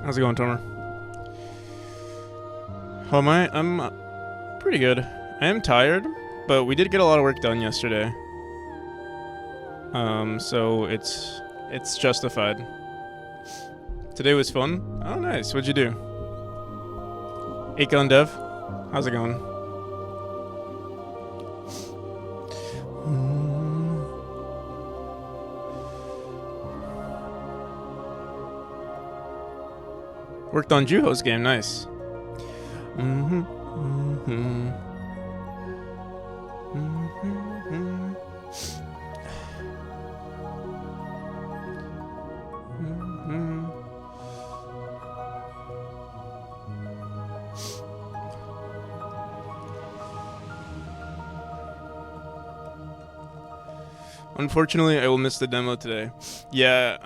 How's it going, Tomer? How am I? I'm pretty good. I am tired, but we did get a lot of work done yesterday. So it's justified. Today was fun. Oh, nice. What'd you do? 8-gun dev. How's it going? Worked on Juho's game. Nice. Unfortunately, I will miss the demo today. Yeah,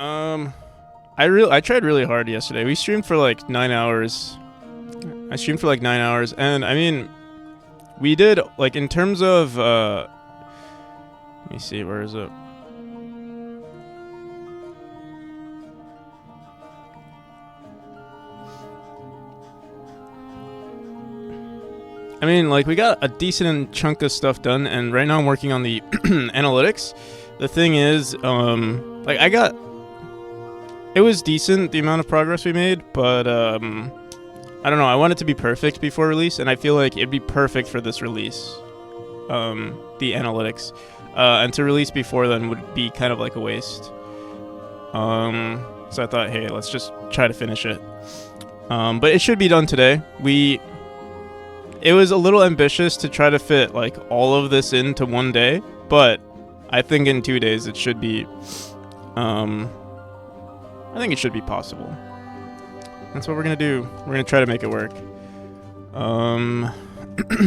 I tried really hard yesterday. We streamed for like 9 hours. I streamed for like 9 hours, and I mean, we did like in terms of let me see, where is it? I mean, like, we got a decent chunk of stuff done, and right now I'm working on the analytics. The thing is, like, it was decent, the amount of progress we made, but, I don't know, I want it to be perfect before release, and I feel like it'd be perfect for this release, the analytics. And to release before then would be kind of like a waste. So I thought, hey, let's just try to finish it. But it should be done today. It was a little ambitious to try to fit like all of this into one day, but I think in 2 days it should be I think it should be possible. That's what we're gonna do. We're gonna try to make it work. All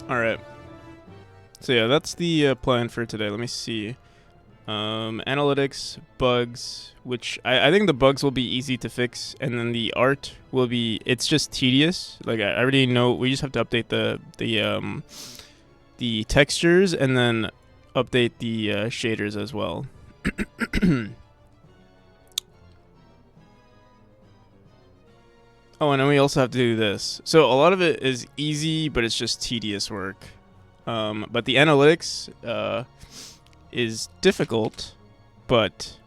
right. So yeah, that's the plan for today. Let me see. Analytics, bugs, which I think the bugs will be easy to fix, and then the art will be, it's just tedious. Like, I already know, we just have to update the textures and then update the shaders as well. Oh, and then we also have to do this. So a lot of it is easy, but it's just tedious work. But the analytics is difficult, but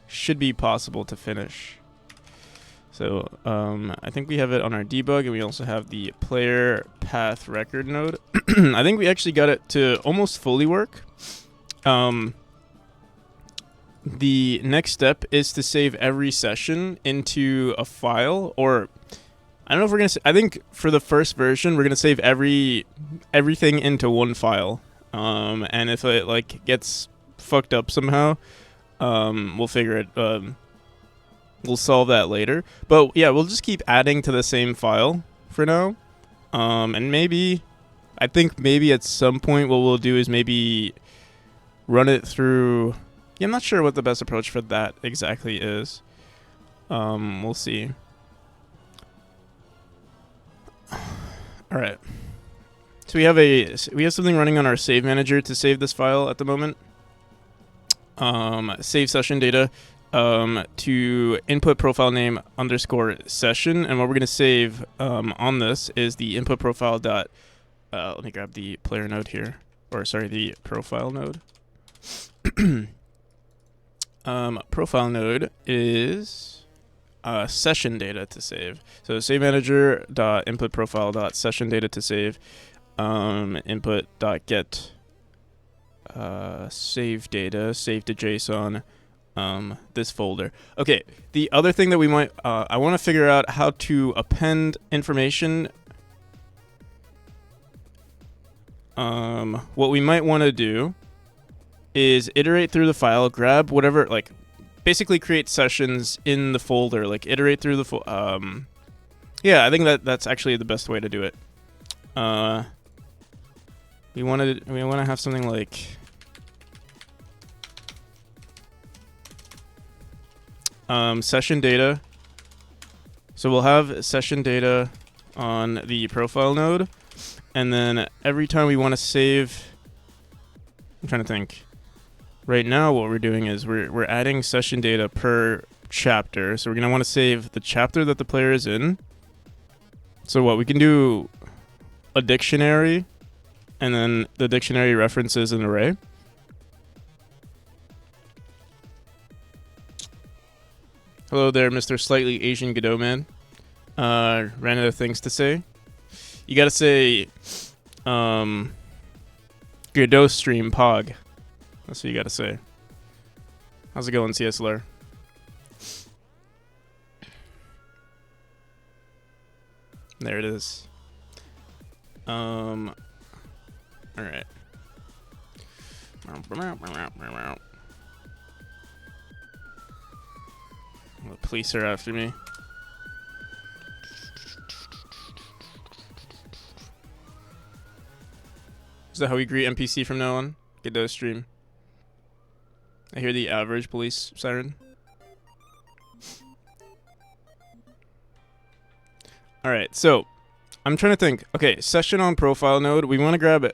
should be possible to finish. So I think we have it on our debug, and we also have the player path record node. I think we actually got it to almost fully work. The next step is to save every session into a file, or I don't know if we're gonna. I think for the first version, we're gonna save everything into one file. And if it like gets fucked up somehow, we'll figure it. We'll solve that later. But yeah, we'll just keep adding to the same file for now. And maybe, I think maybe at some point what we'll do is maybe run it through. Yeah, I'm not sure what the best approach for that exactly is. We'll see. All right. So we have something running on our save manager to save this file at the moment. Save session data to input profile name underscore session, and what we're gonna save on this is the input profile dot. Let me grab the player node here, or sorry, the profile node. Profile node is session data to save. So save manager dot input profile dot session data to save. Input dot get save data, save to JSON, this folder. Okay, the other thing that we might, I want to figure out how to append information what we might want to do is iterate through the file, grab whatever, like, basically create sessions in the folder, like iterate through the yeah, I think that's actually the best way to do it. We want to have something like session data. So we'll have session data on the profile node, and then every time we want to save, I'm trying to think. Right now, what we're doing is we're adding session data per chapter. So we're gonna want to save the chapter that the player is in. So what we can do, a dictionary, and then the dictionary references an array. Hello there, Mr. Slightly Asian Godot man. Ran out of things to say. You gotta say, Godot stream pog. That's what you gotta say. How's it going, CSLR? There it is. Alright. The police are after me. Is that how we greet NPC from now on? Godot stream. I hear the average police siren. Alright, so I'm trying to think. Okay, session on profile node. We want to grab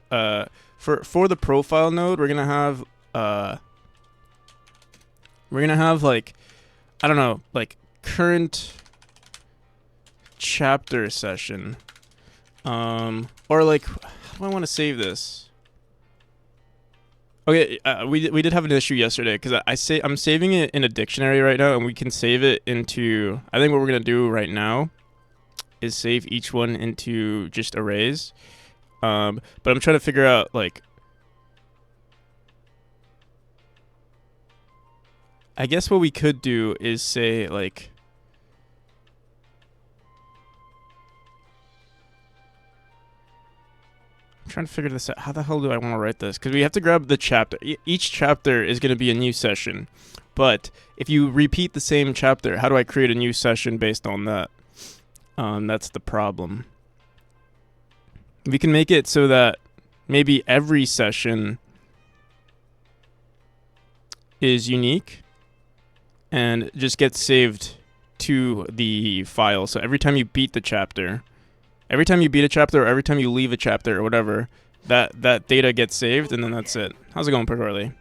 for the profile node, we're gonna have like, I don't know, like current chapter session. Or like, how do I want to save this? Okay, we did have an issue yesterday because I'm saving it in a dictionary right now, and we can save it into. I think what we're gonna do right now is save each one into just arrays. But I'm trying to figure out like. I guess what we could do is say like. I'm trying to figure this out. How the hell do I want to write this? Because we have to grab the chapter. Each chapter is going to be a new session. But if you repeat the same chapter, how do I create a new session based on that? That's the problem. We can make it so that maybe every session is unique and just gets saved to the file. So every time you beat the chapter, every time you beat a chapter or every time you leave a chapter or whatever, that data gets saved, and then that's it. How's it going, Pertorly?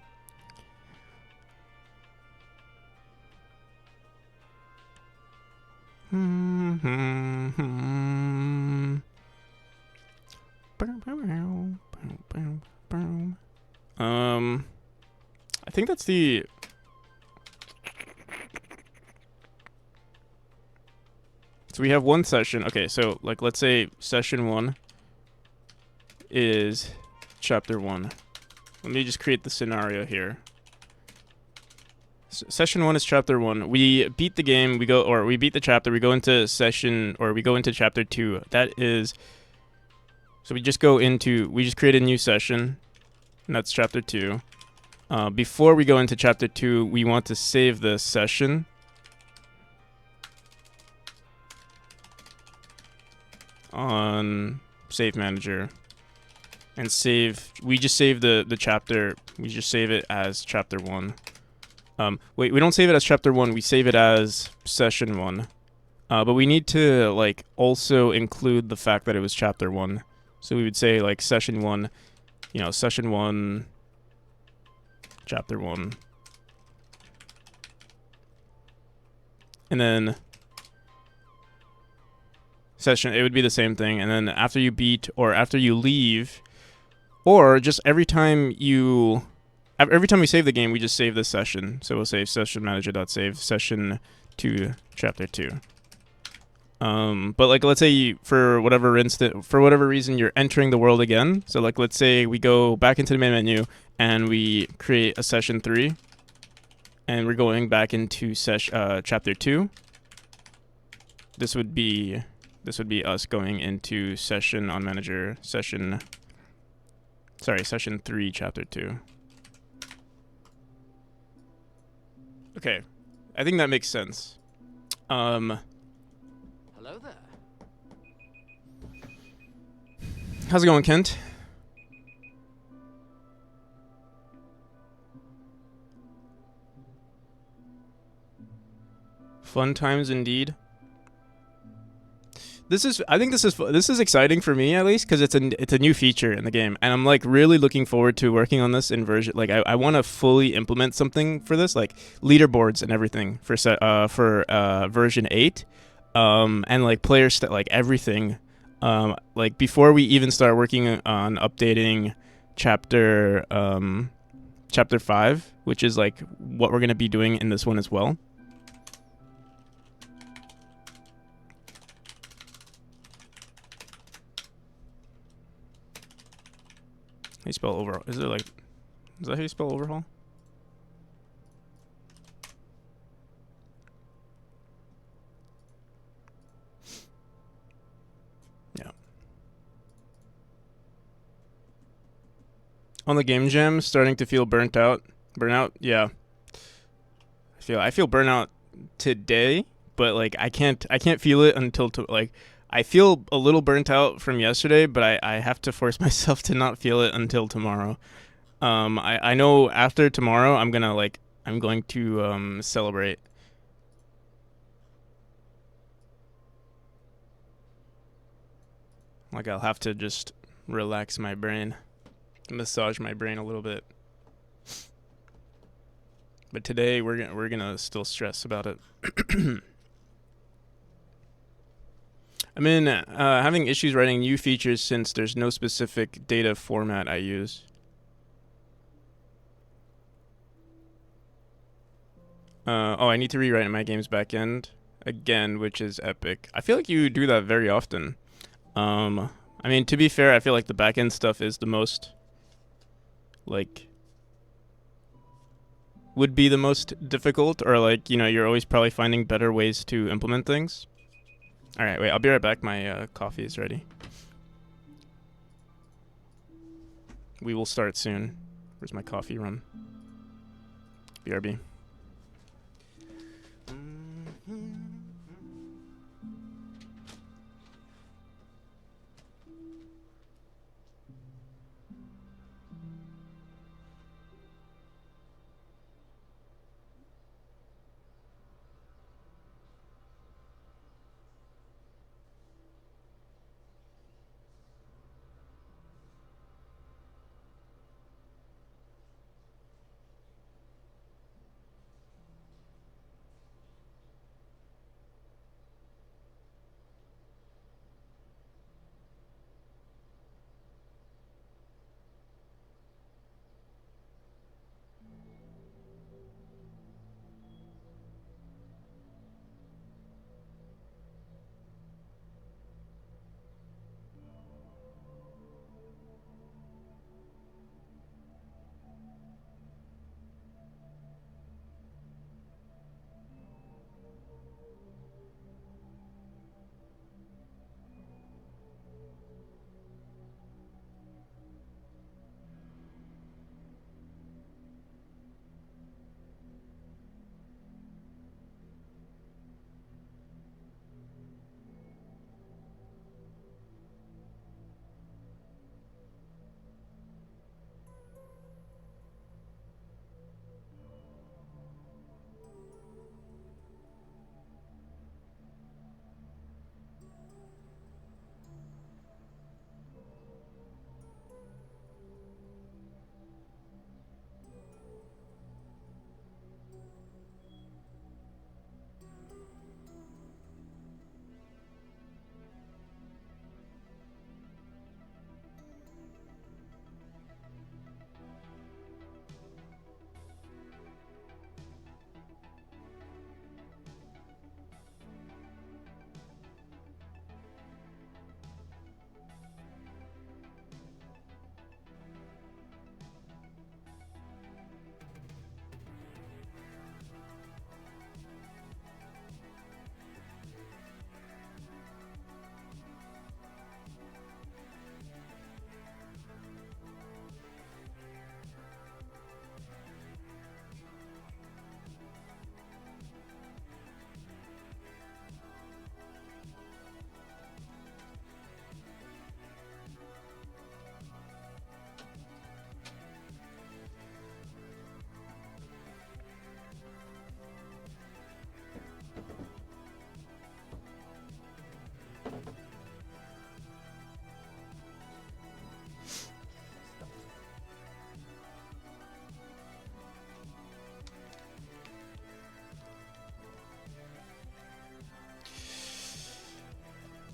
I think that's the... So we have one session. Okay, so like let's say session 1 is chapter 1. Let me just create the scenario here. Session 1 is chapter 1. We beat the game, we beat the chapter, we go into chapter 2. That is, so we just create a new session, and that's chapter 2. Before we go into chapter 2, we want to save this session. On save manager, and we just save the chapter, we just save it as chapter 1. Wait, we don't save it as chapter 1, we save it as session 1. But we need to like also include the fact that it was chapter 1. So we would say like session 1, session 1, chapter 1. And then session, it would be the same thing. And then after you beat or after you leave, or just every time we save the game, we just save this session. So we'll save session manager.save session 2 chapter 2. But like let's say for whatever reason you're entering the world again. So like let's say we go back into the main menu and we create a session 3, and we're going back into chapter 2. This would be us going into session on manager, session Sorry, session 3, chapter 2. Okay, I think that makes sense. Hello there. How's it going, Kent? Fun times indeed. I think this is exciting for me, at least, because it's a new feature in the game, and I'm like really looking forward to working on this in version. Like I want to fully implement something for this, like leaderboards and everything for version 8, and like like everything, like before we even start working on updating chapter 5, which is like what we're gonna be doing in this one as well. How you spell overhaul? Is that how you spell overhaul? Yeah. On the game jam, starting to feel burnt out. Burnout? Yeah. I feel burnout today, but like I can't feel it until like I feel a little burnt out from yesterday, but I have to force myself to not feel it until tomorrow. I know after tomorrow I'm going to celebrate. Like I'll have to just relax my brain, massage my brain a little bit. But today we're gonna still stress about it. I'm in having issues writing new features since there's no specific data format I use. I need to rewrite my game's backend again, which is epic. I feel like you do that very often. I mean, to be fair, I feel like the backend stuff is the most, like, would be the most difficult, or like, you're always probably finding better ways to implement things. All right, wait, I'll be right back. My coffee is ready. We will start soon. Where's my coffee run? BRB.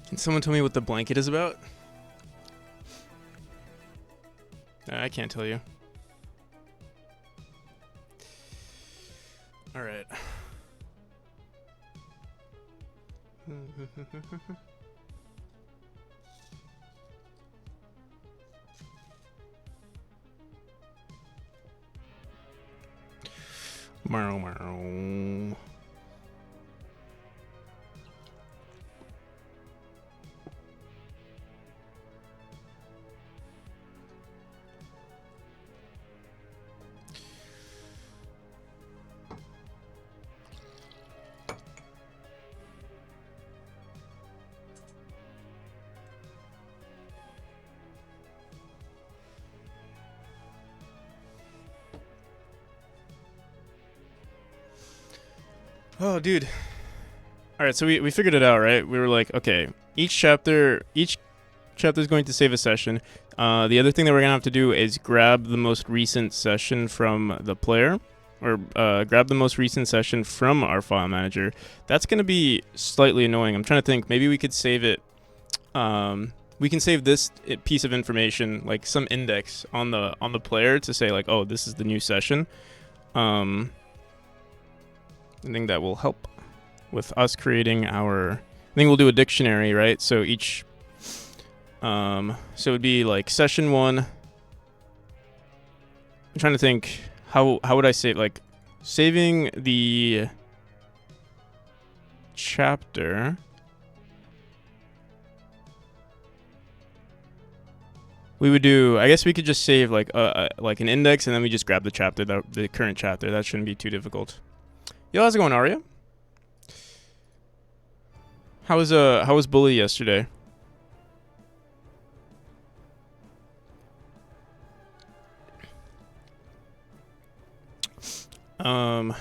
Can someone tell me what the blanket is about? I can't tell you. All right. Oh, dude. All right, so we figured it out, right? We were like, okay, each chapter is going to save a session. The other thing that we're gonna have to do is grab the most recent session from the player, or grab the most recent session from our file manager. That's gonna be slightly annoying. I'm trying to think. Maybe we could save it. We can save this piece of information, like some index on the player, to say like, oh, this is the new session. I think that will help with us creating our. I think we'll do a dictionary, right? So each. So it would be like session 1. I'm trying to think how would I save, like saving the chapter. We would do. I guess we could just save like an index, and then we just grab the chapter, the current chapter. That shouldn't be too difficult. Yo, how's it going, Arya? How was Bully yesterday? All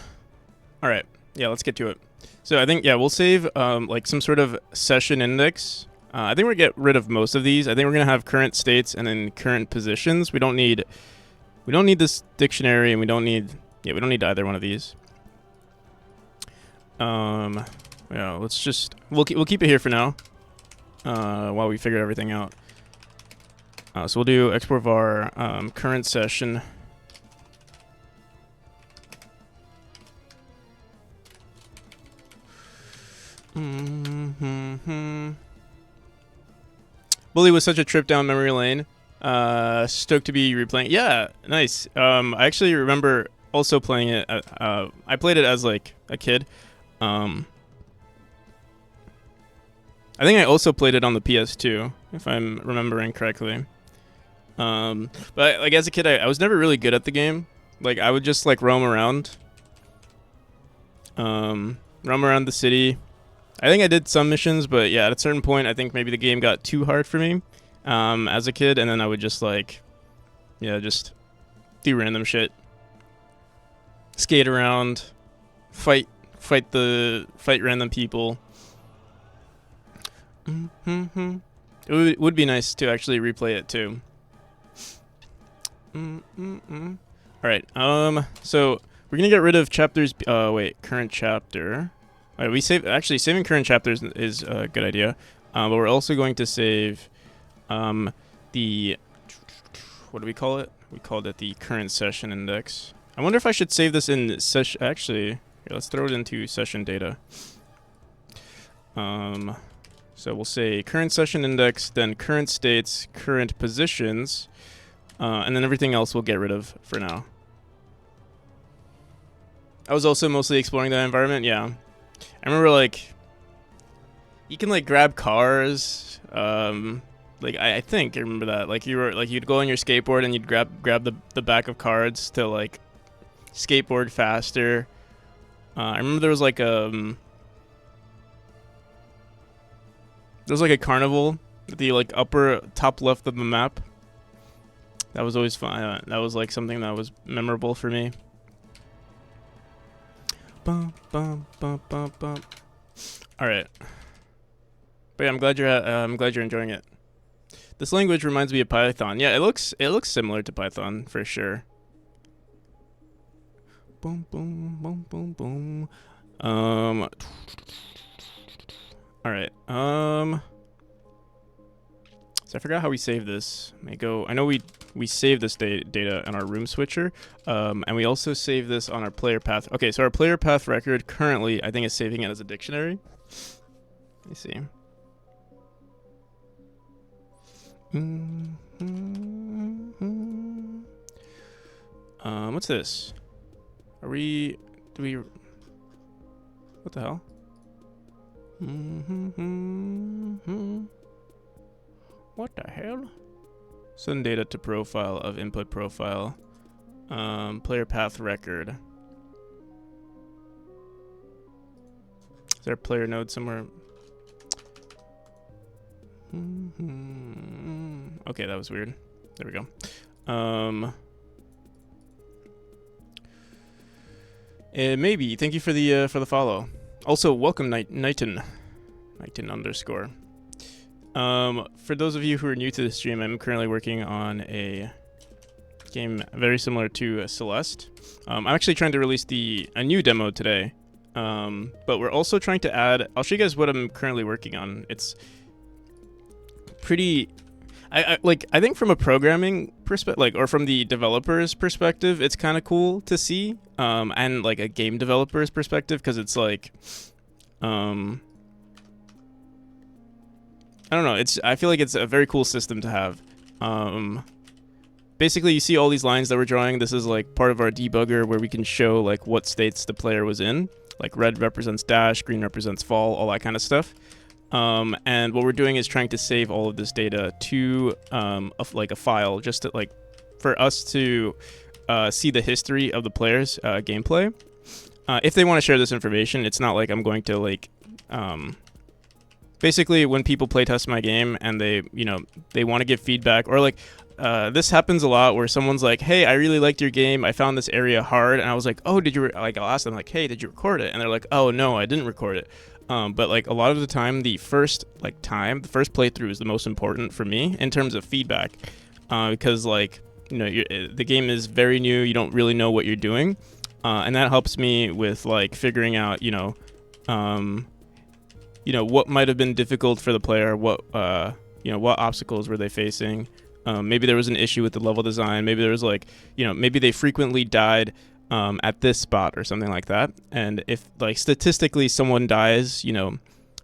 right. Yeah, let's get to it. So I think we'll save like some sort of session index. I think we're gonna get rid of most of these. I think we're gonna have current states and then current positions. We don't need this dictionary, and we don't need either one of these. Yeah, we'll keep it here for now. While we figure everything out. So we'll do export var current session. Bully was such a trip down memory lane. Stoked to be replaying. Yeah, nice. I actually remember also playing it. I played it as like a kid. I think I also played it on the PS2, if I'm remembering correctly. But like as a kid, I was never really good at the game. Like I would just like roam around the city. I think I did some missions, but yeah, at a certain point, I think maybe the game got too hard for me as a kid, and then I would just just do random shit, skate around, fight random people. It would be nice to actually replay it too. All right. So we're gonna get rid of chapters. Current chapter. All right, saving current chapters is a good idea, but we're also going to save the, what do we call it? We called it the current session index. I wonder if I should save this in session. Actually, here, let's throw it into session data. So we'll say current session index, then current states, current positions, and then everything else we'll get rid of for now. I was also mostly exploring that environment. Yeah. I remember like you can like grab cars. Like I think I remember that. Like you'd go on your skateboard and you'd grab the back of cards to like skateboard faster. I remember there was like a carnival at the like upper top left of the map. That was always fun. That was like something that was memorable for me. Bum, bum, bum, bum, bum. All right, but yeah, I'm glad you're enjoying it. This language reminds me of Python. Yeah, it looks similar to Python for sure. Boom, boom, boom, boom, boom. All right. So I forgot how we save this. May go. I know we save this data on our room switcher, and we also save this on our player path. Okay, so our player path record currently, I think, is saving it as a dictionary. Let me see. What's this? Are we? Do we? What the hell? What the hell? Send data to profile of input profile. Player path record. Is there a player node somewhere? Okay, that was weird. There we go. Maybe. Thank you for the follow. Also, welcome, Knighton underscore. For those of you who are new to the stream, I'm currently working on a game very similar to Celeste. I'm actually trying to release a new demo today, but we're also trying to add. I'll show you guys what I'm currently working on. It's pretty. I think from a programming perspective, or from the developer's perspective, it's kind of cool to see, and like a game developer's perspective, because it's like, I don't know. I feel like it's a very cool system to have. Basically, you see all these lines that we're drawing. This is like part of our debugger where we can show like what states the player was in. Like red represents dash, green represents fall, all that kind of stuff. And what we're doing is trying to save all of this data to a file, just to, like, for us to see the history of the player's gameplay. If they want to share this information, it's not like I'm going to like. Basically, when people playtest my game and they want to give feedback, or like this happens a lot where someone's like, "Hey, I really liked your game. I found this area hard," and I was like, "Oh, did you?" Like, I'll ask them like, "Hey, did you record it?" And they're like, "Oh, no, I didn't record it." But like a lot of the time, the first playthrough is the most important for me in terms of feedback, because like the game is very new. You don't really know what you're doing, and that helps me with like figuring out what might have been difficult for the player, what obstacles were they facing. Maybe there was an issue with the level design. Maybe there was like maybe they frequently died at this spot or something like that. And if like statistically someone dies,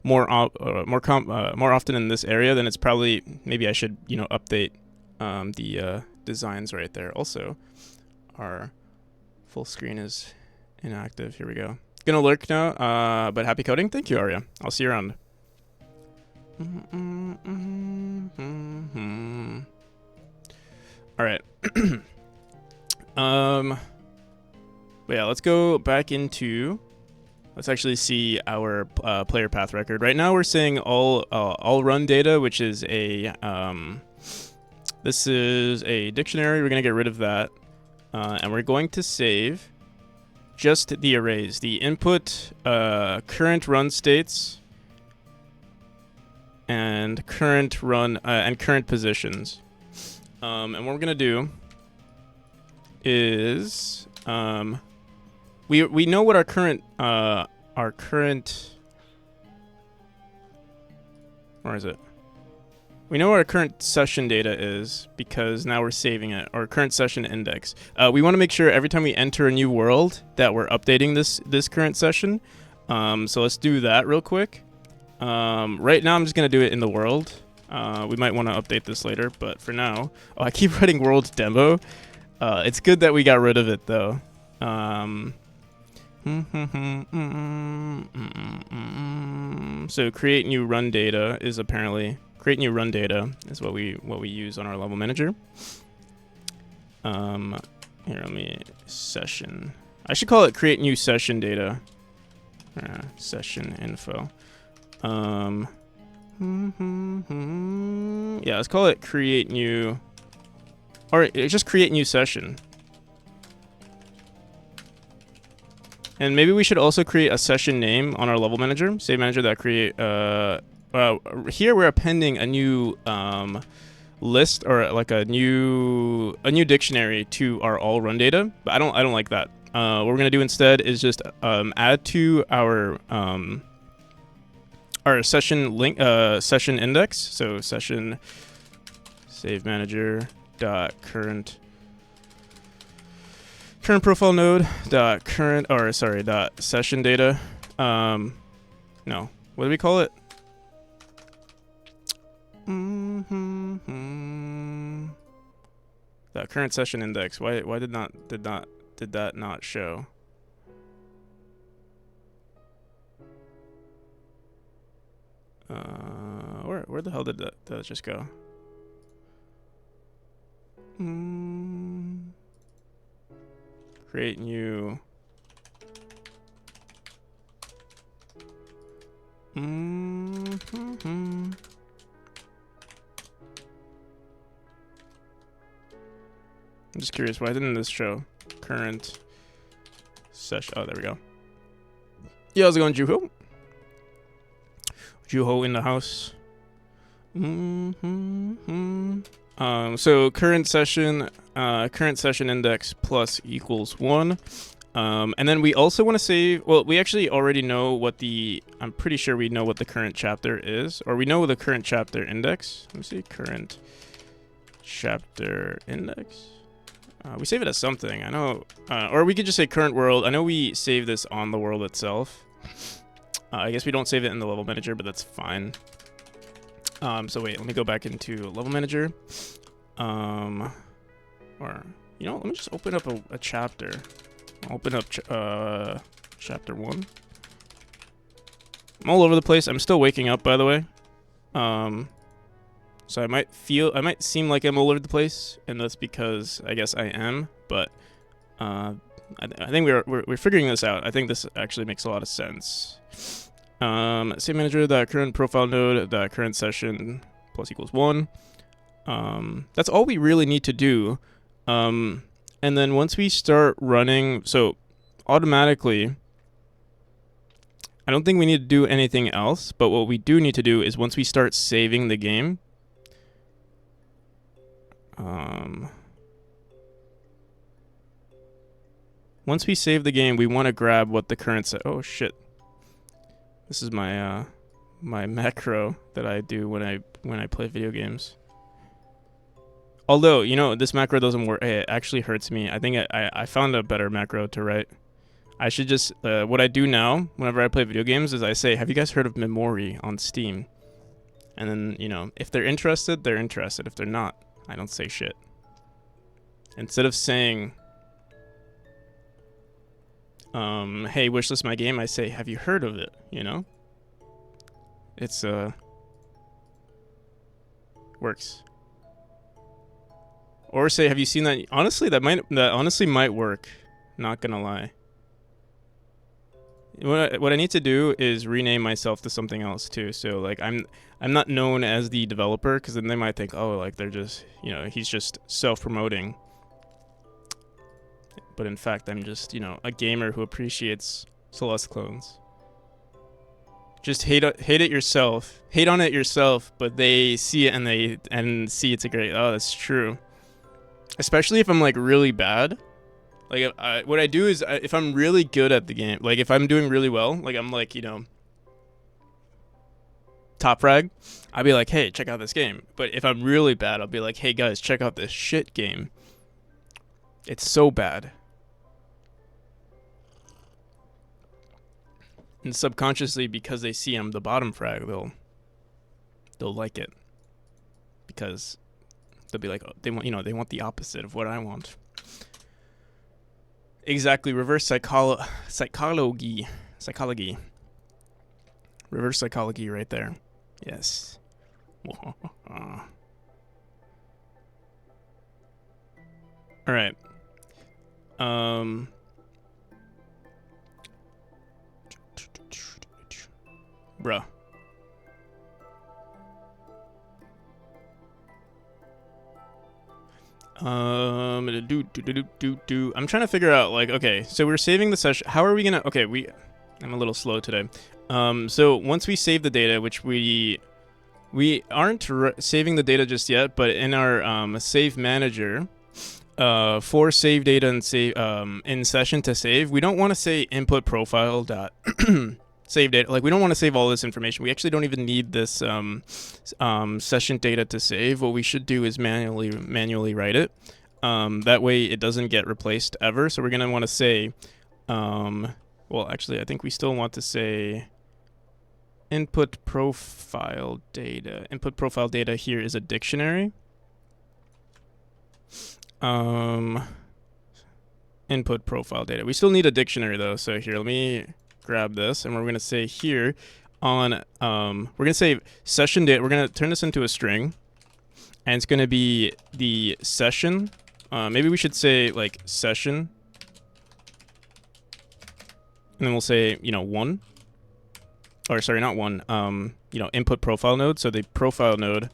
more often in this area, then it's probably maybe I should update the designs right there. Also, our full screen is inactive. Here we go. Gonna lurk now. But happy coding. Thank you, Arya. I'll see you around. All right. But yeah, let's go back into. Let's actually see our player path record. Right now, we're saying all run data, which is this is a dictionary. We're gonna get rid of that, and we're going to save just the arrays, the input, current run states, and current run and current positions. And what we're gonna do is we know what our current where is it? We know what our current session data is because now we're saving it, our current session index. We want to make sure every time we enter a new world that we're updating this current session. So let's do that real quick. Right now I'm just gonna do it in the world. We might want to update this later, but for now, I keep writing world demo. It's good that we got rid of it though. So create new run data is apparently create new run data is what we use on our level manager. Here, let me session. I should call it create new session data. Session info. Yeah, let's call it create new, or just create new session. And maybe we should also create a session name on our level manager, save manager that create. Here we're appending a new list or like a new dictionary to our all run data, but I don't like that. What we're gonna do instead is just add to our session link session index. So session save manager dot current profile node dot dot session data. No, what do we call it? That current session index. Why did that not show? Where the hell did that just go? Create new. I'm just curious, why didn't this show current session? Oh, there we go. Yeah, how's it going, Juho? Juho in the house. So current session index plus equals 1. And then we also want to save, well, we actually already know what I'm pretty sure we know what the current chapter is, or we know the current chapter index. Let me see, current chapter index. We save it as something, I know, or we could just say current world. I know we save this on the world itself. I guess we don't save it in the level manager, but that's fine. So wait, let me go back into level manager. Or, you know, let me just open up a chapter. I'll open up chapter 1. I'm all over the place. I'm still waking up, by the way. So I might seem like I'm all over the place, and that's because I guess I am. But I think we're figuring this out. I think this actually makes a lot of sense. Save manager that current profile node that current session plus equals 1. That's all we really need to do. And then once we start running, so automatically, I don't think we need to do anything else, but what we do need to do is once we start saving the game, once we save the game, we want to grab what the current oh shit. This is my my macro that I do when I play video games. Although, you know, this macro doesn't work. It actually hurts me. I think I found a better macro to write. I should just, what I do now, whenever I play video games, is I say, have you guys heard of Memory on Steam? And then, you know, if they're interested, they're interested. If they're not, I don't say shit. Instead of saying, hey, wishlist my game, I say, have you heard of it? You know? It's, works. Or say, have you seen that? Honestly, that honestly might work. Not gonna lie. What I need to do is rename myself to something else too. So like I'm not known as the developer, because then they might think, oh, like they're just, you know, he's just self-promoting. But in fact, I'm just, you know, a gamer who appreciates Celeste clones. Just hate it yourself. Hate on it yourself, but they see it and see it's a great. Oh, that's true. Especially if I'm like really bad. Like what I do is if I'm really good at the game, like if I'm doing really well, like I'm like, you know, top frag, I'll be like, hey, check out this game. But if I'm really bad, I'll be like, hey guys, check out this shit game. It's so bad. And subconsciously, because they see I'm the bottom frag, they'll like it. Because they'll be like, oh, they want the opposite of what I want. Exactly, reverse psychology. Reverse psychology right there. Yes. All right. Bruh. I'm trying to figure out, like, okay, so we're saving the session. How are we gonna? Okay, I'm a little slow today. So once we save the data, which we aren't saving the data just yet, but in our save manager, for save data and save in session to save, we don't want to say input profile dot save data. Like we don't want to save all this information. We actually don't even need this session data to save. What we should do is manually write it. That way it doesn't get replaced ever. So we're gonna want to say, well, actually, I think we still want to say input profile data. Input profile data here is a dictionary. Input profile data. We still need a dictionary though. So here, let me grab this, and we're gonna say here on we're gonna say session data. We're gonna turn this into a string, and it's gonna be the session. Maybe we should say like session, and then we'll say, you know, one, or sorry, not one. You know, input profile node. So the profile node,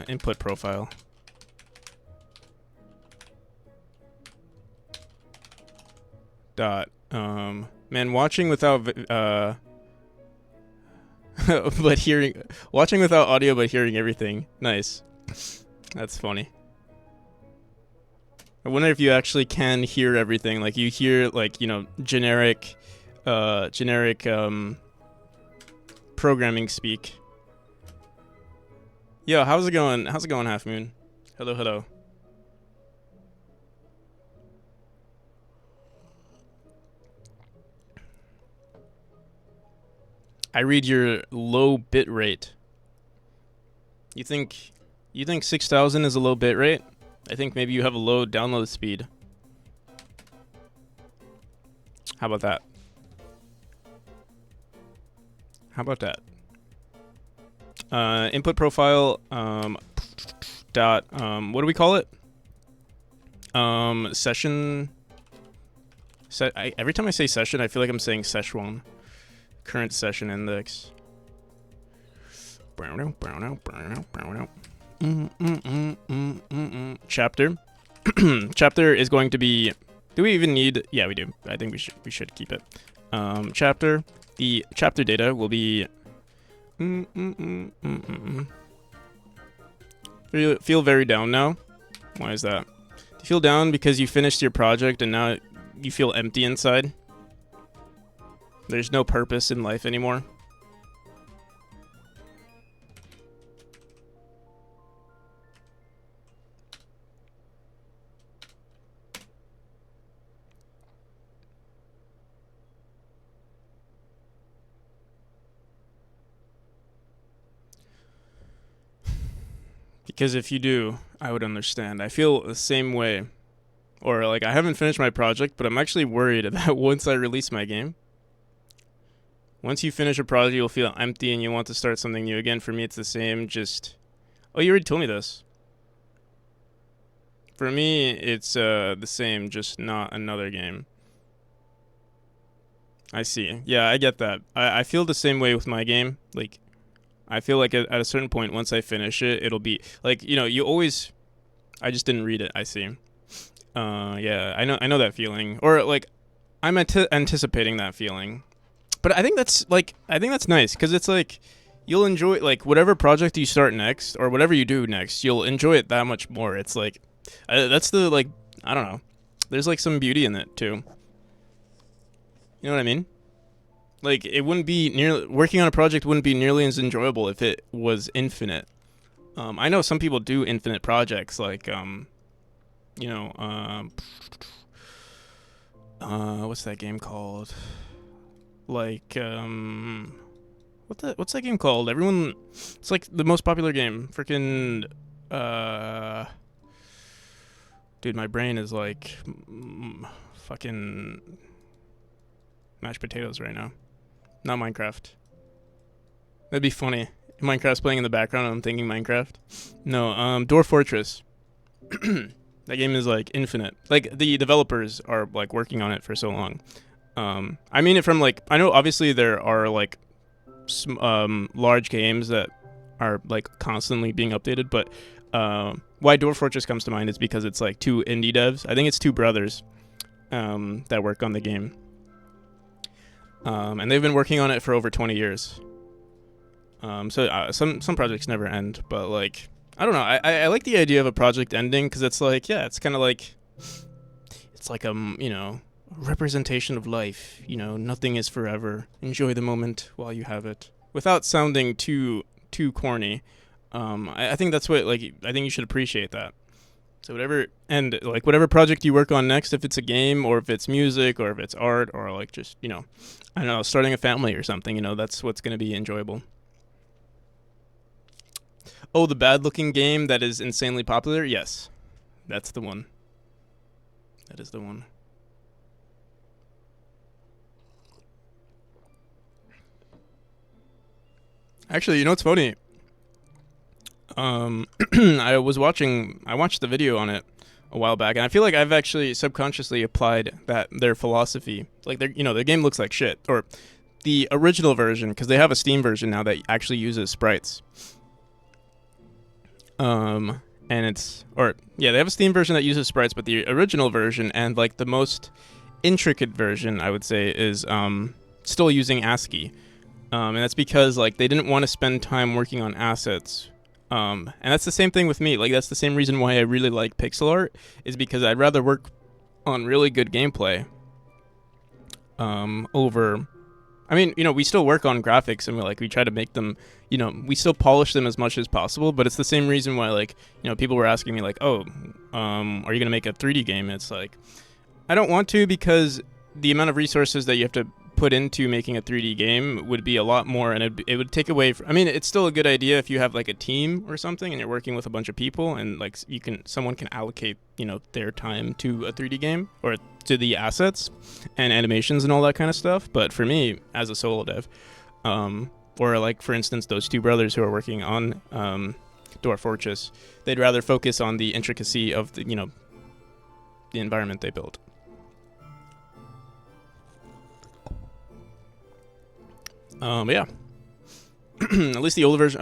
input profile. Dot. Man, watching without but watching without audio but hearing everything. Nice. That's funny. I wonder if you actually can hear everything. Like you hear, like, you know, generic programming speak. Yo, how's it going? How's it going, Half Moon? Hello, hello. I read your low bit rate. You think 6,000 is a low bit rate? I think maybe you have a low download speed. How about that? How about that? Input profile dot what do we call it? Session. Every time I say session, I feel like I'm saying Szechuan. Current session index. Chapter. Chapter is going to be. Do we even need? Yeah, we do. I think we should keep it. Chapter. The chapter data will be. Feel very down now. Why is that? Do you feel down because you finished your project and now you feel empty inside? There's no purpose in life anymore. Because if you do, I would understand. I feel the same way. Or, like, I haven't finished my project, but I'm actually worried that once I release my game, once you finish a project, you'll feel empty and you want to start something new again. For me, it's the same, just... Oh, you already told me this. For me, it's the same, just not another game. I see. Yeah, I get that. I feel the same way with my game. Like, I feel like at a certain point, once I finish it, it'll be... Like, you know, you always... I just didn't read it, I see. Yeah, I know that feeling. Or, like, I'm anticipating that feeling. But I think that's nice, because it's like you'll enjoy, like, whatever project you start next or whatever you do next, you'll enjoy it that much more. It's like that's the, like, I don't know. There's like some beauty in it too. You know what I mean? Like, it wouldn't be working on a project wouldn't be nearly as enjoyable if it was infinite. I know some people do infinite projects, like you know, what's that game called? Like, what's that game called? Everyone, it's like the most popular game. Freaking, dude, my brain is like, fucking mashed potatoes right now. Not Minecraft. That'd be funny. Minecraft's playing in the background and I'm thinking Minecraft. No, Dwarf Fortress. That game is like infinite. Like, the developers are like working on it for so long. I mean it from, like, I know obviously there are like large games that are like constantly being updated, but why Dwarf Fortress comes to mind is because it's like two indie devs. I think it's two brothers that work on the game, and they've been working on it for over 20 years. So some projects never end, but, like, I don't know. I like the idea of a project ending, because it's like, yeah, it's kind of like, it's like you know, representation of life. You know, nothing is forever. Enjoy the moment while you have it, without sounding too corny. I think that's what, like, I think you should appreciate that. So whatever project you work on next, if it's a game or if it's music or if it's art or like just, you know, I don't know, starting a family or something, you know, that's what's going to be enjoyable. Oh, the bad looking game that is insanely popular? Yes. That's the one. That is the one. Actually, you know what's funny? I watched the video on it a while back, and I feel like I've actually subconsciously applied their philosophy. Like, their game looks like shit, or the original version, because they have a Steam version now that actually uses sprites. And they have a Steam version that uses sprites, but the original version and like the most intricate version, I would say, is still using ASCII. And that's because like they didn't want to spend time working on assets. And that's the same thing with me. Like, that's the same reason why I really like pixel art, is because I'd rather work on really good gameplay over. I mean, you know, we still work on graphics and we try to make them, you know, we still polish them as much as possible. But it's the same reason why, like, you know, people were asking me like, oh, are you gonna make a 3D game? And it's like, I don't want to, because the amount of resources that you have to put into making a 3D game would be a lot more, and it would take away I mean, it's still a good idea if you have like a team or something and you're working with a bunch of people and like someone can allocate, you know, their time to a 3D game or to the assets and animations and all that kind of stuff. But for me, as a solo dev, or like for instance those two brothers who are working on Dwarf Fortress, they'd rather focus on the intricacy of the, you know, the environment they built. But yeah, at least the old version.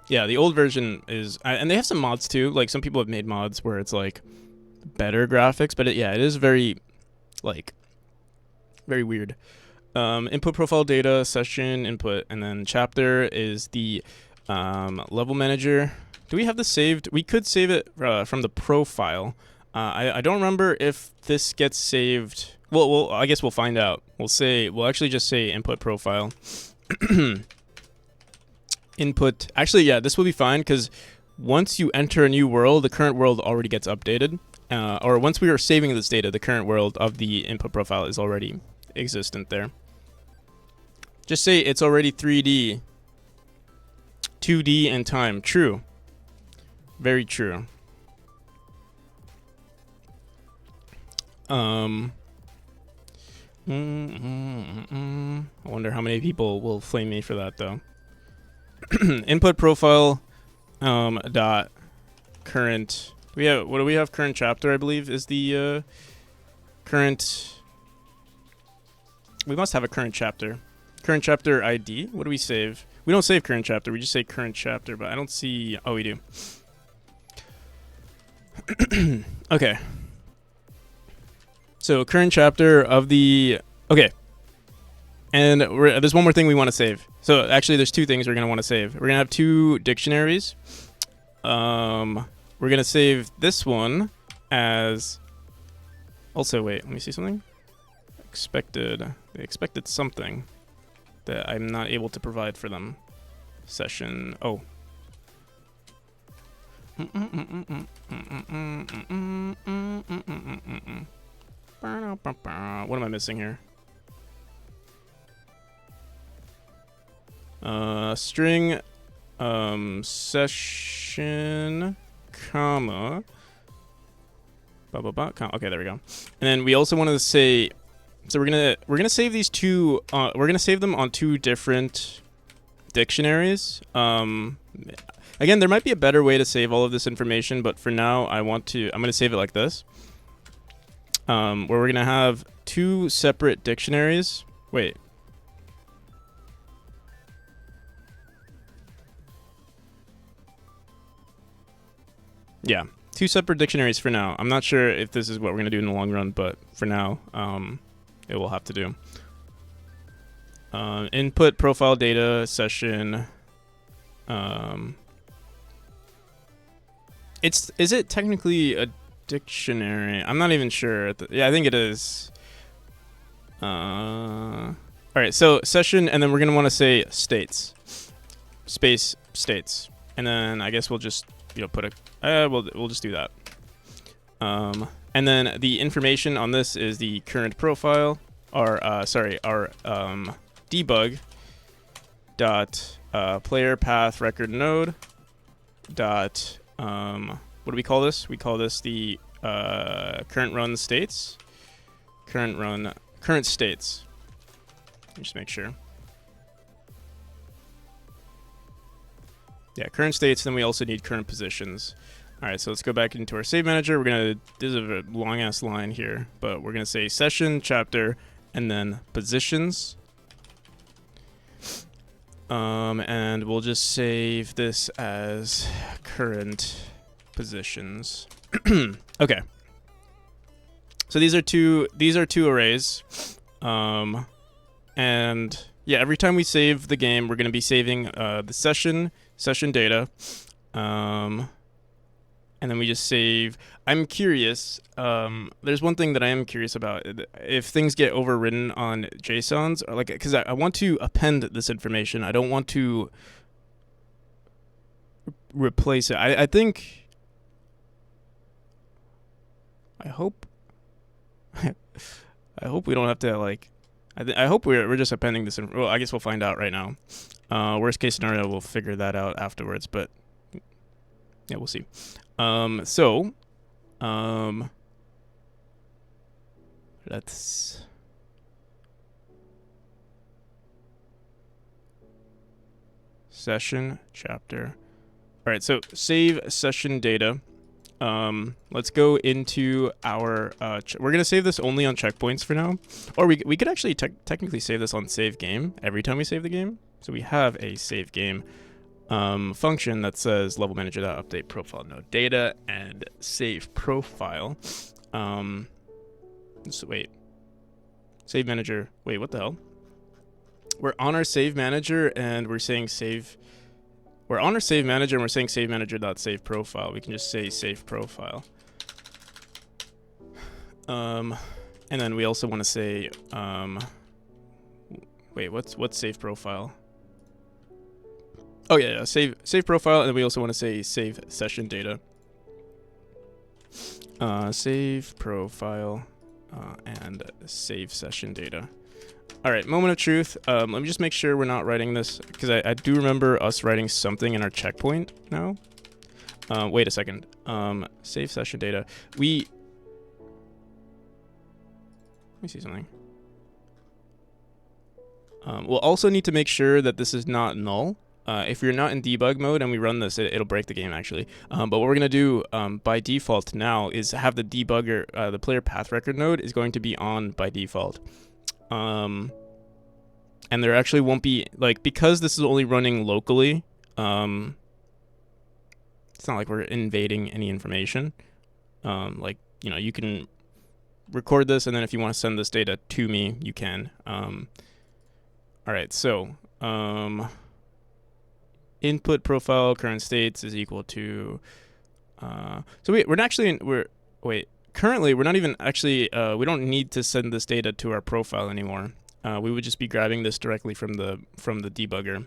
Yeah, the old version is, and they have some mods too. Like, some people have made mods where it's like better graphics, but it is very, like, very weird. Input profile data, session input, and then chapter is the level manager. Do we have this saved? We could save it from the profile. I don't remember if this gets saved. Well, I guess we'll find out. We'll actually just say input profile. Input. Actually, yeah, this will be fine, because once you enter a new world, the current world already gets updated. Or once we are saving this data, the current world of the input profile is already existent there. Just say it's already 3D, 2D, and time. True. Very true. I wonder how many people will flame me for that, though. Input profile dot current. What do we have? Current chapter, I believe, is the current. We must have a current chapter. Current chapter ID. What do we save? We don't save current chapter. We just say current chapter, but I don't see. Oh, we do. Okay. So current chapter of the. Okay. And there's one more thing we want to save. So actually, there's two things we're gonna want to save. We're gonna have two dictionaries. We're gonna save this one as. Also, wait. Let me see something. They expected something that I'm not able to provide for them. Session. Oh. What am I missing here? String, session, comma, okay, there we go. And then we also want to say, so we're gonna save these two. We're gonna save them on two different dictionaries. Again, there might be a better way to save all of this information, but for now, I'm gonna save it like this. Where we're gonna have two separate dictionaries. Wait. Yeah, two separate dictionaries for now. I'm not sure if this is what we're gonna do in the long run, but for now, it will have to do. Input profile data session. Is it technically a dictionary. I'm not even sure. Yeah, I think it is. All right, so session, and then we're gonna want to say states, space states, and then I guess we'll just put a we'll just do that. And then the information on this is the current profile, our debug dot player path record node dot what do we call this? We call this the current run states. Current states. Just make sure. Yeah, current states. Then we also need current positions. All right, so let's go back into our save manager. This is a long ass line here, but we're gonna say session chapter and then positions. And we'll just save this as current positions. Okay. So these are two arrays. And yeah, every time we save the game, we're going to be saving the session data. And then we just save. I'm curious. There's one thing that I am curious about. If things get overridden on JSONs, or because I want to append this information. I don't want to replace it. I think. I hope. I hope we don't have to I hope we're just appending this. Well, I guess we'll find out right now. Worst case scenario, we'll figure that out afterwards. But yeah, we'll see. Let's. Session chapter. All right, so save session data. Let's go into our. We're gonna save this only on checkpoints for now, or we could actually technically save this on save game every time we save the game. So we have a save game function that says level manager.update profile node data and save profile. So wait, save manager. Wait, what the hell? We're on our save manager and we're saying save. We're on our save manager and we're saying save manager.save profile. We can just say save profile. And then we also want to say, wait, what's save profile? Oh yeah, save profile, and then we also want to say save session data. Save profile and save session data. All right, moment of truth. Let me just make sure we're not writing this, because I do remember us writing something in our checkpoint now. Wait a second. Save session data. Let me see something. We'll also need to make sure that this is not null. If you're not in debug mode and we run this, it'll break the game actually. But what we're gonna do by default now is have the debugger, the player path record node is going to be on by default. And there actually won't be, because this is only running locally, it's not like we're invading any information. You can record this, and then if you want to send this data to me, you can. All right, so input profile current states is equal to. So currently we're not even actually. We don't need to send this data to our profile anymore. We would just be grabbing this directly from the debugger.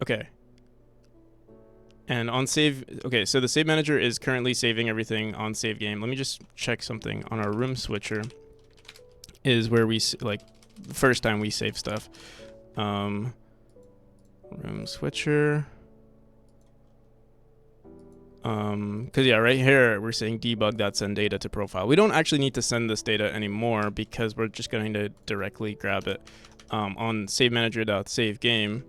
Okay. And on save, okay, so the save manager is currently saving everything on save game. Let me just check something on our room switcher. Is where we the first time we save stuff. Room switcher. Because yeah, right here we're saying debug.send data to profile. We don't actually need to send this data anymore because we're just going to directly grab it on save manager.save game.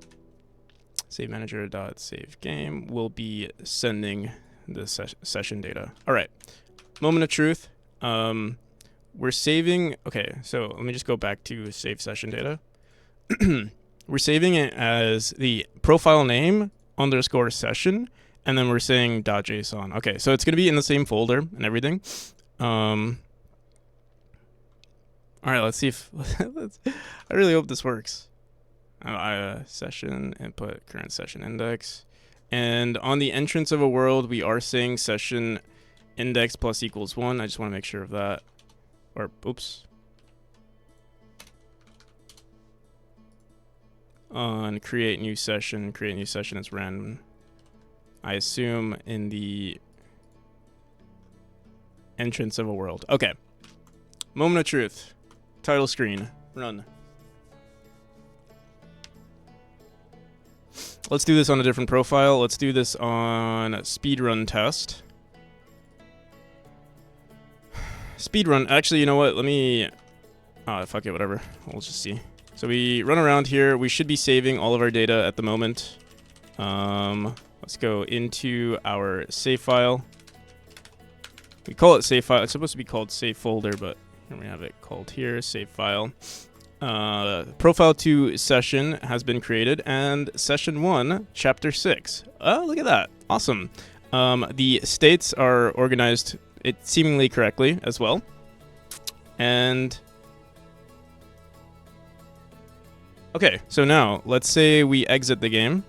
Save manager.save game will be sending the session data. All right, moment of truth. We're saving. Okay, so let me just go back to save session data. We're saving it as the profile name _ session. And then we're saying .json. Okay, so it's going to be in the same folder and everything. All right, let's see if... I really hope this works. Session input current session index. And on the entrance of a world, we are saying session index plus equals 1. I just want to make sure of that. Or, oops. On create new session is random. I assume in the entrance of a world. Okay. Moment of truth. Title screen. Run. Let's do this on a different profile. Let's do this on speedrun test. Speedrun. Actually, you know what? Let me... Oh, fuck it, whatever. We'll just see. So we run around here. We should be saving all of our data at the moment. Let's go into our save file. We call it save file. It's supposed to be called save folder, but here we have it called here, save file. Profile 2 session has been created, and session 1, chapter 6. Oh, look at that. Awesome. The states are organized seemingly correctly as well. And okay, so now let's say we exit the game.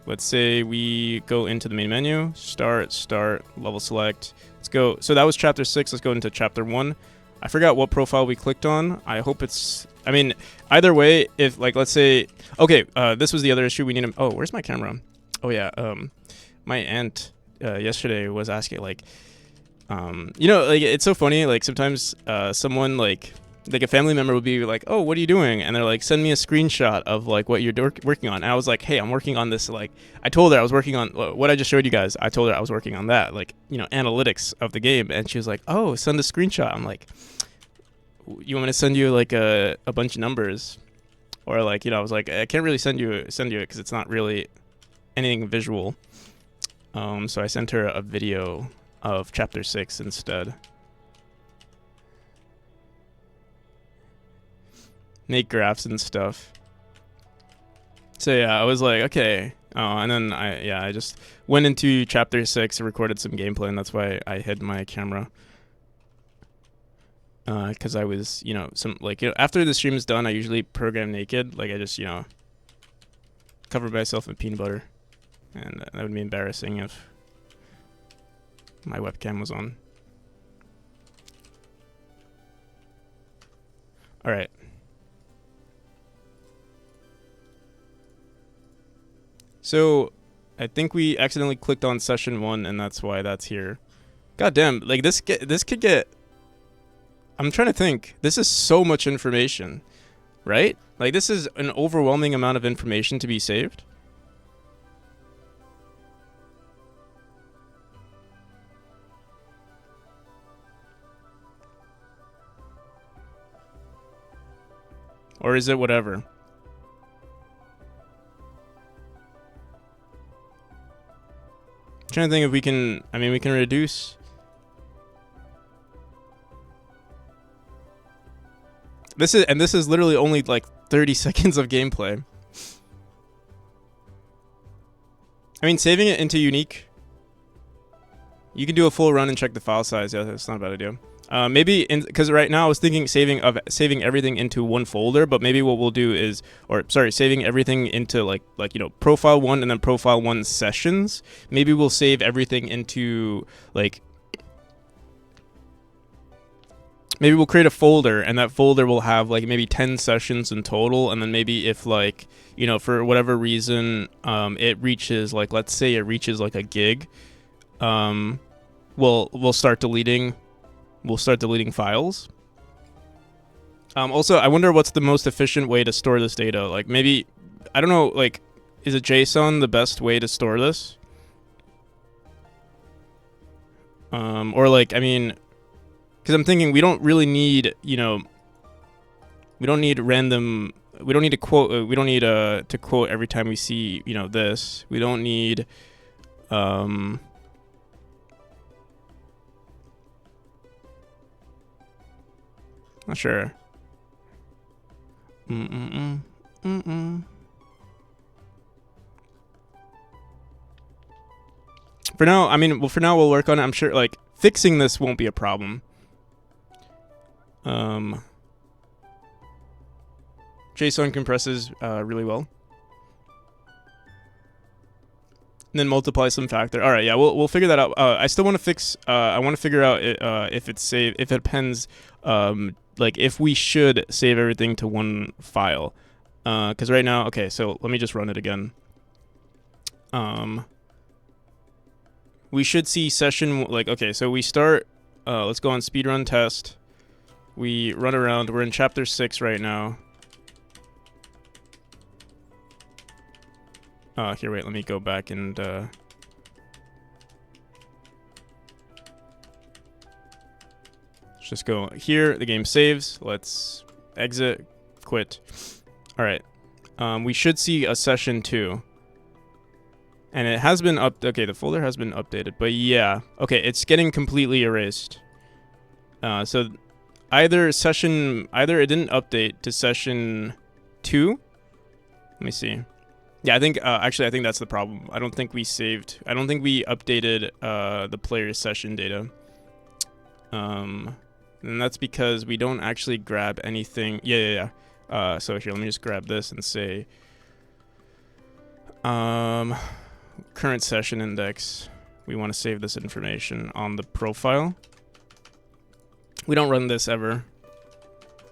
Let's say we go into the main menu, start, level select. Let's go. So that was chapter 6. Let's go into chapter 1. I forgot what profile we clicked on. I hope it's, I mean, either way, if like, let's say, okay, this was the other issue we need to, oh, where's my camera? Oh yeah, my aunt yesterday was asking like, you know, like it's so funny, like sometimes someone like a family member would be like, oh, what are you doing? And they're like, send me a screenshot of like what you're working on. And I was like, hey, I'm working on this. Like, I told her I was working on what I just showed you guys. I told her I was working on that, like, you know, analytics of the game. And she was like, oh, send a screenshot. I'm like, you want me to send you like a bunch of numbers? Or like, you know, I was like, I can't really send you it because it's not really anything visual. So I sent her a video of chapter 6 instead. Make graphs and stuff. So yeah, I was like, okay. And then I just went into chapter 6 and recorded some gameplay, and that's why I hid my camera. Because I was, you know, after the stream is done, I usually program naked. Like I just, you know, cover myself in peanut butter, and that would be embarrassing if my webcam was on. All right. So, I think we accidentally clicked on session 1, and that's why that's here. God damn, like this could get... I'm trying to think. This is so much information, right? Like this is an overwhelming amount of information to be saved. Or is it whatever? Trying to think if we can, I mean, we can reduce this is literally only like 30 seconds of gameplay. I mean, saving it into unique, you can do a full run and check the file size. Yeah, that's not a bad idea. Maybe because right now I was thinking saving everything into one folder, but maybe what we'll do is, saving everything into like you know, profile 1 and then profile 1 sessions. Maybe we'll save everything into like, maybe we'll create a folder, and that folder will have like maybe 10 sessions in total, and then maybe if like, you know, for whatever reason it reaches like, let's say it reaches like a gig, we'll start deleting files. Also, I wonder what's the most efficient way to store this data. Like maybe, I don't know, like, is a JSON the best way to store this? Or like, I mean, because I'm thinking we don't really need, you know, we don't need random, we don't need to quote, we don't need to quote every time we see, you know, this. We don't need, not sure. For now, I mean, well, for now we'll work on it. I'm sure, like, fixing this won't be a problem. JSON compresses really well. and then multiply some factor. All right, yeah, we'll figure that out. I still want to fix. I want to figure out if it's saved. If it depends, like if we should save everything to one file, because right now, okay. So let me just run it again. We should see session like okay. So we start. Let's go on speedrun test. We run around. We're in chapter 6 right now. Here, wait, let me go back and, let's just go here. The game saves. Let's exit, quit. All right. We should see a session 2. And it has been okay, the folder has been updated, but yeah. Okay, it's getting completely erased. So either it didn't update to session 2. Let me see. Yeah, I think, actually, I think that's the problem. I don't think we updated, the player's session data. And that's because we don't actually grab anything. Yeah. So here, let me just grab this and say, current session index. We want to save this information on the profile. We don't run this ever.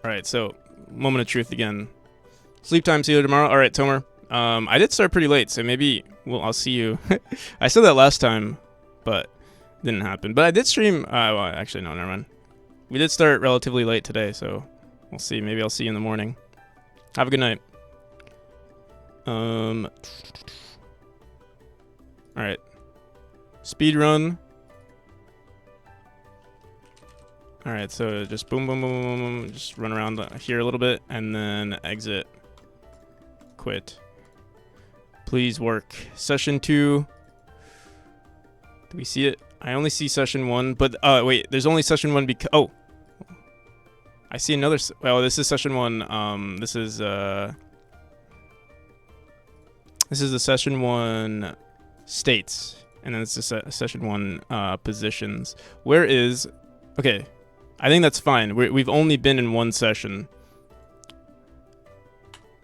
All right, so moment of truth again. Sleep time, see you tomorrow. All right, Tomer. I did start pretty late, so maybe I'll see you. I said that last time, but didn't happen. But I did stream. Well, actually, no, never mind. We did start relatively late today, so we'll see. Maybe I'll see you in the morning. Have a good night. All right. Speed run. All right, so just boom, boom, boom, boom, boom. Just run around here a little bit, and then exit. Quit. Please work. Session 2. Do we see it? I only see session 1, but wait, there's only session 1 because I see another. Well, this is session 1. This is the session 1 states, and then it's the session 1 positions. Where is? Okay, I think that's fine. We've only been in one session,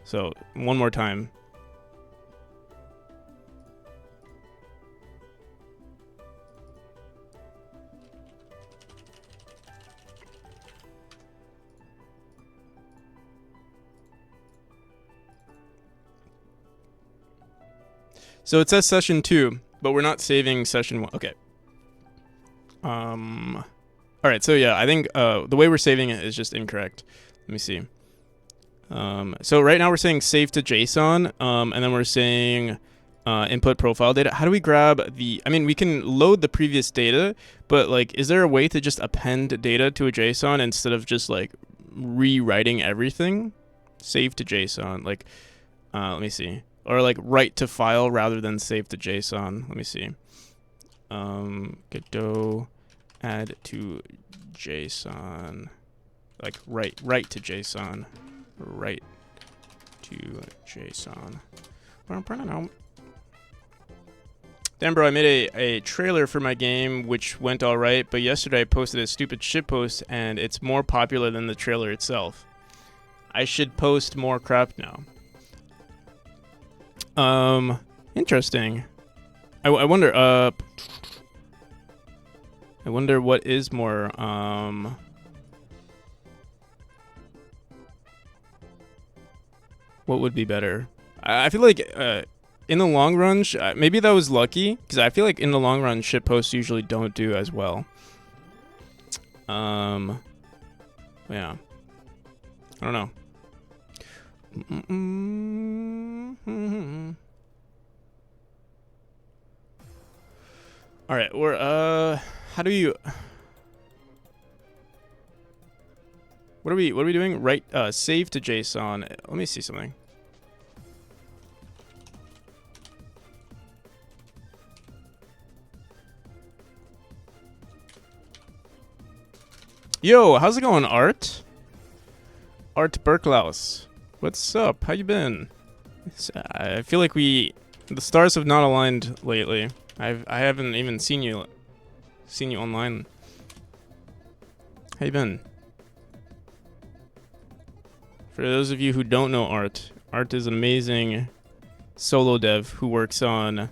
so one more time. So it says session 2, but we're not saving session 1. Okay. All right. So yeah, I think the way we're saving it is just incorrect. Let me see. So right now we're saying save to JSON, and then we're saying input profile data. How do we grab the? I mean, we can load the previous data, but like, is there a way to just append data to a JSON instead of just like rewriting everything? Save to JSON. Like, let me see. Or like write to file rather than save to JSON. Let me see. Godot add to JSON. Like write to JSON. Write to JSON. Damn, bro, I made a trailer for my game which went alright, but yesterday I posted a stupid shitpost and it's more popular than the trailer itself. I should post more crap now. Interesting. I wonder, I wonder what is more, what would be better? I feel like, in the long run, maybe that was lucky, because I feel like in the long run, shitposts usually don't do as well. Yeah. I don't know. All right, we're how do you? What are we doing? Right, save to JSON. Let me see something. Yo, how's it going, Art? Art Berklaus. What's up? How you been? I feel like the stars have not aligned lately. I haven't even seen you online. How you been? For those of you who don't know Art is amazing solo dev who works on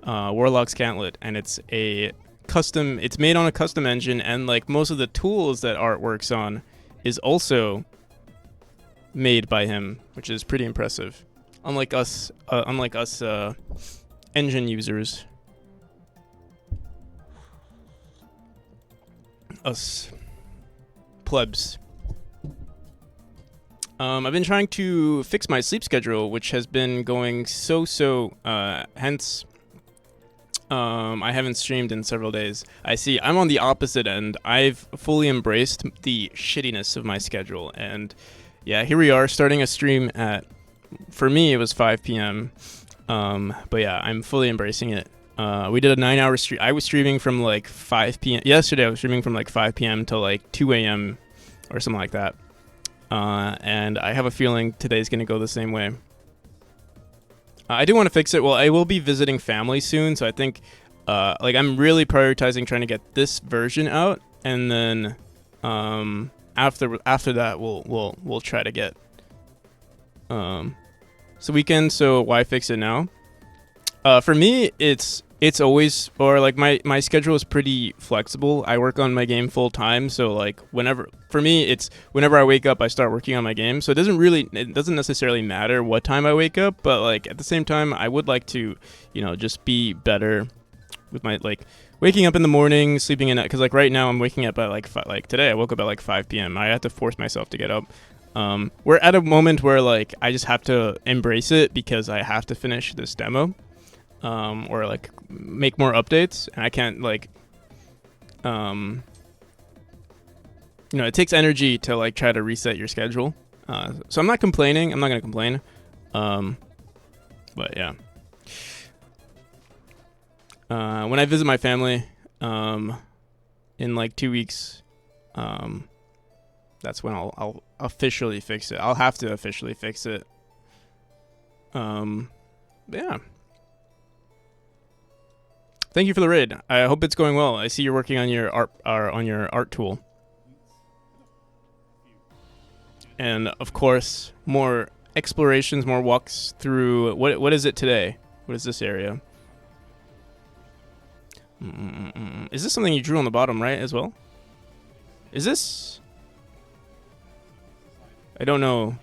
Warlock's Cantlet, and it's a custom. It's made on a custom engine, and like most of the tools that Art works on is also made by him, which is pretty impressive. Unlike us, engine users, us plebs. I've been trying to fix my sleep schedule, which has been going so. Hence, I haven't streamed in several days. I see. I'm on the opposite end. I've fully embraced the shittiness of my schedule, and yeah, here we are starting a stream at. For me, it was 5 p.m. But yeah, I'm fully embracing it. We did a 9-hour stream. I was streaming from like 5 p.m. Yesterday, I was streaming from like 5 p.m. to like 2 a.m. or something like that. And I have a feeling today's going to go the same way. I do want to fix it. Well, I will be visiting family soon, so I think like I'm really prioritizing trying to get this version out, and then after that we'll try to get so weekend. So why fix it now? For me, it's always, or like my schedule is pretty flexible. I work on my game full time, so like whenever I wake up, I start working on my game. So it doesn't necessarily matter what time I wake up, but like at the same time, I would like to, just be better with my like waking up in the morning, sleeping in, because like right now I'm waking up at like today I woke up at like 5 p.m. I had to force myself to get up. We're at a moment where like I just have to embrace it because I have to finish this demo. Or like make more updates, and I can't like it takes energy to like try to reset your schedule. So I'm not complaining. I'm not gonna complain. But yeah. When I visit my family in like 2 weeks, that's when I'll officially fix it. I'll have to officially fix it. Yeah. Thank you for the raid. I hope it's going well. I see you're working on your art tool. And of course, more explorations, more walks through. What is it today? What is this area? Is this something you drew on the bottom right as well? Is this? I don't know.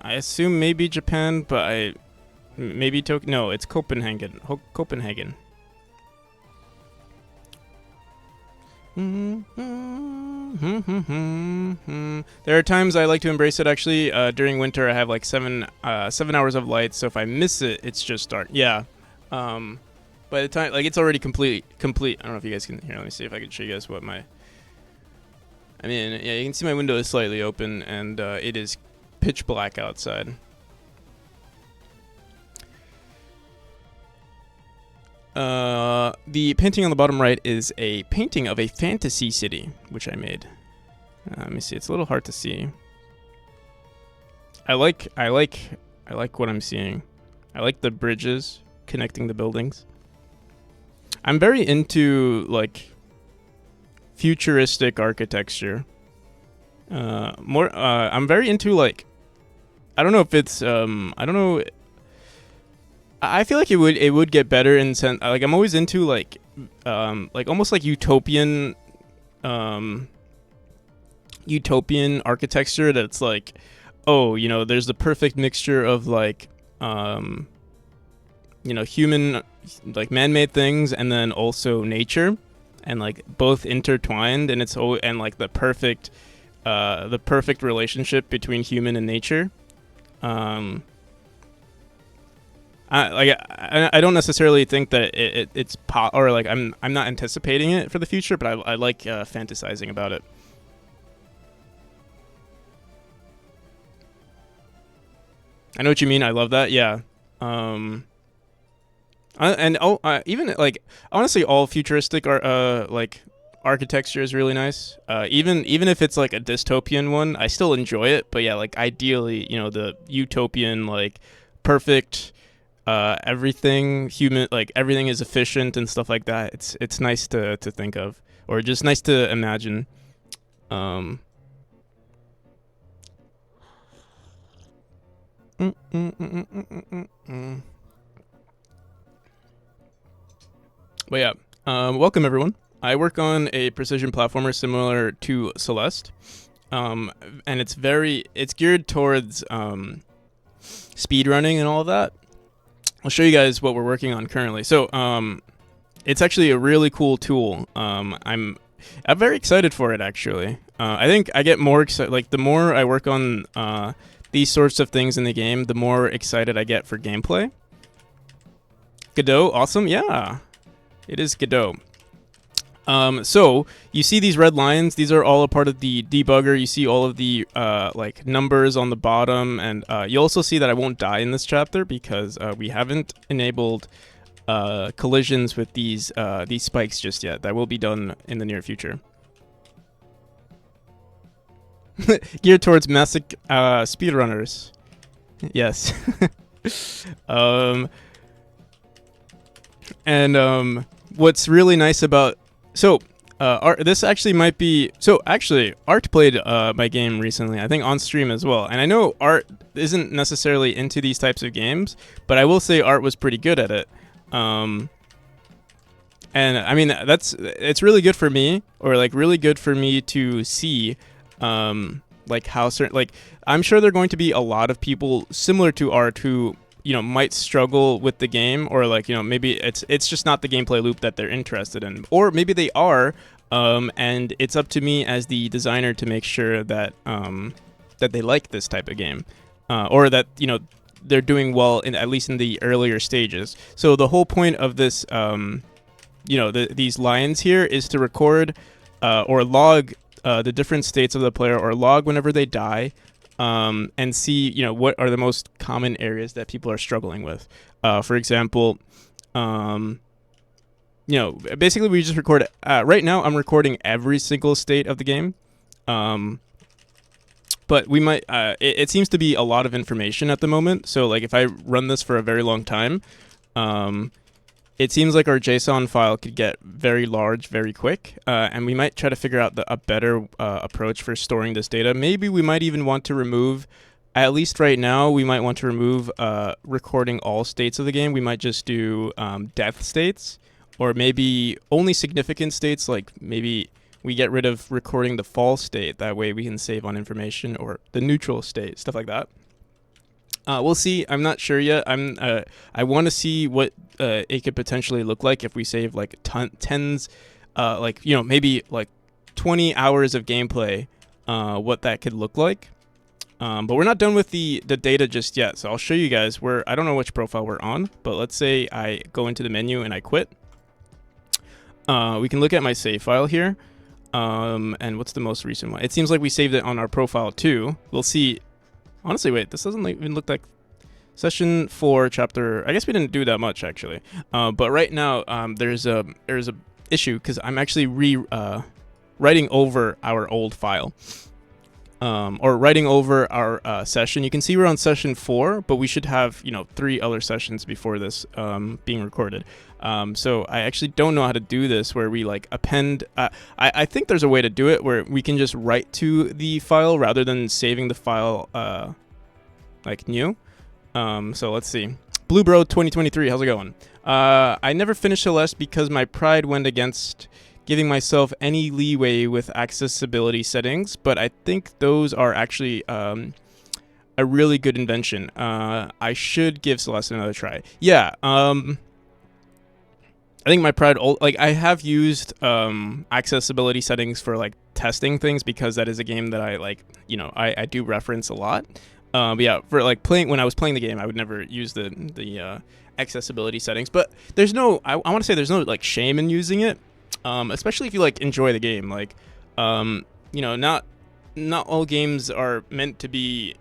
I assume maybe Japan, but maybe Tokyo. No, it's Copenhagen. Copenhagen. There are times I like to embrace it. Actually, during winter I have like 7 hours of light, so if I miss it, it's just dark. Yeah. By the time like it's already complete. I don't know if you guys can hear. Let me see if I can show you guys what my. I mean, yeah, you can see my window is slightly open, and it is pitch black outside. The painting on the bottom right is a painting of a fantasy city, which I made. Let me see. It's a little hard to see. I like what I'm seeing. I like the bridges connecting the buildings. I'm very into like futuristic architecture. I'm very into like. I don't know if it's I don't know. I feel like it would get better in sense. Like I'm always into like almost like utopian architecture. That's like, oh, there's the perfect mixture of like human like man-made things and then also nature, and like both intertwined, and it's and like the perfect relationship between human and nature. I don't necessarily think that it's or like I'm not anticipating it for the future, but I like fantasizing about it. I know what you mean. I love that. Yeah. Even like honestly, all futuristic like architecture is really nice. Even if it's like a dystopian one, I still enjoy it. But yeah, like ideally, the utopian like perfect. Everything human, like everything is efficient and stuff like that. It's nice to think of, or just nice to imagine. But yeah, welcome everyone. I work on a precision platformer similar to Celeste, and it's geared towards speedrunning and all of that. I'll show you guys what we're working on currently. So it's actually a really cool tool. I'm very excited for it actually. I think I get more excited, like the more I work on these sorts of things in the game, the more excited I get for gameplay. Godot, awesome, yeah. It is Godot. So you see these red lines. These are all a part of the debugger. You see all of the like numbers on the bottom, and you also see that I won't die in this chapter because we haven't enabled collisions with these spikes just yet. That will be done in the near future. Geared towards massive speedrunners. Yes. And what's really nice about this actually might be actually Art played my game recently, I think on stream as well, and I know Art isn't necessarily into these types of games, but I will say Art was pretty good at it. And I mean it's really good for me, or like really good for me to see like how certain, like I'm sure there are going to be a lot of people similar to Art who might struggle with the game, or like maybe it's just not the gameplay loop that they're interested in, or maybe they are, and it's up to me as the designer to make sure that that they like this type of game, or that they're doing well in at least in the earlier stages. So the whole point of this these lines here is to record or log the different states of the player, or log whenever they die, and see what are the most common areas that people are struggling with. For example, basically we just record right now I'm recording every single state of the game, but we might it seems to be a lot of information at the moment, so like if I run this for a very long time, it seems like our JSON file could get very large very quick, and we might try to figure out a better approach for storing this data. Maybe we might even want to remove, at least right now, we might want to remove recording all states of the game. We might just do death states, or maybe only significant states, like maybe we get rid of recording the false state. That way we can save on information, or the neutral state, stuff like that. We'll see. I'm not sure yet. I want to see what it could potentially look like if we save like tens, like maybe like 20 hours of gameplay. What that could look like. But we're not done with the data just yet. So I'll show you guys I don't know which profile we're on, but let's say I go into the menu and I quit. We can look at my save file here. And what's the most recent one? It seems like we saved it on our profile too. We'll see. Honestly, wait, this doesn't even look like session 4 chapter. I guess we didn't do that much actually. But right now there's a issue because I'm actually writing over our old file. Or writing over our session. You can see we're on session 4, but we should have 3 other sessions before this being recorded. So I actually don't know how to do this, where we like append. I think there's a way to do it where we can just write to the file rather than saving the file like new. So let's see. Blue Bro 2023, how's it going? I never finished Celeste because my pride went against giving myself any leeway with accessibility settings, but I think those are actually a really good invention. I should give Celeste another try. Yeah, I think my pride, like I have used accessibility settings for like testing things, because that is a game that I like, I do reference a lot. But yeah, for like when I was playing the game, I would never use the accessibility settings, but there's no, I want to say there's no like shame in using it. Especially if you like enjoy the game, like not all games are meant to be,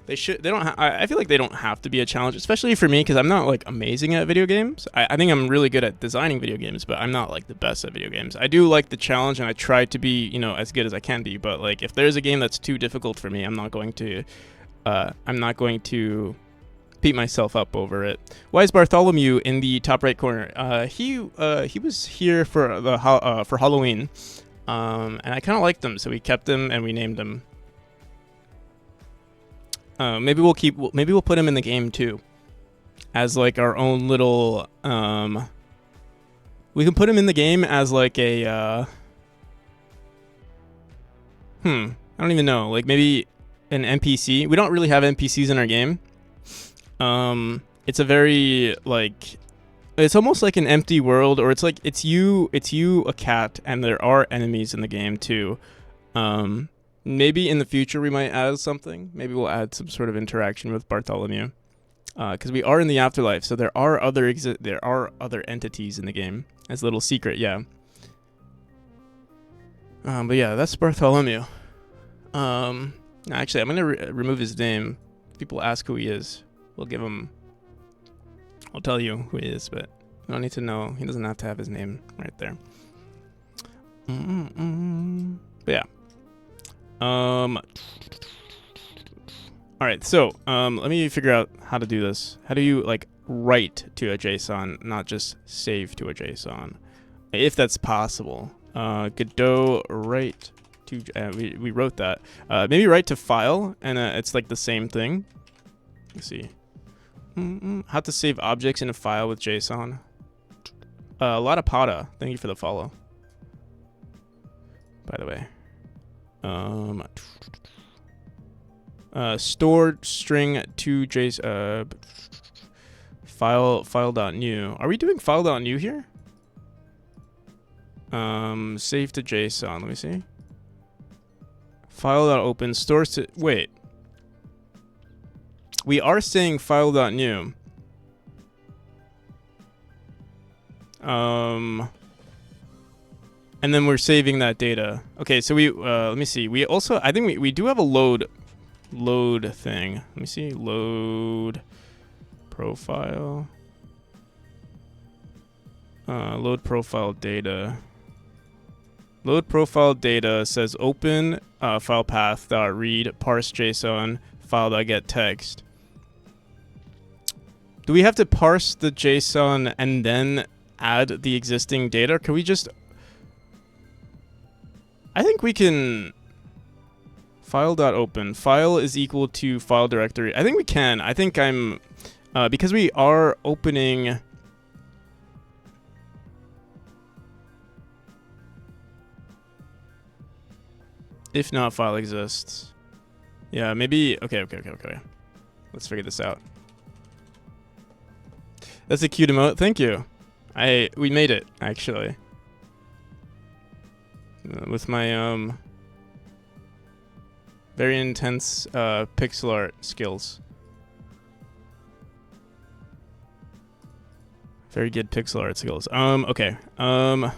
I feel like they don't have to be a challenge, especially for me, because I'm not like amazing at video games. I think I'm really good at designing video games, but I'm not like the best at video games. I do like the challenge, and I try to be as good as I can be, but like if there's a game that's too difficult for me, I'm not going to beat myself up over it. Why is Bartholomew in the top right corner? He was here for for Halloween, and I kind of liked him, so we kept him and we named him. Maybe we'll put him in the game too, as like our own little We can put him in the game as like a I don't even know, like maybe an NPC. We don't really have NPCs in our game. It's a very like, it's almost like an empty world, or it's like it's you, a cat, and there are enemies in the game too. Maybe in the future we might add something. Maybe we'll add some sort of interaction with Bartholomew, because we are in the afterlife, so there are other entities in the game as a little secret. Yeah. But yeah, that's Bartholomew. Actually, I'm gonna remove his name. If people ask who he is, we'll give him. I'll tell you who he is, but you don't need to know. He doesn't have to have his name right there. But yeah. All right. So, let me figure out how to do this. How do you like write to a JSON, not just save to a JSON, if that's possible? Godot write to. We wrote that. Maybe write to file, and it's like the same thing. Let's see. How to save objects in a file with JSON. A lot of Pada. Thank you for the follow. By the way. Stored string to JSON. File.new. Are we doing file.new here? Save to JSON. Let me see. File.open. Stores to. Wait. We are saying file.new. And then we're saving that data. Okay, so we let me see. We also, I think we do have a load thing. Let me see. Load profile. Load profile data. Load profile data says open file path dot read parse JSON file dot get text. Do we have to parse the JSON and then add the existing data? Or can we just... I think we can... File.open. File is equal to file directory. I think we can. I think I'm... because we are opening... If not, file exists. Yeah, maybe... Okay. Let's figure this out. That's a cute emote. Thank you. We made it, actually. With my very intense pixel art skills. Very good pixel art skills. Okay. So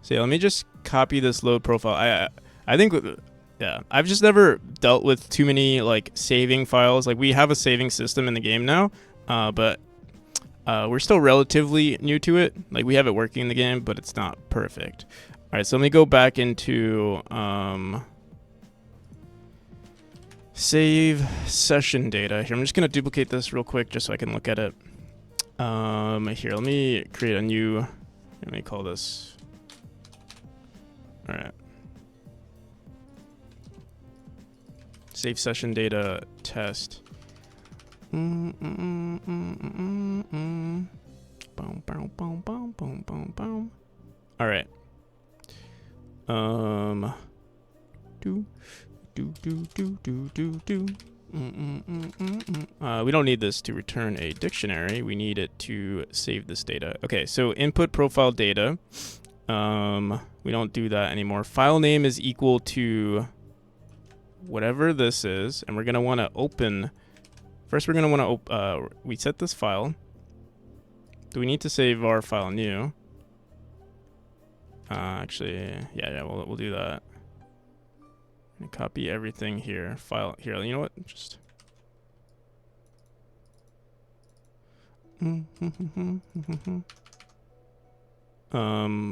yeah, let me just copy this load profile. I think yeah, I've just never dealt with too many like saving files. Like we have a saving system in the game now, but we're still relatively new to it. Like we have it working in the game, but it's not perfect. All right, so let me go back into save session data. Here, I'm just gonna duplicate this real quick just so I can look at it. Here, let me create a new. Let me call this. All right. Save session data test. All right. We don't need this to return a dictionary. We need it to save this data. Okay, so input profile data. We don't do that anymore. File name is equal to whatever this is, and we're gonna want to open. First, we're gonna want to we set this file. Do we need to save our file new? Actually, yeah, we'll do that. I'm gonna copy everything here. File here. You know what? Just.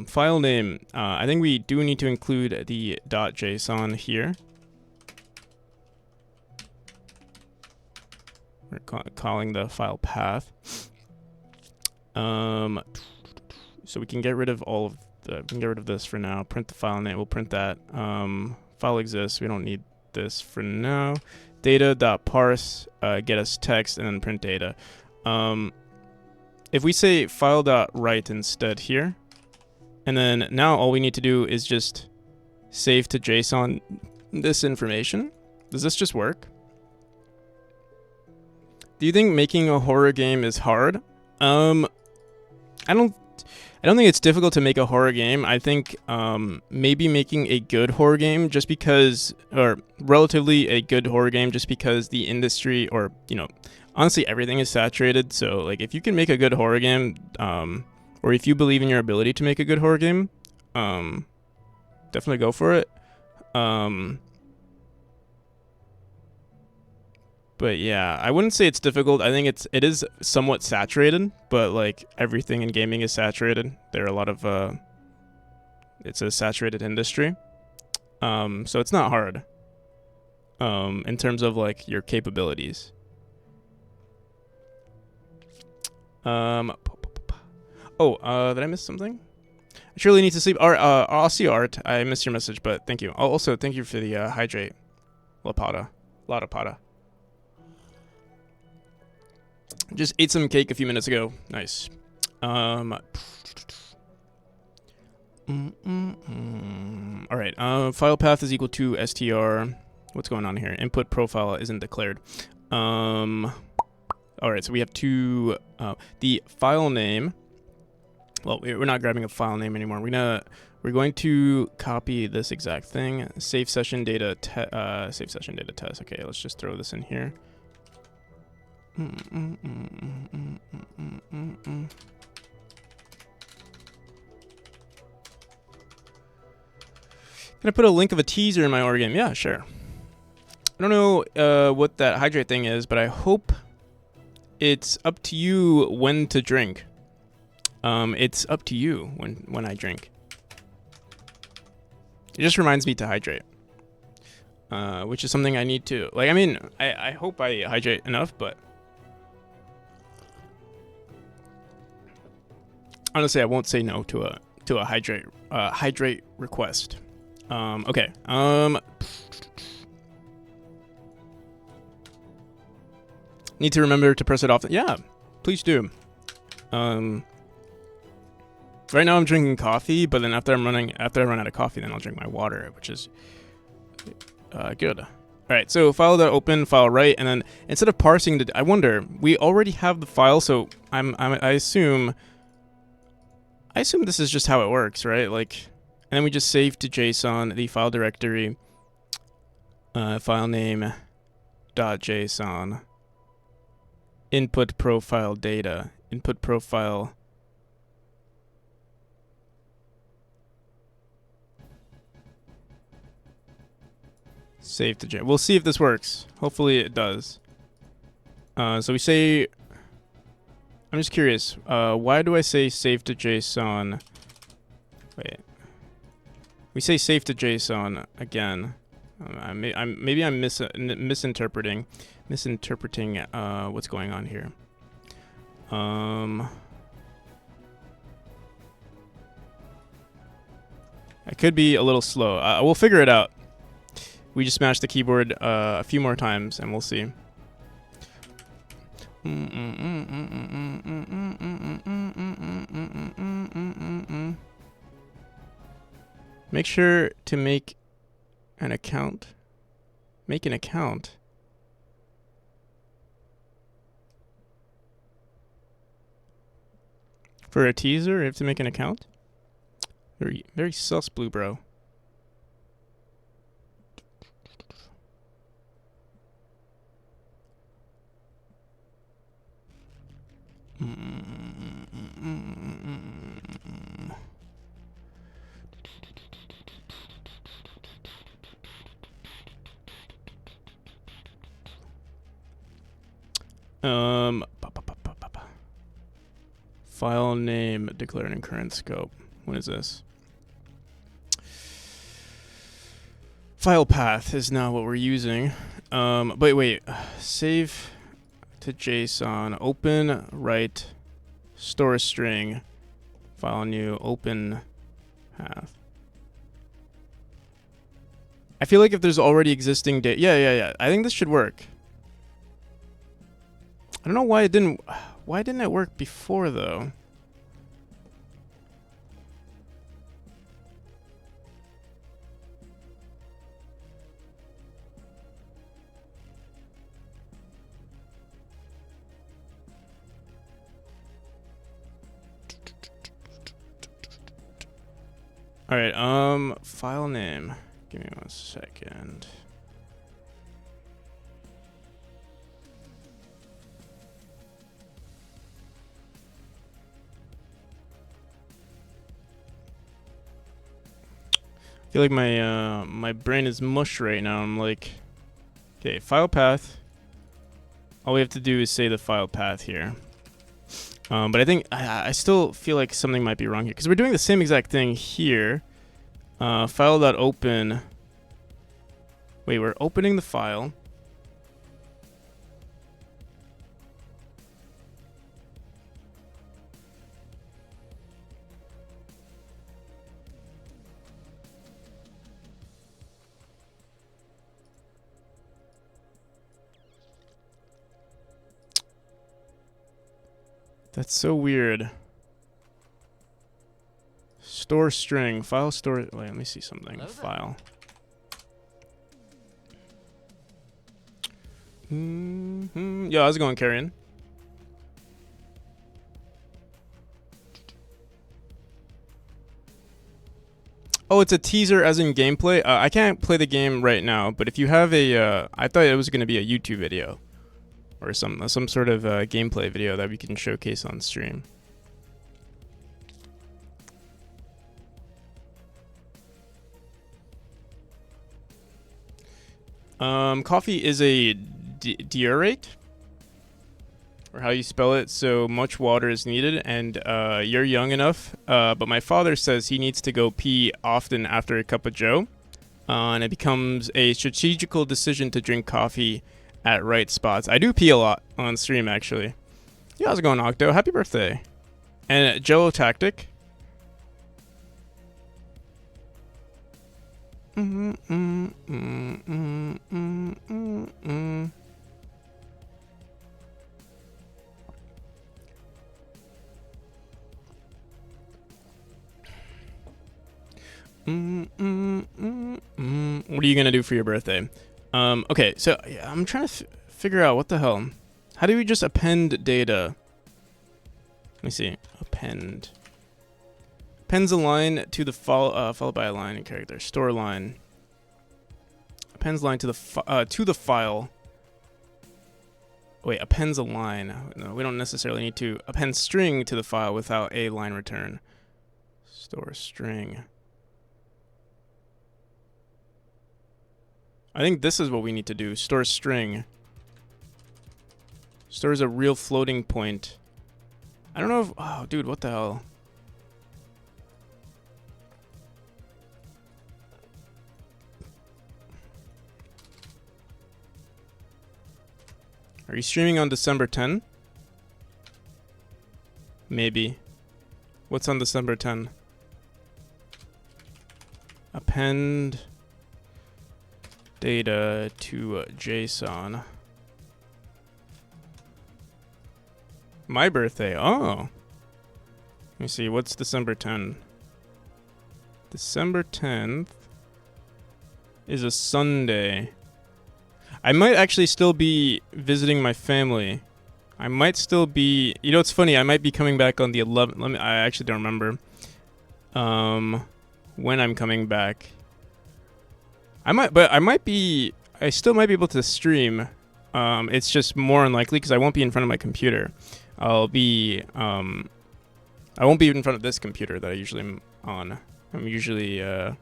File name. I think we do need to include the .json here. We're calling the file path. So we can get rid of all of the. We can get rid of this for now. Print the file name. We'll print that. File exists. We don't need this for now. Data.parse get us text and then print data. If we say file.write instead here, And then now all we need to do is just save to JSON this information. Does this just work? Do you think making a horror game is hard? I don't think it's difficult to make a horror game. I think maybe making a good horror game just because, or relatively a good horror game just because the industry, or, you know, honestly everything is saturated. So like if you can make a good horror game, or if you believe in your ability to make a good horror game, definitely go for it. But yeah, I wouldn't say it's difficult. I think it is somewhat saturated, but like everything in gaming is saturated. There are a lot of it's a saturated industry. So it's not hard. In terms of like your capabilities. Oh, did I miss something? I surely need to sleep. I'll see Art. I missed your message, but thank you. Also, thank you for the hydrate. La Pada. Just ate some cake a few minutes ago. Nice. All right. File path is equal to str. What's going on here? Input profile isn't declared. All right. So we have two. The file name. Well, we're not grabbing a file name anymore. We're going to copy this exact thing. Save session data. Save session data test. Okay. Let's just throw this in here. Can I put a link of a teaser in my horror game? Yeah, sure. I don't know what that hydrate thing is, but I hope it's up to you when to drink. It's up to you when I drink. It just reminds me to hydrate. Which is something I need to. Like, I mean, I hope I hydrate enough, but honestly, I won't say no to a hydrate request. Okay. Need to remember to press it off. Yeah, please do. Right now I'm drinking coffee, but then after I run out of coffee, then I'll drink my water, which is good. All right, so file.open, file write, and then instead of parsing I wonder, we already have the file, so I assume this is just how it works, right? Like, and then we just save to JSON the file directory, file name .json, input profile data, input profile. Save to J. We'll see if this works. Hopefully it does. So we say, I'm just curious, why do I say save to JSON? Wait. We say save to JSON again. Maybe I'm misinterpreting what's going on here. I could be a little slow. We'll figure it out. We just smash the keyboard a few more times and we'll see. Make sure to make an account. Make an account. For a teaser, you have to make an account? Very, very sus, blue bro. File name declared in current scope. What is this? File path is now what we're using. But wait, save to JSON, open, write, store a string, file new, open path. I feel like if there's already existing data, yeah. I think this should work. I don't know why it didn't. Why didn't it work before though? All right. File name. Give me 1 second. I feel like my brain is mush right now. I'm like, okay, file path. All we have to do is say the file path here. But I think I still feel like something might be wrong here because we're doing the same exact thing here. File.open. Wait, we're opening the file. That's so weird. Store string. File store. Wait, let me see something. File. Yo, how's it going, Carrion? Oh, it's a teaser as in gameplay? I can't play the game right now, but if you have a... I thought it was going to be a YouTube video. Or some sort of gameplay video that we can showcase on stream. Coffee is a diurate, or how you spell it. So much water is needed, and you're young enough. But my father says he needs to go pee often after a cup of joe, and it becomes a strategical decision to drink coffee at right spots. I do pee a lot on stream, actually. Yeah, how's it going, Octo? Happy birthday. And Jello Tactic. What are you gonna do for your birthday? Okay, so yeah, I'm trying to figure out what the hell. How do we just append data? Let me see. Append. Appends a line to the followed by a line and character. Store line. Appends line to the file. Wait, appends a line. No, we don't necessarily need to append string to the file without a line return. Store string. I think this is what we need to do. Store string. Stores a real floating point. I don't know if... Oh, dude, what the hell? Are you streaming on December 10? Maybe. What's on December 10? Append data to JSON. My birthday. Oh. Let me see. What's December 10? December 10th is a Sunday. I might actually still be visiting my family. I might still be... You know, it's funny. I might be coming back on the 11th. I actually don't remember when I'm coming back. I still might be able to stream. It's just more unlikely because I won't be in front of my computer. I won't be in front of this computer that I usually am on. I'm usually, I'll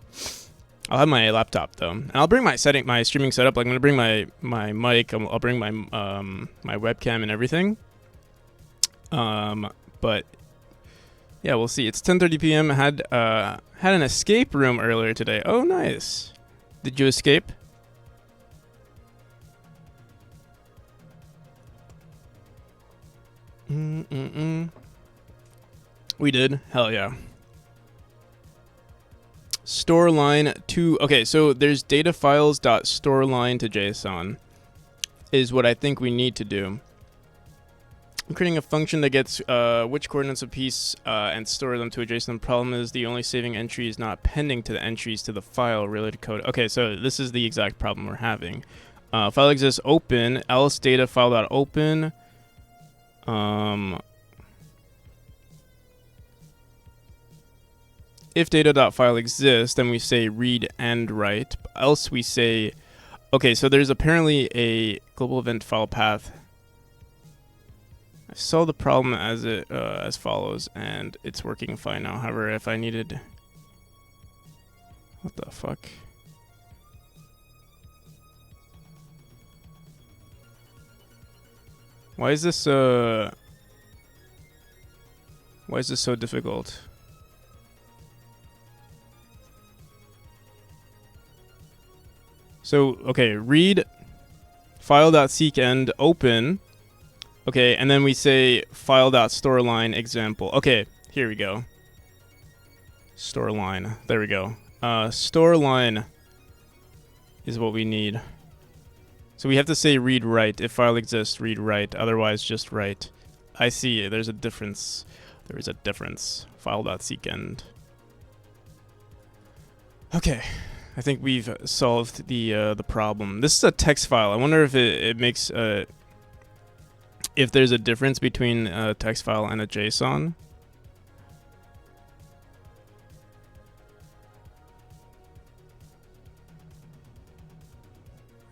have my laptop though, and I'll bring my streaming setup. Like I'm gonna bring my mic. I'll bring my my webcam and everything. But yeah, we'll see. It's 10:30 p.m. Had an escape room earlier today. Oh, nice. Did you escape? We did. Hell yeah. Store line to... Okay, so there's data files dot store line to JSON is what I think we need to do. I'm creating a function that gets which coordinates of piece and store them to a JSON. The problem is the only saving entry is not appending to the entries to the file related code. Okay, so this is the exact problem we're having. File exists open, else data file.open. if data.file exists, then we say read and write. Else we say, okay, so there's apparently a global event file path. I saw the problem as follows, and it's working fine now. However, if I needed, what the fuck? Why is this so difficult? So, okay, read file.seekend open. Okay, and then we say file.storeline example. Okay, here we go. Storeline. There we go. Storeline is what we need. So we have to say read write. If file exists, read write. Otherwise, just write. I see. There's a difference. There is a difference. File.seekend. Okay. I think we've solved the problem. This is a text file. I wonder if it makes if there's a difference between a text file and a JSON.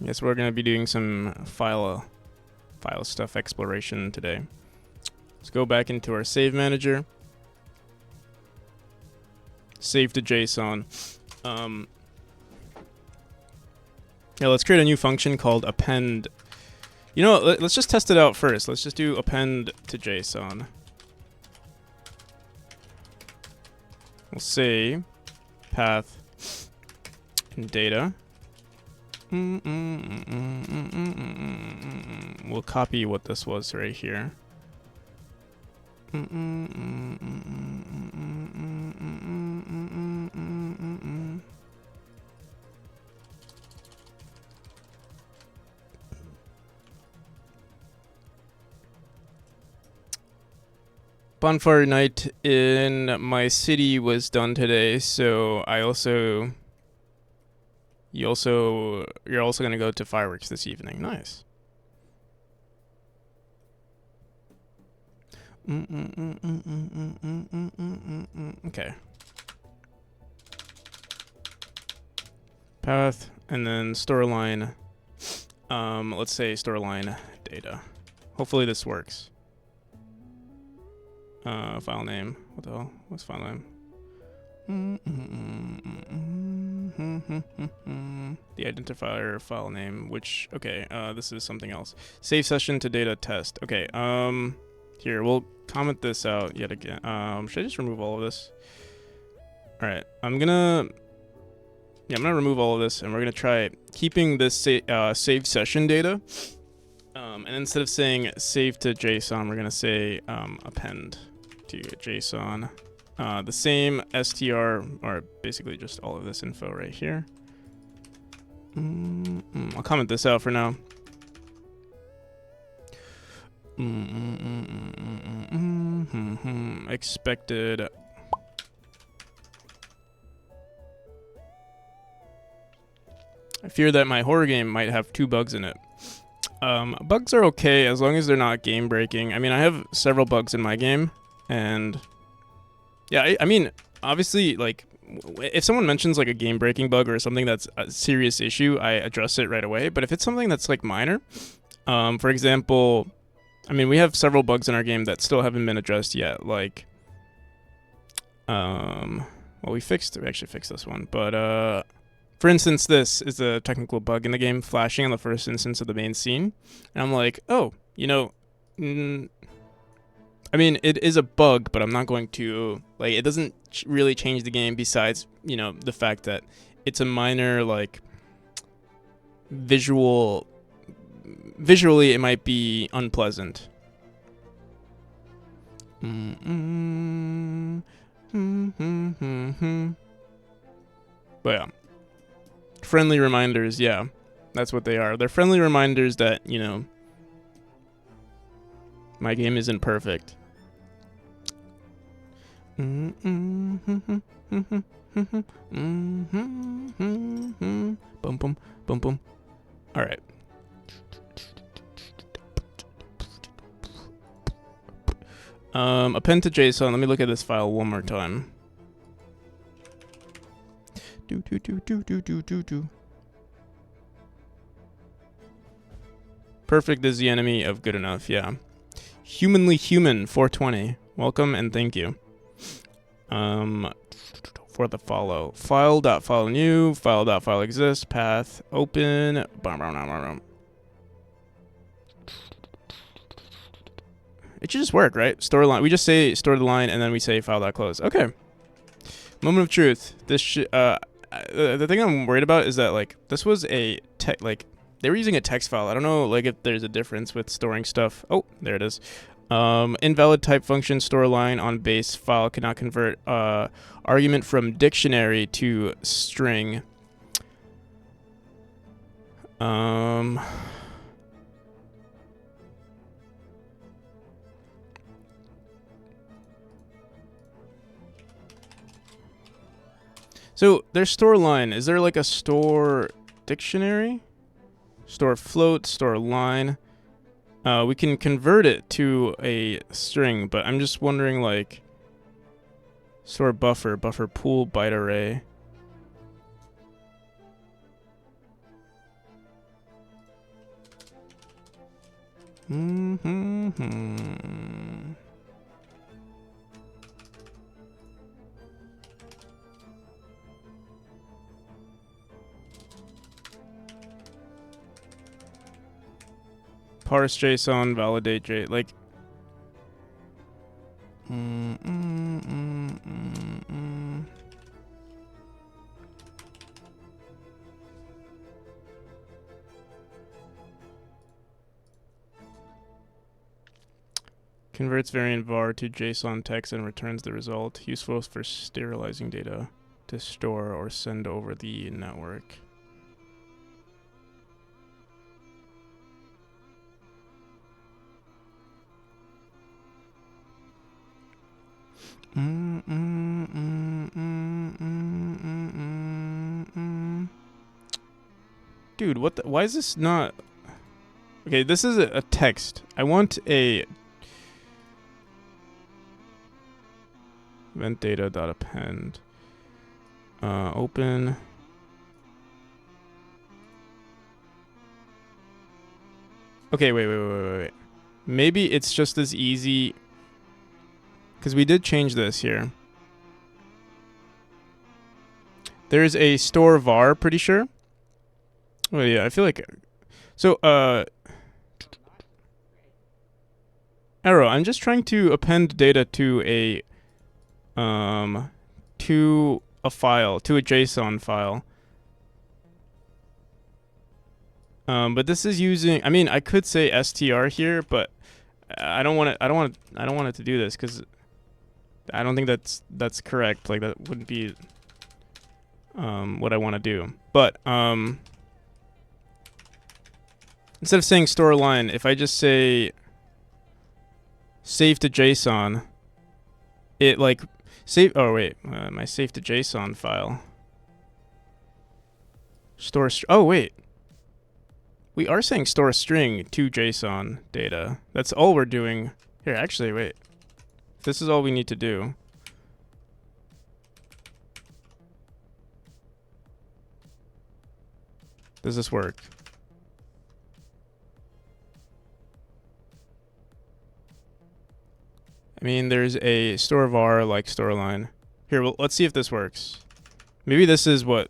Yes, we're gonna be doing some file stuff exploration today. Let's go back into our save manager. Save to JSON. Yeah, let's create a new function called append. You know what, let's just test it out first. Let's just do append to JSON. We'll say path and data. We'll copy what this was right here. Bonfire night in my city was done today, so you're also gonna go to fireworks this evening. Nice. Okay. Path and then storyline. Let's say storyline data. Hopefully this works. File name. What the hell? What's file name? The identifier file name, which, okay, this is something else. Save session to data test. Okay, here, we'll comment this out yet again. Should I just remove all of this? Alright, I'm gonna remove all of this, and we're gonna try keeping this save session data. And instead of saying save to JSON, we're gonna say append to JSON. The same str, or basically just all of this info right here. I'll comment this out for now. Expected. I fear that my horror game might have 2 bugs in it. Bugs are okay as long as they're not game breaking. I mean, I have several bugs in my game, and yeah, I mean, obviously, like, if someone mentions like a game breaking bug or something that's a serious issue, I address it right away. But if it's something that's like minor, for example, I mean, we have several bugs in our game that still haven't been addressed yet. Like, well, we actually fixed this one, but for instance, this is a technical bug in the game, flashing on the first instance of the main scene, and I'm like, oh, you know. I mean, it is a bug, but I'm not going to, like, it doesn't really change the game besides, you know, the fact that it's a minor, like, visually it might be unpleasant. But yeah. Friendly reminders, yeah. That's what they are. They're friendly reminders that, you know, my game isn't perfect. Boom, boom, boom, boom. All right. Append to JSON. Let me look at this file one more time. Perfect is the enemy of good enough, yeah. Humanly human 420. Welcome and thank you. For the follow. File.follow new, file.file exists, path open. It should just work, right? Store line. We just say store the line and then we say file.close. Okay. Moment of truth. This the thing I'm worried about is that like this was a they were using a text file. I don't know like if there's a difference with storing stuff. Oh, there it is. Invalid type function store line on base file cannot convert argument from dictionary to string. So there's store line. Is there like a store dictionary? Store float, store line. We can convert it to a string, but I'm just wondering like store buffer pool byte array. Parse JSON, validate J, like. Converts variant var to JSON text and returns the result. Useful for sterilizing data to store or send over the network. Dude, what the, why is this not... Okay, this is a text. I want a... event data.append. Open. Okay, wait. Maybe it's just as easy... Because we did change this here. There's a store var, pretty sure. Oh yeah, I feel like... So, Arrow, I'm just trying to append data to a file, to a JSON file. But this is using... I mean, I could say str here, but I don't want it to do this because I don't think that's correct. Like that wouldn't be what I want to do. But instead of saying store line, if I just say save to JSON, it like save. Oh wait, my save to JSON file. Store. Oh wait, we are saying store a string to JSON data. That's all we're doing here. Actually, wait. This is all we need to do. Does this work? I mean, there's a store var like store line. Here, well, let's see if this works. Maybe this is what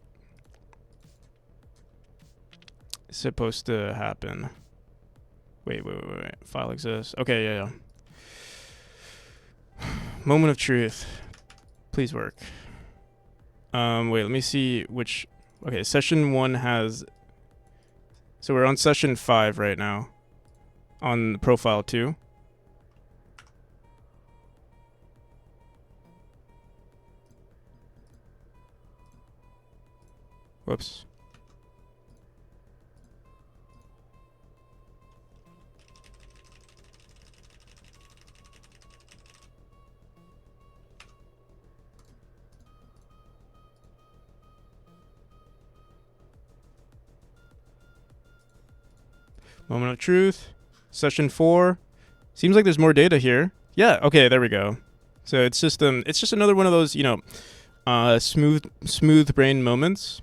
is supposed to happen. Wait. File exists. Okay, yeah. Moment of truth. Please work. Wait, let me see which... Okay, session 1 has... So we're on session 5 right now. On profile 2. Whoops. Moment of truth. Session 4. Seems like there's more data here. Yeah, okay, there we go. So it's just another one of those, Smooth brain moments.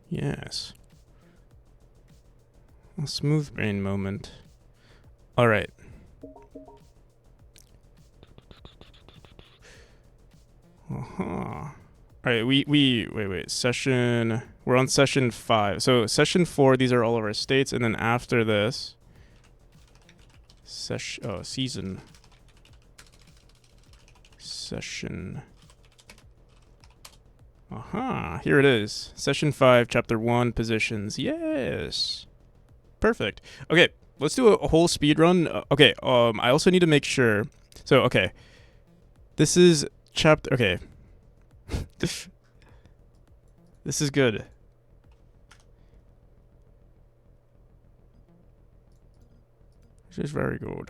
Yes. A smooth brain moment. All right. All right, wait. Session. We're on session 5. So session 4. These are all of our states, and then after this, season. Session. Here it is. Session 5, chapter 1, positions. Yes. Perfect. Okay, let's do a whole speed run. Okay. I also need to make sure. So okay, this is chapter. Okay. This is good. This is very good.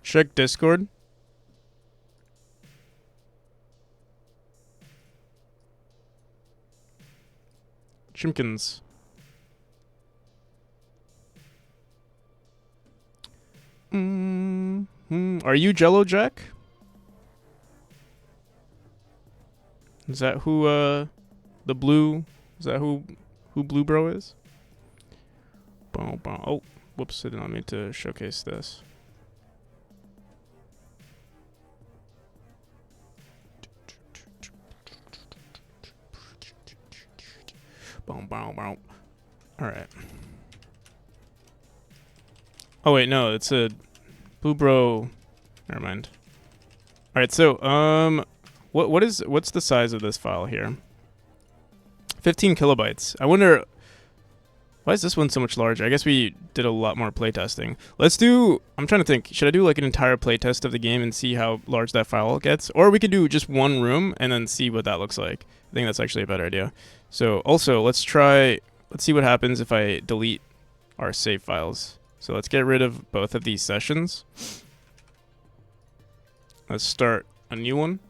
Check Discord. Chimkins. Are you Jello Jack? Is that who the blue? Is that who Blue Bro is? Oh, whoops! I did not mean to showcase this. All right. Oh wait, no, it's a Blue Bro. Never mind. All right, so what's the size of this file here? 15 kilobytes. I wonder why is this one so much larger. I guess we did a lot more playtesting. Let's do. I'm trying to think. Should I do like an entire playtest of the game and see how large that file gets, or we could do just one room and then see what that looks like. I think that's actually a better idea. So also let's see what happens if I delete our save files. So let's get rid of both of these sessions. Let's start a new one.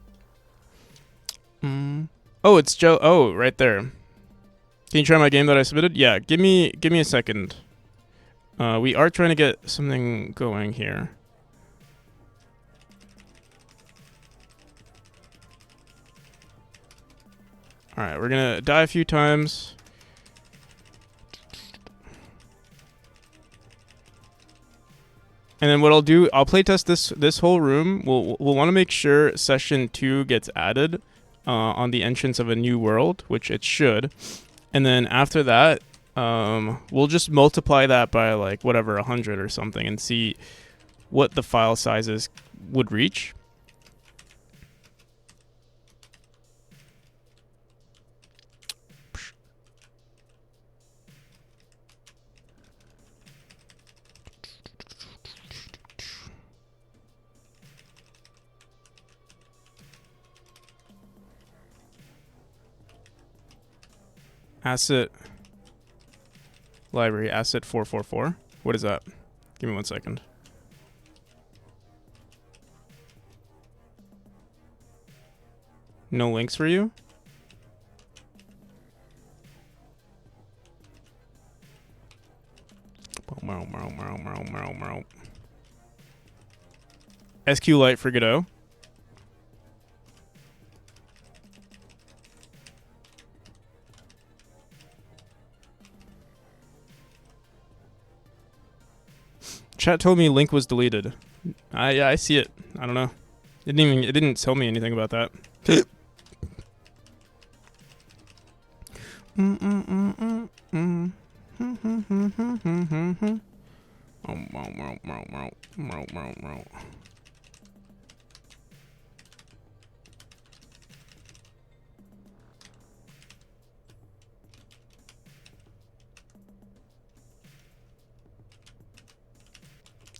Oh, it's Joe. Oh, right there. Can you try my game that I submitted? Yeah, give me a second. We are trying to get something going here. All right, we're gonna die a few times. And then what I'll do, I'll playtest this whole room. We'll want to make sure session 2 gets added on the entrance of a new world, which it should. And then after that, we'll just multiply that by like whatever 100 or something and see what the file sizes would reach. Asset library, asset 444. What is that? Give me 1 second. No links for you? SQLite for Godot. Chat told me link was deleted. Yeah, I see it. I don't know. It didn't tell me anything about that.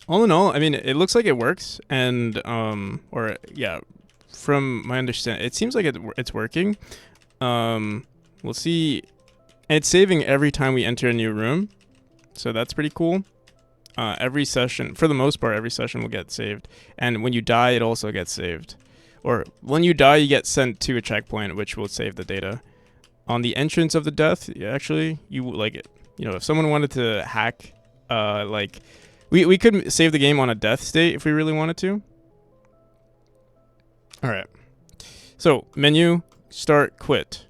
All in all, I mean, it looks like it works, and yeah, from my understanding, it seems like it's working. We'll see, and it's saving every time we enter a new room, so that's pretty cool. every session, for the most part, every session will get saved. And when you die, it also gets saved. Or when you die, you get sent to a checkpoint, which will save the data. On the entrance of the death, actually, you like it. You know, if someone wanted to hack, like, we could save the game on a death state if we really wanted to. All right. So menu, start, quit.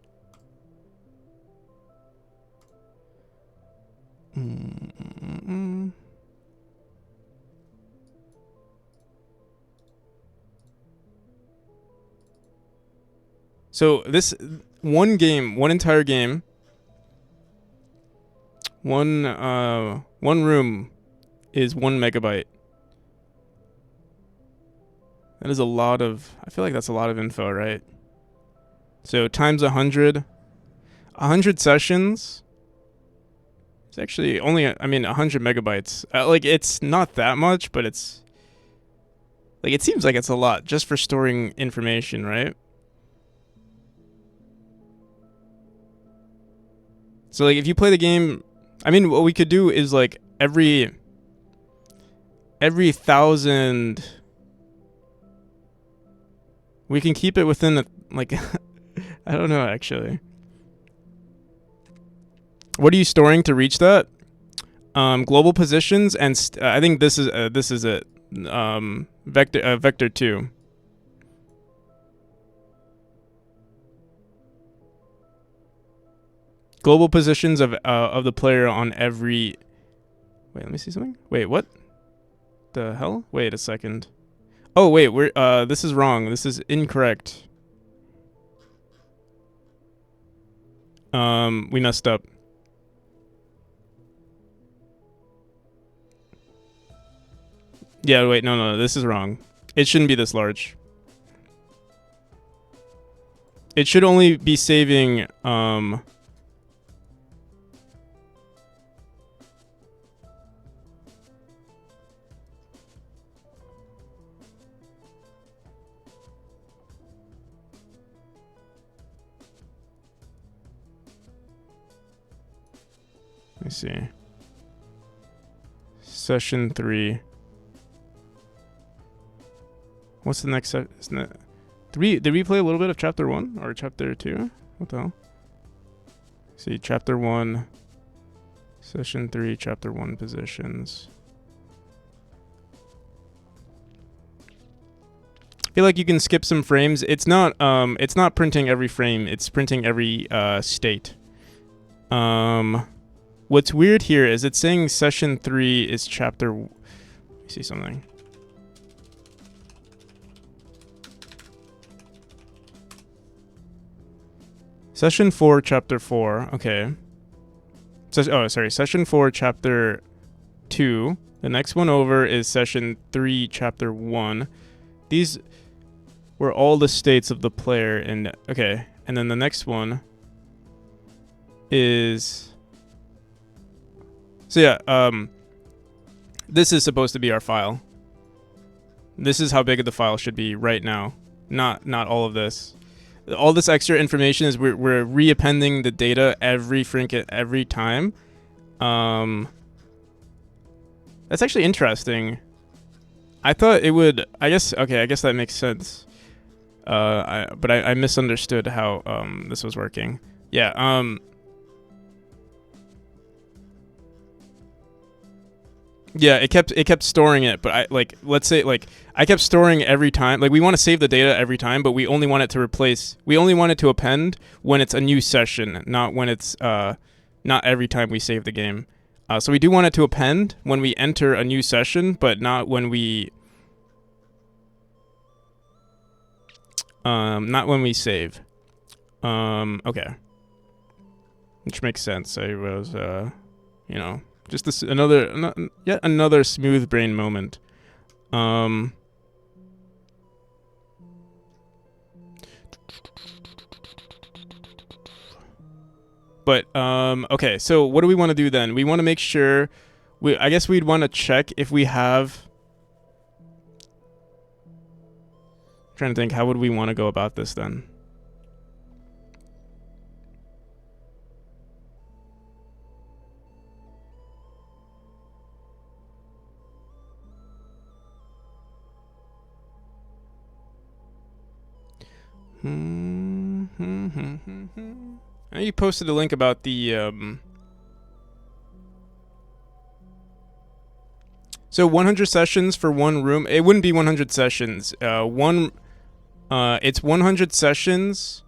So this one entire game, one room is 1 megabyte. That is a lot of, I feel like that's a lot of info, right? So times 100 sessions. It's actually only, I mean, 100 megabytes. Like, it's not that much, but it's, like, it seems like it's a lot just for storing information, right? So, like, if you play the game, I mean, what we could do is, like, every 1,000, we can keep it within, like, I don't know, actually. What are you storing to reach that? Global positions, and I think this is it. Vector 2. Global positions of the player on every. Wait, let me see something. Wait, what? The hell? Wait a second. Oh wait, this is wrong. This is incorrect. We messed up. Yeah, wait, no, this is wrong. It shouldn't be this large. It should only be saving, let me see. Session 3. What's the next set? Isn't it 3? Did we play a little bit of chapter 1 or chapter 2? What the hell? See, chapter 1, session 3, chapter 1 positions. I feel like you can skip some frames. It's not printing every frame. It's printing every state. What's weird here is it's saying session 3 is chapter. Let me see something. Session 4, chapter 4. Okay. Session 4, chapter 2. The next one over is session 3, chapter 1. These were all the states of the player, and okay. And then the next one is. So yeah, this is supposed to be our file. This is how big the file should be right now. Not all of this. All this extra information is we're reappending the data every time. That's actually interesting. I thought it would. I guess that makes sense. But I misunderstood how this was working. Yeah. Yeah, it kept storing it, but let's say I kept storing every time. Like, we want to save the data every time, but we only want it to append when it's a new session, not when it's not every time we save the game. So we do want it to append when we enter a new session, but not when we save. Okay. Which makes sense. I was just this yet another smooth brain moment. But okay, so what do we want to do then? We want to make sure I guess we'd want to check if we have. I'm trying to think, how would we want to go about this then? I know you posted a link about the so 100 sessions for one room. It wouldn't be 100 sessions. It's 100 sessions.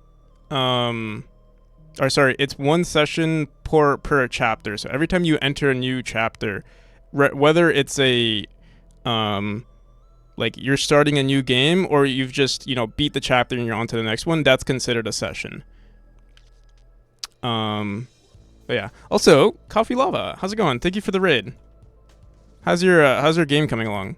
It's one session per chapter. So every time you enter a new chapter, whether it's a like you're starting a new game or you've just beat the chapter and you're on to the next one, that's considered a session. But yeah. Also, Coffee Lava, how's it going? Thank you for the raid. How's your game coming along?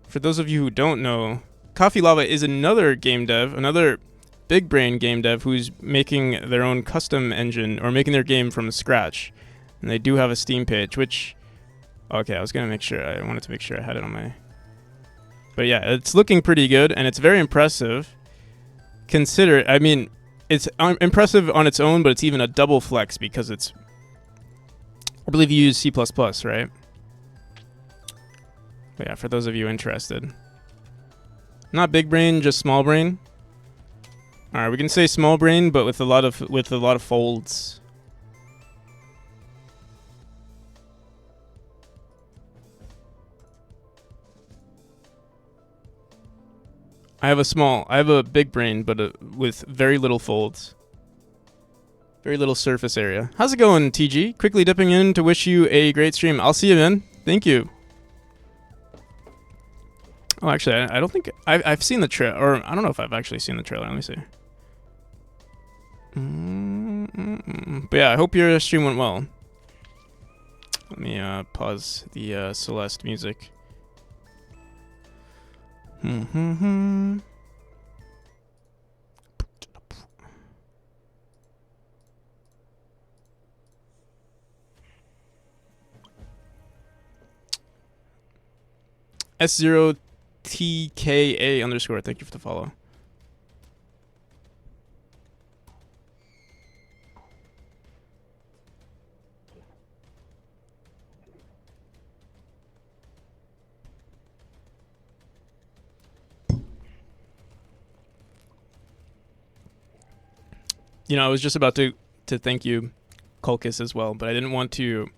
For those of you who don't know, Coffee Lava is another game dev, another big brain game dev who's making their own custom engine or making their game from scratch. And they do have a Steam page, which okay, I wanted to make sure I had it on my. But yeah, it's looking pretty good and it's very impressive. It's impressive on its own, but it's even a double flex because I believe you use C++, right? But yeah, for those of you interested. Not big brain, just small brain. All right, we can say small brain, but with a lot of folds. I have a big brain, but with very little folds. Very little surface area. How's it going, TG? Quickly dipping in to wish you a great stream. I'll see you, man. Thank you. Oh, actually, I don't think I've seen the trailer, or I don't know if I've actually seen the trailer. Let me see. But yeah, I hope your stream went well. Let me pause the Celeste music. S0TKA_. Thank you for the follow. I was just about to thank you, Kulkis, as well, but I didn't want to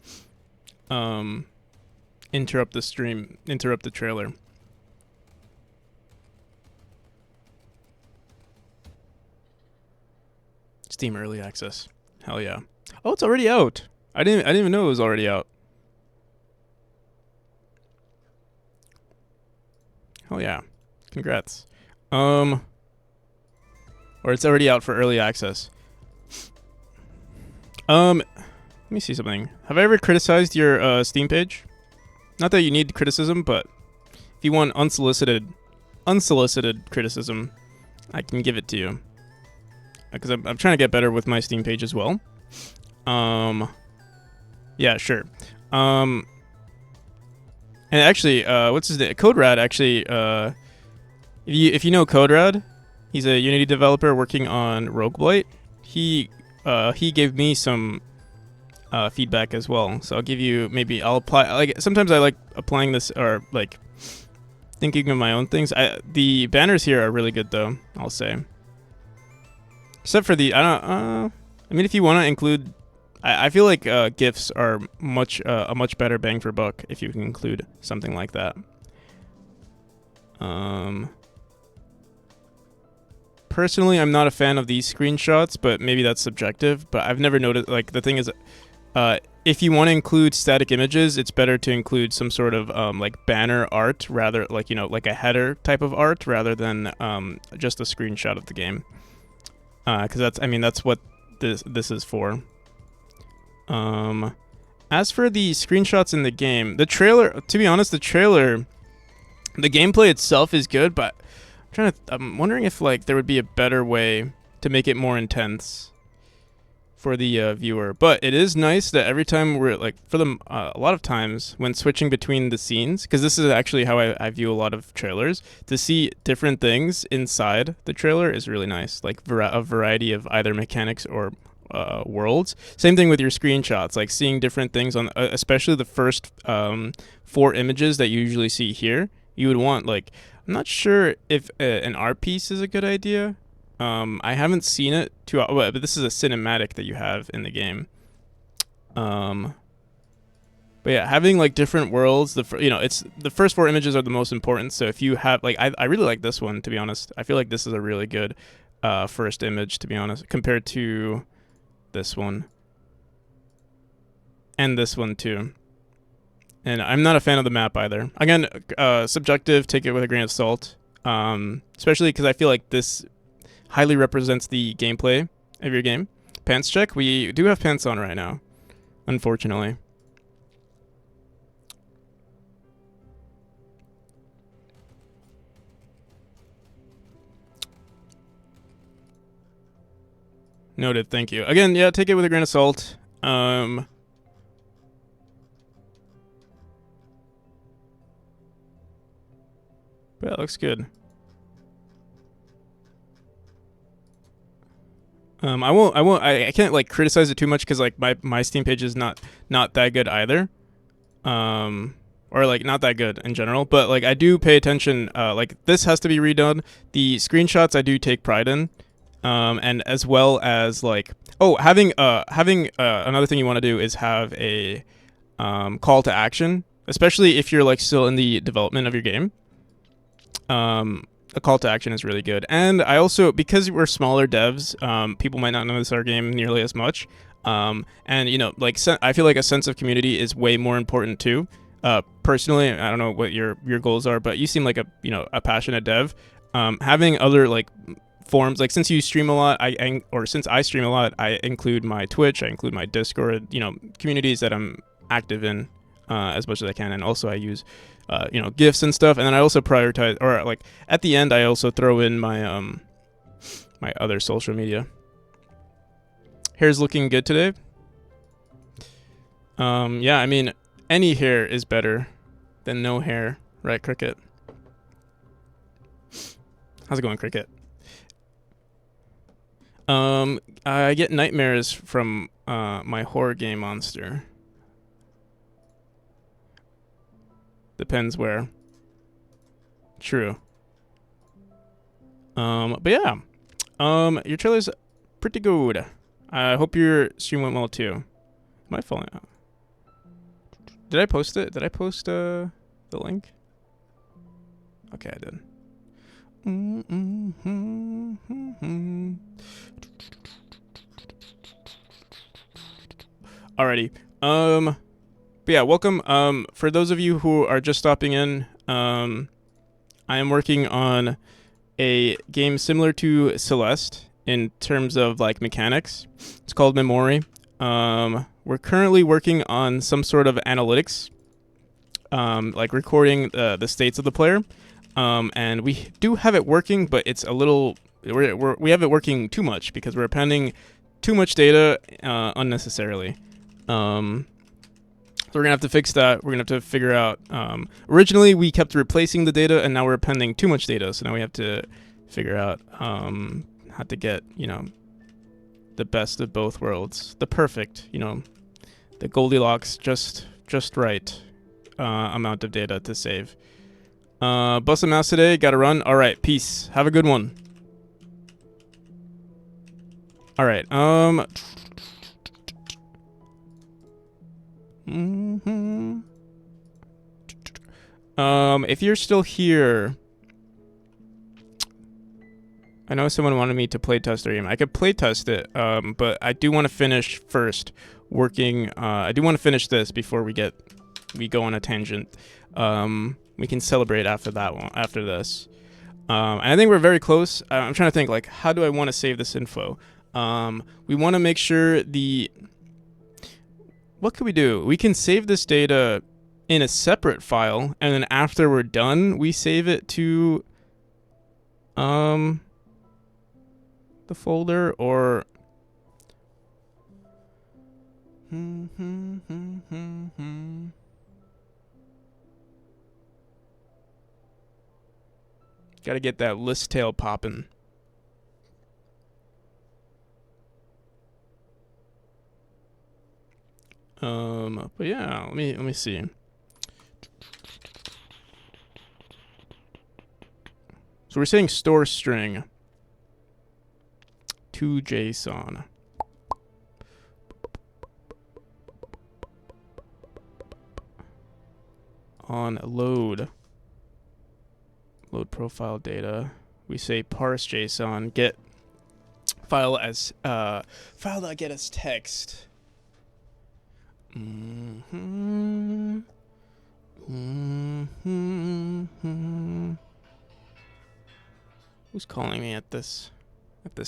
interrupt the trailer. Steam Early Access. Hell yeah. Oh, it's already out. I didn't even know it was already out. Hell yeah. Congrats. Or it's already out for early access. Let me see something. Have I ever criticized your Steam page? Not that you need criticism, but if you want unsolicited criticism, I can give it to you. Because I'm trying to get better with my Steam page as well. Yeah, sure. And actually, what's his name? CodeRad actually. If you know CodeRad, he's a Unity developer working on Roguelite. He gave me some feedback as well. So I'll give you I'll apply. Like sometimes I like applying this or like thinking of my own things. The banners here are really good though. I'll say. Except for if you want to include, I feel like GIFs are a much better bang for buck if you can include something like that. Personally, I'm not a fan of these screenshots, but maybe that's subjective. But I've never noticed. Like the thing is, if you want to include static images, it's better to include some sort of like banner art, rather like like a header type of art, rather than just a screenshot of the game. Because that's what this is for. As for the screenshots in the game, the trailer. To be honest, the gameplay itself is good, but I'm wondering if like there would be a better way to make it more intense for the viewer. But it is nice that every time we're like a lot of times when switching between the scenes, because this is actually how I view a lot of trailers, to see different things inside the trailer is really nice. Like a variety of either mechanics or worlds. Same thing with your screenshots, like seeing different things on, especially the first 4 images that you usually see here. you would want like, I'm not sure if an art piece is a good idea. I haven't seen it but this is a cinematic that you have in the game. But yeah, having like different worlds, it's the first four images are the most important. So if you have like, I really like this one, to be honest. I feel like this is a really good first image, to be honest, compared to this one and this one too. And I'm not a fan of the map either. Again, subjective, take it with a grain of salt. Especially because I feel like this highly represents the gameplay of your game. Pants check. We do have pants on right now, unfortunately. Noted. Thank you. Again, yeah, take it with a grain of salt. But yeah, it looks good. I can't like criticize it too much because like my Steam page is not that good either. Or like not that good in general, but like I do pay attention. Like this has to be redone. The screenshots I do take pride in. And as well as like, having another thing you want to do is have a call to action, especially if you're like still in the development of your game. A call to action is really good. And I also, because we're smaller devs, people might not notice our game nearly as much. And like I feel like a sense of community is way more important too. Personally, I don't know what your goals are, but you seem like a passionate dev. Having other like forums, like since you stream a lot, since I stream a lot, I include my Twitch, I include my Discord, communities that I'm active in as much as I can, and also I use GIFs and stuff, and then I also prioritize, or like at the end I also throw in my my other social media. Hair's looking good today. Yeah, I mean any hair is better than no hair, right, Cricket? How's it going, Cricket? I get nightmares from my horror game monster. Depends where. True. But yeah. Your trailer's pretty good. I hope your stream went well too. Am I falling out? Did I post it? Did I post the link? Okay, I did. Alrighty. But yeah, welcome. For those of you who are just stopping in, I am working on a game similar to Celeste in terms of like mechanics. It's called Memory. We're currently working on some sort of analytics, like recording the states of the player. And we do have it working, but it's a little we have it working too much because we're appending too much data unnecessarily. So we're gonna have to fix that. We're gonna have to figure out. Originally, we kept replacing the data, and now we're appending too much data. So now we have to figure out how to get the best of both worlds, the perfect, the Goldilocks, just right amount of data to save. Bust a mouse today. Gotta run. All right. Peace. Have a good one. All right. If you're still here, I know someone wanted me to playtest their game. I could playtest it, but I do want to finish first working. I do want to finish this before we go on a tangent. We can celebrate after that one, after this. And I think we're very close. I'm trying to think, like, how do I want to save this info? We want to make sure what could we do? We can save this data in a separate file, and then after we're done, we save it to the folder, or gotta get that list tail poppin'. But yeah, let me see. So we're saying store string to JSON. On load profile data, we say parse JSON, get file as file.get as text. Who's calling me at this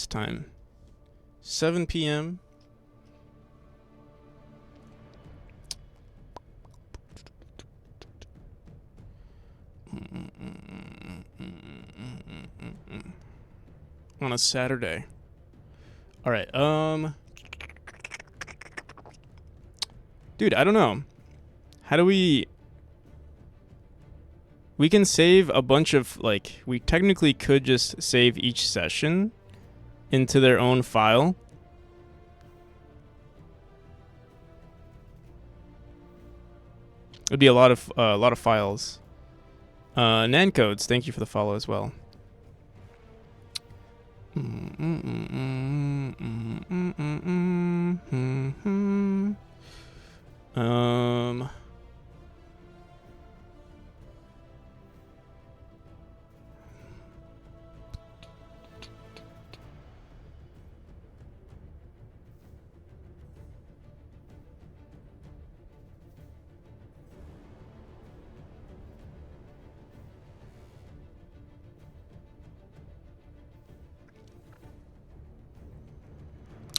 time? 7 p.m. On a Saturday. All right. Dude, I don't know. How do we can save a bunch of, like, we technically could just save each session into their own file. It'd be a lot of files. Nancodes, thank you for the follow as well.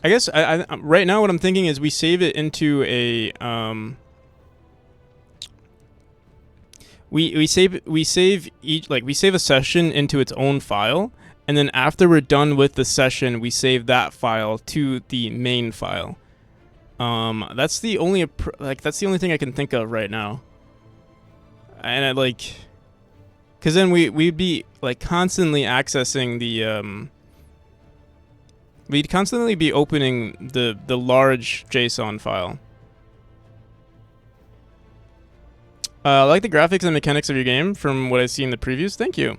I guess I right now what I'm thinking is we save it into a we save each, like, we save a session into its own file, and then after we're done with the session, we save that file to the main file. That's the only thing I can think of right now. And I like, cuz then we'd be like constantly accessing the we'd constantly be opening the large JSON file. I like the graphics and mechanics of your game from what I see in the previews. Thank you.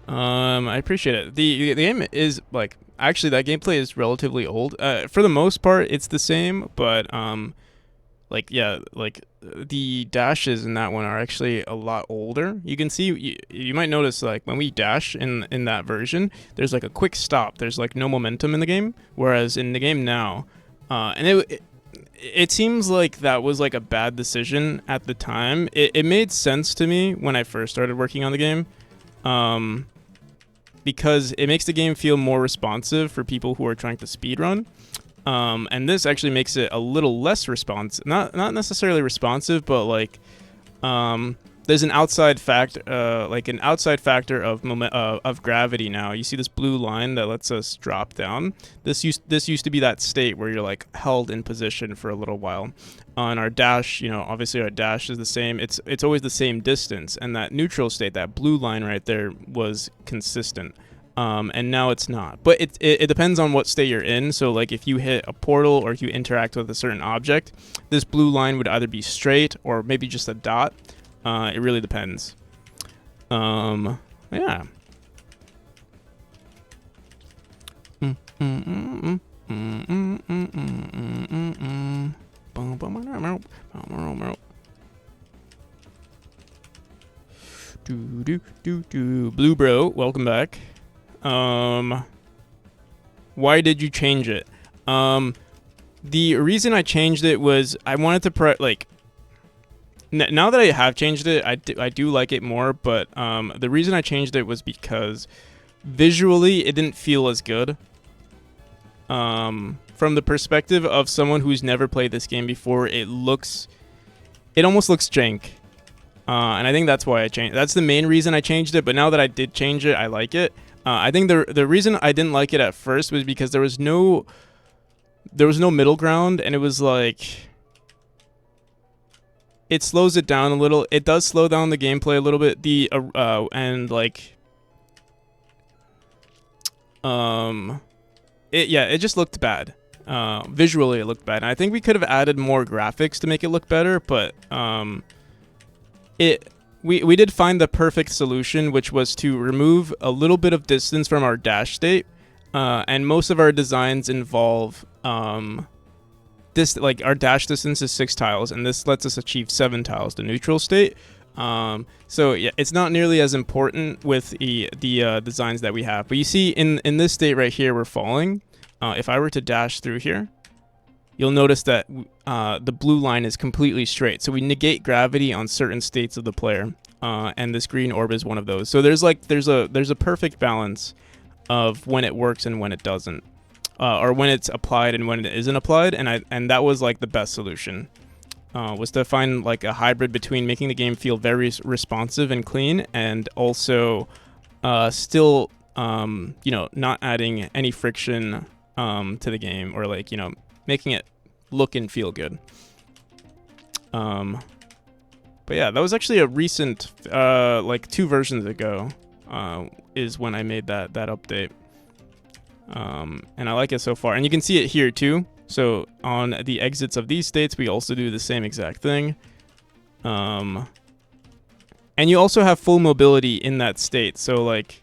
I appreciate it. The game is, like, actually that gameplay is relatively old. For the most part, it's the same, but like, yeah, like the dashes in that one are actually a lot older. You can see, you might notice, like, when we dash in that version, there's like a quick stop. There's like no momentum in the game, whereas in the game now, and it seems like that was like a bad decision at the time. It made sense to me when I first started working on the game, because it makes the game feel more responsive for people who are trying to speedrun. And this actually makes it a little less responsive, not necessarily responsive, but like, there's an outside factor of gravity now. You see this blue line that lets us drop down. This used to be that state where you're like held in position for a little while. On our dash, obviously our dash is the same. It's always the same distance, and that neutral state, that blue line right there, was consistent. And now it's not. But it depends on what state you're in. So, like, if you hit a portal or if you interact with a certain object, this blue line would either be straight or maybe just a dot. It really depends. Yeah. Blue bro, welcome back. Why did you change it? The reason I changed it was I wanted to now that I have changed it, I do like it more, but the reason I changed it was because visually it didn't feel as good. From the perspective of someone who's never played this game before, it almost looks jank. And I think that's why I changed. That's the main reason I changed it, but now that I did change it, I like it. I think the reason I didn't like it at first was because there was no middle ground, and it was like, it slows it down a little. It does slow down the gameplay a little bit. It just looked bad. Visually it looked bad. And I think we could have added more graphics to make it look better, but we did find the perfect solution, which was to remove a little bit of distance from our dash state, and most of our designs involve this, like our dash distance is 6 tiles, and this lets us achieve 7 tiles, the neutral state. So yeah, it's not nearly as important with the designs that we have. But you see, in this state right here, we're falling. If I were to dash through here, you'll notice that the blue line is completely straight. So we negate gravity on certain states of the player, and this green orb is one of those. So there's a perfect balance of when it works and when it doesn't, or when it's applied and when it isn't applied. And that was like the best solution, was to find like a hybrid between making the game feel very responsive and clean, and also still not adding any friction to the game, or like making it look and feel good. But yeah, that was actually a recent, like 2 versions ago, is when I made that update. And I like it so far. And you can see it here too. So on the exits of these states, we also do the same exact thing. And you also have full mobility in that state. So like,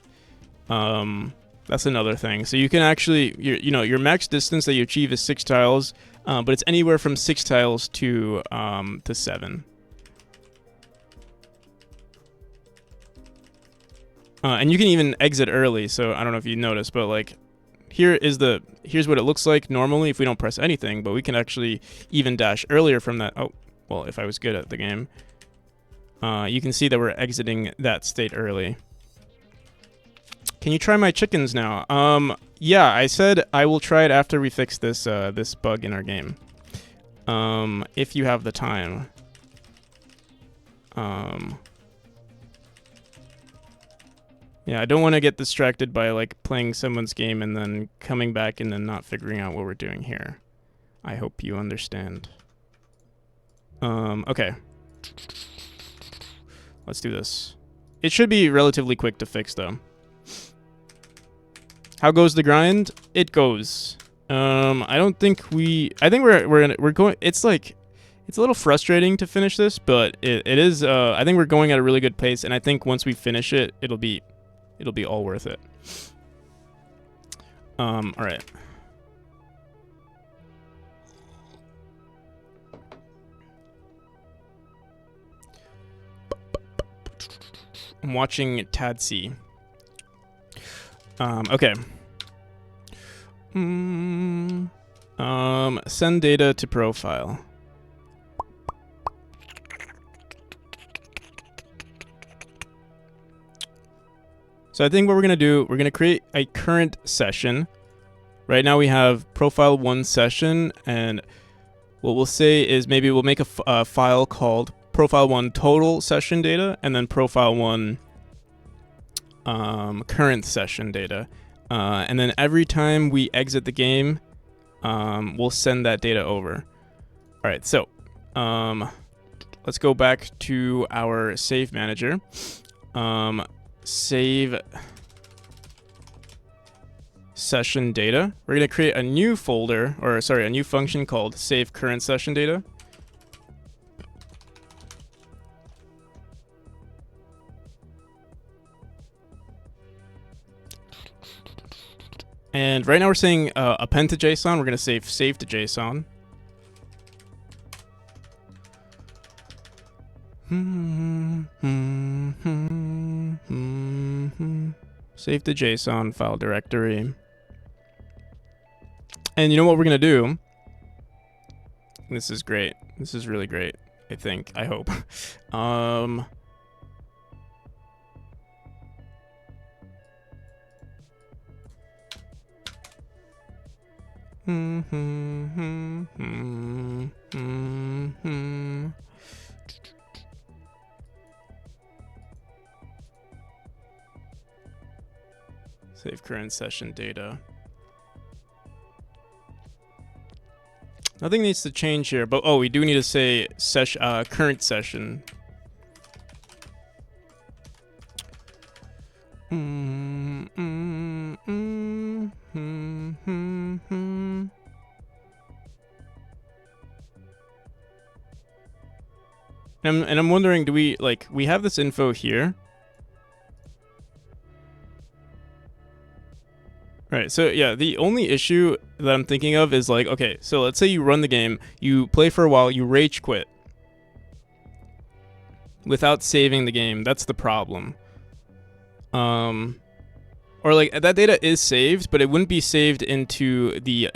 that's another thing. So you can actually, your max distance that you achieve is 6 tiles, but it's anywhere from 6 tiles to 7. And you can even exit early. So I don't know if you noticed, but like here's what it looks like normally if we don't press anything, but we can actually even dash earlier from that. Oh, well, if I was good at the game, you can see that we're exiting that state early. Can you try my chickens now? Yeah, I said I will try it after we fix this this bug in our game. If you have the time. Yeah, I don't want to get distracted by like playing someone's game and then coming back and then not figuring out what we're doing here. I hope you understand. Okay. Let's do this. It should be relatively quick to fix though. How goes the grind? It goes. I think we're going. It's like, it's a little frustrating to finish this, but it is. I think we're going at a really good pace, and I think once we finish it, it'll be all worth it. All right. I'm watching Tadsy. Okay. Send data to profile. So I think what we're going to do, we're going to create a current session. Right now we have profile 1 session, and what we'll say is maybe we'll make a file called profile 1 total session data, and then profile 1 current session data. And then every time we exit the game, we'll send that data over. All right, so let's go back to our save manager. Save session data. We're going to create a new folder, or sorry, a new function called save current session data. And right now we're saying append to JSON. We're going to save to JSON. Save to JSON file directory. And you know what we're going to do? This is great. This is really great, I think. I hope. Save current session data. Nothing needs to change here, but oh, we do need to say current session. And I'm wondering, do we we have this info here? Right, so yeah, the only issue that I'm thinking of is like, okay, so let's say you run the game, you play for a while, you rage quit without saving the game. That's the problem. Or like that data is saved, but it wouldn't be saved into the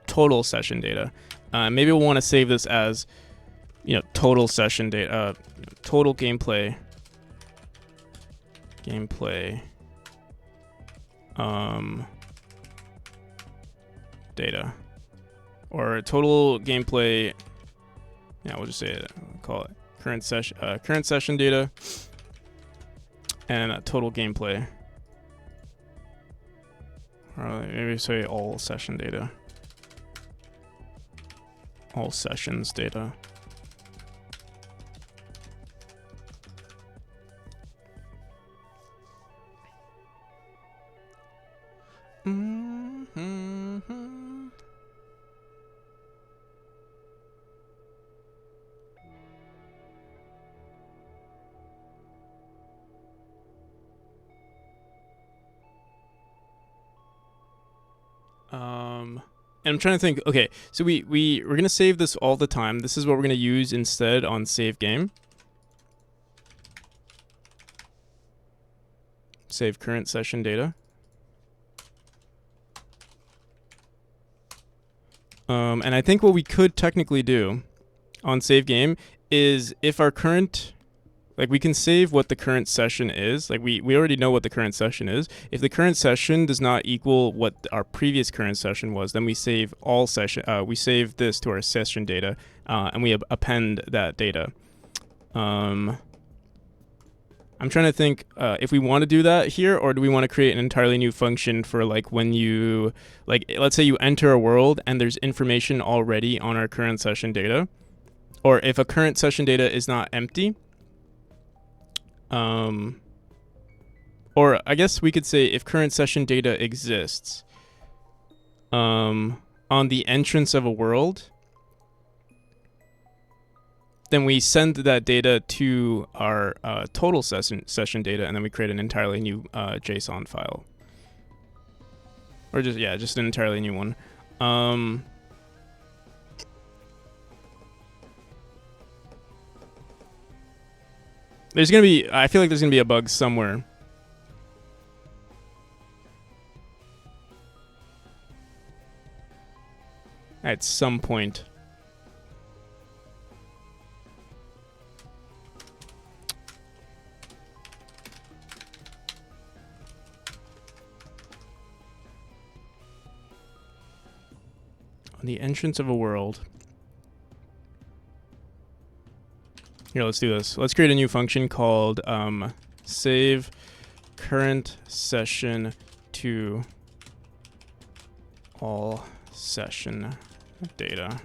total session data. Maybe we'll want to save this as, total session data, total gameplay, data, or total gameplay. Yeah, we'll just say it. We'll call it current session data, and total gameplay. Or maybe say all session data, all sessions data. And I'm trying to think. Okay, so we're gonna save this all the time. This is what we're gonna use instead on save game. Save current session data. And I think what we could technically do on save game is if our current, we can save what the current session is. We already know what the current session is. If the current session does not equal what our previous current session was, then we save all session. We save this to our session data, and we append that data. I'm trying to think if we want to do that here, or do we want to create an entirely new function for when you, let's say you enter a world and there's information already on our current session data, or if a current session data is not empty. Or I guess we could say if current session data exists on the entrance of a world, then we send that data to our total session data, and then we create an entirely new JSON file. Or just an entirely new one. I feel like there's gonna be a bug somewhere. At some point. On the entrance of a world. Here, let's do this. Let's create a new function called save current session to all session data.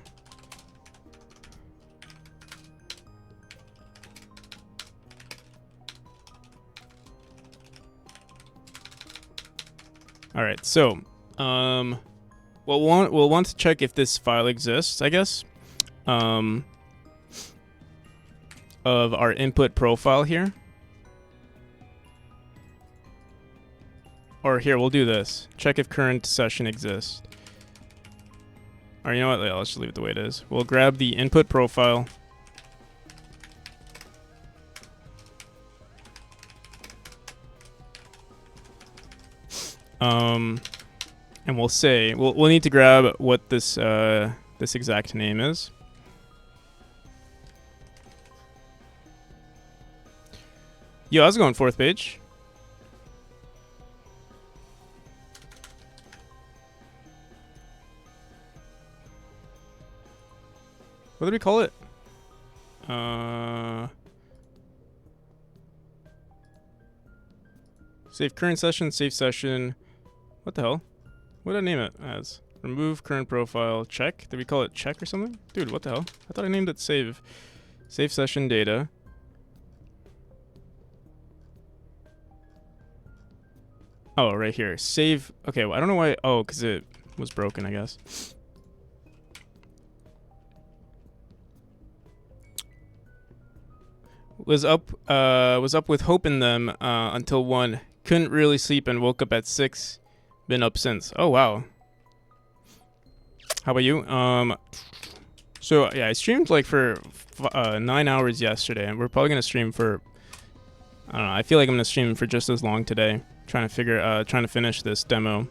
All right, so we'll want to check if this file exists, I guess. Of our input profile here. Or here, we'll do this. Check if current session exists. Or you know what? Yeah, let's just leave it the way it is. We'll grab the input profile. And we'll say we'll need to grab what this this exact name is. Yo, how's it going, fourth page? What did we call it? Save current session, save session. What the hell? What did I name it as? Remove current profile, check? Did we call it check or something? Dude, what the hell? I thought I named it save. Save session data. Oh, right here. Save. Okay, well, I don't know why. Oh, because it was broken, I guess. Was up with hope in them until 1. Couldn't really sleep and woke up at 6. Been up since. Oh wow. How about you? So yeah, I streamed like for 9 hours yesterday, and we're probably gonna stream for, I don't know. I feel like I'm gonna stream for just as long today, trying to finish this demo.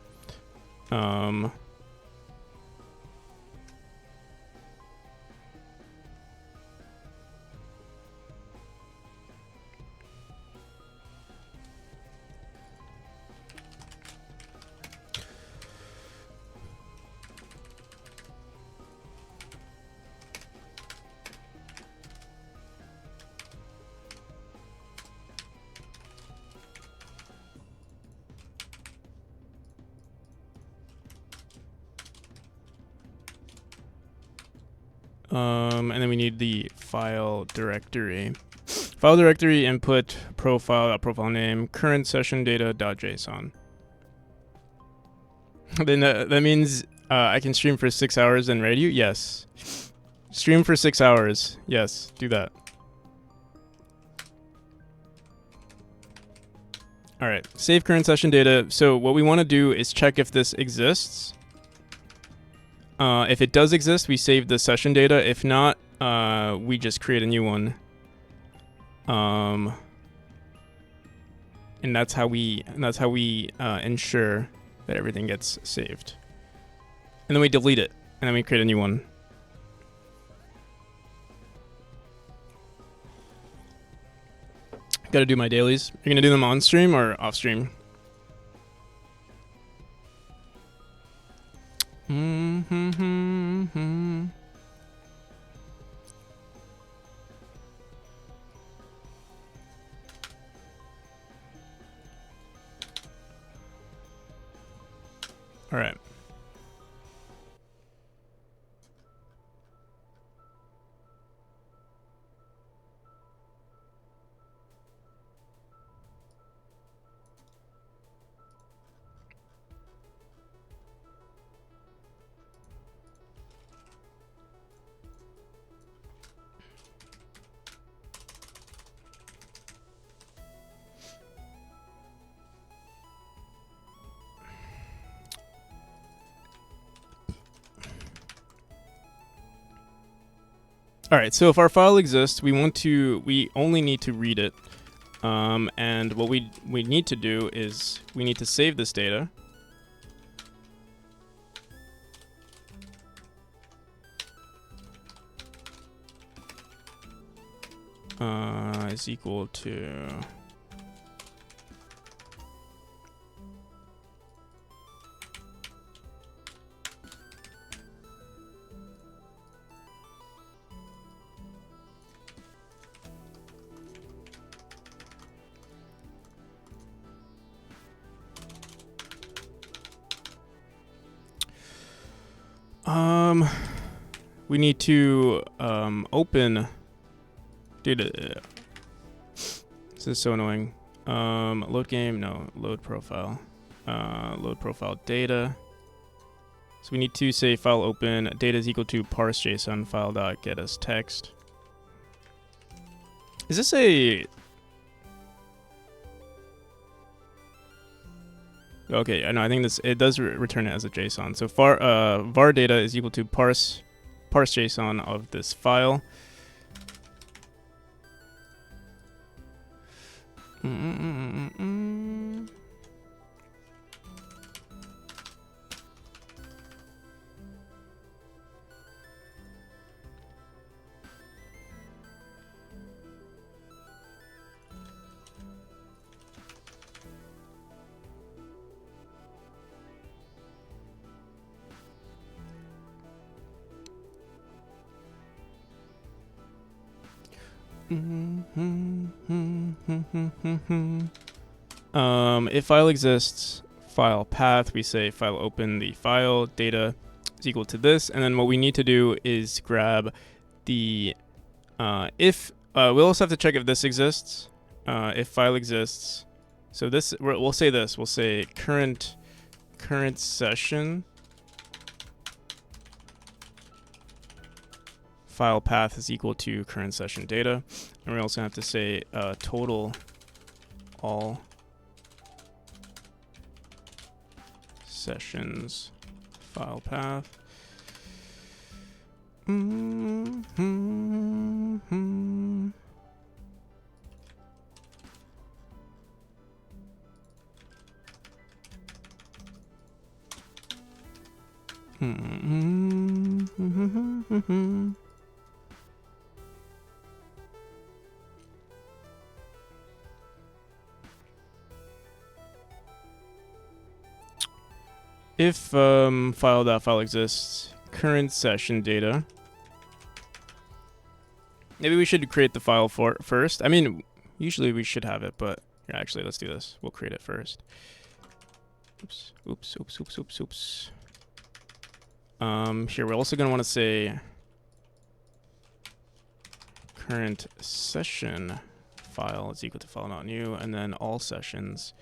And then we need the file directory. File directory input profile name current session data.json. Then that means I can stream for 6 hours and raid you? Yes. Stream for 6 hours. Yes, do that. All right, save current session data. So what we want to do is check if this exists. If it does exist, we save the session data. If not, we just create a new one. And that's how we ensure that everything gets saved. And then we delete it, and then we create a new one. Got to do my dailies. You're gonna do them on stream or off stream? All right. All right, so if our file exists, we only need to read it. And what we need to do is we need to save this data. Is equal to we need to open. Dude, this is so annoying. Load game, no, load profile. Load profile data. So we need to say file open data is equal to parse JSON file dot get us text. Is this a? Okay, no, I think it does return it as a JSON. So var data is equal to parse JSON of this file. If file exists, file path, we say file open the file data is equal to this, and then what we need to do is grab the if we'll also have to check if this exists. If file exists, so this we'll say this. We'll say current session file path is equal to current session data. And we also have to say total all sessions file path. If file.file exists, current session data. Maybe we should create the file first. I mean, usually we should have it, but yeah, actually, let's do this. We'll create it first. Oops. Here, we're also going to want to say current session file is equal to file not new, and then all sessions.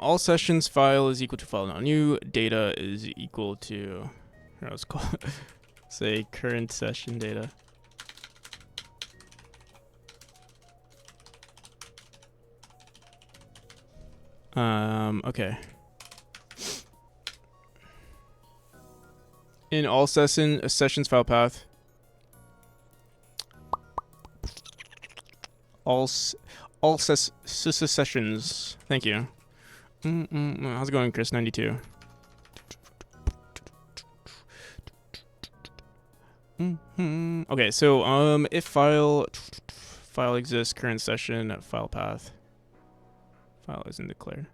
All sessions file is equal to file not new. Data is equal to, let's call it, say current session data. Okay. In all sessions file path, all sessions. Thank you. How's it going, Chris? 92. Okay, so if file exists, current session file path. File isn't declared.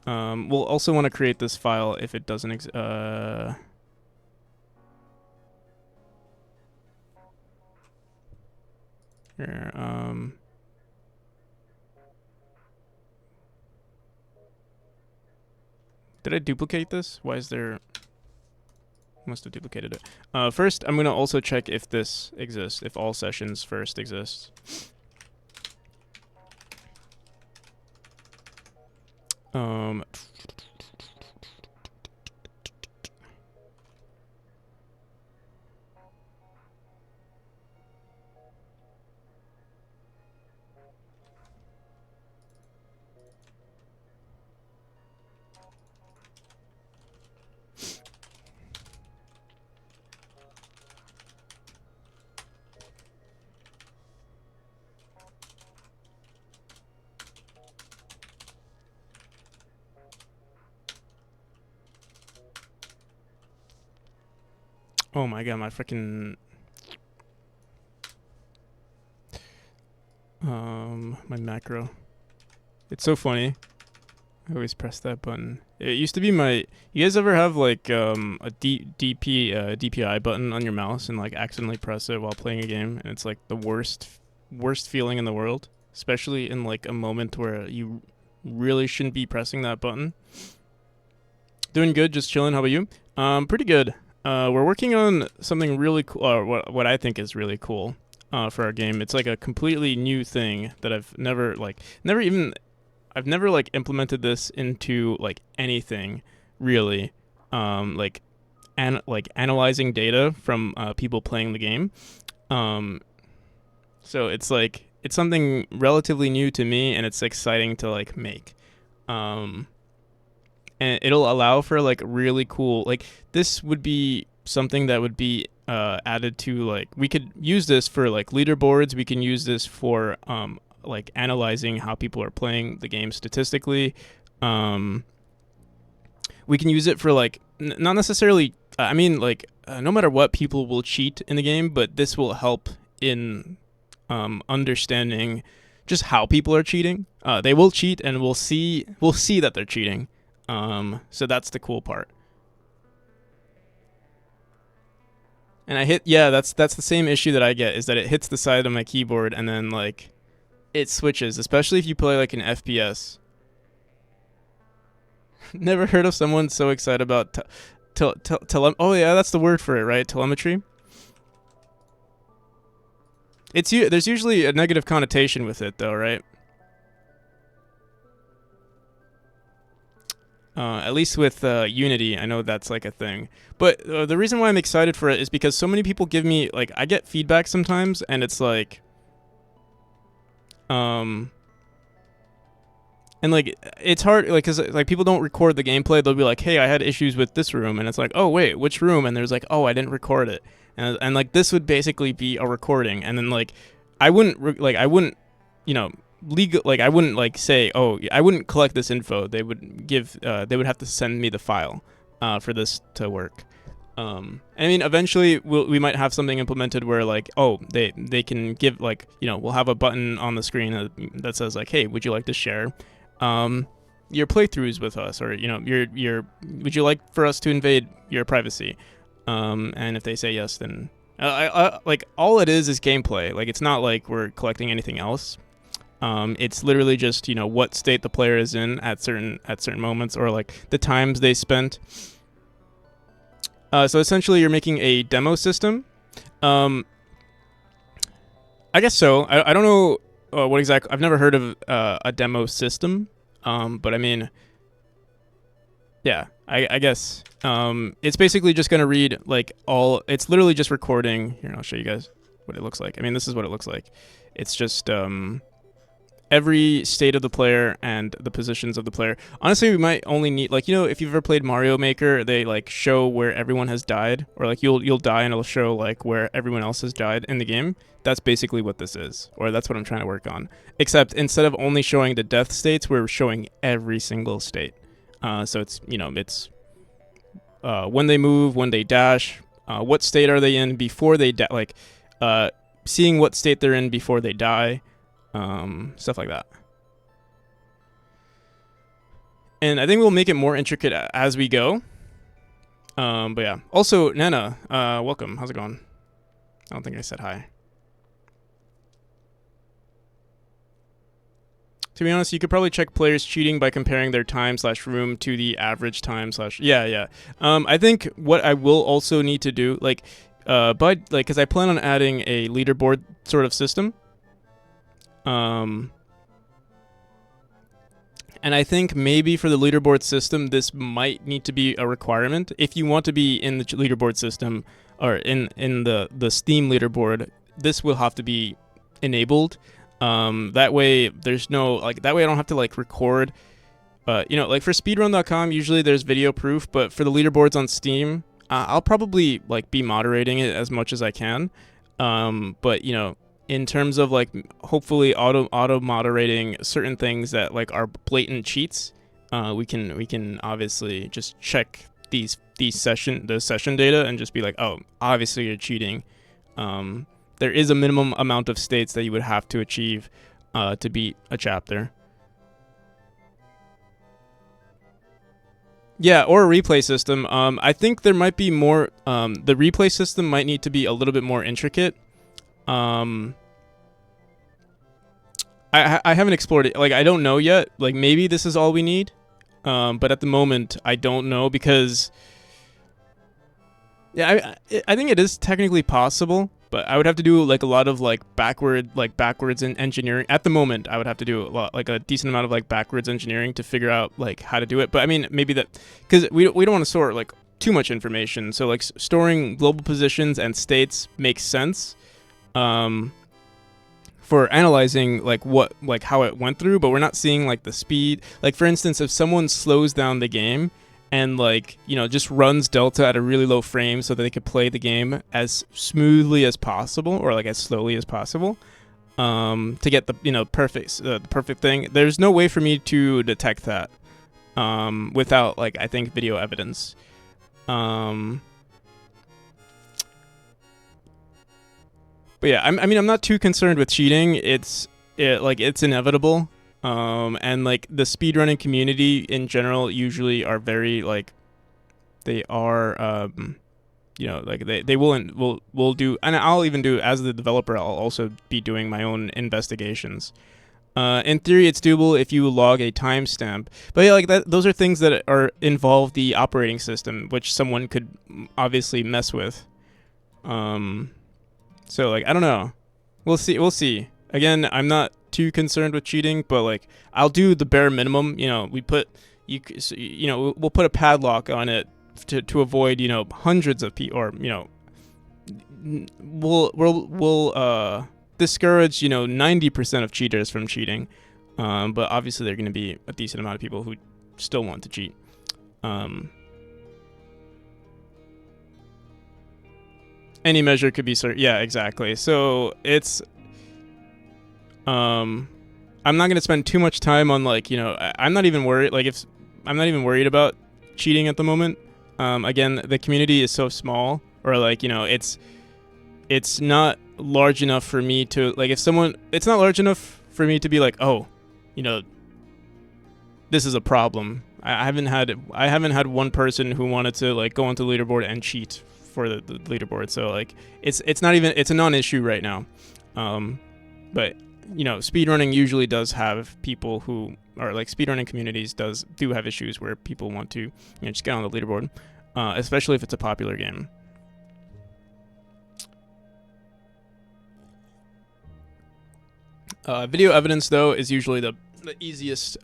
We'll also want to create this file if it doesn't exist. Here, did I duplicate this? Why is there... Must have duplicated it. First, I'm going to also check if this exists, if all sessions first exists. Oh my god, my freaking my macro. It's so funny. I always press that button. It used to be my... You guys ever have like a DPI button on your mouse and like accidentally press it while playing a game, and it's like the worst feeling in the world, especially in like a moment where you really shouldn't be pressing that button. Doing good, just chilling. How about you? Pretty good. We're working on something really cool, what I think is really cool for our game. It's like a completely new thing that I've never implemented this into like anything really, like analyzing data from people playing the game. So it's like it's something relatively new to me, and it's exciting to like make. And it'll allow for like really cool, like this would be something that would be added to, like we could use this for like leaderboards. We can use this for like analyzing how people are playing the game statistically. We can use it for like not necessarily, I mean like no matter what, people will cheat in the game, but this will help in understanding just how people are cheating. They will cheat, and we'll see that they're cheating. So that's the cool part. And I hit, yeah, that's the same issue that I get, is that it hits the side of my keyboard and then like it switches, especially if you play like an FPS. Never heard of someone so excited about oh yeah, that's the word for it, right? Telemetry. There's usually a negative connotation with it though, right? At least with Unity, I know that's like a thing. But the reason why I'm excited for it is because so many people give me, like, I get feedback sometimes, and it's like, and like it's hard, like, cause like people don't record the gameplay. They'll be like, "Hey, I had issues with this room," and it's like, "Oh wait, which room?" And there's like, "Oh, I didn't record it," and like this would basically be a recording, and then like, I wouldn't, you know, legal, like I wouldn't like say, oh, I wouldn't collect this info. They would they would have to send me the file for this to work. I mean, eventually we might have something implemented where like, oh, they can give, like, you know, we'll have a button on the screen that says like, hey, would you like to share your playthroughs with us, or, you know, your would you like for us to invade your privacy? And if they say yes, then like all it is gameplay. Like, it's not like we're collecting anything else. It's literally just, you know, what state the player is in at certain moments, or like the times they spent. So essentially, you're making a demo system. I guess so. I don't know what exactly. I've never heard of a demo system. But I mean, yeah, I guess it's basically just gonna read like all. It's literally just recording. Here, I'll show you guys what it looks like. I mean, this is what it looks like. It's just every state of the player and the positions of the player. Honestly, we might only need, like, you know, if you've ever played Mario Maker, they like show where everyone has died, or like you'll die and it'll show like where everyone else has died in the game. That's basically what this is, or that's what I'm trying to work on. Except instead of only showing the death states, we're showing every single state. So it's, you know, it's when they move, when they dash, what state are they in before they like seeing what state they're in before they die. Stuff like that. And I think we'll make it more intricate as we go. But yeah. Also, Nana, welcome. How's it going? I don't think I said hi. To be honest, you could probably check players cheating by comparing their time/room to the average time/. Yeah. I think what I will also need to do, like, because I plan on adding a leaderboard sort of system. And I think maybe for the leaderboard system, this might need to be a requirement. If you want to be in the leaderboard system, or in the Steam leaderboard, this will have to be enabled. That way there's no, like, that way I don't have to like record. You know, like for speedrun.com, usually there's video proof, but for the leaderboards on Steam, I'll probably like be moderating it as much as I can. But you know, in terms of like hopefully auto moderating certain things that like are blatant cheats, we can obviously just check the session data and just be like, oh, obviously you're cheating. There is a minimum amount of states that you would have to achieve to beat a chapter. Yeah, or a replay system. I think there might be more. The replay system might need to be a little bit more intricate. I haven't explored it. Like, I don't know yet. Like, maybe this is all we need. But at the moment, I don't know, because yeah, I think it is technically possible, but I would have to do like a lot of like backwards in engineering. At the moment, I would have to do a decent amount of like backwards engineering to figure out like how to do it. But I mean, maybe that, because we don't want to store like too much information. So like storing global positions and states makes sense. For analyzing like how it went through, but we're not seeing like the speed. Like, for instance, if someone slows down the game and like, you know, just runs Delta at a really low frame so that they could play the game as smoothly as possible, or like as slowly as possible, to get the, you know, the perfect thing. There's no way for me to detect that without like, I think, video evidence. But yeah, I mean, I'm not too concerned with cheating. It's inevitable. And like the speedrunning community in general usually are very like, they are you know, like they will do, and I'll even do, as the developer, I'll also be doing my own investigations. In theory, it's doable if you log a timestamp, but yeah, like that, those are things that are involve the operating system, which someone could obviously mess with. So like I don't know, we'll see. We'll see. Again, I'm not too concerned with cheating, but like I'll do the bare minimum. You know, we'll put a padlock on it to avoid, you know, hundreds of people, or, you know, we'll discourage, you know, 90% of cheaters from cheating. But obviously there are going to be a decent amount of people who still want to cheat. Any measure could be yeah, exactly. So it's I'm not going to spend too much time on, like, you know, I'm not even worried, like, if I'm not even worried about cheating at the moment. Again, the community is so small, or like, you know, it's not large enough for me to, like, it's not large enough for me to be like, oh, you know, this is a problem. I haven't had one person who wanted to, like, go onto the leaderboard and cheat for the leaderboard. So like it's a non-issue right now. But you know, speedrunning usually does have people who are, like, speedrunning communities do have issues where people want to, you know, just get on the leaderboard, especially if it's a popular game. Video evidence, though, is usually the easiest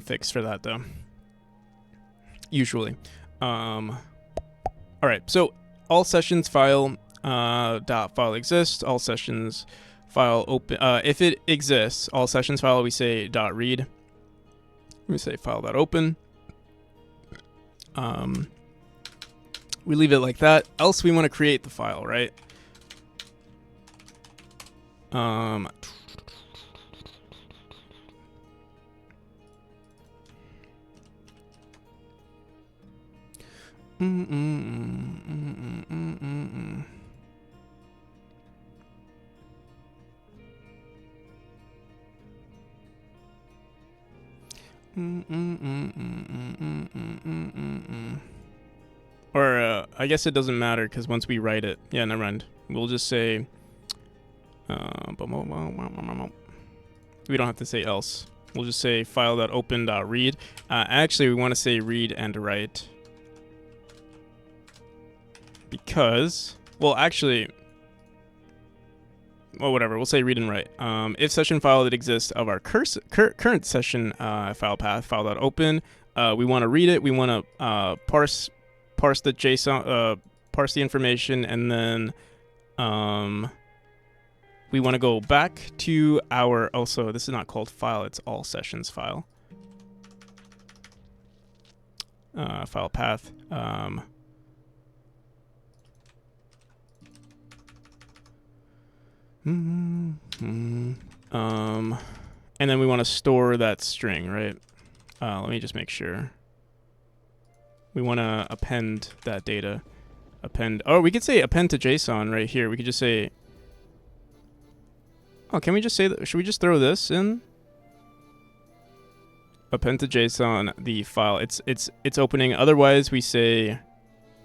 fix for that, though. Usually. All right, so all sessions file dot file exists. All sessions file open. If it exists, all sessions file, we say dot read. We say file dot open. We leave it like that. Else we want to create the file, right? Or I guess it doesn't matter, because once we write it, yeah, never mind. We'll just say we don't have to say else. We'll just say file.open.read. Actually, we want to say read and write, because, well, actually, well, whatever. We'll say read and write. If session file that exists of our current session file path, file.open, we want to read it. We want to parse the JSON, parse the information, and then we want to go back to our, also, this is not called file, it's all sessions file. File path. And then we want to store that string, right? Let me just make sure. We want to append that data. Append. Oh, we could say append to JSON right here. We could just say. Oh, can we just say that? Should we just throw this in? Append to JSON the file. It's opening. Otherwise, we say.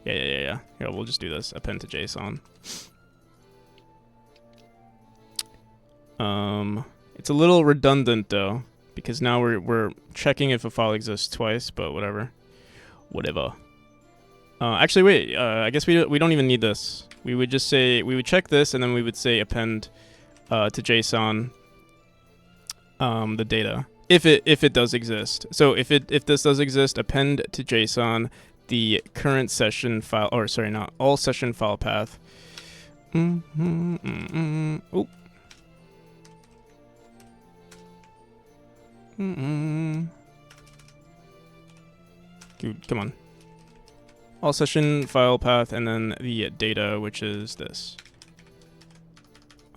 Yeah. Here, we'll just do this. Append to JSON. It's a little redundant though, because now we're checking if a file exists twice, but whatever. Actually, wait. I guess we don't even need this. We would just say, we would check this, and then we would say append to JSON the data if it does exist. So if this does exist, append to JSON the current session file, or sorry, not all session file path. Oh. Dude, come on. All session file path, and then the data, which is this.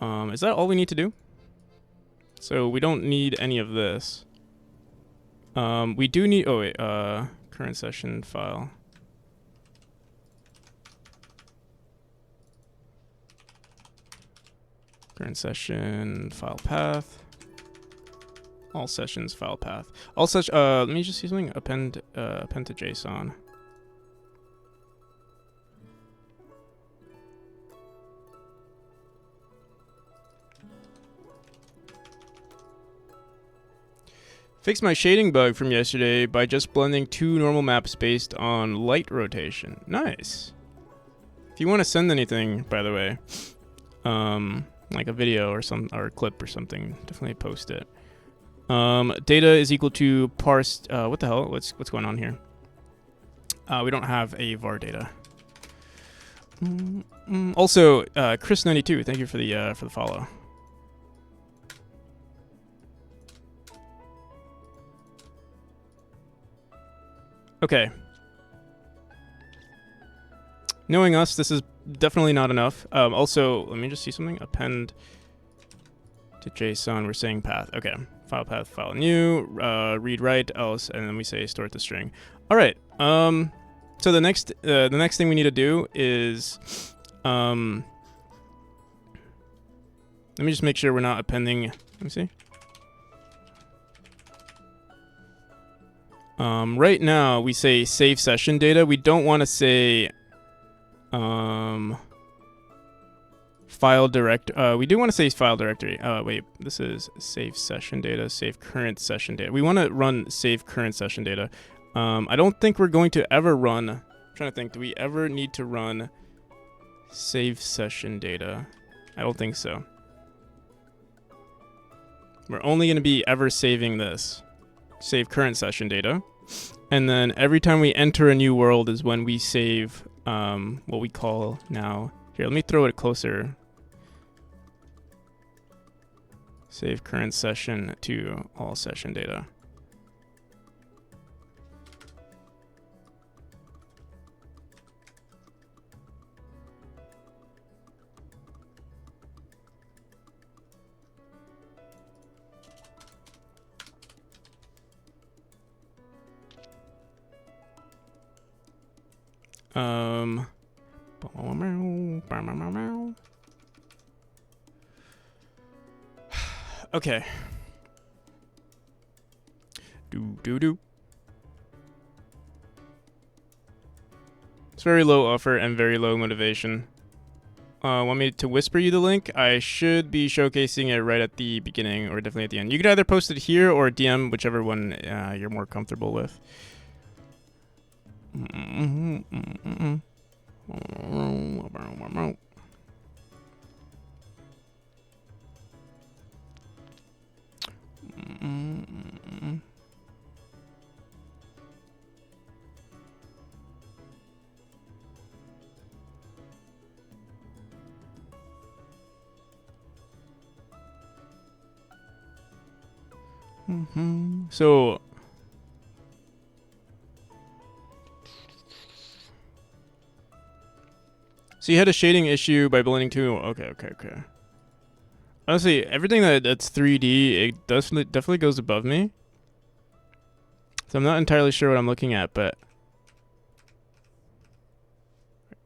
Is that all we need to do? So we don't need any of this. We do need, oh wait, current session file. Current session file path. All sessions file path. All such. Let me just see something. Append to JSON. Fixed my shading bug from yesterday by just blending two normal maps based on light rotation. Nice. If you want to send anything, by the way, like a video or a clip or something, definitely post it. Data is equal to parsed. What the hell? What's going on here? We don't have a var data. Also, Chris92, thank you for the follow. Okay. Knowing us, this is definitely not enough. Also, let me just see something. Append to JSON. We're saying path. Okay. File path, file new, read write, else, and then we say store the string. All right. So the next thing we need to do is, let me just make sure we're not appending. Let me see. Right now we say save session data. We don't want to say file direct. We do want to say file directory. Wait, this is save session data, save current session data. We want to run save current session data. I don't think we're going to ever run. I'm trying to think. Do we ever need to run save session data? I don't think so. We're only going to be ever saving this. Save current session data. And then every time we enter a new world is when we save what we call now. Here, let me throw it closer. Save current session to all session data. Okay. Do. It's very low offer and very low motivation. Want me to whisper you the link? I should be showcasing it right at the beginning or definitely at the end. You could either post it here or DM, whichever one you're more comfortable with. So you had a shading issue by blending two. Okay. Honestly, everything that's 3D, it definitely goes above me. So I'm not entirely sure what I'm looking at, but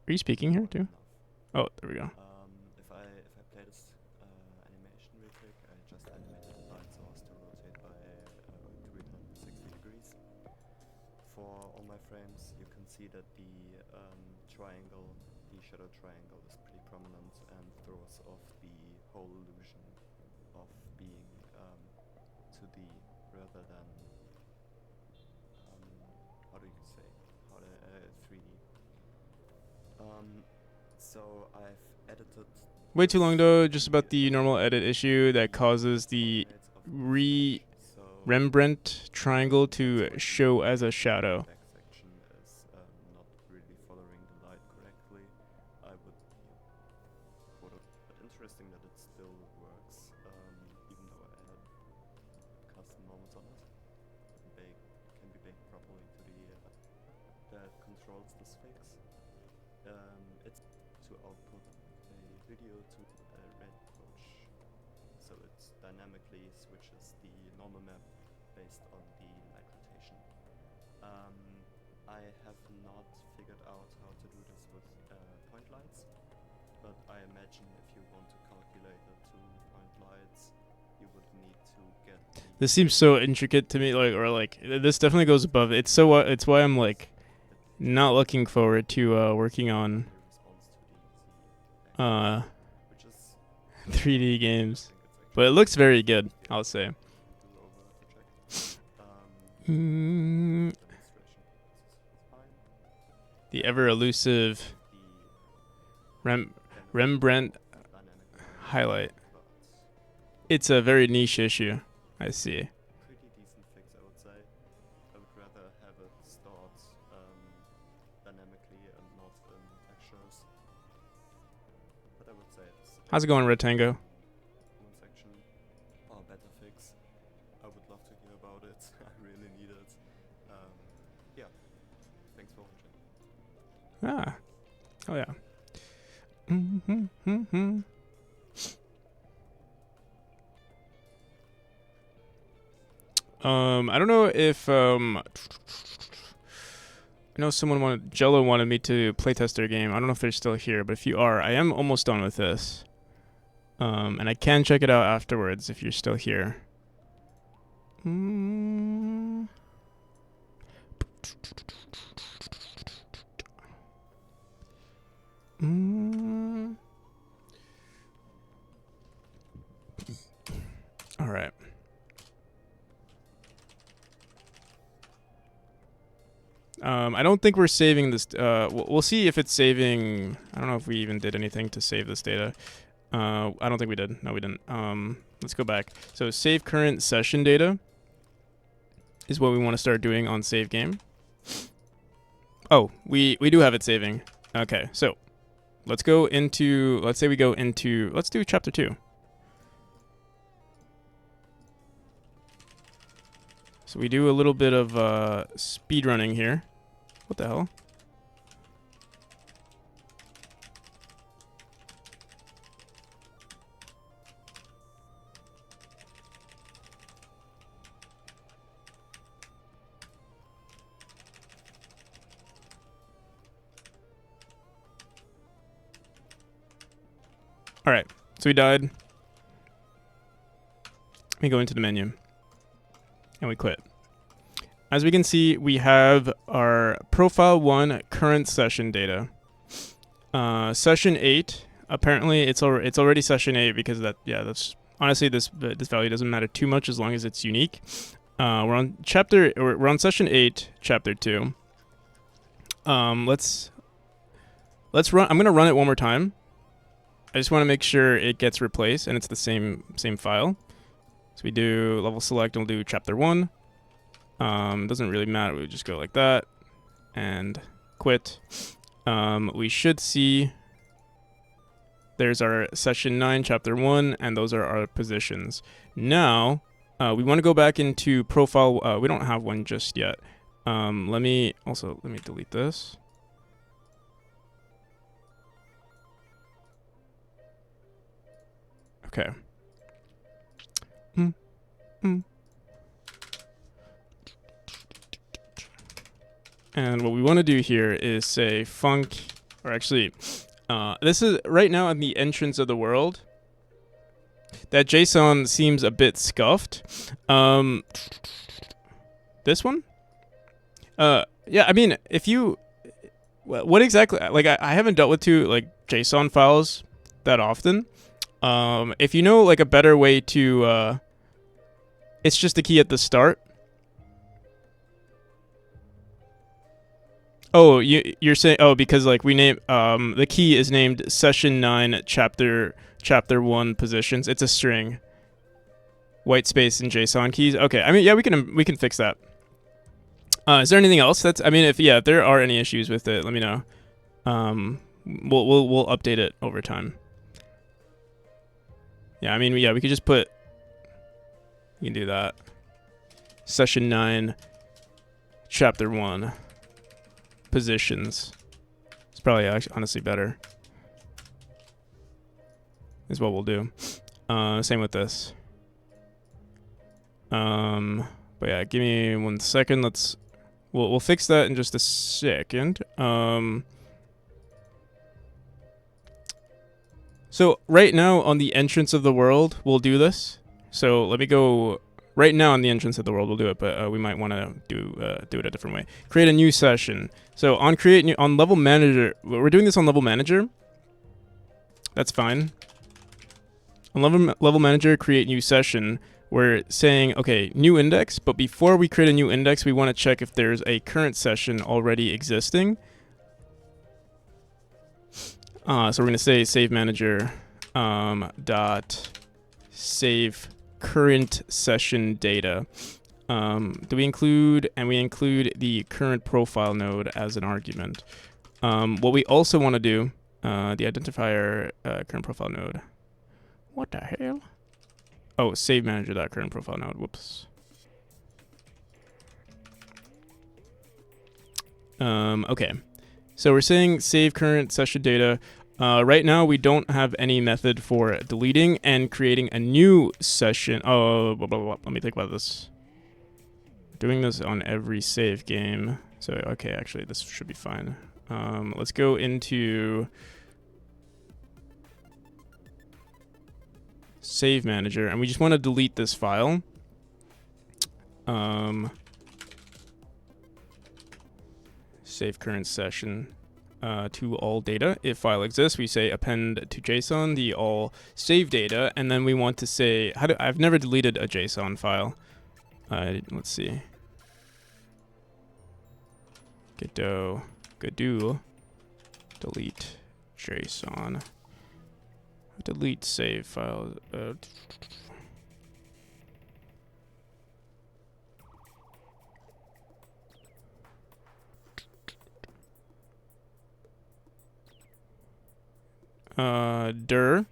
are you speaking here too? Oh, there we go. If I play this animation real quick, I just animated the light source to rotate by 360 degrees. For all my frames, you can see that the triangle, the shadow triangle, is pretty prominent and throws off the whole illusion of being 2D rather than how do you say 3D. So I've edited. Way too long though, just about the normal edit issue that causes the Rembrandt triangle to show as a shadow. Back section is not really following the light correctly. I would but interesting that it still works, even though I had custom normals on it. Can be baked properly to the that controls this fix. It's to output a video to a red coach, so it dynamically switches the normal map based on the light rotation. I have not figured out how to do this with point lights, but I imagine if you want to calculate the 2 point lights, you would need to get. This seems so intricate to me, this definitely goes above. It's why I'm like not looking forward to working on 3D games, but it looks very good, I'll say. Mm, Demonstration is fine. the ever elusive The Rembrandt dynamic highlight. but It's a very niche issue. I see. pretty decent fix, I would say. I would rather have it stored dynamically and not in textures. But I would say it's How's it going, Red Tango? one section. Oh, better fix. I would love to hear about it. I really need it. Yeah. Thanks for watching. Ah. Oh yeah. Mm-hmm. I don't know if I know Jello wanted me to playtest their game. I don't know if they're still here, but if you are, I am almost done with this. And I can check it out afterwards if you're still here. Mm. Mm. All right. I don't think we're saving this. We'll see if it's saving. I don't know if we even did anything to save this data. I don't think we did. No, we didn't. Let's go back. So save current session data is what we want to start doing on save game. Oh, we do have it saving. Okay, so let's go into. Let's say we go into. Let's do chapter 2. So we do a little bit of speed running here. What the hell? All right, so we died. Let me go into the menu. And we quit. As we can see, we have our profile 1 current session data. Session 8, apparently it's already session 8 because that's honestly this value doesn't matter too much as long as it's unique. We're on session 8, chapter 2. Let's run. I'm gonna run it one more time. I just want to make sure it gets replaced and it's the same file. So we do level select and we'll do chapter 1. Doesn't really matter. We just go like that and quit. We should see there's our session 9, chapter 1, and those are our positions. Now, we want to go back into profile. We don't have one just yet. Let me delete this. Okay. And what we want to do here is say func, or actually, this is right now at the entrance of the world. That JSON seems a bit scuffed. This one? Yeah, I mean, if you, what exactly, like I haven't dealt with JSON files that often. If you know like a better way to, it's just the key at the start. Oh, you're saying, oh, because like we name the key is named session 9 chapter 1 positions. It's a string. White space and JSON keys. Okay, I mean, yeah, we can fix that. Is there anything else if there are any issues with it, let me know. We'll update it over time. Yeah, I mean, yeah, we could just put, you can do that. Session 9 chapter 1 positions. It's probably honestly better. Is what we'll do. Same with this. But yeah, give me 1 second. We'll fix that in just a second. So right now on the entrance of the world, we'll do this. So let me go right now on the entrance of the world. We'll do it, but we might want to do it a different way. Create a new session. So on level manager, we're doing this on level manager. That's fine. On level manager, create new session. we're saying, okay, new index, but before we create a new index, we want to check if there's a current session already existing. So we're going to say save manager dot save current session data. Do we include, and we include the current profile node as an argument. What we also want to do, the identifier current profile node. What the hell? Oh, save manager dot current profile node. Whoops. Okay. So we're saying save current session data. Right now, we don't have any method for deleting and creating a new session. Oh, blah, blah, blah. Let me think about this. Doing this on every save game. So, okay, actually, this should be fine. Let's go into save manager, and we just want to delete this file. Save current session to all data. If file exists, we say append to JSON the all save data, and then we want to say I've never deleted a JSON file. Let's see. Godot delete JSON. Delete save file. Dir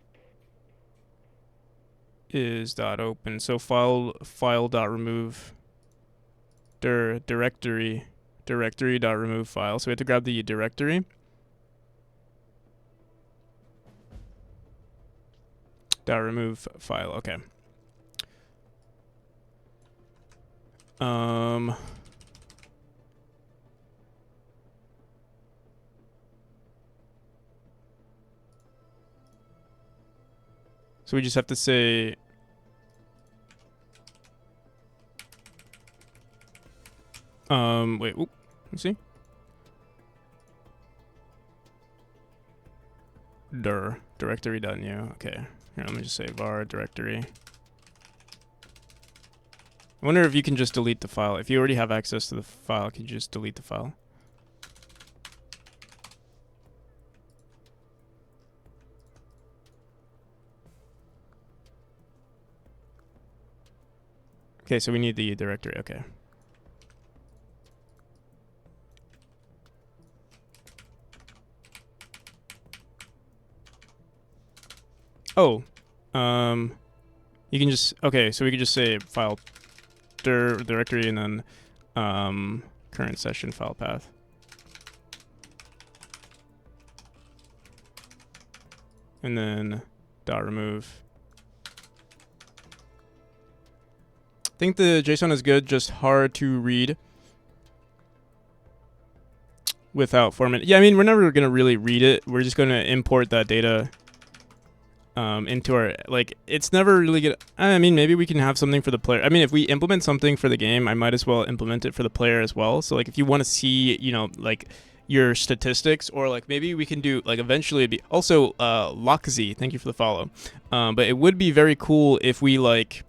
is dot open. So file dot remove dir directory dot remove file. So we have to grab the directory. Dot remove file. Okay. So we just have to say wait, let's see. Dir directory.new. Okay. Here, let me just say var directory. I wonder if you can just delete the file. If you already have access to the file, can you just delete the file? Okay, so we need the directory. Okay. Oh, you can just, okay, so we could just say file directory and then current session file path. And then dot remove. I think the JSON is good, just hard to read without format. Yeah, I mean, we're never going to really read it. We're just going to import that data into our, like, it's never really good. I mean, maybe we can have something for the player. I mean, if we implement something for the game, I might as well implement it for the player as well. So, like, if you want to see, you know, like, your statistics, or, like, maybe we can do, like, eventually it'd be, also, Loxy, thank you for the follow. But it would be very cool if we, like,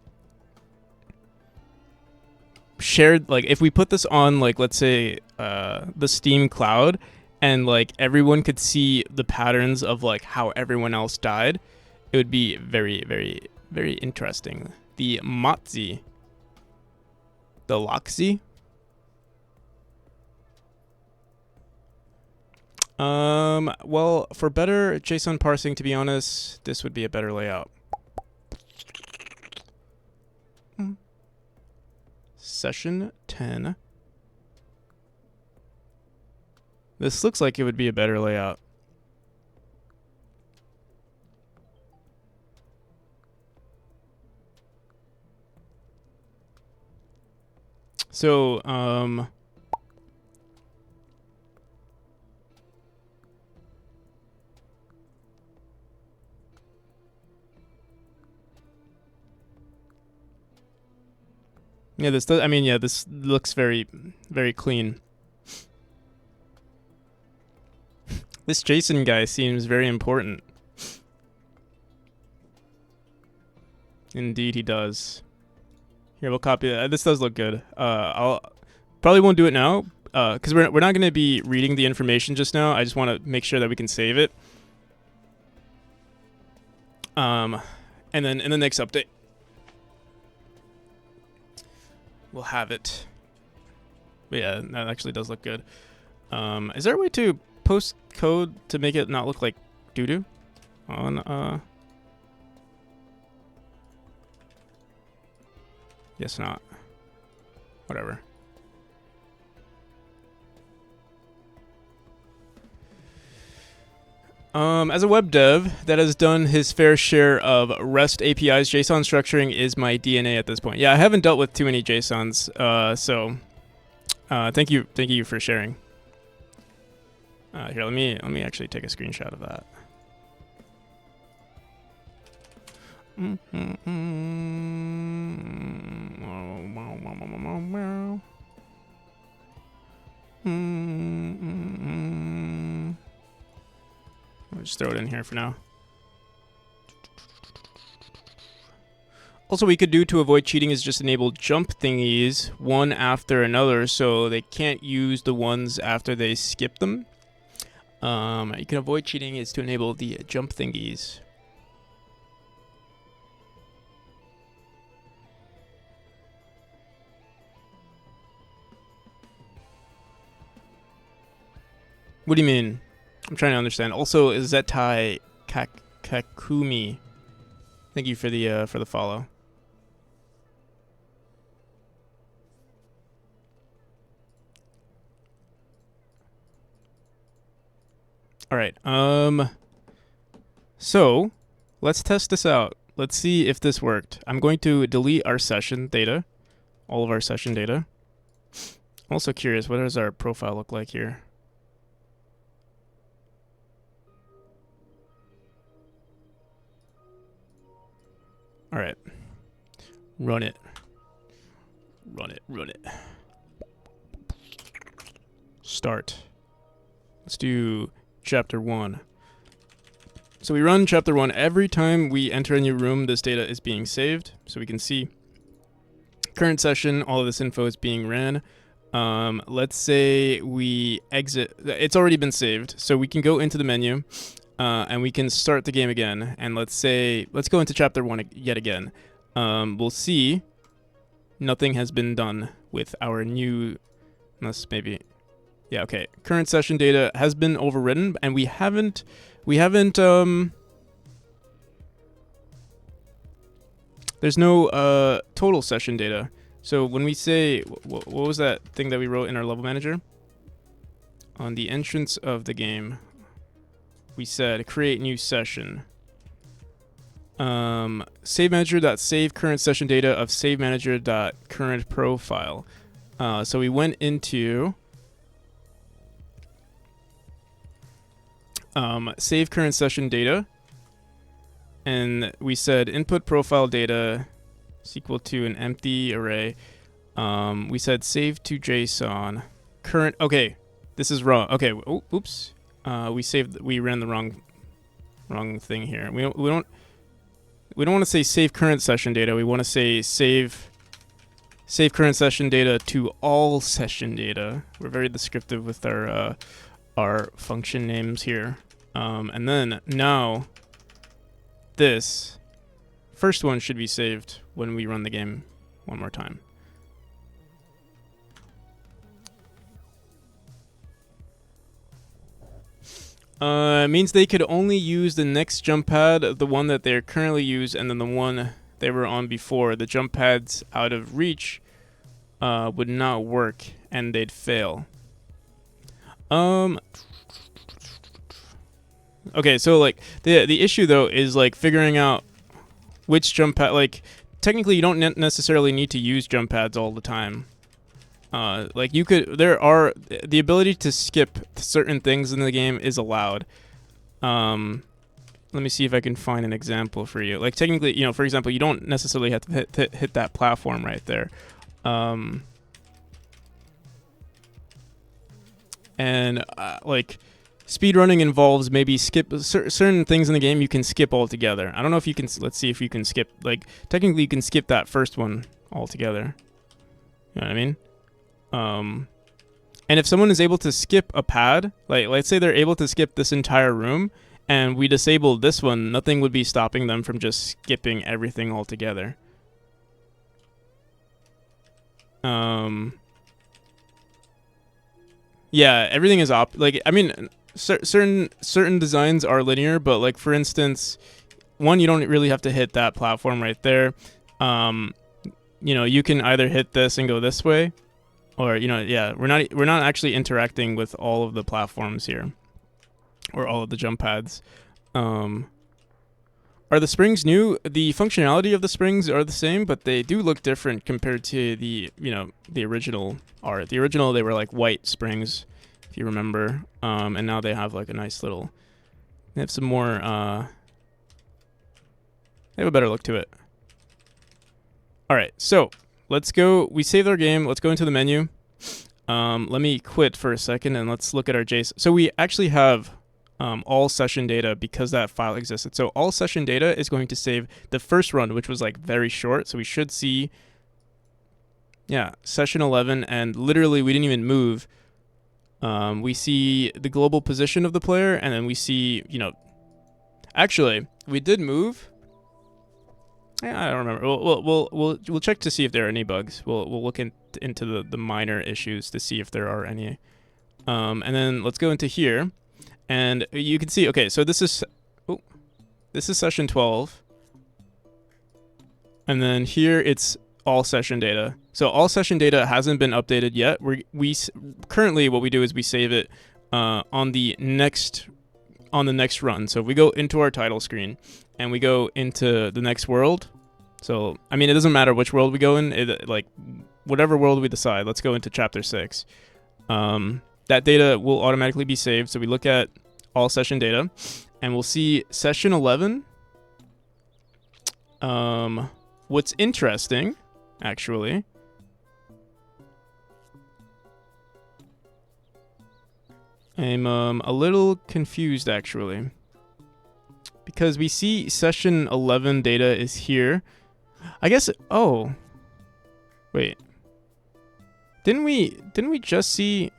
shared, like, if we put this on, like, let's say, the Steam cloud, and, like, everyone could see the patterns of, like, how everyone else died. It would be very, very, very interesting. The Motzi. The Loxy. Well, for better JSON parsing, to be honest, this would be a better layout. Session 10. This looks like it would be a better layout. So, yeah, this does, I mean, yeah, this looks very, very clean. This Jason guy seems very important. Indeed he does. Here, we'll copy that. This does look good. I'll probably won't do it now because we're not going to be reading the information just now. I just want to make sure that we can save it. And then in the next update, we'll have it. But yeah, that actually does look good. Is there a way to post code to make it not look like doo-doo on Guess not. Whatever. As a web dev that has done his fair share of REST APIs, JSON structuring is my DNA at this point. Yeah, I haven't dealt with too many JSONs, so thank you for sharing. Here, let me actually take a screenshot of that. I'll just throw it in here for now. Also, we could do to avoid cheating is just enable jump thingies one after another, so they can't use the ones after they skip them. You can avoid cheating is to enable the jump thingies. What do you mean? I'm trying to understand. Also, Zetai Kakumi, thank you for the follow. All right. So let's test this out. Let's see if this worked. I'm going to delete our session data, all of our session data. I'm also curious, what does our profile look like here? All right, run it. Start. Let's do chapter 1. So we run chapter 1. Every time we enter a new room, this data is being saved. So we can see current session, all of this info is being ran. Let's say we exit. It's already been saved. So we can go into the menu. And we can start the game again, and let's go into chapter 1 yet again. We'll see nothing has been done with our new, unless maybe, yeah, okay. Current session data has been overridden, and we haven't, there's no total session data. So when we say, what was that thing that we wrote in our level manager? On the entrance of the game, we said create new session. Save manager.save current session data of save manager.current profile. So we went into save current session data, and we said input profile data is equal to an empty array. We said save to JSON current. Okay, this is wrong. Okay, oh, oops. We ran the wrong thing here. We don't want to say save current session data. We want to say save current session data to all session data. We're very descriptive with our function names here. And then now this first one should be saved when we run the game one more time. Means they could only use the next jump pad, the one that they're currently use, and then the one they were on before. The jump pads out of reach would not work, and they'd fail. Okay, so like the issue though is like figuring out which jump pad. Like technically, you don't necessarily need to use jump pads all the time. Like the ability to skip certain things in the game is allowed. Let me see if I can find an example for you. Like technically, for example, you don't necessarily have to hit that platform right there. Like speedrunning involves maybe skip certain things in the game you can skip altogether. I don't know if you can, let's see if you can skip, like technically you can skip that first one all together. You know what I mean? And if someone is able to skip a pad, like let's say they're able to skip this entire room, and we disable this one, nothing would be stopping them from just skipping everything altogether. Yeah, everything is like I mean, certain designs are linear, but like for instance, one, you don't really have to hit that platform right there. You know, you can either hit this and go this way, or you know, yeah, we're not actually interacting with all of the platforms here, or all of the jump pads. Are the springs new? The functionality of the springs are the same, but they do look different compared to the, you know, the original art. The original, they were like white springs, if you remember, and now they have like a nice little. They have some more. They have a better look to it. All right, so let's go. We saved our game. Let's go into the menu. Let me quit for a second and let's look at our JSON. So we actually have all session data because that file existed. So all session data is going to save the first run, which was like very short. So we should see, yeah, session 11, and literally we didn't even move. We see the global position of the player, and then we see, you know, actually we did move. I don't remember. We'll check to see if there are any bugs. We'll look into the minor issues to see if there are any. And then let's go into here, and you can see. Okay, so this is session 12, and then here it's all session data. So all session data hasn't been updated yet. We currently what we do is we save it on the next run. So if we go into our title screen and we go into the next world. So, I mean, it doesn't matter which world we go in, like whatever world we decide. Let's go into chapter 6. That data will automatically be saved. So we look at all session data and we'll see session 11. What's interesting, actually, I'm a little confused actually, because we see session 11 data is here. I guess. Oh, wait. Didn't we just see?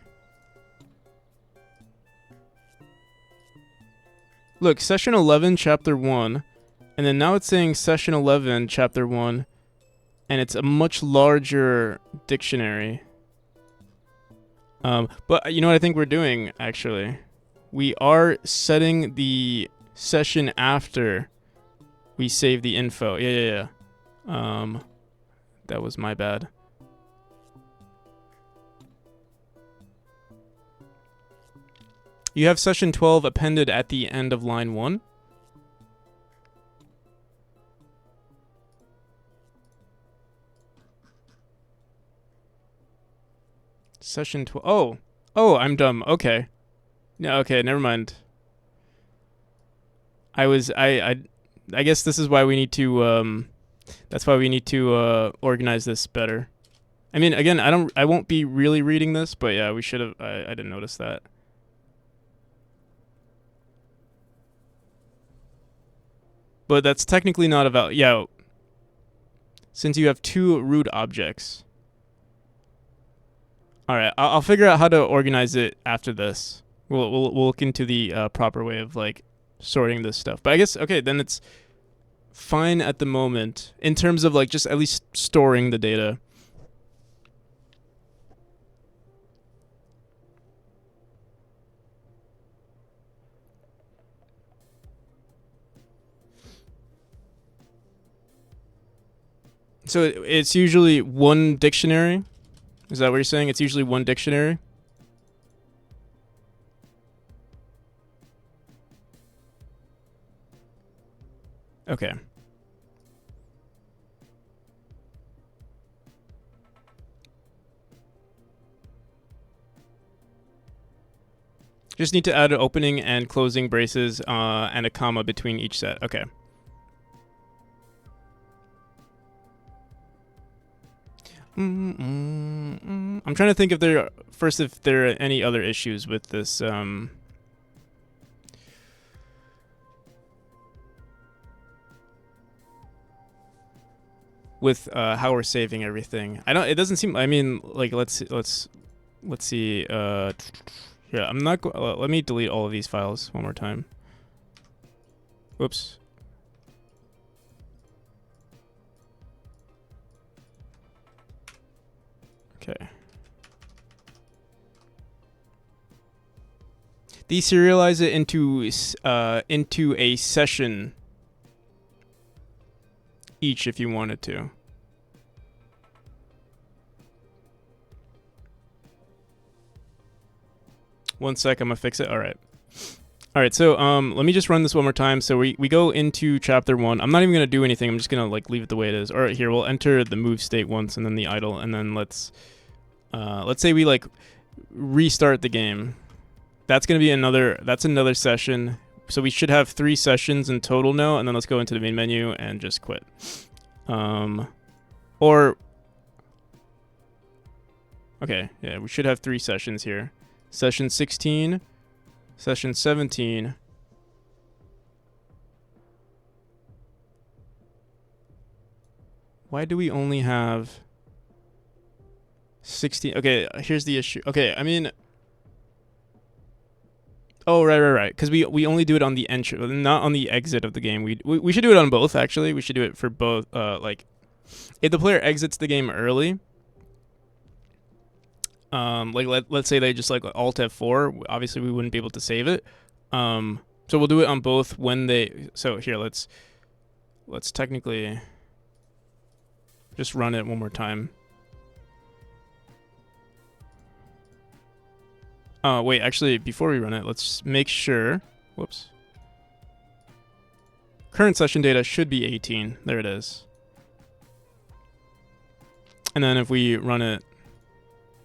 Look, session 11, chapter 1, and then now it's saying session 11, chapter 1, and it's a much larger dictionary. But you know what I think we're doing, actually? We are setting the session after we save the info. Yeah. That was my bad. You have session 12 appended at the end of line 1. Session 12. Oh, I'm dumb. Okay. No, okay, never mind. I guess this is why we need to that's why we need to organize this better. I mean, again, I won't be really reading this, but yeah, we should have. I didn't notice that. But that's technically not a value. Yeah. Since you have 2 root objects. All right, I'll figure out how to organize it after this. We'll look into the proper way of like sorting this stuff. But I guess okay, then it's fine at the moment in terms of like just at least storing the data. So it's usually one dictionary. Is that what you're saying? It's usually one dictionary? Okay. Just need to add an opening and closing braces and a comma between each set. Okay. I'm trying to think if there are any other issues with this. with how we're saving everything. It doesn't seem. I mean, like let's see. Yeah, I'm not. Let me delete all of these files one more time. Whoops. Okay. Deserialize it into a session each if you wanted to. One sec, I'm gonna fix it. All right. So let me just run this one more time. So we go into chapter 1. I'm not even gonna do anything. I'm just gonna like leave it the way it is. All right, here we'll enter the move state once, and then the idle, and then let's say we like restart the game. That's gonna be another session. So we should have 3 sessions in total now, and then let's go into the main menu and just quit. Okay, yeah, we should have 3 sessions here. Session 16, session 17. Why do we only have 16? Okay, here's the issue. Okay, I mean, oh, right. Because we only do it on the entry, not on the exit of the game. We should do it on both, actually. We should do it for both. Like, if the player exits the game early, like let's say they just like Alt F4, obviously we wouldn't be able to save it. So we'll do it on both when they. So here, let's technically just run it one more time. Wait, actually, before we run it, let's make sure. Whoops. Current session data should be 18. There it is. And then if we run it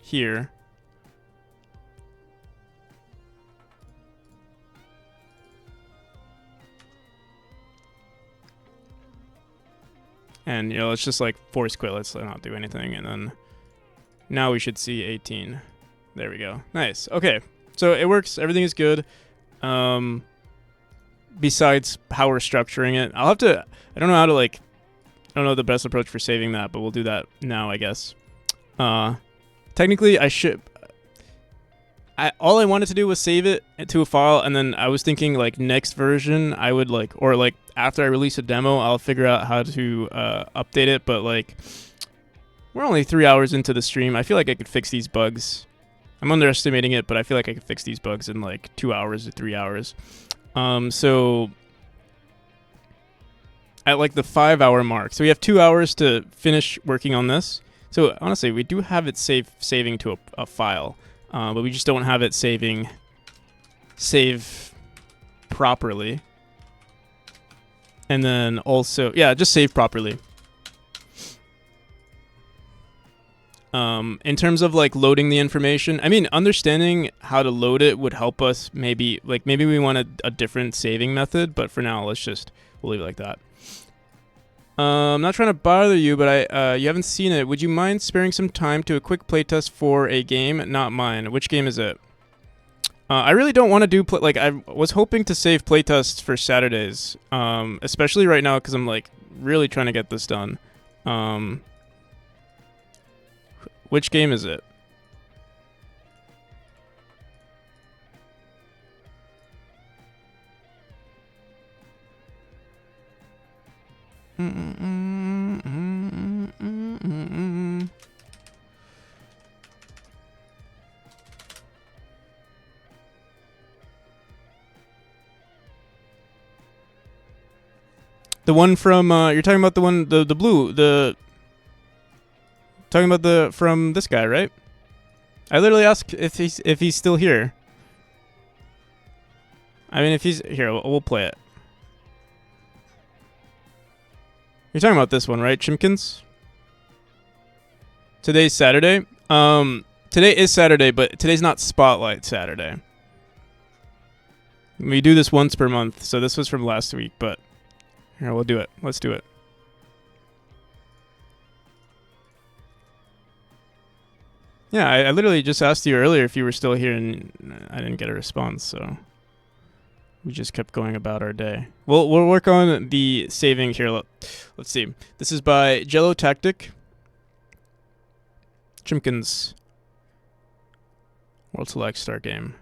here. And, let's just like force quit. Let's not do anything. And then now we should see 18. There we go. Nice. Okay. So it works. Everything is good. Besides how we're structuring it. I don't know how to I don't know the best approach for saving that, but we'll do that now, I guess. Technically all I wanted to do was save it to a file, and then I was thinking like next version I would or after I release a demo, I'll figure out how to update it, but we're only 3 hours into the stream. I feel like I could fix these bugs. I'm underestimating it, but I feel like I could fix these bugs in 2 hours to 3 hours. So at the 5 hour mark. So we have 2 hours to finish working on this. So honestly, we do have it saving to a file, but we just don't have it save properly. And then also, yeah, just save properly. In terms of loading the information, I mean, understanding how to load it would help us. Maybe we want a different saving method, but for now, we'll leave it like that. I'm not trying to bother you, but you haven't seen it. Would you mind sparing some time to a quick playtest for a game? Not mine. Which game is it? I really don't want to do I was hoping to save playtests for Saturdays, especially right now because I'm really trying to get this done. Which game is it? The one from you're talking about the blue, talking about from this guy, right? I literally asked if he's still here. I mean, if he's here, we'll play it. You're talking about this one, right, Chimkins? Today's Saturday. Today is Saturday, but today's not Spotlight Saturday. We do this once per month, so this was from last week, but here, we'll do it. Let's do it. Yeah, I literally just asked you earlier if you were still here, and I didn't get a response, so we just kept going about our day. We'll work on the saving here. Let's see. This is by Jello Tactic. Chimkins. World Select Start Game.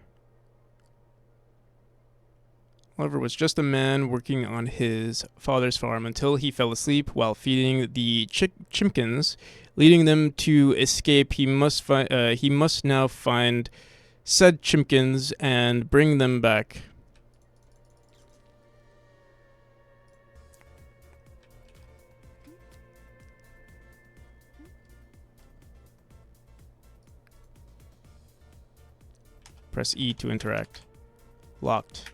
Oliver was just a man working on his father's farm until he fell asleep while feeding the chimkins, leading them to escape. He must now find said chimkins and bring them back. Press E to interact. Locked.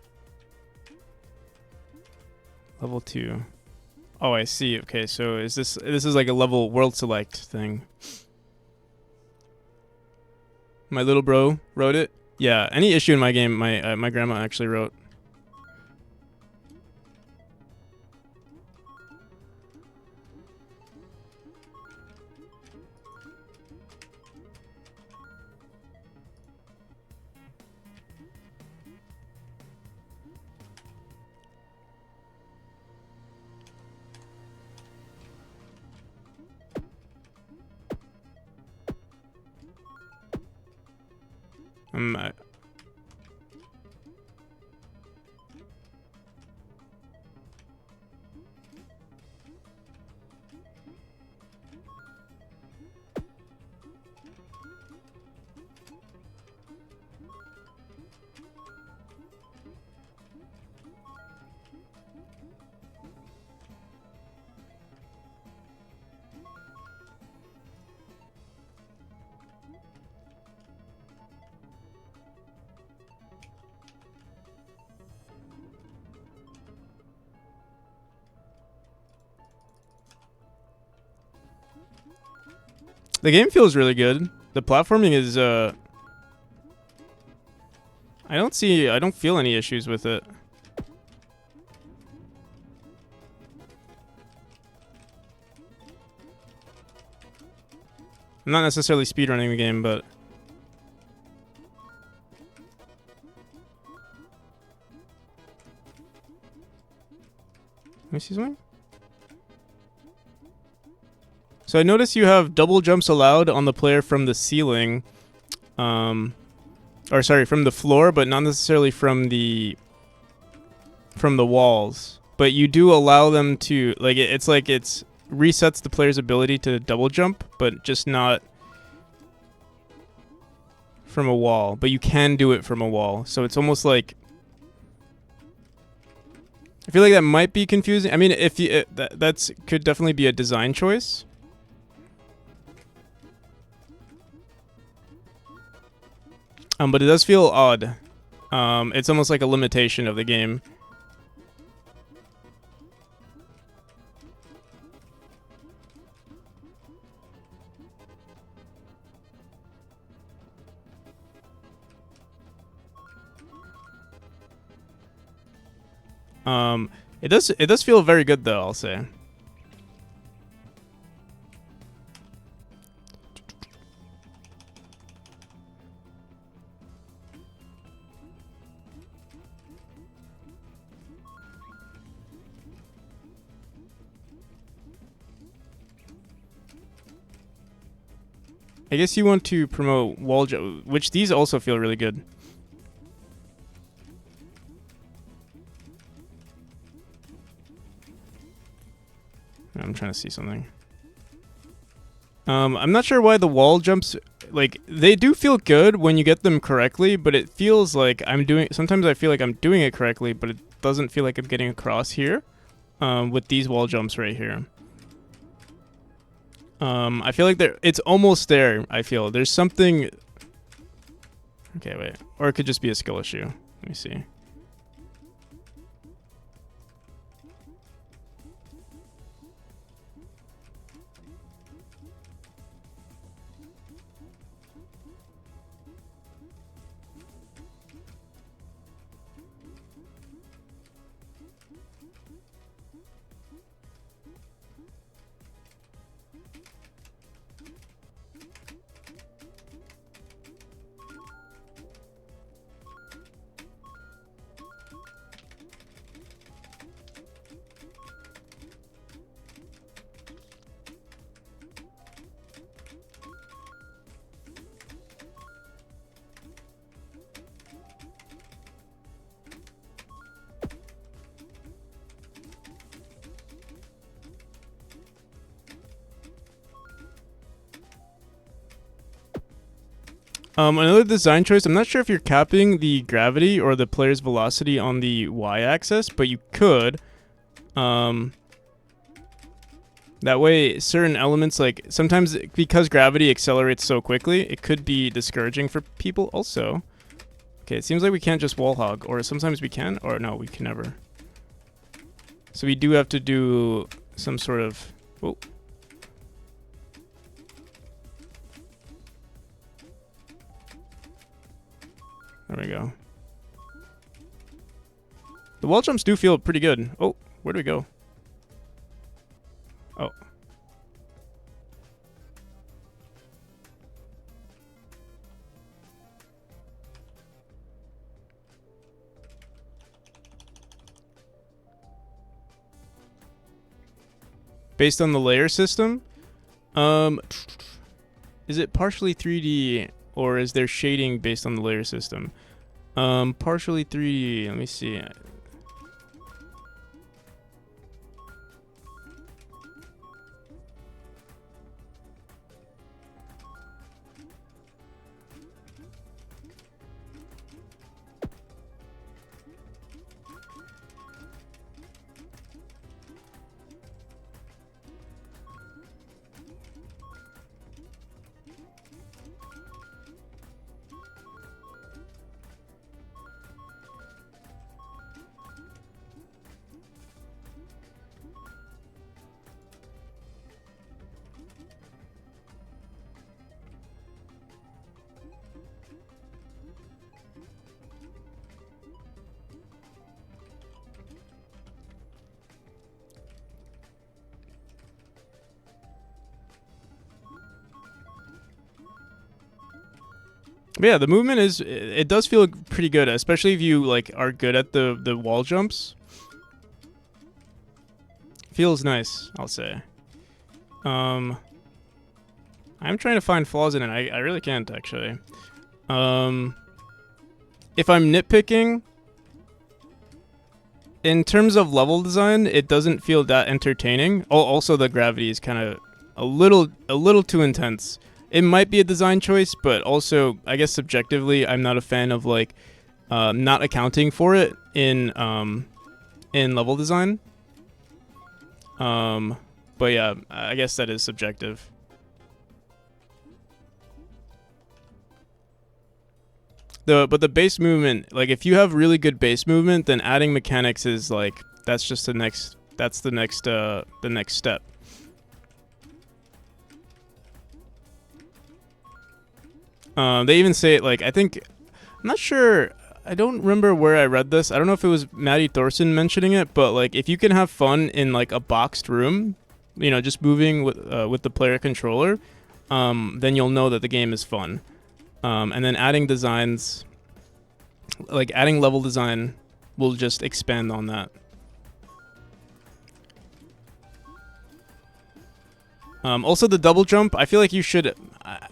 Level 2. Oh, I see. Okay, so this is like a level world select thing. My little bro wrote it. Yeah, any issue in my game, my grandma actually wrote. I, the game feels really good. The platforming is I don't feel any issues with it. I'm not necessarily speedrunning the game, but let me see something. So I notice you have double jumps allowed on the player from the ceiling, from the floor, but not necessarily from the walls. But you do allow them to, like, it's like it's resets the player's ability to double jump, but just not from a wall. But you can do it from a wall, so it's almost like, I feel like that might be confusing. I mean, if you that's could definitely be a design choice. But it does feel odd. It's almost like a limitation of the game. It does feel very good though, I'll say. I guess you want to promote wall jump, which these also feel really good. I'm trying to see something. I'm not sure why the wall jumps, like, they do feel good when you get them correctly, but it feels like sometimes I feel like I'm doing it correctly, but it doesn't feel like I'm getting across here, with these wall jumps right here. I feel like it's almost there, I feel. There's something... Okay, wait. Or it could just be a skill issue. Let me see. Another design choice, I'm not sure if you're capping the gravity or the player's velocity on the y-axis, but you could. That way, certain elements, like sometimes because gravity accelerates so quickly, it could be discouraging for people also. Okay, it seems like we can't just wall hog, or sometimes we can, or no, we can never. So we do have to do some sort of... Oh. There we go. The wall jumps do feel pretty good. Oh, where do we go? Oh. Based on the layer system? Is it partially 3D or is there shading based on the layer system? Partially 3D, let me see. But yeah, the movement is, it does feel pretty good, especially if you like are good at the wall jumps. Feels nice, I'll say. I'm trying to find flaws in it. I really can't actually. If I'm nitpicking, in terms of level design, it doesn't feel that entertaining. Oh, also the gravity is kind of a little too intense. It might be a design choice, but also, I guess subjectively, I'm not a fan of like not accounting for it in level design. But yeah, I guess that is subjective. But the base movement, like if you have really good base movement, then adding mechanics is like that's just the next step. They even say it like, I think, I'm not sure, I don't remember where I read this. I don't know if it was Maddie Thorson mentioning it, but like if you can have fun in like a boxed room, you know, just moving with the player controller, then you'll know that the game is fun. And then adding designs, like adding level design, will just expand on that. Also, the double jump, I feel like you should...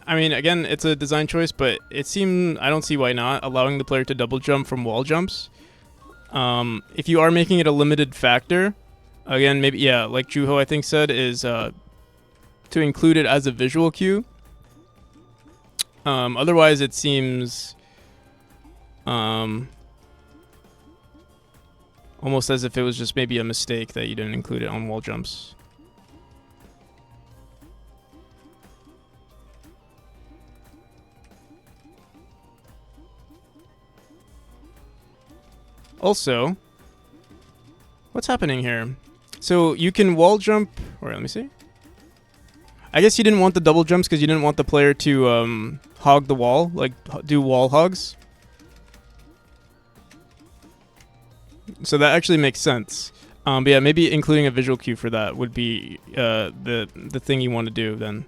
I mean, again, it's a design choice, but it seemed... I don't see why not, allowing the player to double jump from wall jumps. If you are making it a limited factor, again, maybe, yeah, like Juho, I think, said, is to include it as a visual cue. Otherwise, it seems... almost as if it was just maybe a mistake that you didn't include it on wall jumps. Also, what's happening here? So you can wall jump, or let me see. I guess you didn't want the double jumps because you didn't want the player to hog the wall, like do wall hogs. So that actually makes sense. But yeah, maybe including a visual cue for that would be the thing you want to do then.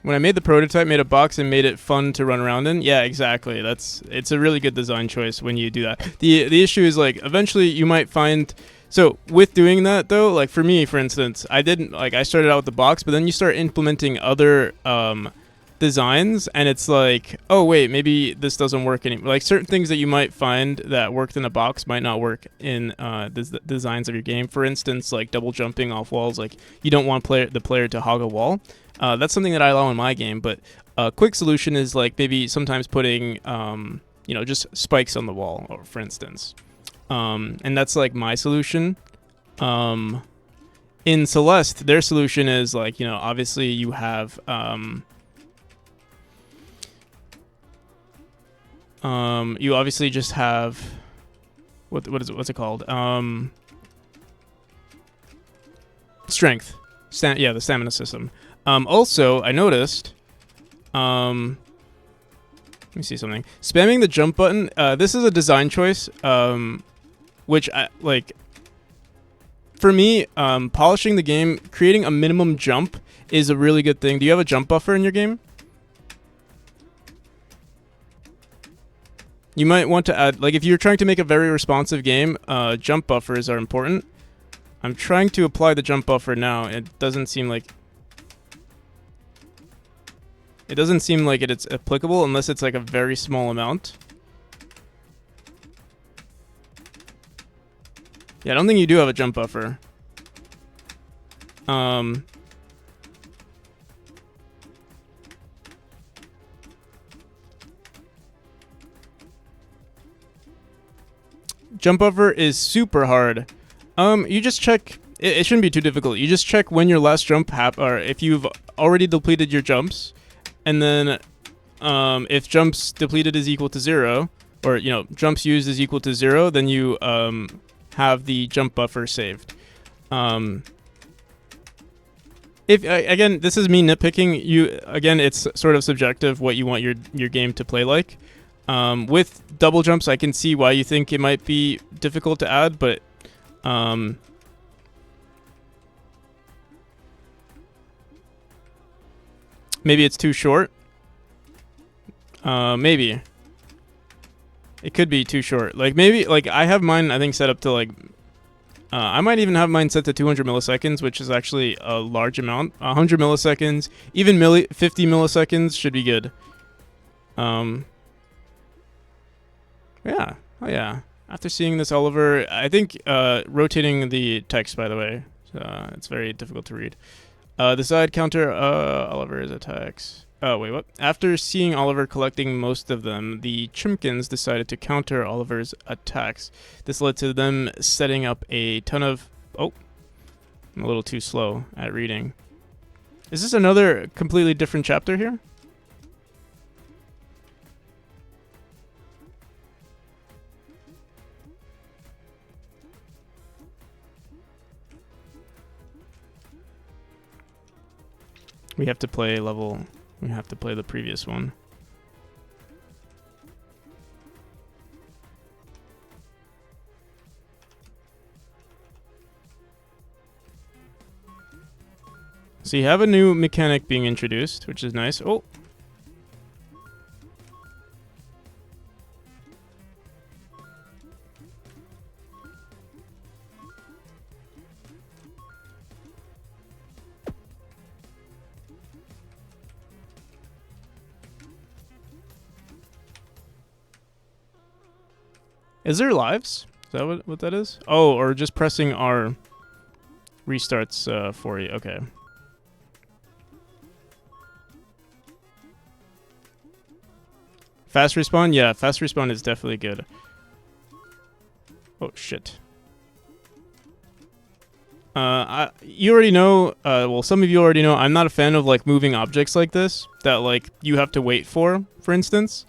When I made the prototype, made a box and made it fun to run around in. Yeah, exactly. It's a really good design choice when you do that. The issue is like eventually you might find. So with doing that though, like for me, for instance, I started out with the box, but then you start implementing other designs, and it's like, oh wait, maybe this doesn't work anymore. Like certain things that you might find that worked in a box might not work in the designs of your game. For instance, like double jumping off walls. Like you don't want the player to hog a wall. That's something that I allow in my game, but a quick solution is like maybe sometimes putting just spikes on the wall, or for instance, and that's like my solution. In Celeste, their solution is like, obviously you have you obviously just have what's it called? Strength. The stamina system. Also, I noticed let me see something. Spamming the jump button, this is a design choice, which I like. For me, polishing the game, creating a minimum jump is a really good thing. Do you have a jump buffer in your game? You might want to add, like if you're trying to make a very responsive game, jump buffers are important. I'm trying to apply the jump buffer now. It doesn't seem like it's applicable unless it's like a very small amount. Yeah, I don't think you do have a jump buffer. Jump buffer is super hard. You just check. It shouldn't be too difficult. You just check when your last jump or if you've already depleted your jumps, and then if jumps depleted is equal to 0, or jumps used is equal to 0, then you have the jump buffer saved. If again, this is me nitpicking. Again, it's sort of subjective what you want your game to play like. With double jumps, I can see why you think it might be difficult to add, but maybe it's too short. Maybe it could be too short. Like maybe like I have mine, I think, set up to like I might even have mine set to 200 milliseconds, which is actually a large amount. 100 milliseconds, even 50 milliseconds should be good. Yeah. Oh yeah. After seeing this, Oliver, I think rotating the text, by the way, it's very difficult to read. The side counter, Oliver's attacks. Oh, wait, what? After seeing Oliver collecting most of them, the Chimkins decided to counter Oliver's attacks. This led to them setting up a ton of... Oh, I'm a little too slow at reading. Is this another completely different chapter here? We have to play we have to play the previous one. So you have a new mechanic being introduced, which is nice. Oh. Is there lives? Is that what that is? Oh, or just pressing R restarts for you. Okay. Fast respawn? Yeah, fast respawn is definitely good. Oh, shit. You already know, well, some of you already know, I'm not a fan of, like, moving objects like this that, like, you have to wait for instance.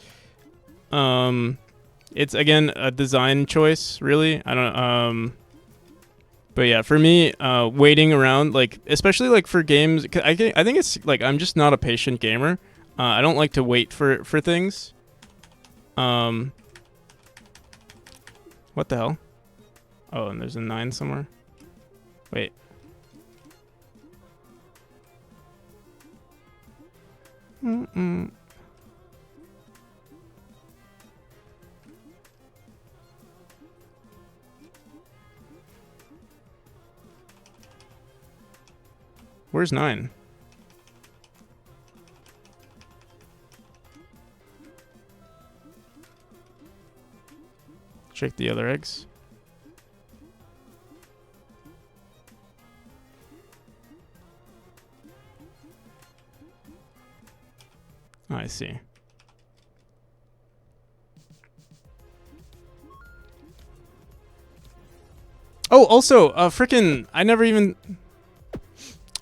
It's, again, a design choice, really. I don't, but yeah, for me, waiting around, like, especially, like, for games, I think it's, like, I'm just not a patient gamer. I don't like to wait for things. What the hell? Oh, and there's a 9 somewhere. Wait. Where's 9? Check the other eggs. Oh, I see. Oh, also, frickin' I never even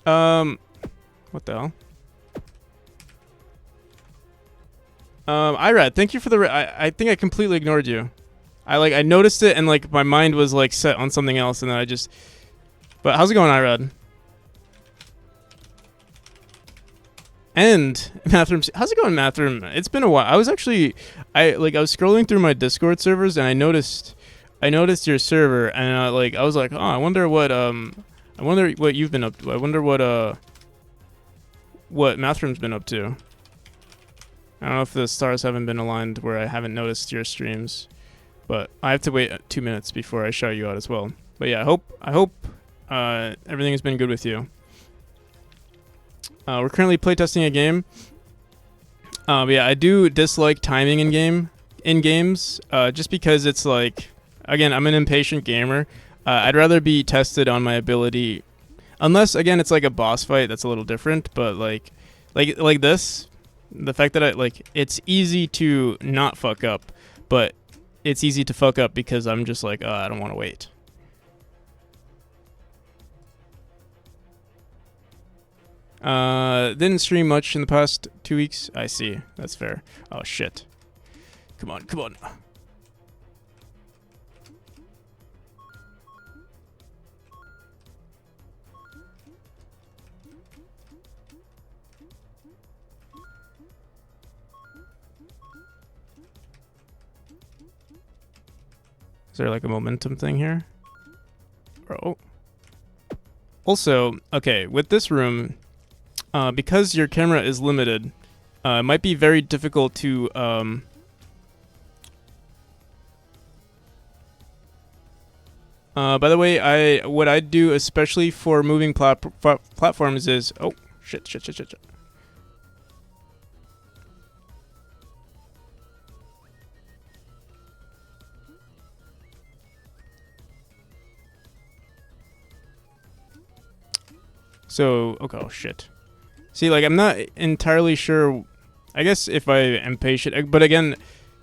what the hell? Irad, thank you for the I think I completely ignored you. I noticed it and like my mind was like set on something else and then I just But how's it going, Irad? And Mathroom, how's it going, Mathroom? It's been a while. I was scrolling through my Discord servers and I noticed your server and I was like, oh, I wonder what you've been up to. I wonder what Mathroom's been up to. I don't know if the stars haven't been aligned where I haven't noticed your streams, but I have to wait 2 minutes before I shout you out as well. But yeah, I hope everything has been good with you. We're currently playtesting a game. But yeah, I do dislike timing in games, just because it's like, again, I'm an impatient gamer. I'd rather be tested on my ability, unless again it's like a boss fight that's a little different. But like this, the fact that it's easy to not fuck up, but it's easy to fuck up because I'm just like, I don't want to wait. Didn't stream much in the past 2 weeks. I see. That's fair. Oh shit. Come on. Is there like a momentum thing here? Oh. Also, okay, with this room, because your camera is limited, it might be very difficult to by the way, what I do especially for moving platforms is shit. So, okay, oh shit. See, like, I'm not entirely sure. I guess if I am patient, but again,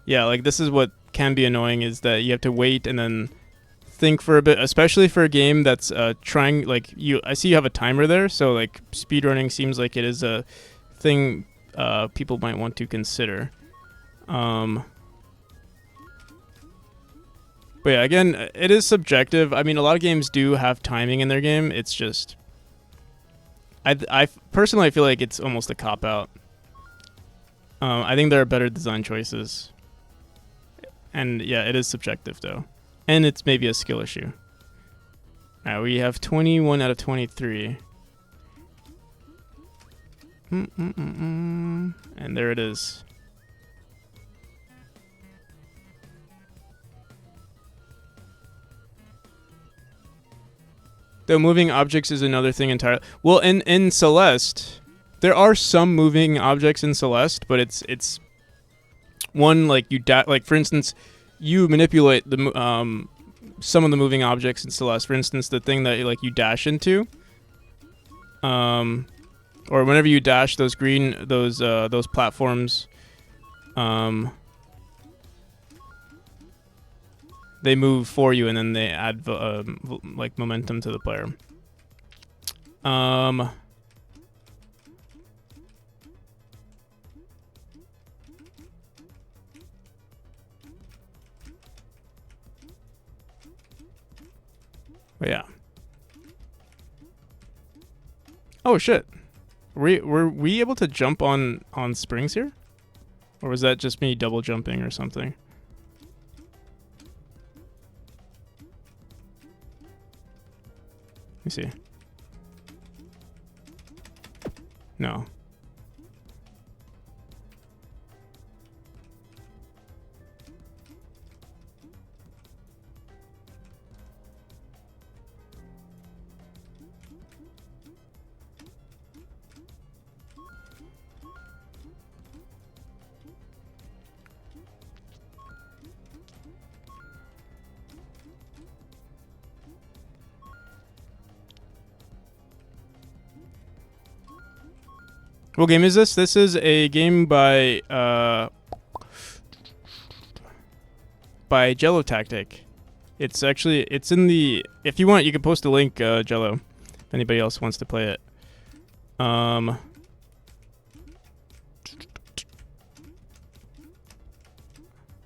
yeah, like, this is what can be annoying is that you have to wait and then think for a bit, especially for a game that's trying, like, I see you have a timer there, so, like, speedrunning seems like it is a thing people might want to consider. But yeah, again, it is subjective. I mean, a lot of games do have timing in their game. It's just, I personally feel like it's almost a cop-out. I think there are better design choices. And yeah, it is subjective though. And it's maybe a skill issue. Alright, we have 21 out of 23. And there it is. Though moving objects is another thing entirely. Well, in Celeste, there are some moving objects in Celeste, but it's one like like for instance, you manipulate the some of the moving objects in Celeste. For instance, the thing that like you dash into, or whenever you dash those those platforms, they move for you and then they add like momentum to the player. But yeah. Oh shit. Were we able to jump on springs here? Or was that just me double jumping or something? Let me see. No. What game is this? This is a game by Jello Tactic. It's in the. If you want, you can post a link, Jello. If anybody else wants to play it.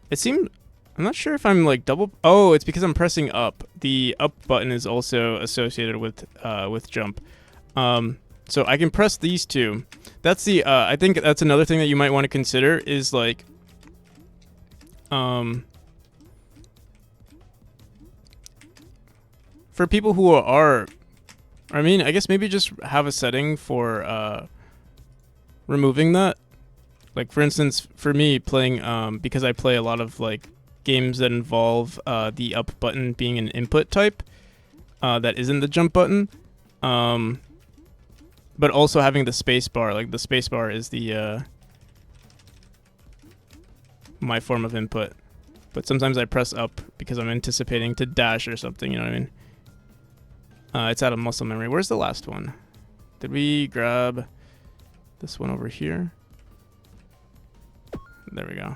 It seemed. I'm not sure if I'm like double. Oh, it's because I'm pressing up. The up button is also associated with jump. So I can press these two. That's the. I think that's another thing that you might want to consider is like. For people who are, I mean, I guess maybe just have a setting for removing that. Like for instance, for me playing, because I play a lot of like games that involve the up button being an input type that isn't the jump button, but also having the space bar. Like the space bar is the my form of input. But sometimes I press up because I'm anticipating to dash or something. You know what I mean? It's out of muscle memory. Where's the last one? Did we grab this one over here? There we go.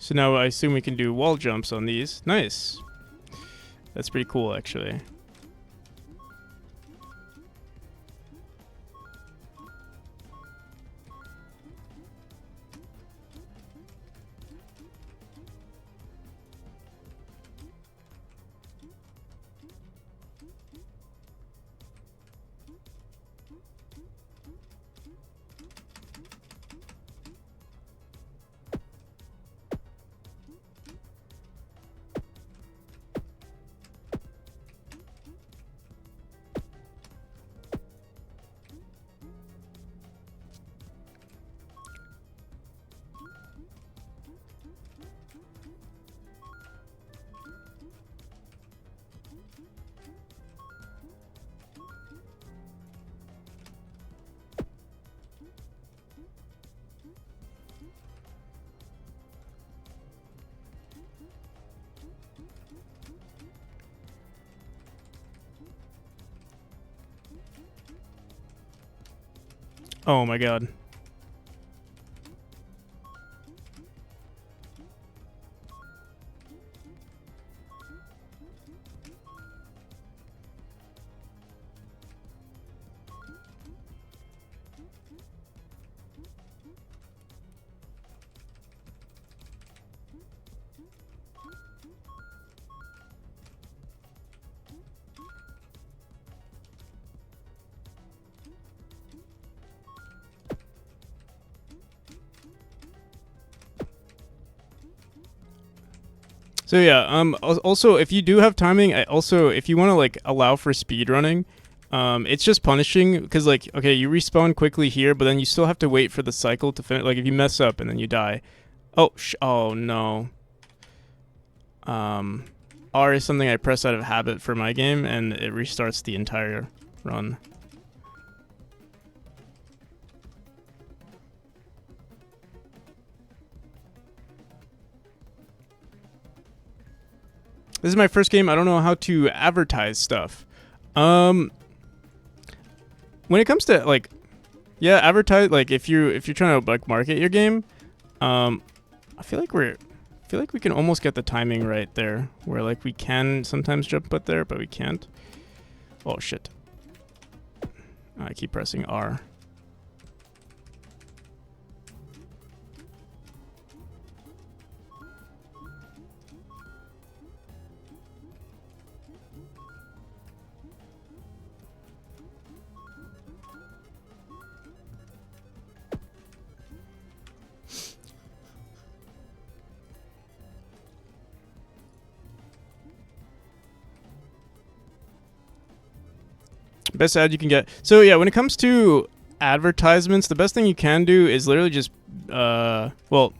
So now I assume we can do wall jumps on these. Nice. That's pretty cool, actually. Oh my god. So yeah, also if you do have timing, if you want to like allow for speed running, it's just punishing because like okay, you respawn quickly here, but then you still have to wait for the cycle to finish. Like if you mess up and then you die, oh no. R is something I press out of habit for my game, and it restarts the entire run. This is my first game. I don't know how to advertise stuff. When it comes to like, yeah, advertise like if you're trying to like market your game, I feel like we can almost get the timing right there, where like we can sometimes jump up there, but we can't. Oh shit! I keep pressing R. Best ad you can get. So yeah, when it comes to advertisements, the best thing you can do is literally just well,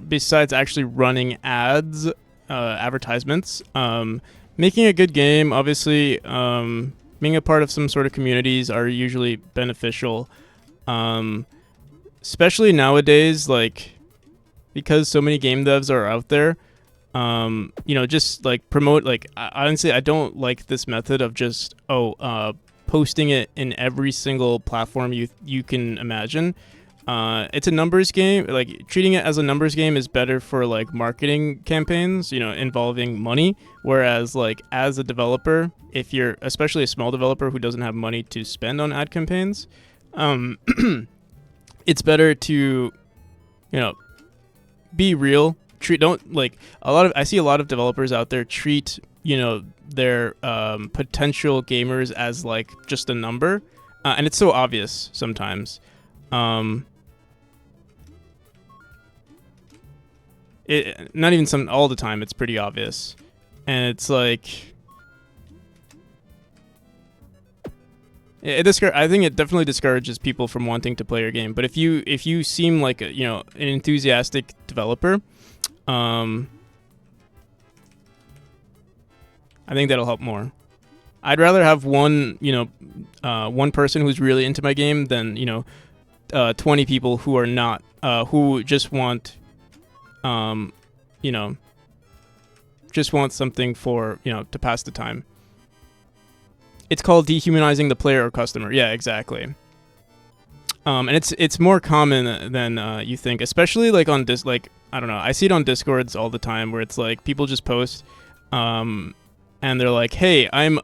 besides actually running ads, advertisements, making a good game, obviously, being a part of some sort of communities are usually beneficial, especially nowadays, like, because so many game devs are out there. Just like promote, like, honestly, I don't like this method of just posting it in every single platform you can imagine. It's a numbers game. Like, treating it as a numbers game is better for like marketing campaigns, involving money. Whereas, like, as a developer, if you're especially a small developer who doesn't have money to spend on ad campaigns, it's better to, be real. I see a lot of developers out there treat their potential gamers as like just a number, and it's so obvious sometimes. It not even all the time. It's pretty obvious, and it's like I think it definitely discourages people from wanting to play your game. But if you seem like an enthusiastic developer, I think that'll help more. I'd rather have one person who's really into my game than 20 people who are not, who just want just want something for to pass the time. It's called dehumanizing the player or customer. Yeah, exactly. And it's more common than you think, especially like on I don't know. I see it on Discords all the time where it's like people just post, and they're like, "Hey, I am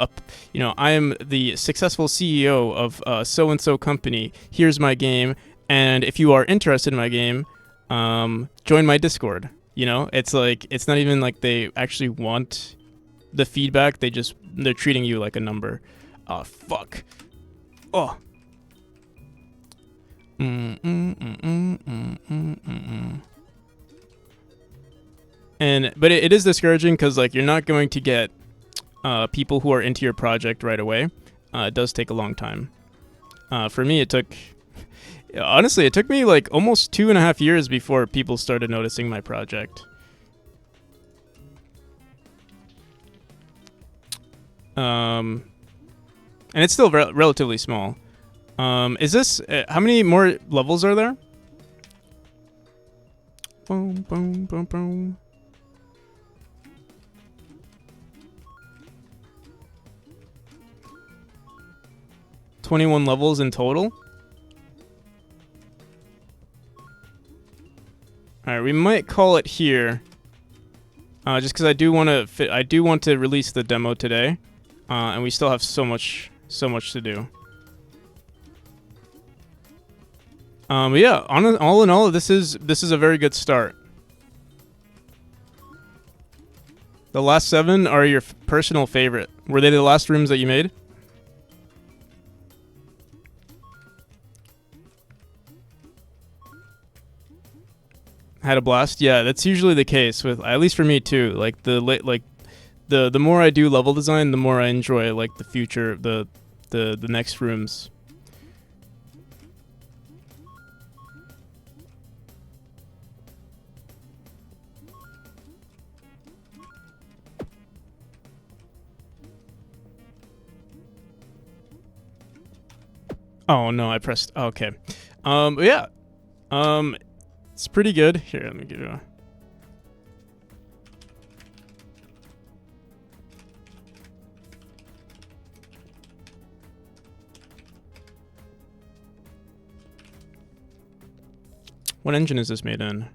the successful CEO of so and so company. Here's my game, and if you are interested in my game, join my Discord." It's like, it's not even like they actually want the feedback. They're treating you like a number. Oh, fuck. Oh. But it is discouraging because, like, you're not going to get people who are into your project right away. It does take a long time. For me, it took me like almost 2.5 years before people started noticing my project. And it's still relatively small. Is this how many more levels are there? Boom, boom, boom, boom. $21 levels in total. All right, we might call it here, just because I do want to release the demo today, and we still have so much to do. But yeah, all in all, this is a very good start. The last 7 are your personal favorite. Were they the last rooms that you made? Had a blast. Yeah, that's usually the case with, at least for me too. Like the more I do level design, the more I enjoy like the future, the next rooms. Oh no, I pressed. Okay. Yeah. It's pretty good. Here, let me give you a. What engine is this made in?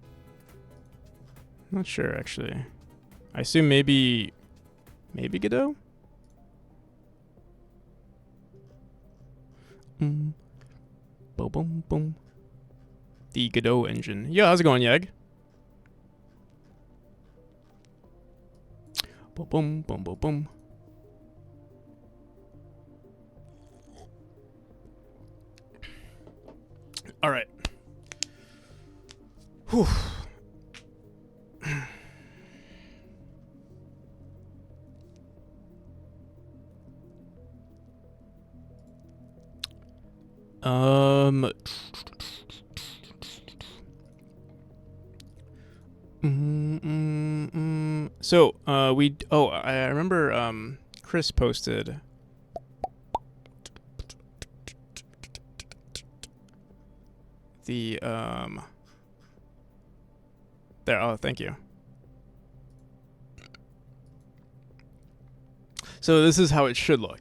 Not sure, actually. I assume maybe Godot? Boom, boom, boom. The Godot engine. Yo, how's it going, Yag? Boom, boom, boom, boom, boom. All right. Whew. Um. So, I remember, Chris posted. There, oh, thank you. So this is how it should look.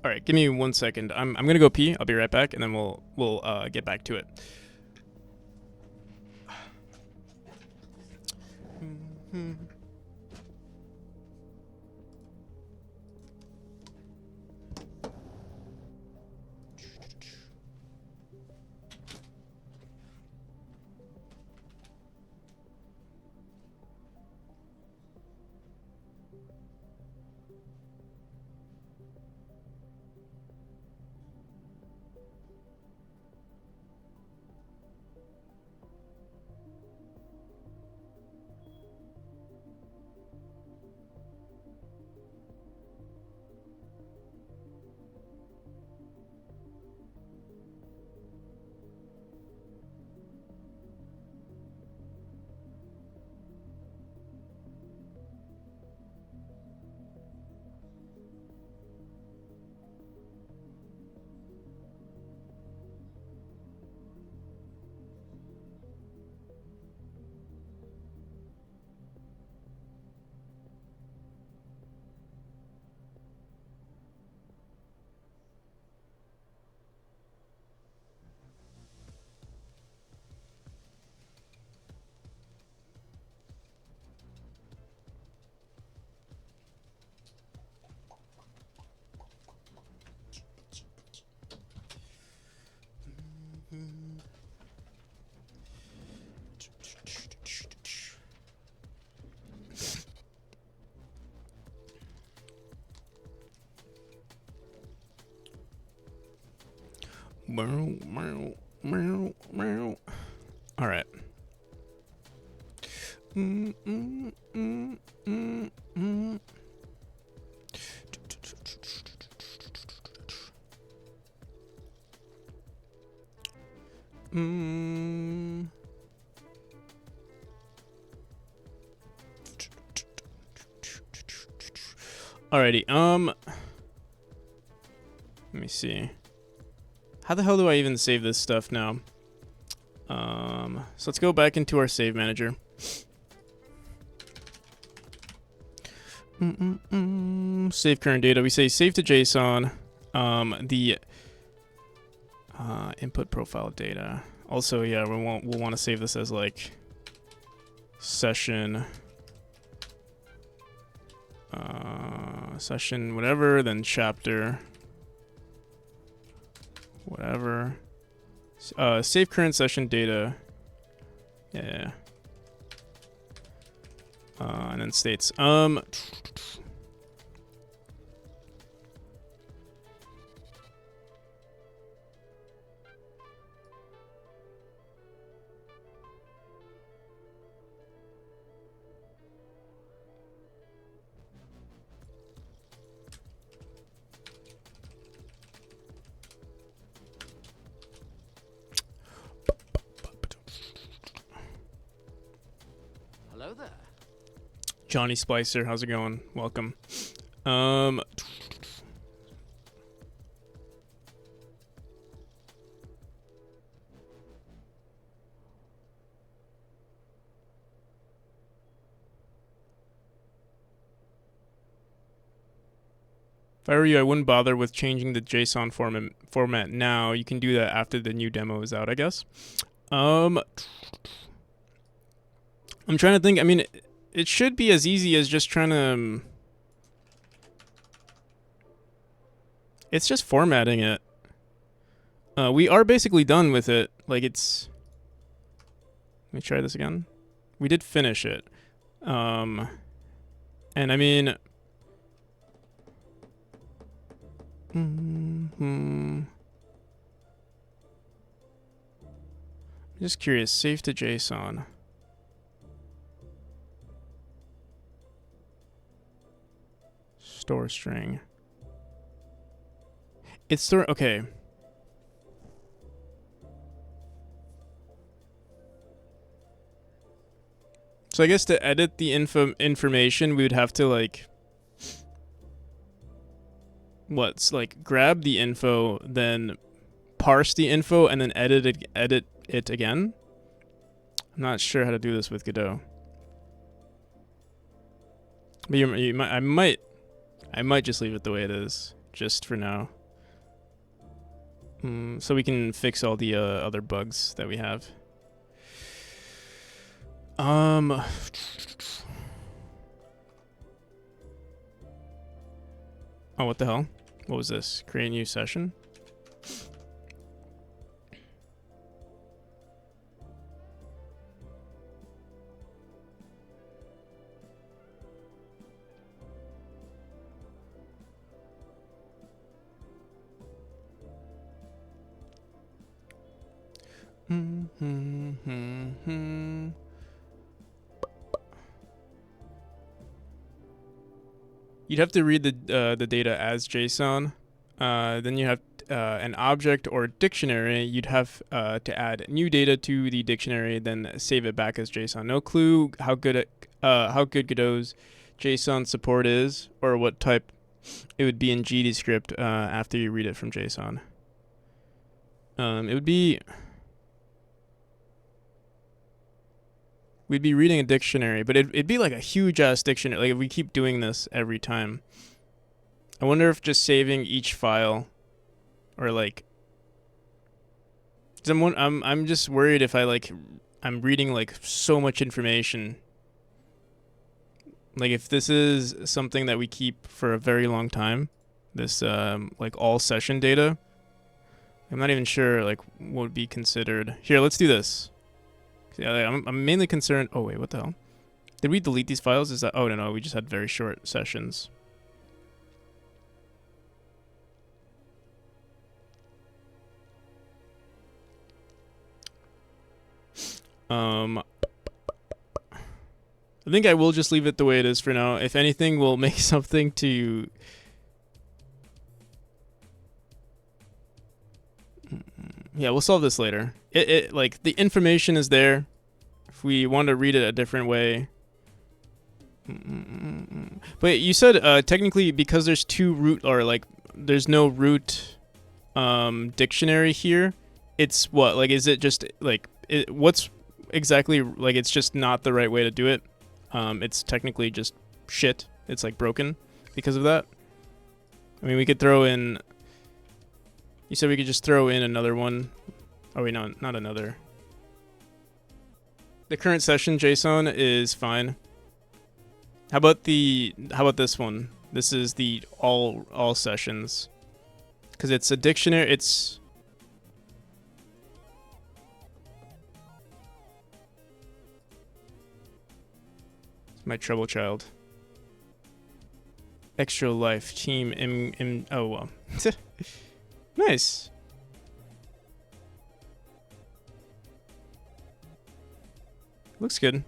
All right, give me 1 second. I'm gonna go pee. I'll be right back, and then we'll get back to it. All right. Alrighty. Let me see. How the hell do I even save this stuff now? So let's go back into our save manager. Save current data. We say save to JSON. The input profile data. Also, yeah, we'll want to save this as like session. Session whatever, then chapter. Whatever. Save current session data. Yeah. And then states. Hello there. Johnny Splicer, how's it going? Welcome. If I were you, I wouldn't bother with changing the JSON format now. You can do that after the new demo is out, I guess. I'm trying to think. I mean, it should be as easy as just trying to... it's just formatting it. We are basically done with it. Like, it's... let me try this again. We did finish it. And I mean... I'm just curious. Save to JSON. Store string. It's store. Okay. So I guess to edit the information, we would have to like like grab the info, then parse the info, and then edit it again. I'm not sure how to do this with Godot. But I might just leave it the way it is, just for now. So we can fix all the other bugs that we have. Oh, what the hell? What was this? Create a new session? You'd have to read the data as JSON. Then you have an object or dictionary. You'd have to add new data to the dictionary, then save it back as JSON. No clue how good Godot's JSON support is, or what type it would be in GDScript after you read it from JSON. It would be. We'd be reading a dictionary, but it'd be like a huge ass dictionary. Like if we keep doing this every time. I wonder if just saving each file, or like, I'm just worried if I'm reading like so much information. Like if this is something that we keep for a very long time, this like all session data, I'm not even sure like what would be considered. Here, let's do this. Yeah, I'm mainly concerned. Oh wait, what the hell? Did we delete these files? Is that? Oh no, we just had very short sessions. I think I will just leave it the way it is for now. If anything, we'll make something to. Yeah, we'll solve this later. It like the information is there. If we want to read it a different way. But you said technically because there's two root, or like there's no root dictionary here. It's what, like, is it just like what's exactly, like, it's just not the right way to do it. It's technically just shit. It's like broken because of that. I mean, we could throw in. You said we could just throw in another one. Oh wait, no, not another. The current session JSON is fine. How about this one? This is the all sessions, because it's a dictionary. It's my trouble child. Extra life team. Oh well. Nice. Looks good.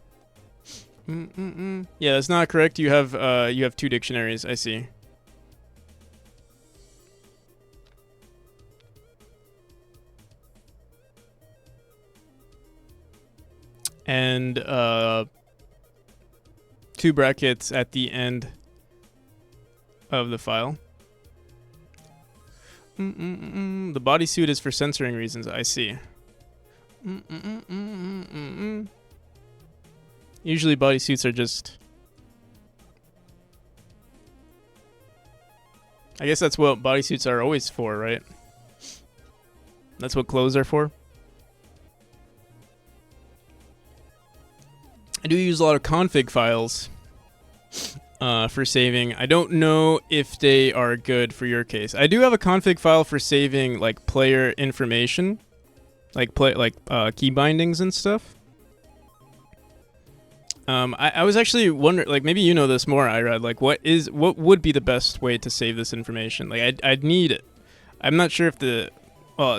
Yeah, that's not correct. You have two dictionaries. I see. And two brackets at the end of the file. The bodysuit is for censoring reasons. I see. Usually bodysuits are just. I guess that's what bodysuits are always for, right? That's what clothes are for. I do use a lot of config files for saving. I don't know if they are good for your case. I do have a config file for saving like player information, like key bindings and stuff. I was actually wondering, like, maybe you know this more, Irad. Like, what would be the best way to save this information? Like, I'd need it. I'm not sure if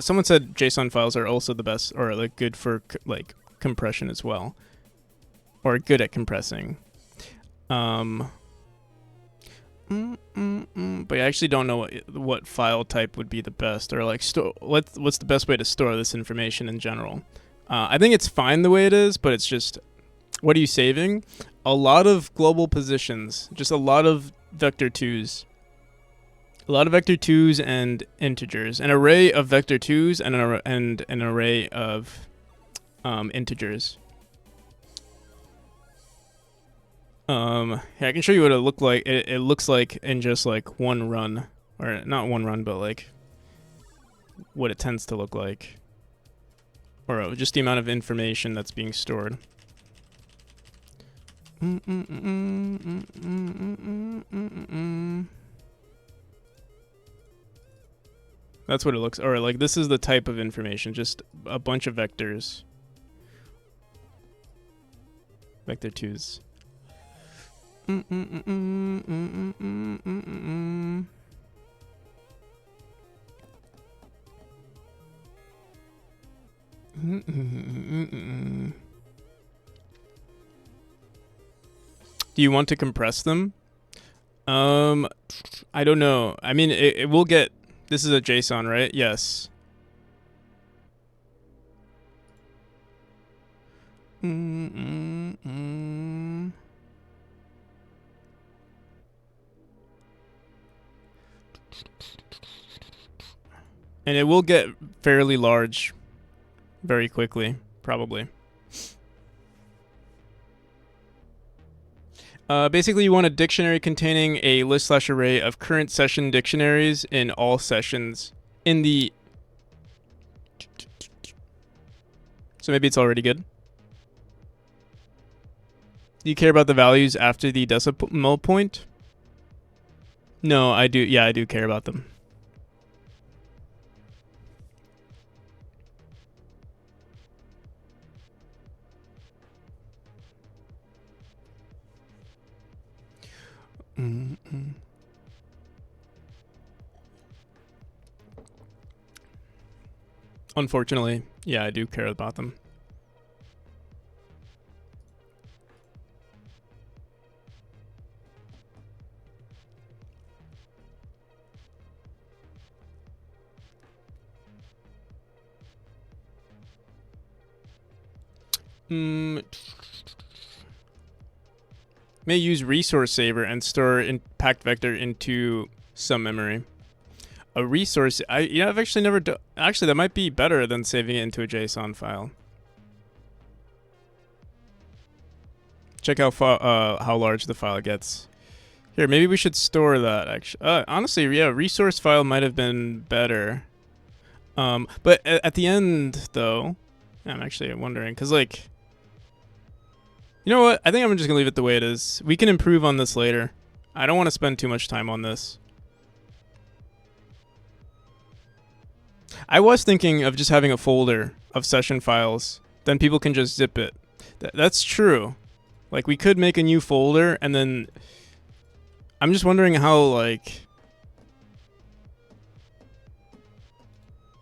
someone said JSON files are also the best, or like good for like compression as well, or good at compressing. But I actually don't know what file type would be the best, or like what's the best way to store this information in general. I think it's fine the way it is, but it's just, what are you saving? A lot of global positions, just a lot of vector 2s. A lot of vector 2s and integers. An array of vector 2s and an array of integers. Yeah, I can show you what it looked like. It looks like in just like one run, or not one run, but like what it tends to look like, or just the amount of information that's being stored. That's what it looks, or like this is the type of information, just a bunch of vectors. Vector 2s. Do you want to compress them? I don't know. I mean, it will get. This is a JSON, right? Yes. And it will get fairly large very quickly, probably. Basically, you want a dictionary containing a list/array of current session dictionaries in all sessions in the... So maybe it's already good. Do you care about the values after the decimal point? No, I do. Yeah, I do care about them. Unfortunately, yeah, I do care about them. May use resource saver and store impact vector into some memory. A resource, I've actually never done. Actually, that might be better than saving it into a JSON file. Check how large the file gets. Here, maybe we should store that. Actually, honestly, yeah, resource file might have been better. But at the end, though, I'm actually wondering, because like, you know what? I think I'm just gonna leave it the way it is. We can improve on this later. I don't want to spend too much time on this. I was thinking of just having a folder of session files. Then people can just zip it. That's true. Like, we could make a new folder, and then... I'm just wondering how, like...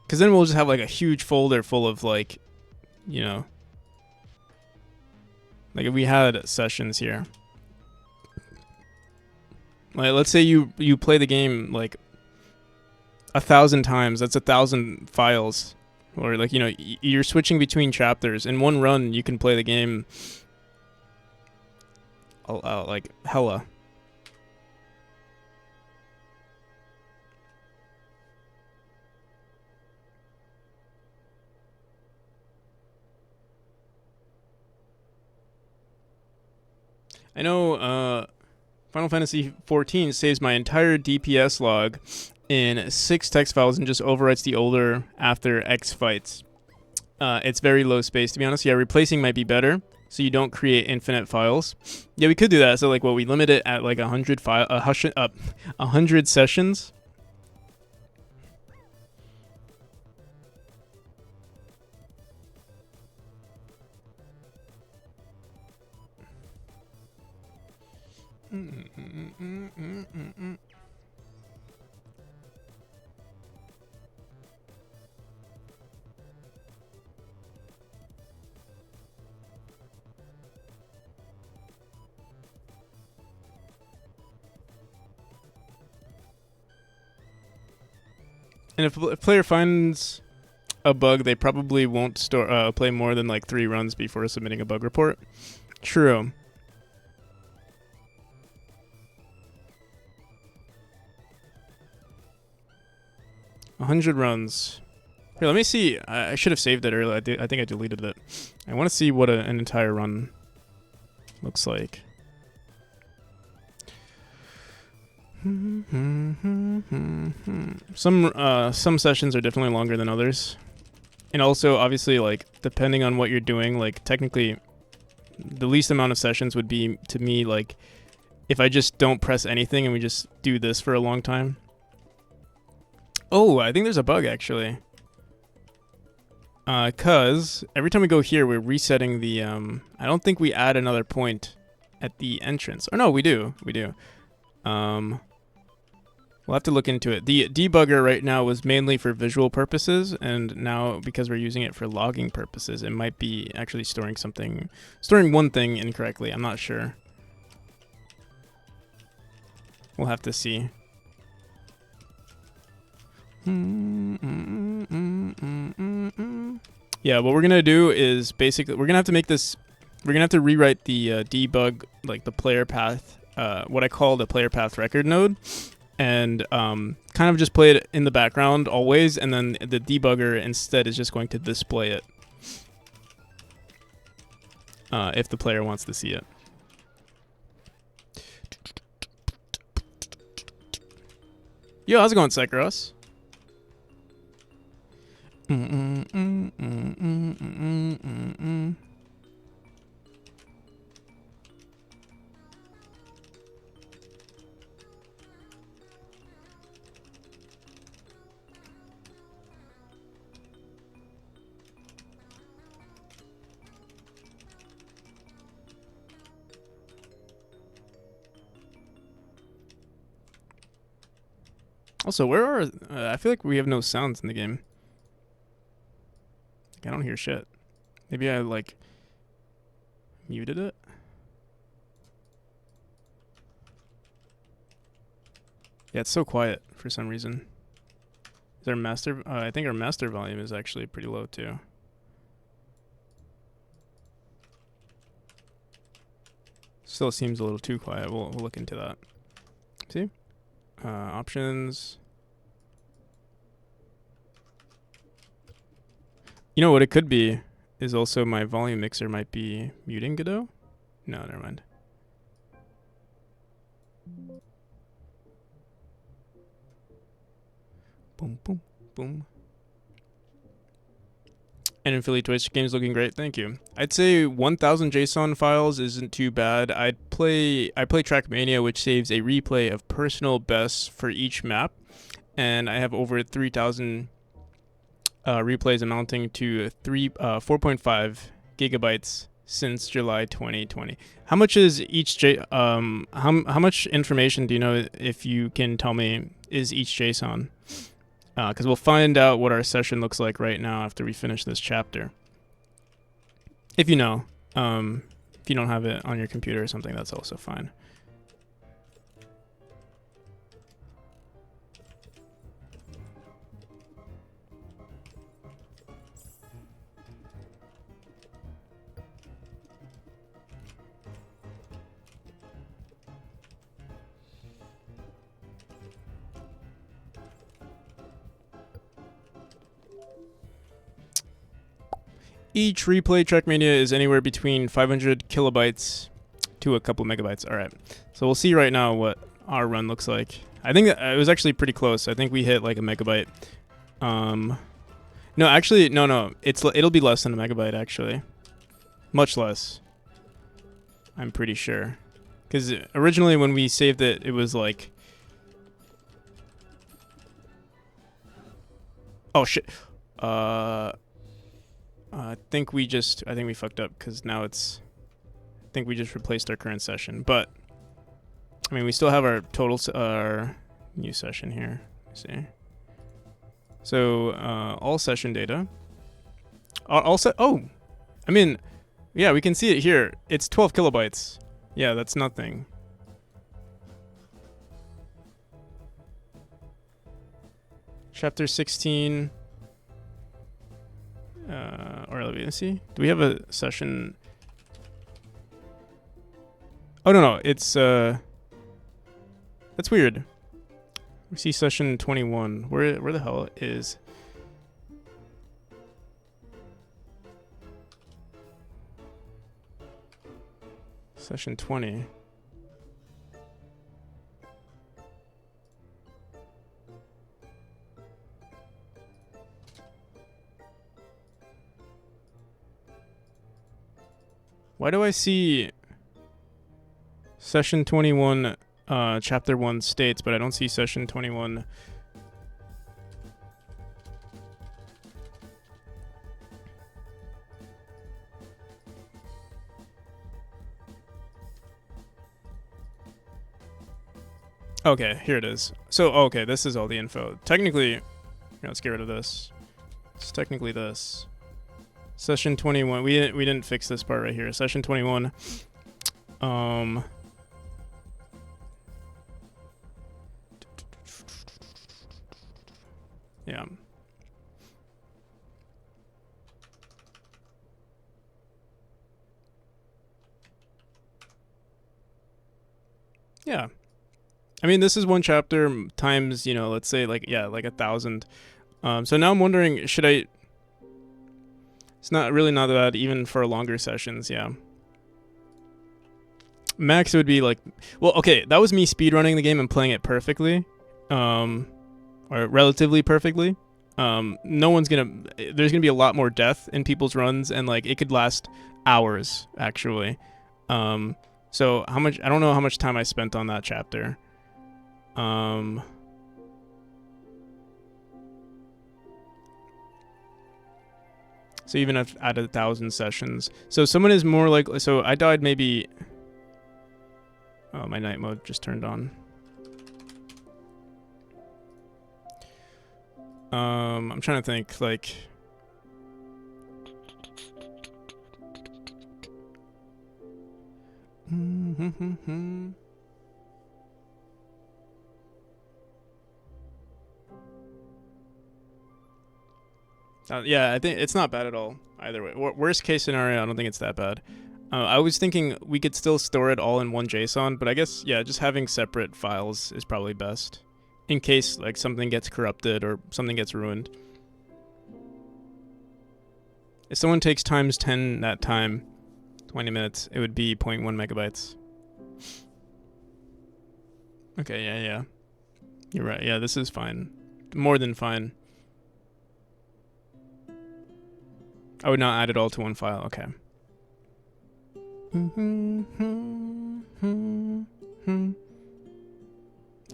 Because then we'll just have, like, a huge folder full of, like, you know... Like, if we had sessions here. Like, let's say you play the game, like... 1,000 times. That's 1,000 files. Or like, you know, you're switching between chapters. In one run, you can play the game like hella. I know Final Fantasy XIV saves my entire DPS log in 6 text files and just overwrites the older after X fights. It's very low space, to be honest. Yeah, replacing might be better, so you don't create infinite files. Yeah, we could do that. So like, what, we limit it at like 100 sessions. And if a player finds a bug, they probably won't play more than like 3 runs before submitting a bug report. True. $100 runs. Here, let me see. I should have saved it earlier. I think I deleted it. I want to see what an entire run looks like. Some sessions are definitely longer than others. And also, obviously, like, depending on what you're doing, like, technically, the least amount of sessions would be, to me, like, if I just don't press anything and we just do this for a long time. Oh, I think there's a bug, actually. Cause every time we go here, we're resetting the, I don't think we add another point at the entrance. Oh, no, we do. We do. We'll have to look into it. The debugger right now was mainly for visual purposes, and now because we're using it for logging purposes, it might be actually storing one thing incorrectly. I'm not sure. We'll have to see. Yeah, what we're gonna do is basically we're gonna have to make this. We're gonna have to rewrite the debug, like the player path, what I call the player path record node, and kind of just play it in the background always, and then the debugger instead is just going to display it if the player wants to see it. Yo, how's it going, Sekros? Also, where are... I feel like we have no sounds in the game. I don't hear shit. Maybe I, like, muted it? Yeah, it's so quiet for some reason. Is our master... I think our master volume is actually pretty low, too. Still seems a little too quiet. We'll look into that. See? Options. You know what it could be is also my volume mixer might be muting Godot. No, never mind. Boom, boom, boom. And in Philly Twitch, game's looking great. Thank you. I'd say 1,000 JSON files isn't too bad. I play Trackmania, which saves a replay of personal bests for each map, and I have over 3,000 replays amounting to 4.5 gigabytes since July 2020. How much is each how much information do you know, if you can tell me, is each JSON? Because we'll find out what our session looks like right now after we finish this chapter. If you know. If you don't have it on your computer or something, that's also fine. Each replay Trackmania is anywhere between 500 kilobytes to a couple megabytes. All right. So we'll see right now what our run looks like. I think that it was actually pretty close. I think we hit like a megabyte. No, actually, no. It'll be less than a megabyte, actually. Much less. I'm pretty sure. Because originally when we saved it, it was like... Oh, shit. I think we fucked up because now it's... I think we just replaced our current session. But, I mean, we still have our our new session here. Let's see. So, all session data. Oh! I mean, yeah, we can see it here. It's 12 kilobytes. Yeah, that's nothing. Chapter 16. Or let me see. Do we have a session? Oh no, it's that's weird. We see session 21. Where the hell is? Session 20. Why do I see session 21 chapter 1 states, but I don't see session 21? Okay, here it is. So, okay, this is all the info. Technically, let's get rid of this. It's technically this. Session 21. We didn't fix this part right here. Session 21. Yeah. Yeah. I mean, this is one chapter times, let's say like 1,000. So now I'm wondering, should I? It's not that bad even for longer sessions. Yeah. Max would be like, well, okay, that was me speedrunning the game and playing it perfectly, or relatively perfectly. There's gonna be a lot more death in people's runs, and like it could last hours actually. So how much? I don't know how much time I spent on that chapter. So even at 1,000 sessions, so someone is more likely. So I died maybe. Oh, my night mode just turned on. I'm trying to think like. Yeah, I think it's not bad at all either way. Worst case scenario, I don't think it's that bad. I was thinking we could still store it all in one JSON, but I guess, yeah, just having separate files is probably best in case like something gets corrupted or something gets ruined. If someone takes times 10 that time, 20 minutes, it would be 0.1 megabytes. Okay, yeah. You're right. Yeah, this is fine. More than fine. I would not add it all to one file. Okay.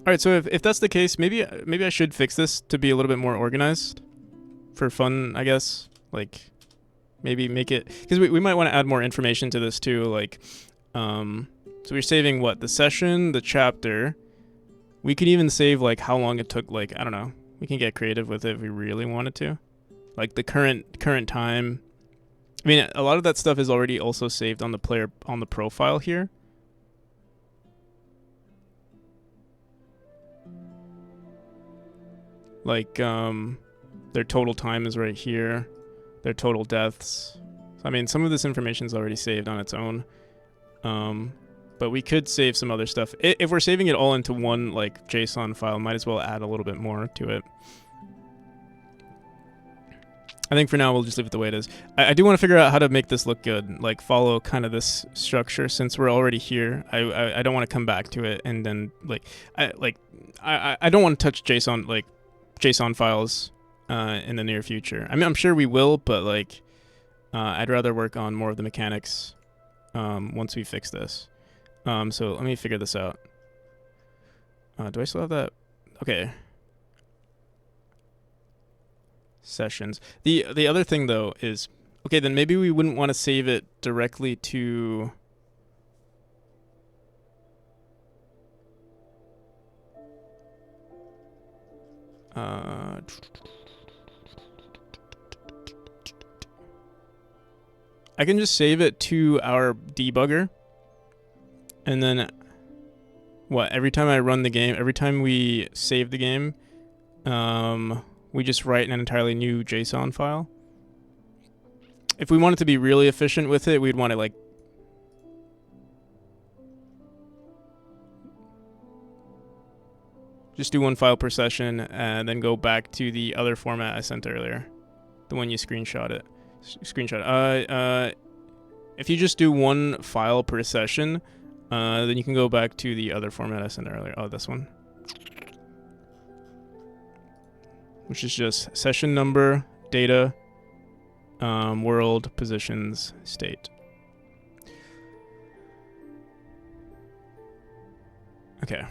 Alright, so if that's the case, maybe I should fix this to be a little bit more organized. For fun, I guess. Like, maybe make it... Because we might want to add more information to this too. Like, so we're saving what? The session, the chapter. We could even save like how long it took. Like, I don't know. We can get creative with it if we really wanted to. Like the current time. I mean, a lot of that stuff is already also saved on the player on the profile here. Like their total time is right here. Their total deaths. So, I mean, some of this information is already saved on its own. But we could save some other stuff. If we're saving it all into one like JSON file, might as well add a little bit more to it. I think for now we'll just leave it the way it is. I do want to figure out how to make this look good, like follow kind of this structure since we're already here. I don't want to come back to it and then I don't want to touch JSON files in the near future. I mean, I'm sure we will, but like I'd rather work on more of the mechanics once we fix this. So let me figure this out. Do I still have that? Okay. Sessions. The other thing though is, okay, then maybe we wouldn't want to save it directly to I can just save it to our debugger, and then every time I run the game, every time we save the game, we just write an entirely new JSON file. If we wanted to be really efficient with it, we'd want to like just do one file per session and then go back to the other format I sent earlier, the one you screenshot it. If you just do one file per session, then you can go back to the other format I sent earlier. Oh, this one, which is just session number, data, world, positions, state. Okay.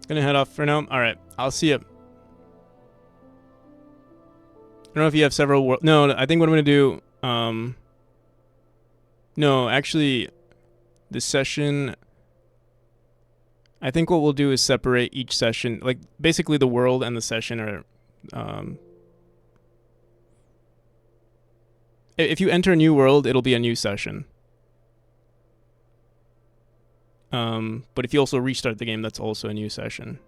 Gonna head off for now. All right, I'll see you. I don't know if you have several. No, I think what I'm gonna do. No, actually, the session. I think what we'll do is separate each session. Like basically, the world and the session are. If you enter a new world, it'll be a new session. But if you also restart the game, that's also a new session.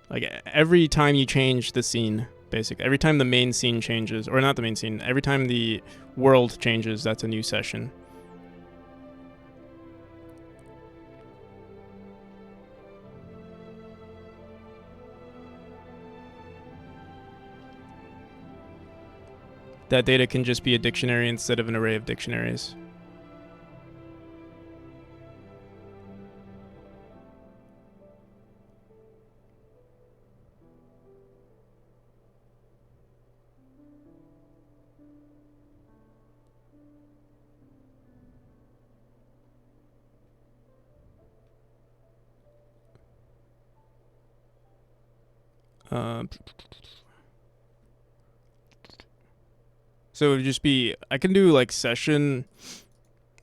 Like every time you change the scene, basically, every time the main scene changes, or not the main scene, every time the world changes, that's a new session. That data can just be a dictionary instead of an array of dictionaries. So it would just be, I can do like session,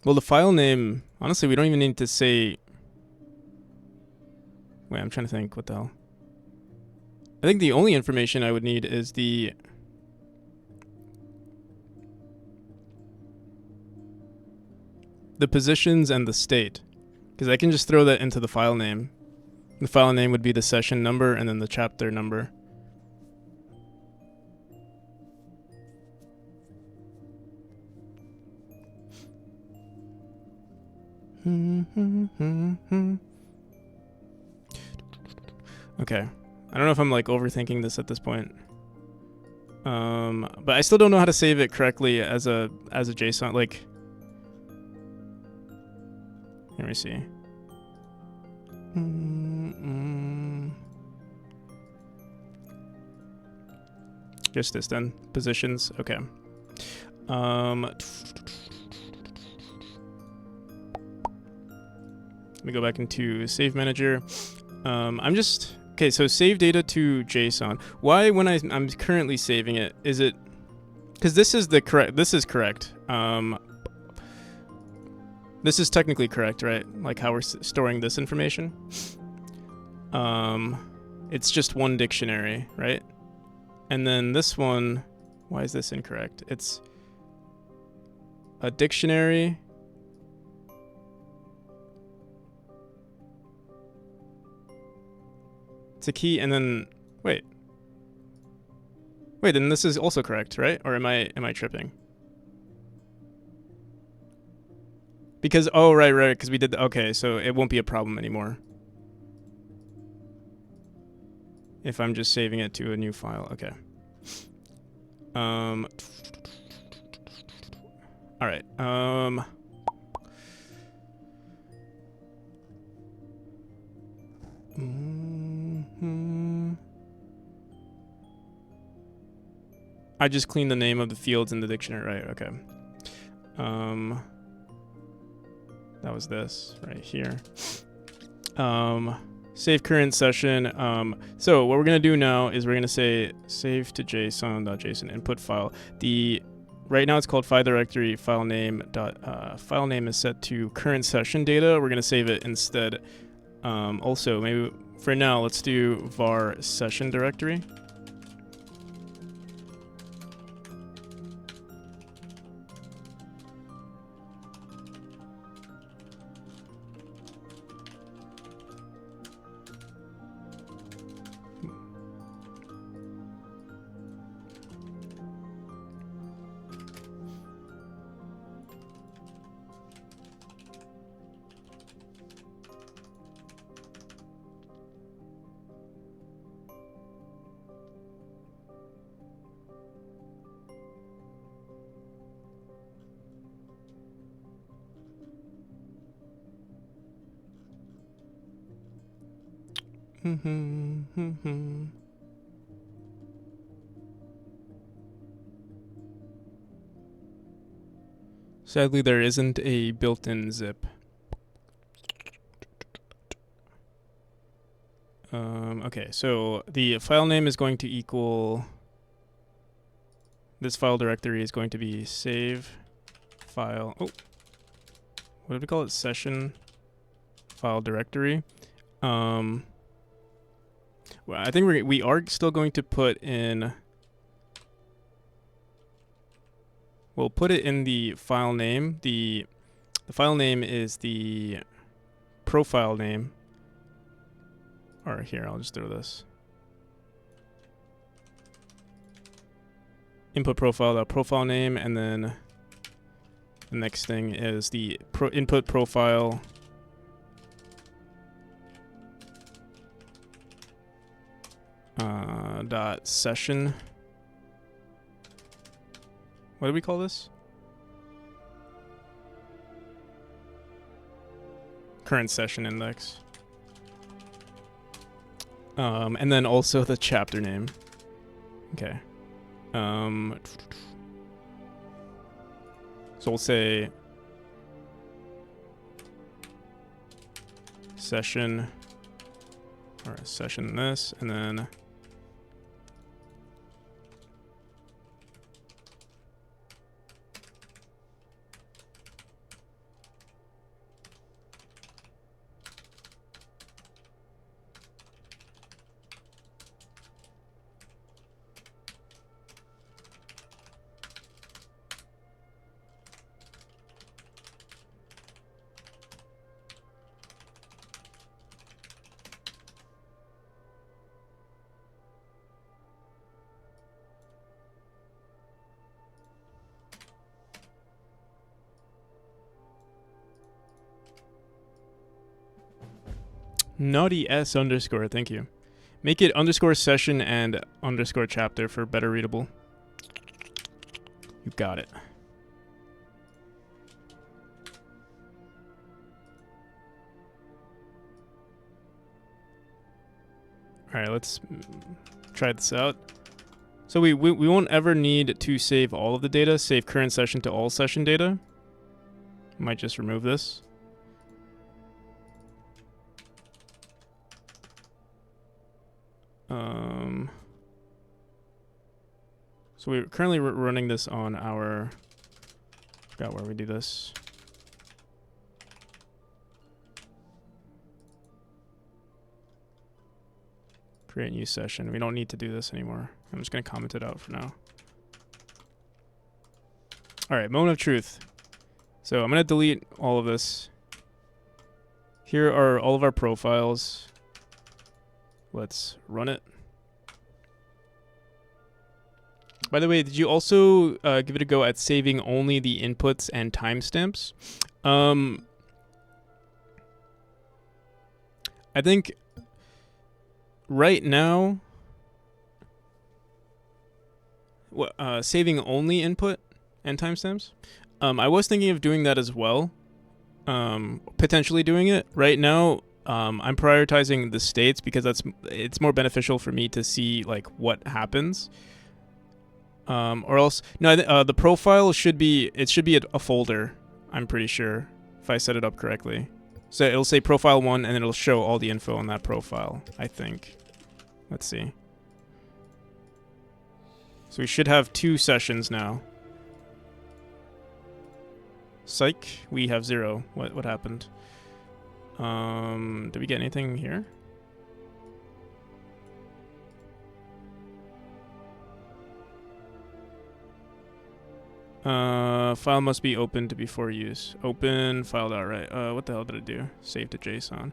well the file name, honestly we don't even need to say, wait I'm trying to think, what the hell. I think the only information I would need is the positions and the state, because I can just throw that into the file name. The file name would be the session number and then the chapter number. Okay. I don't know if I'm like overthinking this at this point. But I still don't know how to save it correctly as a JSON. Like, let me see. Just this then. Positions. Okay. Let me go back into Save Manager. Okay, so save data to JSON. Why, when I'm currently saving it, is it... Because this is correct. This is technically correct, right? Like how we're storing this information. It's just one dictionary, right? And then this one, why is this incorrect? It's a dictionary... It's a key, and then wait, then this is also correct, right? Or am I tripping? Because right, because we did okay, so it won't be a problem anymore if I'm just saving it to a new file. Okay. All right. I just cleaned the name of the fields in the dictionary, right? Okay. That was this right here. Save current session. So what we're gonna do now is we're gonna say save to JSON.json input file. Right now it's called file directory file name file name is set to current session data. We're gonna save it instead. Also, maybe for now, let's do var session directory. Sadly, there isn't a built-in zip. Okay, so the file name is going to equal, this file directory is going to be save file, what did we call it? Session file directory. Well, I think we are still going to put in, we'll put it in the file name. The file name is the profile name. Or here, I'll just throw this. Input profile, profile name, and then the next thing is the input profile dot session. What do we call this? Current session index. And then also the chapter name. Okay. So we'll say session, or session this, and then naughty s underscore, thank you. Make it underscore session and underscore chapter for better readable. You got it. All right, let's try this out. So we won't ever need to save all of the data. Save current session to all session data. Might just remove this. So we're currently running this on our, forgot where we do this. Create new session. We don't need to do this anymore. I'm just going to comment it out for now. All right, moment of truth. So I'm going to delete all of this. Here are all of our profiles. Let's run it. By the way, did you also give it a go at saving only the inputs and timestamps? I think right now, saving only input and timestamps. I was thinking of doing that as well. Potentially doing it right now. I'm prioritizing the states because it's more beneficial for me to see like what happens. Or else, no, the profile should be a folder. I'm pretty sure if I set it up correctly. So it'll say profile 1 and it'll show all the info on that profile, I think. Let's see. So we should have 2 sessions now. Psych, we have 0. What happened? Did we get anything here? File must be opened before use. Open file.write. What the hell did I do? Save to JSON.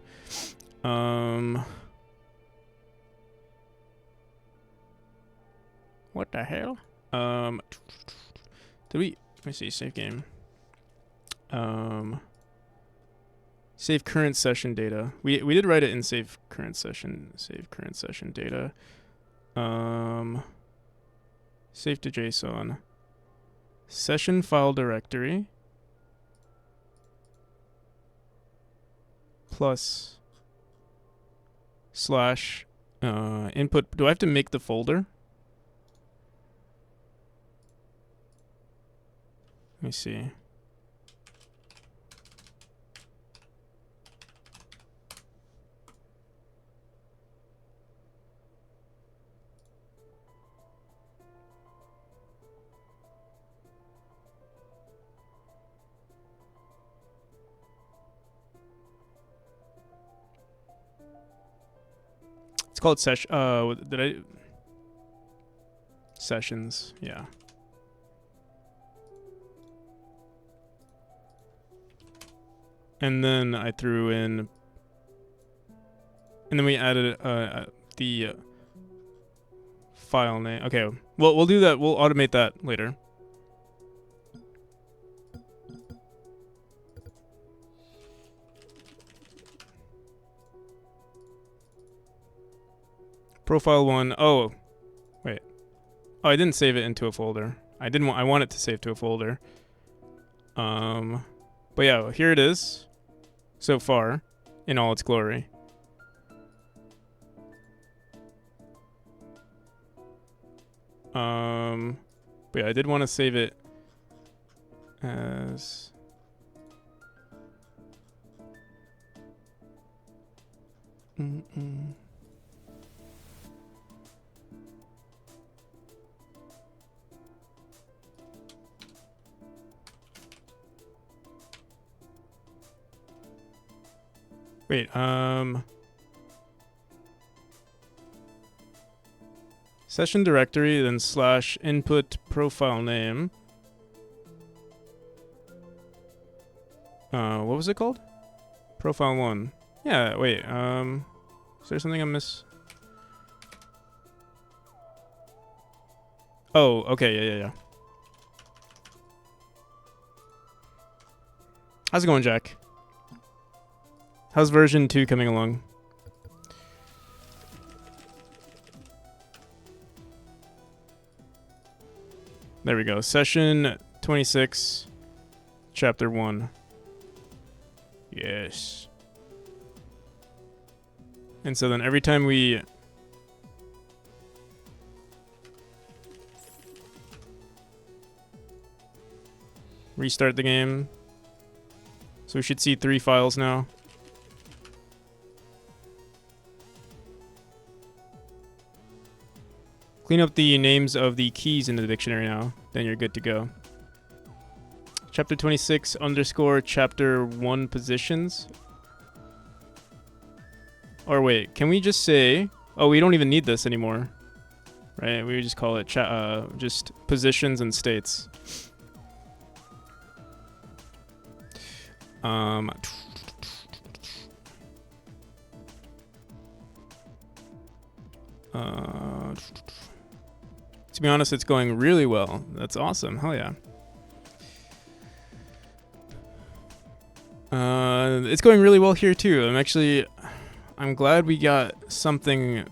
What the hell? Let me see, save game. Save current session data. We did write it in save current session data. Save to JSON. Session file directory plus slash input. Do I have to make the folder? Let me see. It's called sessions, yeah. And then I threw in, and then we added the file name. Okay, well, we'll do that. We'll automate that later. Profile 1. Oh, wait. Oh, I didn't save it into a folder. I want it to save to a folder. But yeah, here it is. So far, in all its glory. But yeah, I did want to save it as wait, session directory, then slash input profile name. What was it called? Profile 1. Yeah, wait, is there something I miss? Oh, okay, yeah. How's it going, Jack? How's version 2 coming along? There we go. Session 26, chapter 1. Yes. And so then every time we restart the game, so we should see 3 files now. Clean up the names of the keys in the dictionary now, then you're good to go. Chapter 26 underscore chapter 1 positions. Or wait, can we just say, oh, we don't even need this anymore, right? We would just call it just positions and states. To be honest, it's going really well. That's awesome. Hell yeah. It's going really well here too. I'm glad we got something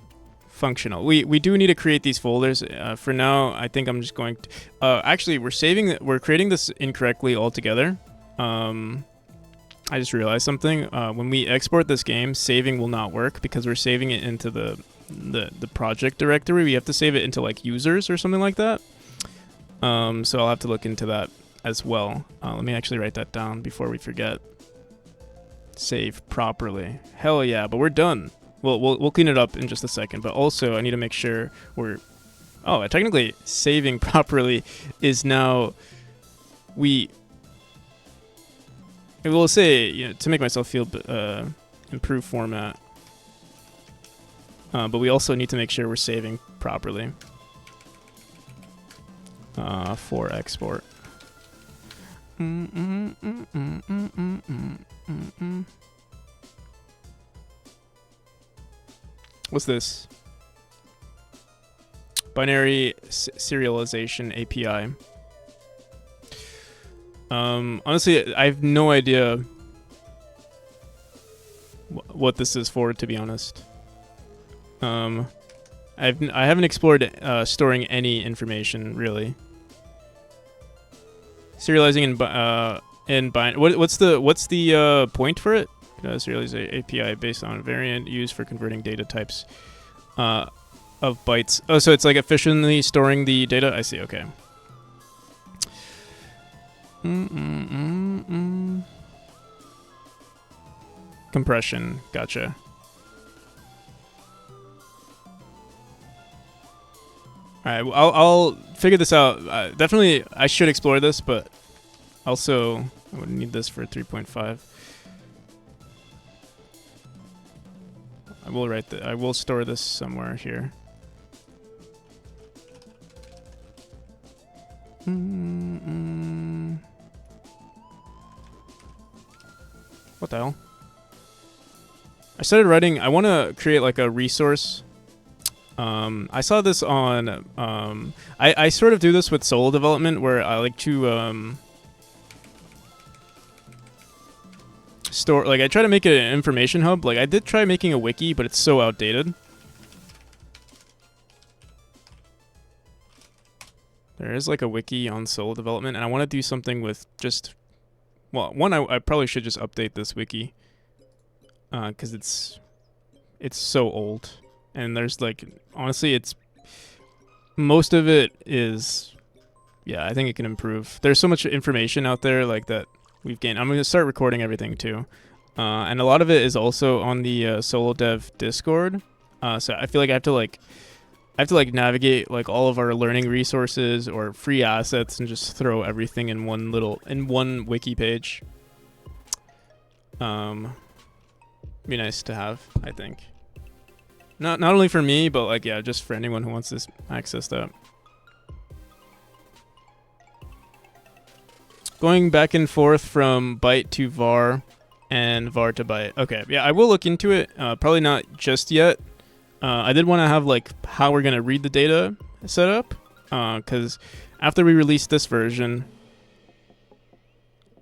functional. We do need to create these folders. For now, I think I'm just going to, actually we're creating this incorrectly altogether. I just realized something. When we export this game, saving will not work because we're saving it into the project directory. We have to save it into like users or something like that. So I'll have to look into that as well. Let me actually write that down before we forget. Save properly. Hell yeah, but we're done. We'll clean it up in just a second, but also I need to make sure we're technically saving properly is now we will say, you know, to make myself feel improve format. But we also need to make sure we're saving properly for export. What's this? Binary serialization API. Honestly, I have no idea what this is for, to be honest. I haven't explored storing any information really. Serializing in what's the point for it? Godot serialize a API based on a variant used for converting data types of bytes. Oh, so it's like efficiently storing the data. I see. Okay. Compression. Gotcha. All right. Well, I'll figure this out. Definitely, I should explore this, but also I would need this for 3.5. I will write that. I will store this somewhere here. What the hell? I started writing. I want to create like a resource. I saw this on. I sort of do this with solo development where I like to store. Like I try to make it an information hub. Like I did try making a wiki, but it's so outdated. There is like a wiki on solo development, and I want to do something with just. Well, one, I probably should just update this wiki. Because it's so old, and there's like honestly, it's most of it is, yeah. I think it can improve. There's so much information out there like that we've gained. I'm gonna start recording everything too, and a lot of it is also on the solo dev Discord. So I feel like I have to like navigate like all of our learning resources or free assets and just throw everything in one wiki page. Be nice to have, I think. Not only for me, but like yeah, just for anyone who wants to access that. Going back and forth from byte to var and var to byte. Okay, yeah, I will look into it. Probably not just yet. I did want to have like how we're gonna read the data set up, because after we release this version,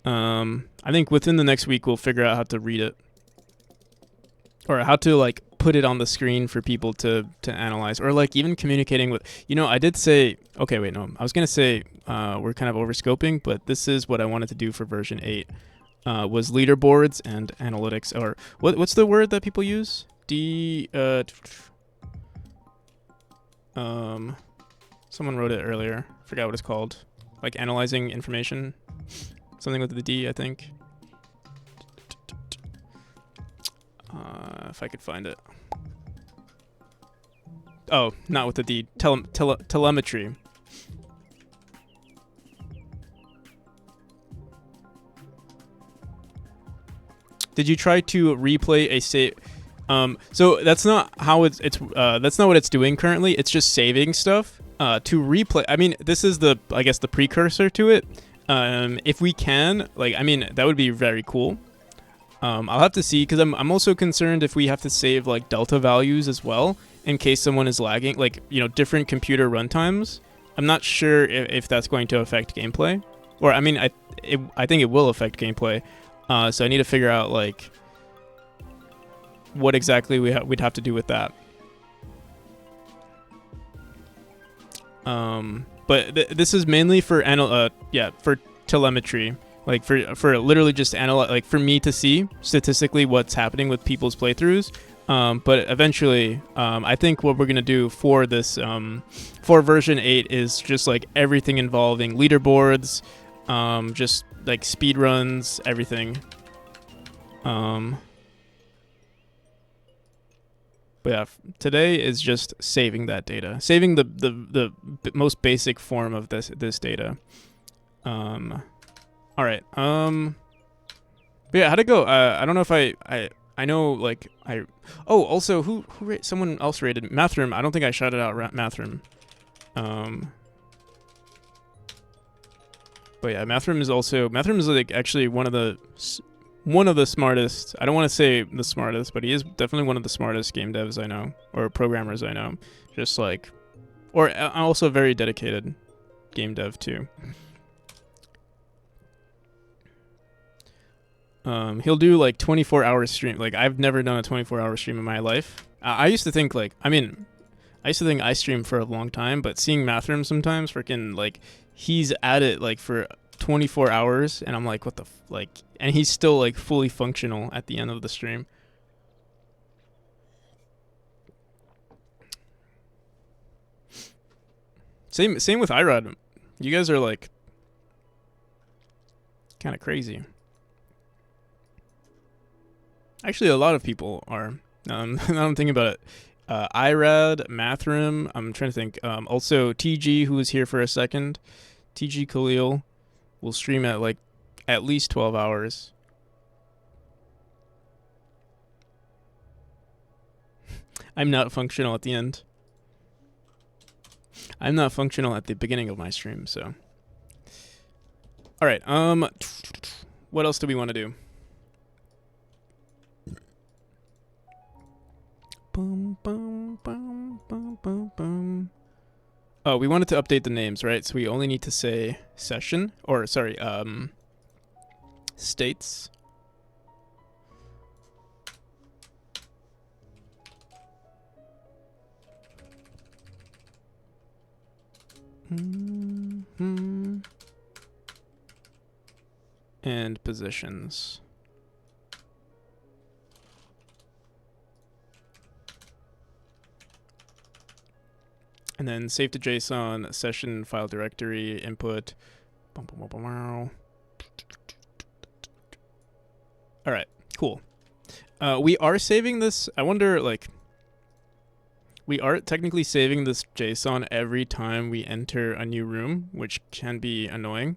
I think within the next week we'll figure out how to read it. Or how to like put it on the screen for people to analyze, or like even communicating with. I did say. Okay, wait, no. I was gonna say we're kind of overscoping, but this is what I wanted to do for version 8. Was leaderboards and analytics, or what's the word that people use? Someone wrote it earlier. Forgot what it's called. Like analyzing information. Something with the D, I think. If I could find it. Oh, not with the D. Telemetry. Did you try to replay a save? So that's not how it's that's not what it's doing currently. It's just saving stuff. To replay. I mean, this is I guess the precursor to it. If we can, like, I mean, that would be very cool. I'll have to see, because I'm also concerned if we have to save like delta values as well in case someone is lagging, like different computer runtimes. I'm not sure if that's going to affect gameplay, or I mean, I think it will affect gameplay. So I need to figure out like what exactly we'd have to do with that. But this is mainly for for telemetry. Like for literally just analyze, like for me to see statistically what's happening with people's playthroughs. But eventually, I think what we're gonna do for this, for version 8 is just like everything involving leaderboards, just like speed runs, everything. But yeah, today is just saving that data, saving the most basic form of this data. All right. But yeah, how'd it go? I don't know if I know like Oh, also who someone else rated Mathroom. I don't think I shouted out Mathroom. But yeah, Mathroom is like actually one of the smartest. I don't want to say the smartest, but he is definitely one of the smartest game devs I know, or programmers I know. Just like, or also very dedicated game dev too. He'll do like 24-hour stream. Like I've never done a 24-hour stream in my life. I used to think I stream for a long time, but seeing Mathroom sometimes freaking like he's at it like for 24 hours, and I'm like, what the like, and he's still like fully functional at the end of the stream. Same with Irod. You guys are like kind of crazy. Actually, a lot of people are. Now I'm thinking about it. Irad, Mathrim. I'm trying to think. Also, TG, who was here for a second. TG Khalil will stream at like at least 12 hours. I'm not functional at the end. I'm not functional at the beginning of my stream, so. All right. What else do we want to do? Bum, bum, bum, bum, bum, bum. Oh, we wanted to update the names, right? So we only need to say session, or sorry, states. Mm-hmm. And positions. And then save to JSON, session, file directory, input. All right, cool. We are saving this. I wonder, like, we are technically saving this JSON every time we enter a new room, which can be annoying.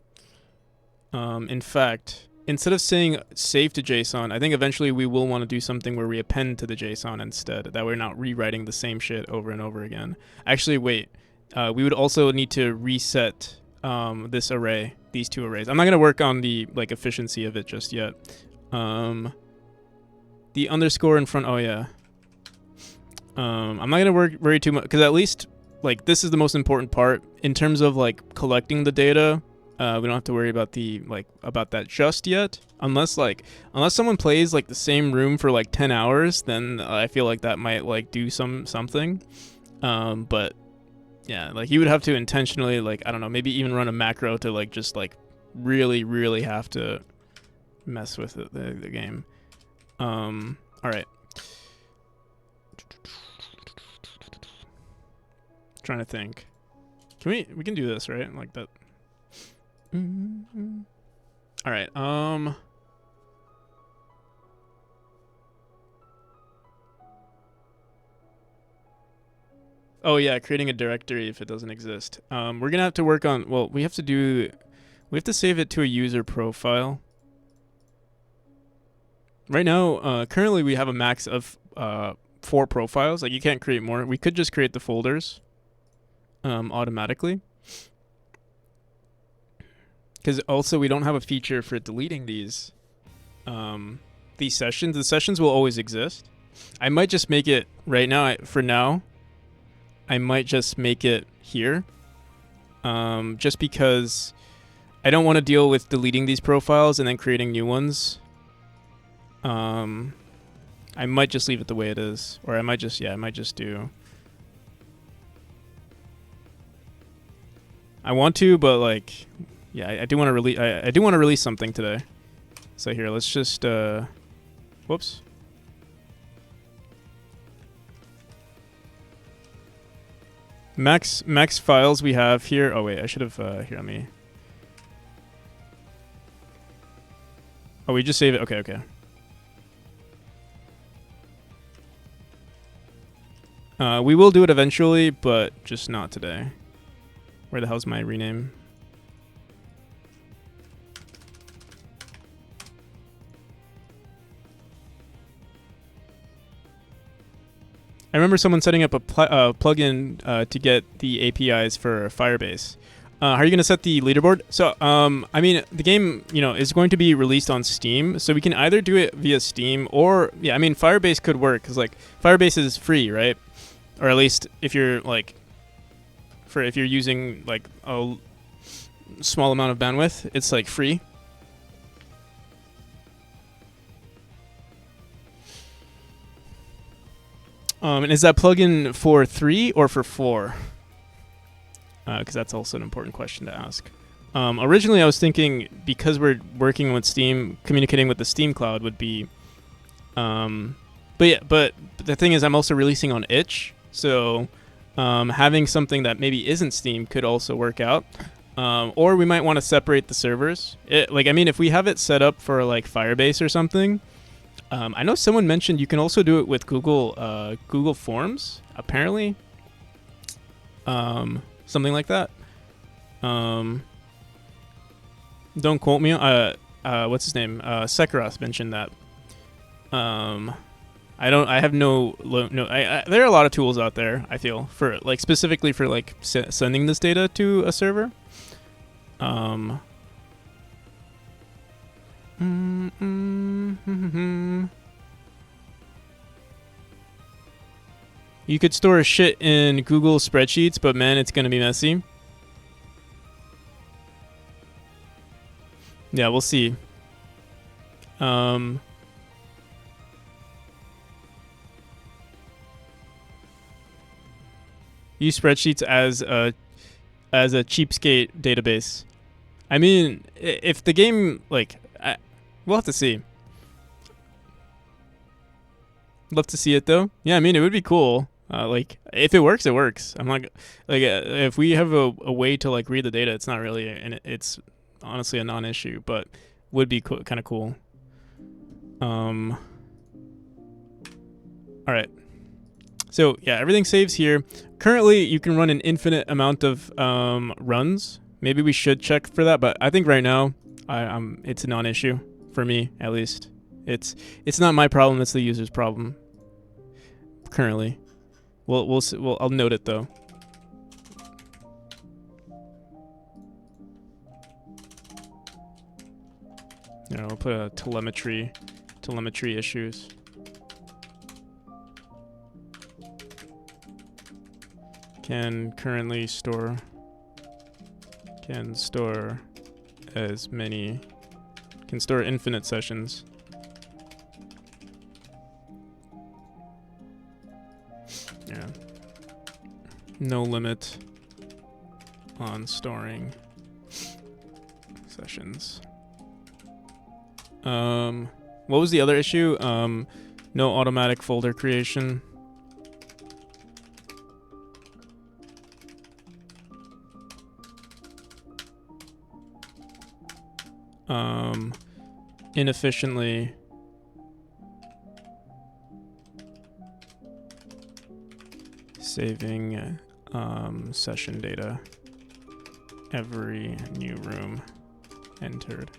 In fact, instead of saying save to JSON, I think eventually we will want to do something where we append to the JSON instead. That we're not rewriting the same shit over and over again. Actually, wait. We would also need to reset this array, these two arrays. I'm not gonna work on the like efficiency of it just yet. The underscore in front. Oh yeah. I'm not gonna worry too much because at least like this is the most important part in terms of like collecting the data. We don't have to worry about about that just yet, unless someone plays like the same room for like 10 hours, then I feel like that might like do something. But yeah, like you would have to intentionally like I don't know, maybe even run a macro to like just like really have to mess with the game. All right. Trying to think. We can do this, right? Like that. Mm-hmm. All right. Oh yeah, creating a directory if it doesn't exist. We're gonna have to work on. Well, we have to save it to a user profile. Right now, currently we have a max of 4 profiles. Like you can't create more. We could just create the folders automatically. Because also we don't have a feature for deleting these sessions. The sessions will always exist. I might just make it right now. For now, I might just make it here. Just because I don't want to deal with deleting these profiles and then creating new ones. I might just leave it the way it is, or I might just do. I want to, but like. Yeah, I do want to release. I do want to release something today. So here, let's just. Whoops. Max files we have here. Oh wait, I should have. Here, let me. Oh, we just save it. Okay. We will do it eventually, but just not today. Where the hell's my rename? I remember someone setting up a plugin to get the APIs for Firebase. How are you going to set the leaderboard? So, I mean, the game, is going to be released on Steam, so we can either do it via Steam or, yeah, I mean, Firebase could work because, like, Firebase is free, right? Or at least if you're like, if you're using like a small amount of bandwidth, it's like free. And is that plugin for 3 or for 4? Because that's also an important question to ask. Originally, I was thinking because we're working with Steam, communicating with the Steam cloud would be. But the thing is, I'm also releasing on itch, so having something that maybe isn't Steam could also work out. Or we might want to separate the servers. If we have it set up for like Firebase or something, I know someone mentioned you can also do it with Google Forms, apparently. Something like that. Don't quote me. What's his name? Sekirath mentioned that. I have no. There are a lot of tools out there. I feel for like specifically for like sending this data to a server. You could store shit in Google spreadsheets, but man, it's gonna be messy. Yeah, we'll see. Use spreadsheets as a cheapskate database. I mean, if the game we'll have to see. Love to see it though. Yeah, I mean, it would be cool. If it works, it works. I'm not if we have a way to like read the data, it's not really, and it's honestly a non-issue, but would be kind of cool. All right. So yeah, everything saves here. Currently, you can run an infinite amount of runs. Maybe we should check for that, but I think right now, it's a non-issue for me at least. It's not my problem. It's the user's problem. Currently, I'll note it though. Yeah, we'll put a telemetry issues. Can store infinite sessions. Yeah. No limit on storing sessions. What was the other issue? No automatic folder creation. Inefficiently saving session data every new room entered.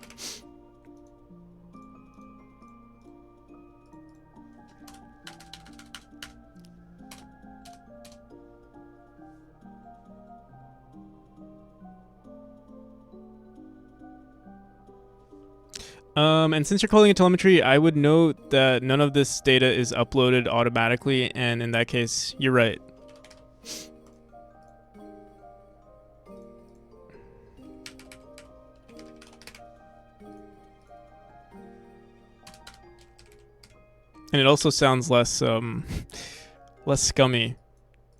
And since you're calling it telemetry, I would note that none of this data is uploaded automatically, and in that case, you're right. And it also sounds less less scummy.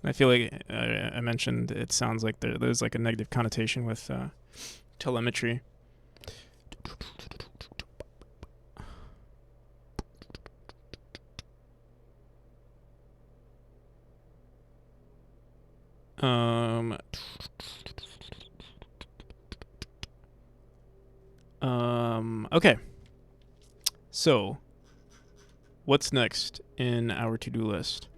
I feel like I mentioned it sounds like there's like a negative connotation with telemetry. Okay. So, what's next in our to-do list?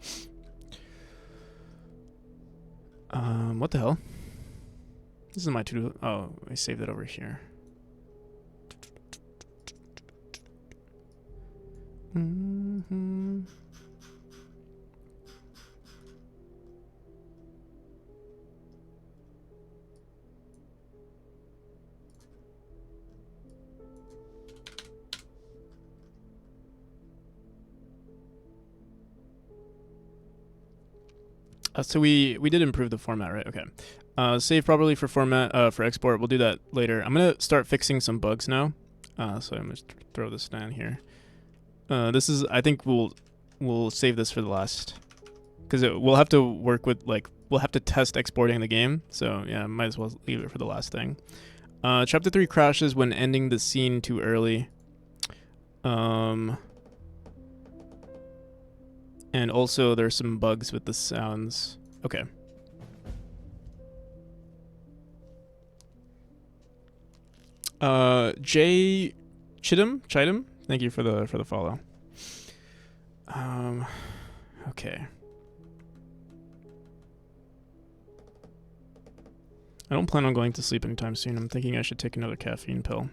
What the hell? This is my to-do. Oh, I saved it over here. So we did improve the format, right? Okay. Save properly for format for export. We'll do that later. I'm gonna start fixing some bugs now. So I'm gonna throw this down here. This is, I think we'll save this for the last, because we'll have to work with we'll have to test exporting the game. So yeah, might as well leave it for the last thing. Chapter 3 crashes when ending the scene too early. And also there's some bugs with the sounds. Okay. Jay Chidam, thank you for the follow. Okay. I don't plan on going to sleep anytime soon. I'm thinking I should take another caffeine pill.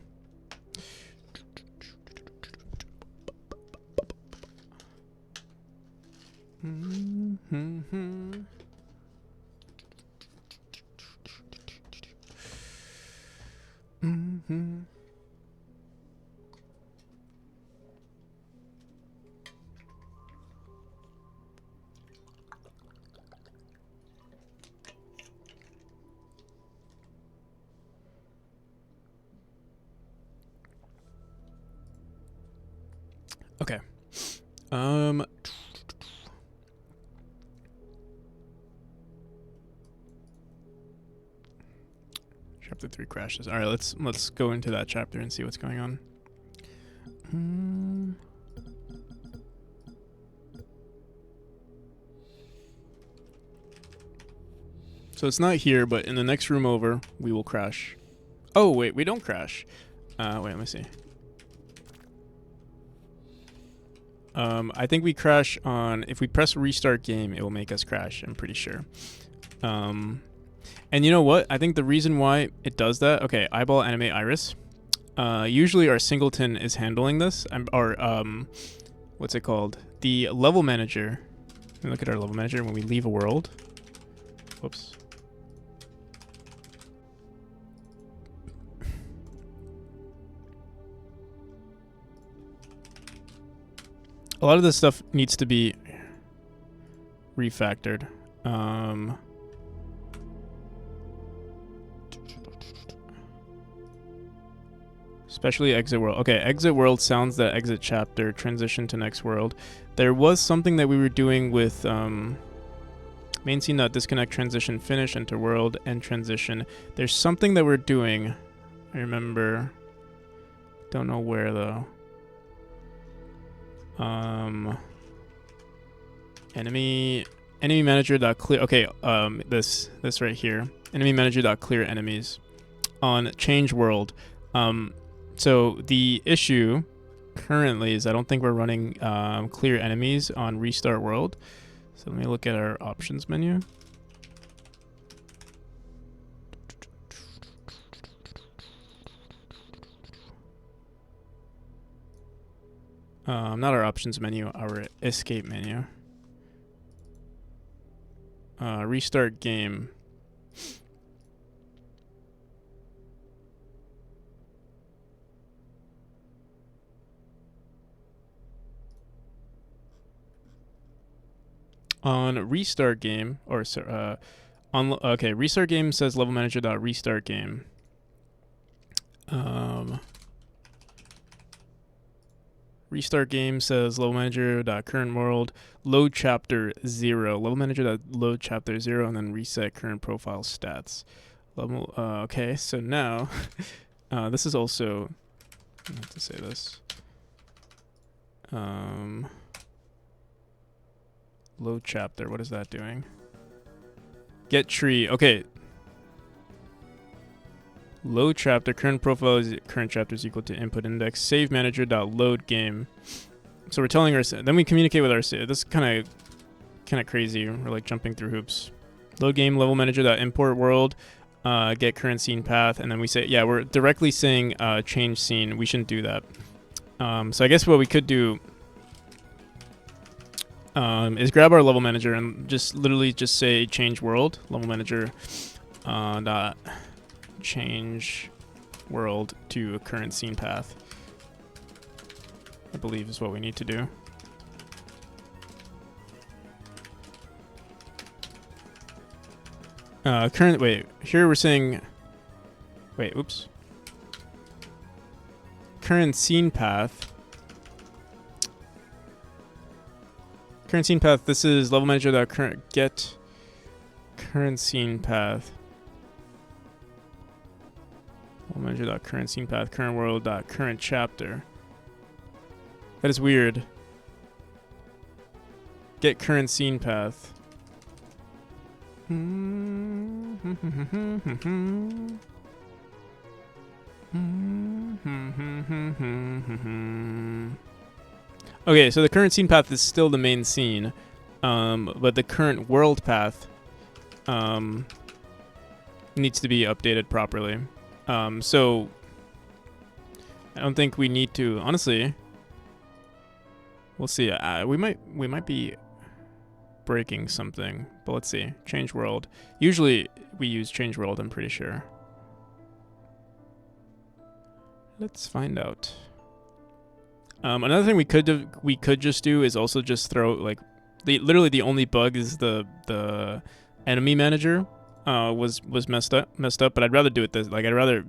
Okay. Chapter 3 crashes. All right, let's go into that chapter and see what's going on. So it's not here, but in the next room over, we will crash. Oh, wait, we don't crash. Wait, let me see. I think we crash on... If we press restart game, it will make us crash, I'm pretty sure. And you know what? I think the reason why it does that... Okay, eyeball animate iris. Usually our singleton is handling this. What's it called? The level manager. Let me look at our level manager when we leave a world. Whoops. A lot of this stuff needs to be refactored. Especially exit world. Okay, exit world sounds that exit chapter, transition to next world. There was something that we were doing with main scene dot disconnect transition finish enter world end transition. There's something that we're doing. I remember. Don't know where though. Enemy manager dot clear. Okay, this right here. Enemy manager dot clear enemies on change world. So the issue currently is I don't think we're running clear enemies on restart world. So let me look at our options menu. Not our options menu, our escape menu. Restart game. On restart game, or okay, restart game says level manager dot restart game. Restart game says level manager dot current world load chapter 0. Level manager dot load chapter 0 and then reset current profile stats. Level. Okay, so now this is also. I have to say this. Load chapter. What is that doing? Get tree. Okay. Load chapter. Current profile is current chapter is equal to input index. Save manager dot load game. So we're telling our then we communicate with our this is kind of crazy. We're like jumping through hoops. Load game level manager dot import world. Get current scene path, and then we say yeah we're directly saying change scene. We shouldn't do that. So I guess what we could do. Is grab our level manager and just literally just say change world level manager dot change world to a current scene path. I believe is what we need to do. Wait, here we're saying wait, oops. Current scene path. Current scene path. This is level manager dot current get current scene path. Manager.current scene path, current world.current chapter. That is weird. Get current scene path. Okay, so the current scene path is still the main scene, but the current world path needs to be updated properly. So I don't think we need to. Honestly, we'll see. We might be breaking something, but let's see. Change world. Usually we use change world. I'm pretty sure. Let's find out. Another thing we could just do is also just throw like literally the only bug is the enemy manager was messed up, but I'd rather do it this, like I'd rather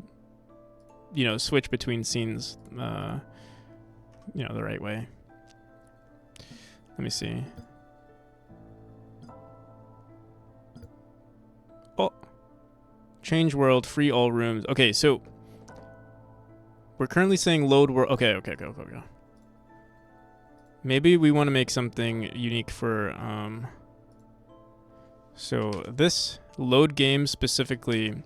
switch between scenes the right way. Let me see. Oh, change world, free all rooms. Okay, so we're currently saying load world. Okay, go. Maybe we want to make something unique for so this load game specifically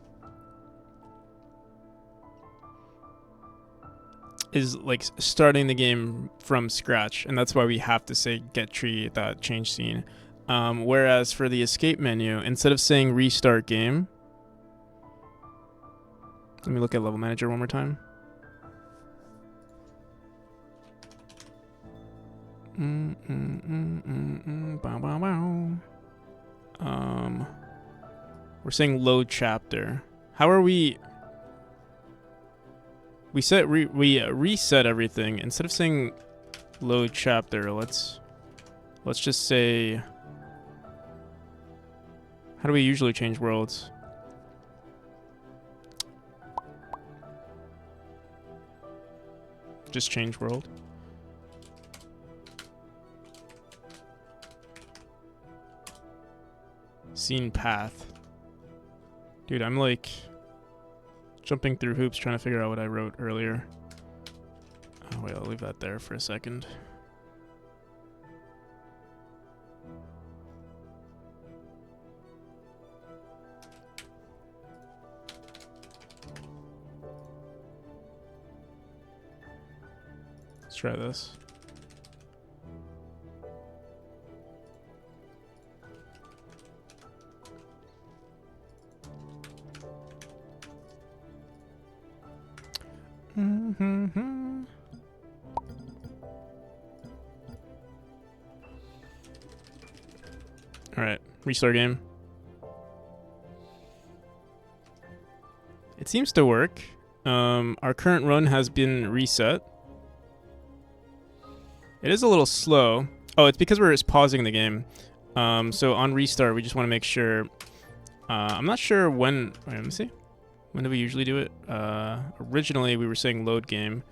is like starting the game from scratch, and that's why we have to say get tree that change scene. Whereas for the escape menu, instead of saying restart game, let me look at level manager one more time. Bow, bow, bow. We're saying load chapter. How are we? We reset everything. Instead of saying load chapter, let's just say. How do we usually change worlds? Just change world. Scene path. Dude, I'm like jumping through hoops trying to figure out what I wrote earlier. Oh, wait, I'll leave that there for a second. Let's try this. Alright, restart game. It seems to work. Our current run has been reset. It is a little slow. Oh, it's because we're just pausing the game. So on restart, we just want to make sure. I'm not sure when. Wait, let me see. When do we usually do it? Originally, we were saying load game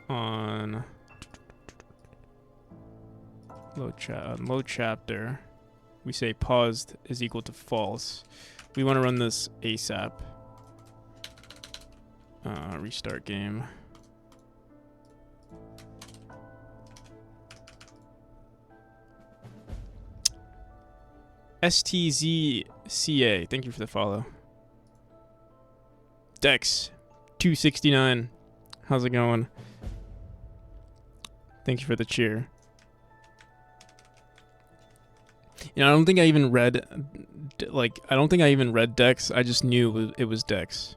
on load chapter. We say paused is equal to false. We want to run this ASAP. Restart game. STZCA, thank you for the follow. Dex 269, how's it going? Thank you for the cheer. I don't think I even read Dex. I just knew it was Dex.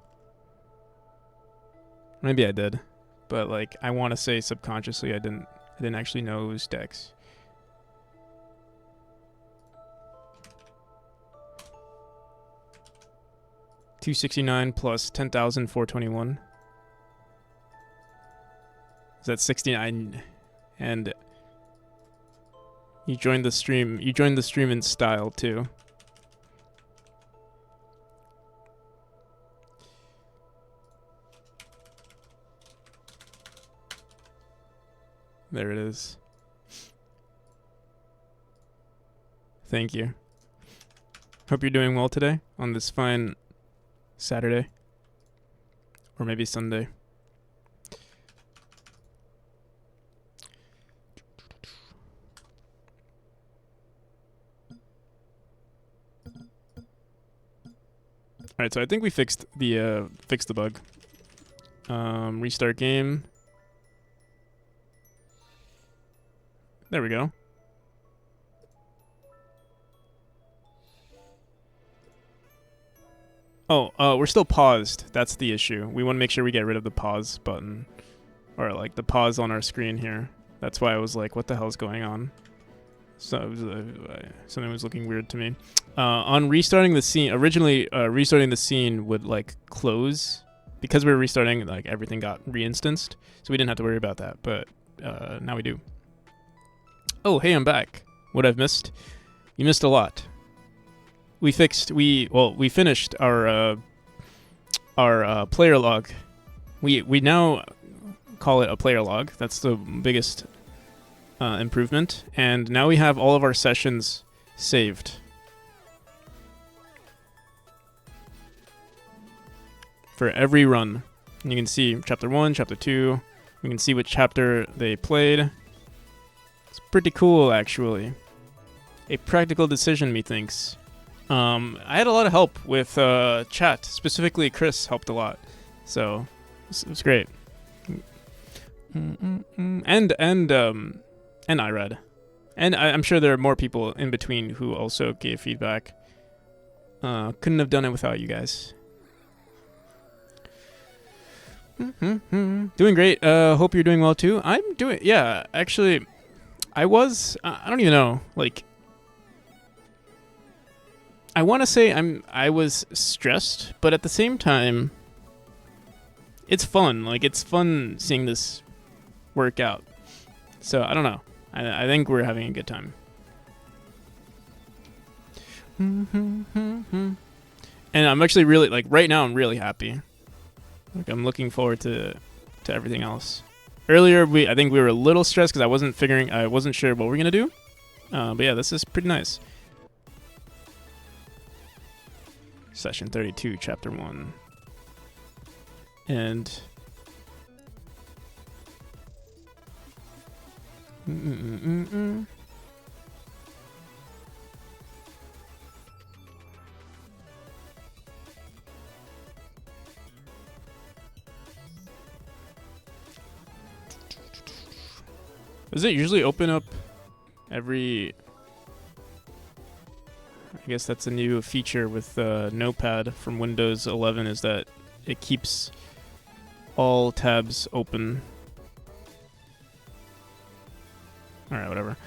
Maybe I did, but like I want to say subconsciously I didn't actually know it was Dex. $269 plus 10,421. Is that 69? And you joined the stream. You joined the stream in style too. There it is. Thank you. Hope you're doing well today on this fine Saturday. or maybe Sunday. All right, so I think we fixed the bug. Restart game. There we go. Oh, we're still paused. That's the issue. We want to make sure we get rid of the pause button, or like the pause on our screen here. That's why I was like, what the hell's going on? So it was, something was looking weird to me. On restarting the scene, originally restarting the scene would like close. Because we were restarting, like everything got re-instanced, so we didn't have to worry about that, but now we do. Oh, hey, I'm back. What I've missed? You missed a lot. We finished our player log. We now call it a player log. That's the biggest improvement, and now we have all of our sessions saved. For every run. And you can see chapter 1, chapter 2. We can see which chapter they played. It's pretty cool, actually. A practical decision, methinks. I had a lot of help with chat. Specifically, Chris helped a lot. So, it was great. And IRAD. And I'm sure there are more people in between who also gave feedback. Couldn't have done it without you guys. Doing great. Hope you're doing well too. I'm doing, yeah, actually, I don't even know, like, I want to say I was stressed, but at the same time, it's fun. Like, it's fun seeing this work out. So, I don't know. I think we're having a good time. And I'm actually really, like, right now I'm really happy. Like, I'm looking forward to everything else. Earlier, I think we were a little stressed because I wasn't sure what we're gonna do. But yeah, this is pretty nice. Session 32, Chapter 1. And... Does it usually open up every... I guess that's a new feature with Notepad from Windows 11, is that it keeps all tabs open. Alright, whatever.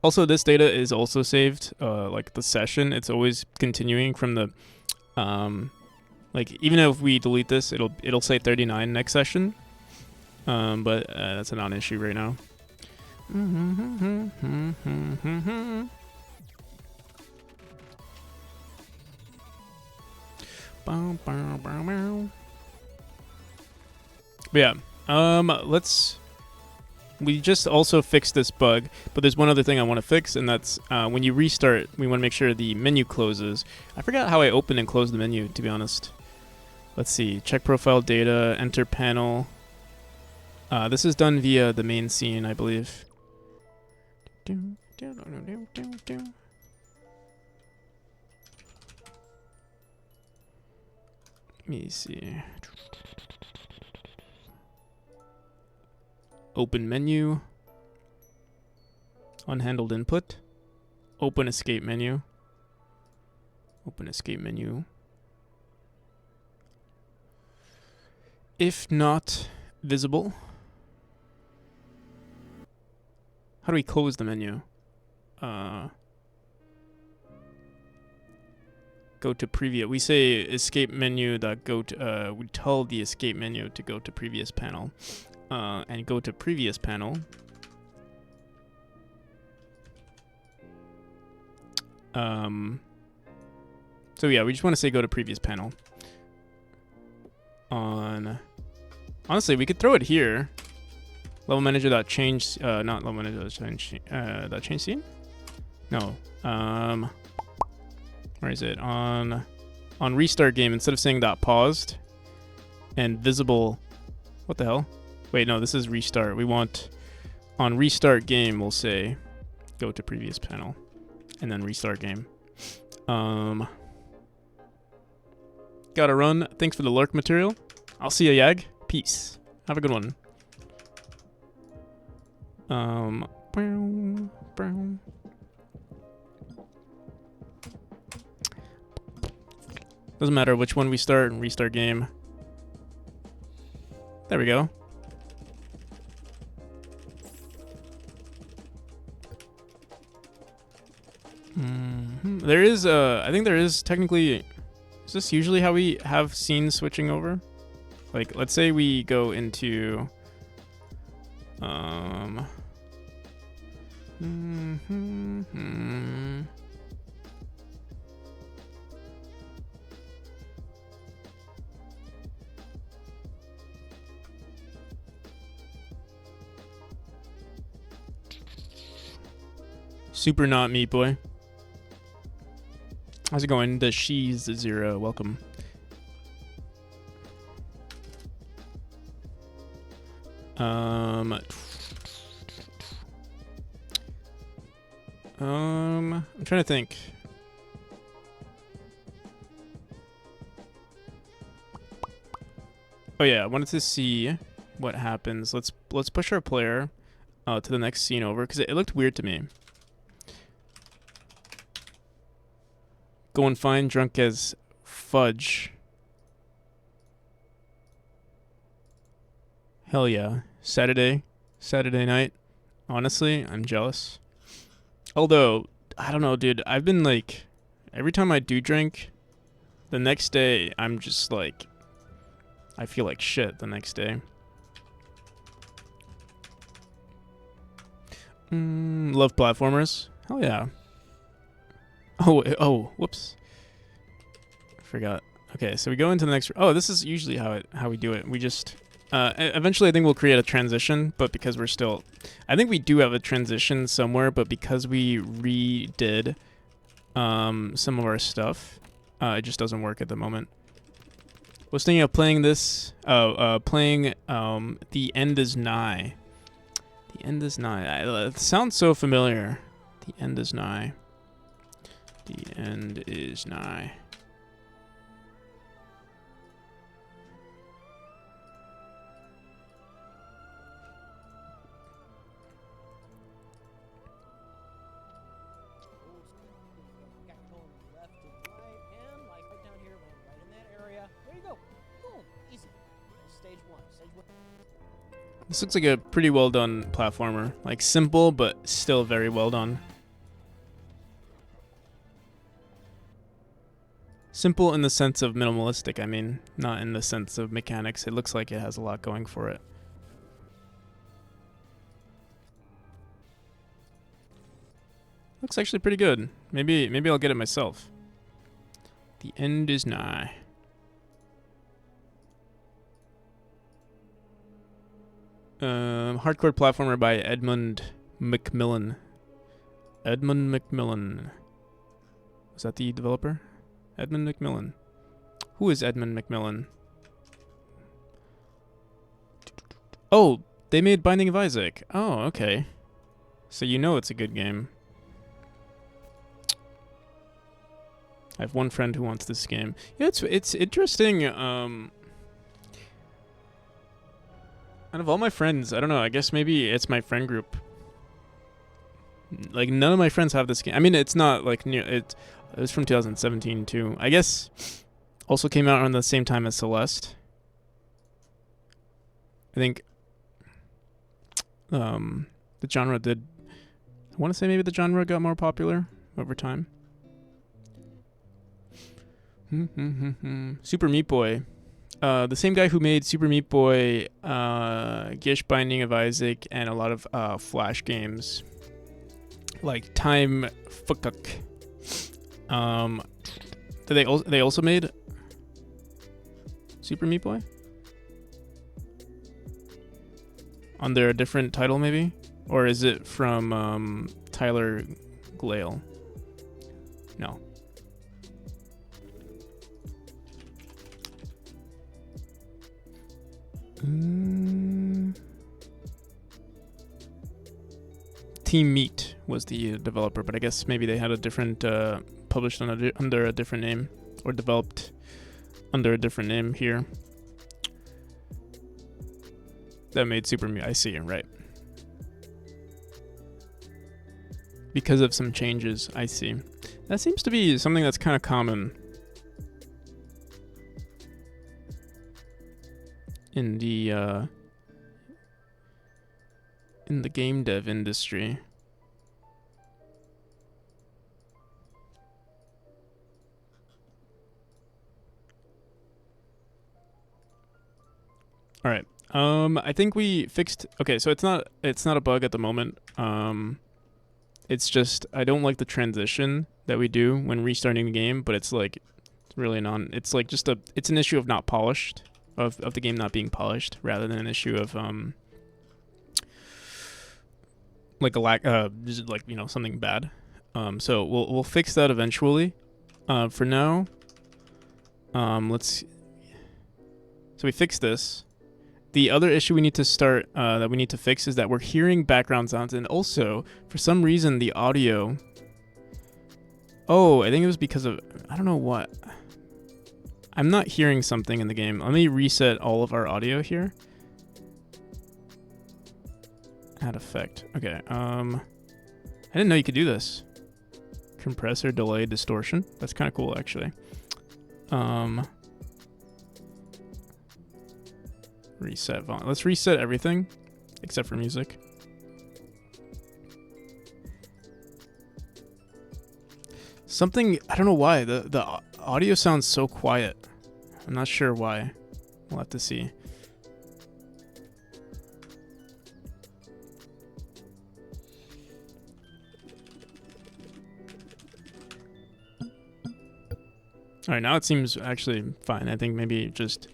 Also, this data is also saved, like the session. It's always continuing from the... like, even if we delete this, it'll say 39 next session. But that's a non-issue right now. But yeah, we just also fixed this bug, but there's one other thing I want to fix, and that's when you restart, we want to make sure the menu closes. I forgot how I opened and closed the menu, to be honest. Let's see, check profile data, enter panel. This is done via the main scene, I believe. Let me see. Open menu. Unhandled input. Open escape menu. Open escape menu. If not visible. How do we close the menu? Go to preview. We say escape menu that go to, we tell the escape menu to go to previous panel. And go to previous panel. So yeah, we just want to say go to previous panel. Honestly, we could throw it here. Level manager dot change, not level manager dot change scene. No. Where is it? On on restart game, instead of saying dot paused and visible, what the hell? Wait, no, this is restart. We want on restart game, we'll say go to previous panel and then restart game. Gotta run. Thanks for the lurk material. I'll see ya, Yag. Peace. Have a good one. Doesn't matter which one we start and restart game. There we go. There is I think there is technically, is this usually how we have scenes switching over? Like, let's say we go into Super not meat boy. How's it going? The She's Zero, welcome. I'm trying to think. Oh yeah, I wanted to see what happens. Let's push our player to the next scene over, because it looked weird to me. Go and find drunk as fudge. Hell yeah. Saturday night. Honestly, I'm jealous. Although, I don't know, dude. I've been like, every time I do drink, the next day, I'm just like, I feel like shit the next day. Love platformers. Hell yeah. Oh, whoops. I forgot. Okay, so we go into the next. Oh, this is usually how we do it. We just eventually I think we'll create a transition, but because we're still, I think we do have a transition somewhere, but because we redid some of our stuff, it just doesn't work at the moment. Was thinking of playing this. Playing The End Is Nigh. The End Is Nigh. It sounds so familiar. The End Is Nigh. The end is nigh. This looks like a pretty well done platformer. Like simple, but still very well done. Simple in the sense of minimalistic, I mean, not in the sense of mechanics. It looks like it has a lot going for it. Looks actually pretty good. Maybe I'll get it myself. The End Is Nigh. Hardcore platformer by Edmund McMillan. Edmund McMillan. Was that the developer? Edmund McMillan. Who is Edmund McMillan? Oh, they made Binding of Isaac. Oh, okay. So you know it's a good game. I have one friend who wants this game. Yeah, it's interesting. Out of all my friends, I don't know. I guess maybe it's my friend group. Like none of my friends have this game. I mean, it's not like near it. It was from 2017 too. I guess also came out around the same time as Celeste. I think the genre did. I want to say maybe the genre got more popular over time. Super Meat Boy. The same guy who made Super Meat Boy, Gish Binding of Isaac, and a lot of Flash games. Like Time Fukuk. They also made Super Meat Boy? Under a different title maybe? Or is it from Tyler Glale? No. Team Meat was the developer, but I guess maybe they had a different published under a different name, or developed under a different name here. That made Super Meat. I see, right. Because of some changes, I see. That seems to be something that's kind of common in the game dev industry. All right. I think we fixed. Okay, so it's not a bug at the moment. It's just I don't like the transition that we do when restarting the game, but it's like really it's like just it's an issue of not polished, of the game not being polished, rather than an issue of like a lack just like, you know, something bad. So we'll fix that eventually. For now, so we fixed this. The other issue we need to start that we need to fix is that we're hearing background sounds, and also for some reason the audio. Oh, I think it was because of, I don't know what. I'm not hearing something in the game. Let me reset all of our audio here. Add effect. Okay. I didn't know you could do this. Compressor, delay, distortion. That's kind of cool, actually. Reset volume. Let's reset everything except for music. Something, I don't know why the audio sounds so quiet. I'm not sure why. We'll have to see. All right, now it seems actually fine. I think maybe just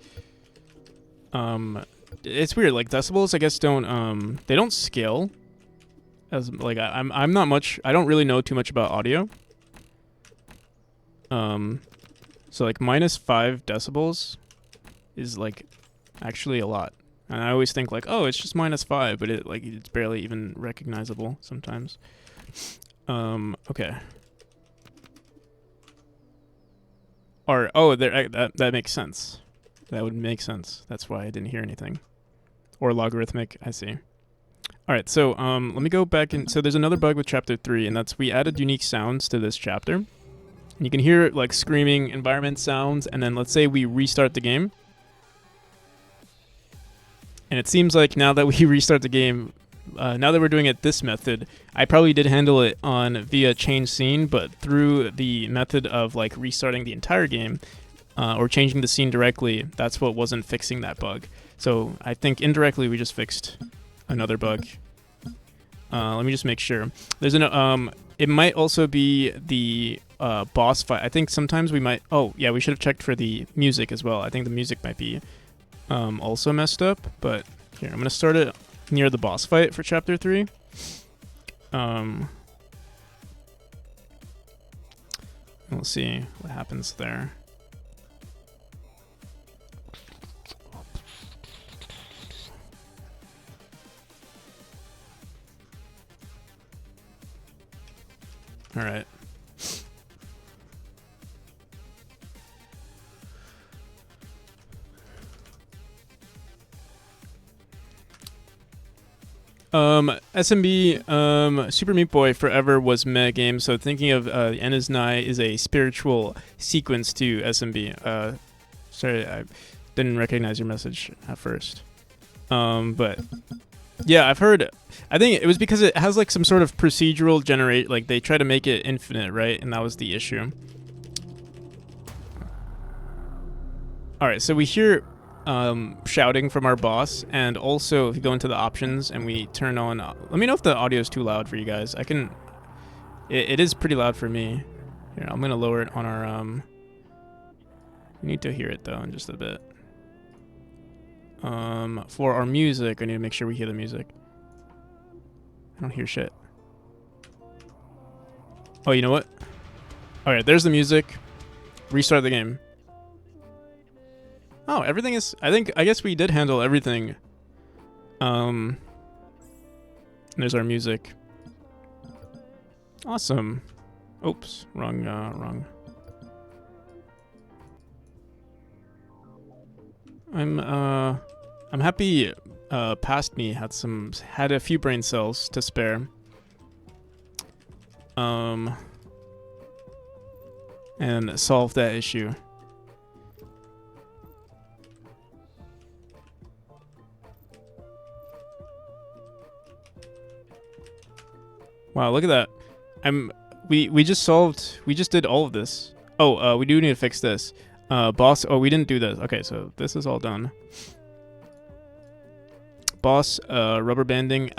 it's weird, like decibels I guess don't they don't scale as, like, I'm not much, I don't really know too much about audio. So like -5 decibels is like actually a lot, and I always think like, oh, it's just -5, but it's barely even recognizable sometimes. Okay. Or that makes sense. That would make sense. That's why I didn't hear anything. Or logarithmic, I see. All right, so let me go back and so there's another bug with chapter 3, and that's we added unique sounds to this chapter. And you can hear like screaming environment sounds, and then let's say we restart the game. And it seems like now that we restart the game, now that we're doing it this method, I probably did handle it via change scene, but through the method of like restarting the entire game, or changing the scene directly, that's what wasn't fixing that bug. So I think indirectly we just fixed another bug. Let me just make sure. There's it might also be the boss fight. I think sometimes we might. Oh yeah, we should have checked for the music as well. I think the music might be also messed up. But here, I'm gonna start it near the boss fight for chapter 3. We'll see what happens there. All right. SMB, Super Meat Boy Forever was meh game, so thinking of N is Nigh is a spiritual sequence to SMB. Sorry, I didn't recognize your message at first. But yeah, I've heard. I think it was because it has like some sort of procedural generate. Like they try to make it infinite, right? And that was the issue. All right, so we hear shouting from our boss, and also if you go into the options and we turn on. Let me know if the audio is too loud for you guys. I can. It is pretty loud for me. Here, I'm gonna lower it on our. We need to hear it though in just a bit. For our music, I need to make sure we hear the music. I don't hear shit. Oh, you know what? All right, there's the music. Restart the game. Oh, everything is. I guess we did handle everything. There's our music. Awesome. Oops, wrong. I'm happy. Past me had a few brain cells to spare. And solve that issue. Wow, look at that. We just did all of this. Oh, we do need to fix this. Boss, we didn't do this. Okay, so this is all done. Boss, rubber banding.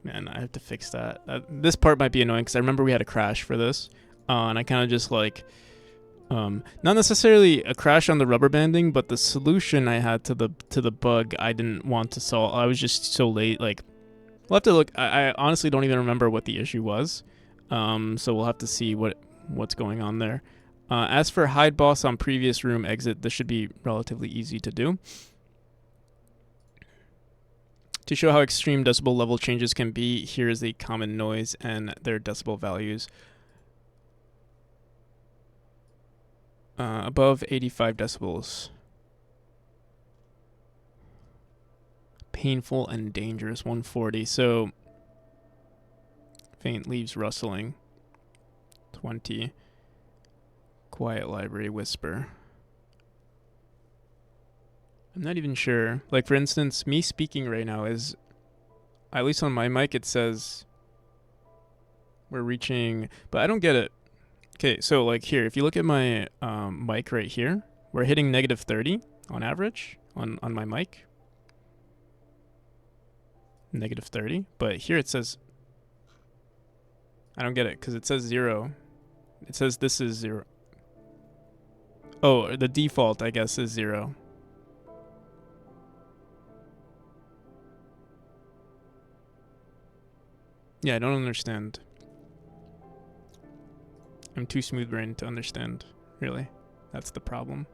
Man, I have to fix that. This part might be annoying because I remember we had a crash for this. And I kind of just like, not necessarily a crash on the rubber banding, but the solution I had to the bug I didn't want to solve. I was just so late. Like, we'll have to look. I honestly don't even remember what the issue was. So we'll have to see what's going on there. As for hide boss on previous room exit, this should be relatively easy to do. To show how extreme decibel level changes can be, here is the common noise and their decibel values. Above 85 decibels. Painful and dangerous, 140. So, faint leaves rustling, 20. Quiet library whisper. I'm not even sure. Like, for instance, me speaking right now is, at least on my mic, it says we're reaching, but I don't get it. Okay, so like here, if you look at my mic right here, we're hitting negative 30 on average on my mic. Negative 30, but here it says, I don't get it because it says 0. It says this is 0. Oh, the default, I guess, is 0. Yeah, I don't understand. I'm too smooth-brained to understand, really. That's the problem.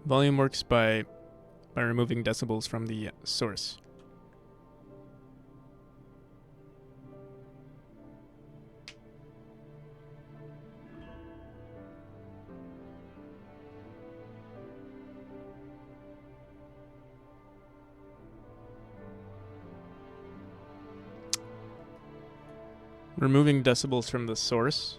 Volume works by removing decibels from the source. Removing decibels from the source.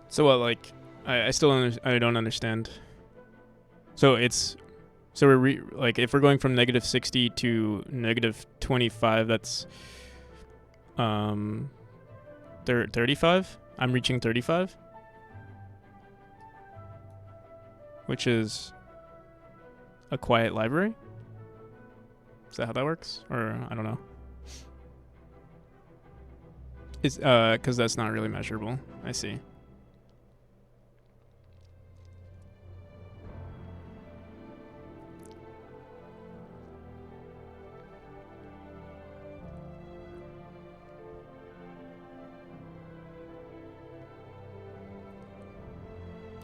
So what, like, I still I don't understand. So it's, so we're like, if we're going from negative 60 to negative 25, that's 35. I'm reaching 35. Which is a quiet library? Is that how that works? Or I don't know. It's because that's not really measurable. I see.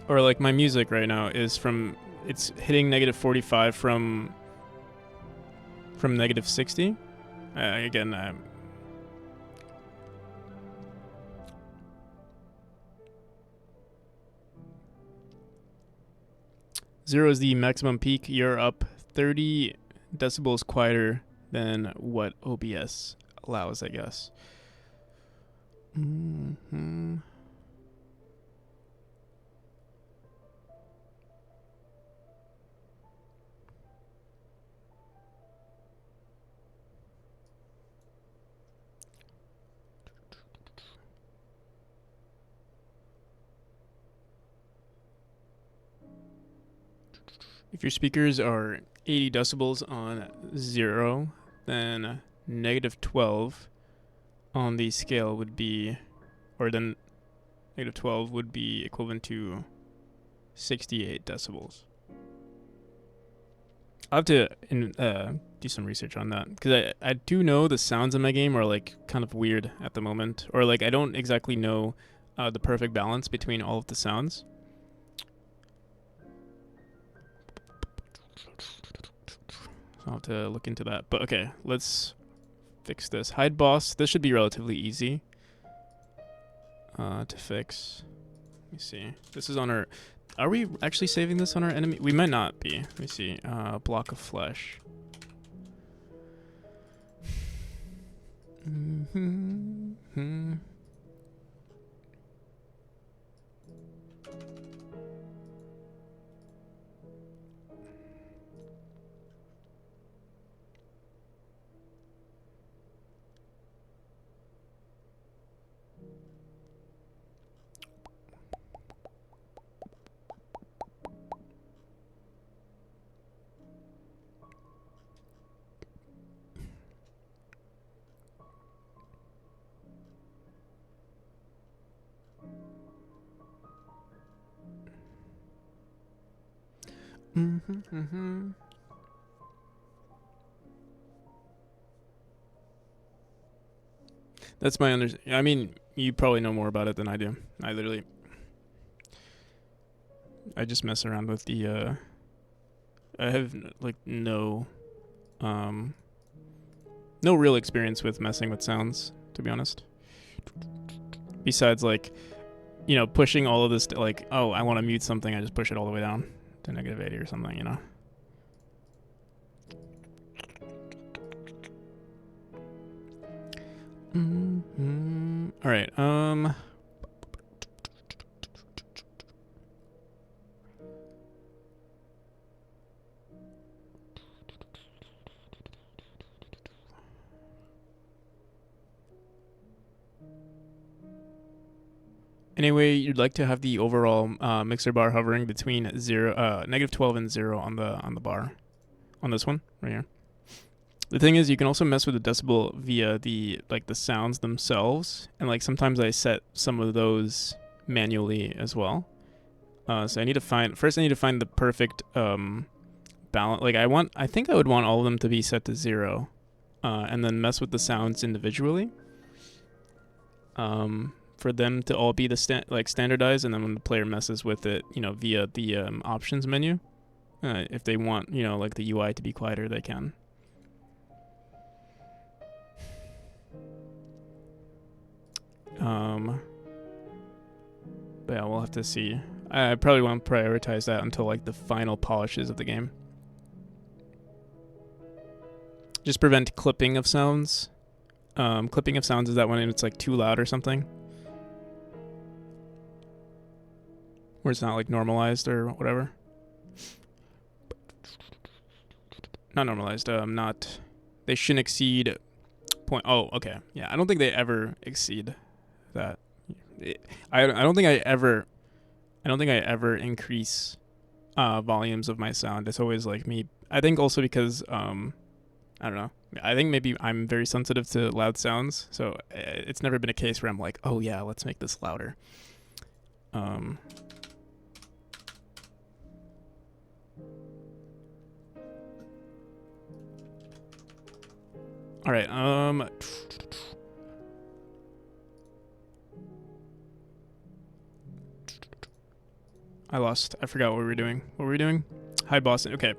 Or like my music right now is it's hitting negative 45 from negative 60. Again, 0 is the maximum peak. You're up 30 decibels quieter than what OBS allows, I guess. Mm-hmm. If your speakers are 80 decibels on 0, then negative 12 on the scale would be, or then negative 12 would be equivalent to 68 decibels. I'll have to do some research on that, because I do know the sounds in my game are like kind of weird at the moment, or like I don't exactly know the perfect balance between all of the sounds. So I'll have to look into that. But okay, let's fix this. Hide boss. This should be relatively easy to fix. Let me see. This is on our... Are we actually saving this on our enemy? We might not be. Let me see. Block of flesh. Mm-hmm. That's my I mean, you probably know more about it than I do. I just mess around with the I have like no real experience with messing with sounds, to be honest. Besides, like, you know, pushing all of this to, like, oh, I want to mute something, I just push it all the way down to -80 or something, you know. All right. Anyway, you'd like to have the overall mixer bar hovering between -12 and 0 on the bar, on this one right here. The thing is, you can also mess with the decibel via the sounds themselves, and like sometimes I set some of those manually as well. So I need to find the perfect balance. Like I think I would want all of them to be set to 0, and then mess with the sounds individually. For them to all be standardized, and then when the player messes with it, you know, via the options menu, if they want, you know, like the UI to be quieter, they can. But yeah, we'll have to see. I probably won't prioritize that until like the final polishes of the game. Just prevent clipping of sounds. Clipping of sounds is that when it's like too loud or something, where it's not like normalized or whatever. Not normalized. They shouldn't exceed point. Oh, okay. Yeah, I don't think they ever exceed that. I don't think I ever increase volumes of my sound. It's always like me. I think also because I don't know. I think maybe I'm very sensitive to loud sounds, so it's never been a case where I'm like, oh yeah, let's make this louder. All right. I forgot what we were doing. What were we doing? Hide boss. Okay.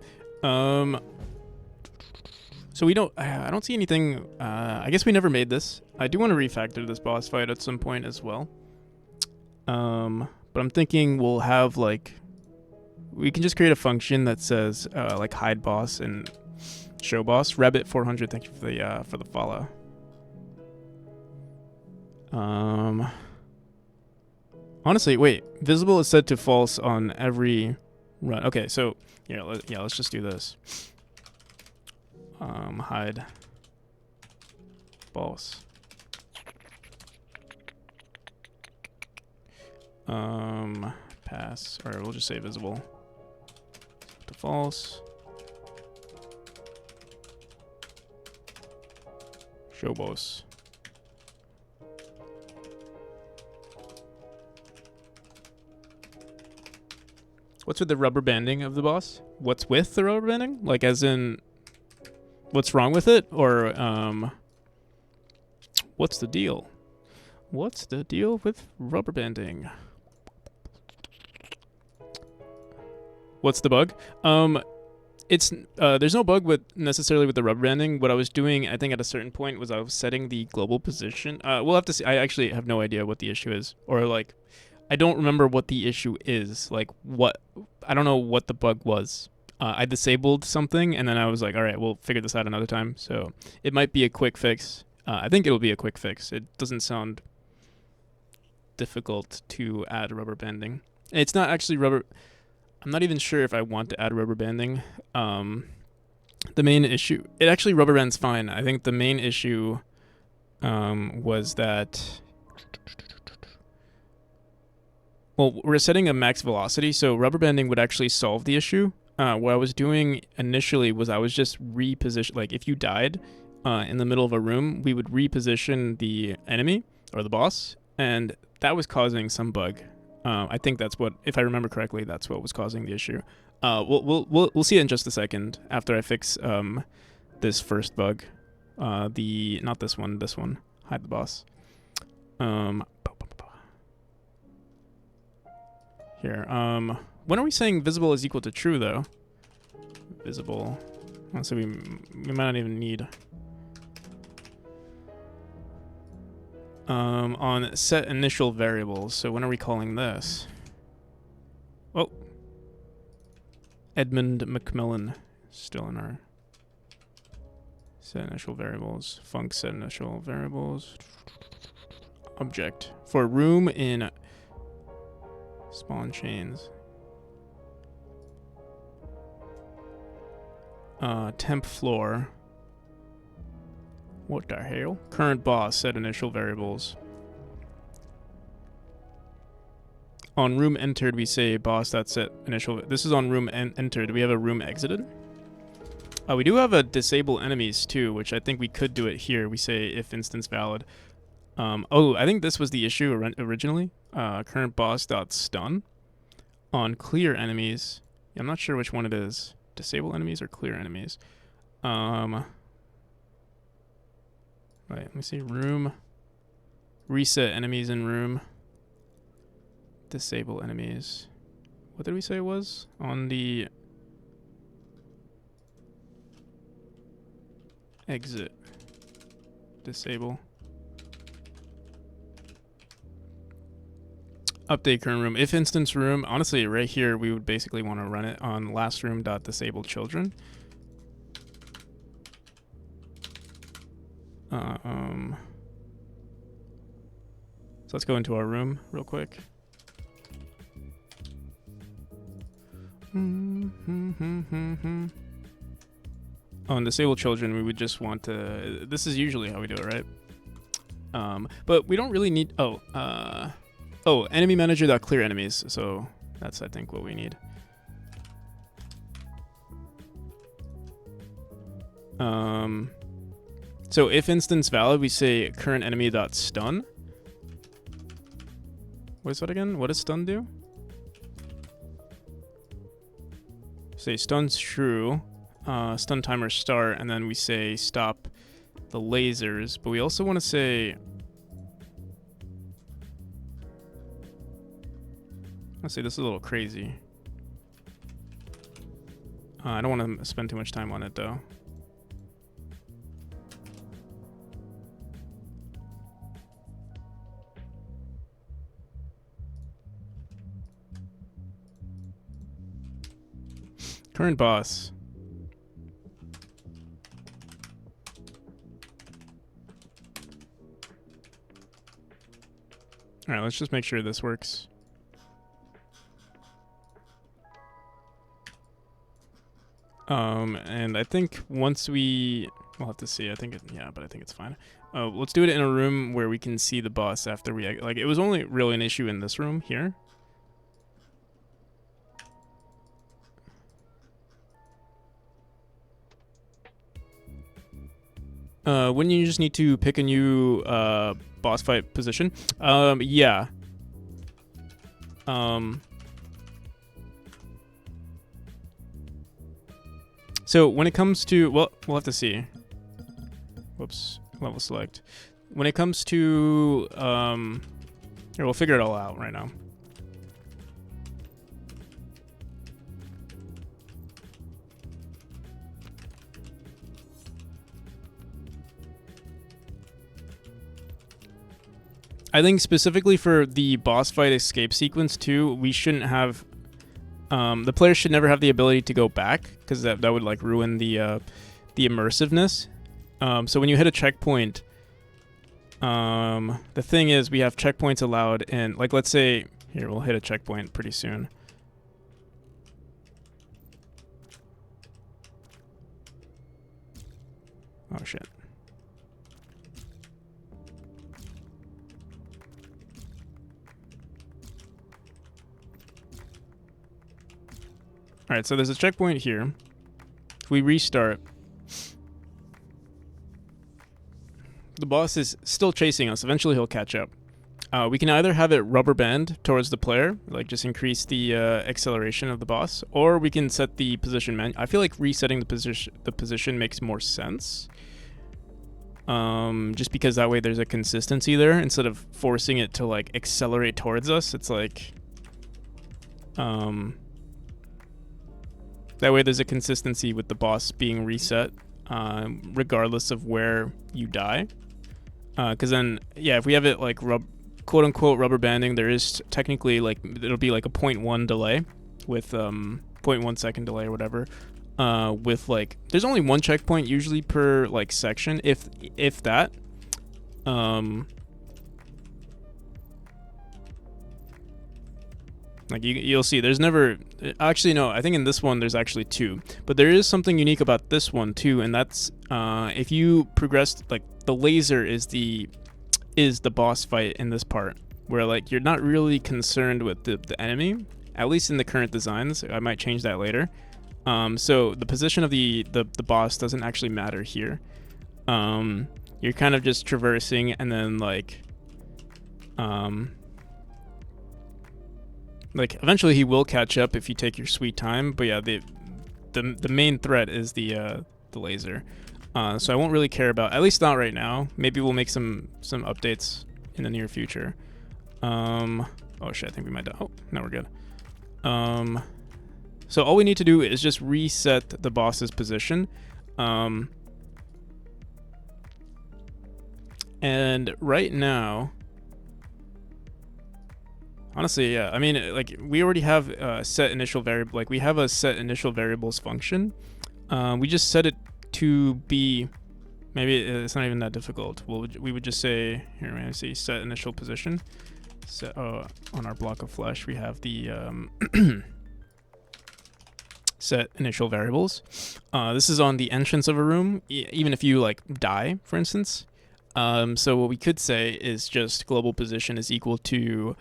So we don't. I don't see anything. I guess we never made this. I do want to refactor this boss fight at some point as well. But I'm thinking we'll have like, we can just create a function that says like hide boss and show boss. Rabbit 400. Thank you for the follow. Honestly, wait. Visible is set to false on every run. Okay, so yeah, let's just do this. Hide boss. Pass. Or we'll just say visible to false. Show boss. What's with the rubber banding of the boss? What's with the rubber banding? Like as in, what's wrong with it? Or what's the deal? What's the deal with rubber banding? What's the bug? It's there's no bug with necessarily with the rubber banding. What I was doing, I think, at a certain point was I was setting the global position. We'll have to see. I actually have no idea what the issue is, or like, I don't remember what the issue is. Like, what I don't know what the bug was. I disabled something, and then I was like, all right, we'll figure this out another time. So it might be a quick fix. I think it'll be a quick fix. It doesn't sound difficult to add rubber banding. It's not actually rubber. I'm not even sure if I want to add rubber banding. The main issue, it actually rubber bands fine. I think the main issue was that, well, we're setting a max velocity, so rubber banding would actually solve the issue. What I was doing initially was I was just reposition, like if you died in the middle of a room, we would reposition the enemy or the boss, and that was causing some bug. I think that's what, if I remember correctly, that's what was causing the issue. We'll see it in just a second after I fix this first bug. Not this one. Hide the boss. Here. When are we saying visible is equal to true though? Visible. So we might not even need. On set initial variables. So when are we calling this? Oh. Edmund Macmillan still in our set initial variables. Func set initial variables. Object. For room in spawn chains. Temp floor. What the hell? Current boss, set initial variables. On room entered, we say boss that set initial. This is on room entered. Do we have a room exited? We do have a disable enemies too, which I think we could do it here. We say if instance valid. I think this was the issue originally. Current boss dot stun on clear enemies. Yeah, I'm not sure which one it is. Disable enemies or clear enemies. Wait, let me see. Room. Reset enemies in room. Disable enemies. What did we say it was? On the exit. Disable. Update current room. If instance room, honestly, right here, we would basically want to run it on last room dot disable children. So let's go into our room real quick. On disable children, we would just want to. This is usually how we do it, right? But we don't really need. Enemy manager dot clear enemies. So that's I think what we need. So if instance valid, we say current enemy dot stun. What is that again? What does stun do? Say stun's true. Stun timer start, and then we say stop the lasers. But we also want to say. Let's say this is a little crazy. I don't want to spend too much time on it though. Current boss. All right, let's just make sure this works. And I think once we'll have to see. I think but I think it's fine. Let's do it in a room where we can see the boss after we like. It was only really an issue in this room here. Wouldn't you just need to pick a new boss fight position? Yeah. So when it comes to, well, we'll have to see. Whoops, level select. when it comes to here, we'll figure it all out right now. I think specifically for the boss fight escape sequence too, we shouldn't have the player should never have the ability to go back, because that would like ruin the immersiveness. So when you hit a checkpoint, the thing is we have checkpoints allowed, and like let's say here we'll hit a checkpoint pretty soon. Oh shit. Alright, so there's a checkpoint here. If we restart, the boss is still chasing us. Eventually he'll catch up. We can either have it rubber band towards the player, like just increase the acceleration of the boss, or we can set the position I feel like resetting the position makes more sense. Just because that way there's a consistency there, instead of forcing it to like accelerate towards us. It's like that way there's a consistency with the boss being reset, regardless of where you die. Because then, yeah, if we have it like quote unquote rubber banding, there is technically like it'll be like a 0.1 delay with 0.1 second delay or whatever. With like there's only one checkpoint usually per like section, if that. Like you'll see there's never actually, no, I think in this one there's actually two, but there is something unique about this one too, and that's if you progress, like the laser is the boss fight in this part, where like you're not really concerned with the enemy, at least in the current designs. I might change that later. So the position of the boss doesn't actually matter here. You're kind of just traversing, and then like eventually he will catch up if you take your sweet time. But yeah, the main threat is the laser. So I won't really care about, at least not right now. Maybe we'll make some updates in the near future. Oh shit, I think we might die. Oh, no, we're good. So all we need to do is just reset the boss's position. And right now, honestly, yeah, I mean, like we already have a set initial variable, like we have a set initial variables function. We just set it to be, maybe it's not even that difficult. We would just say, here, let me see, set initial position. So on our block of flesh, we have the set initial variables. This is on the entrance of a room, even if you like die, for instance. So what we could say is just global position is equal to,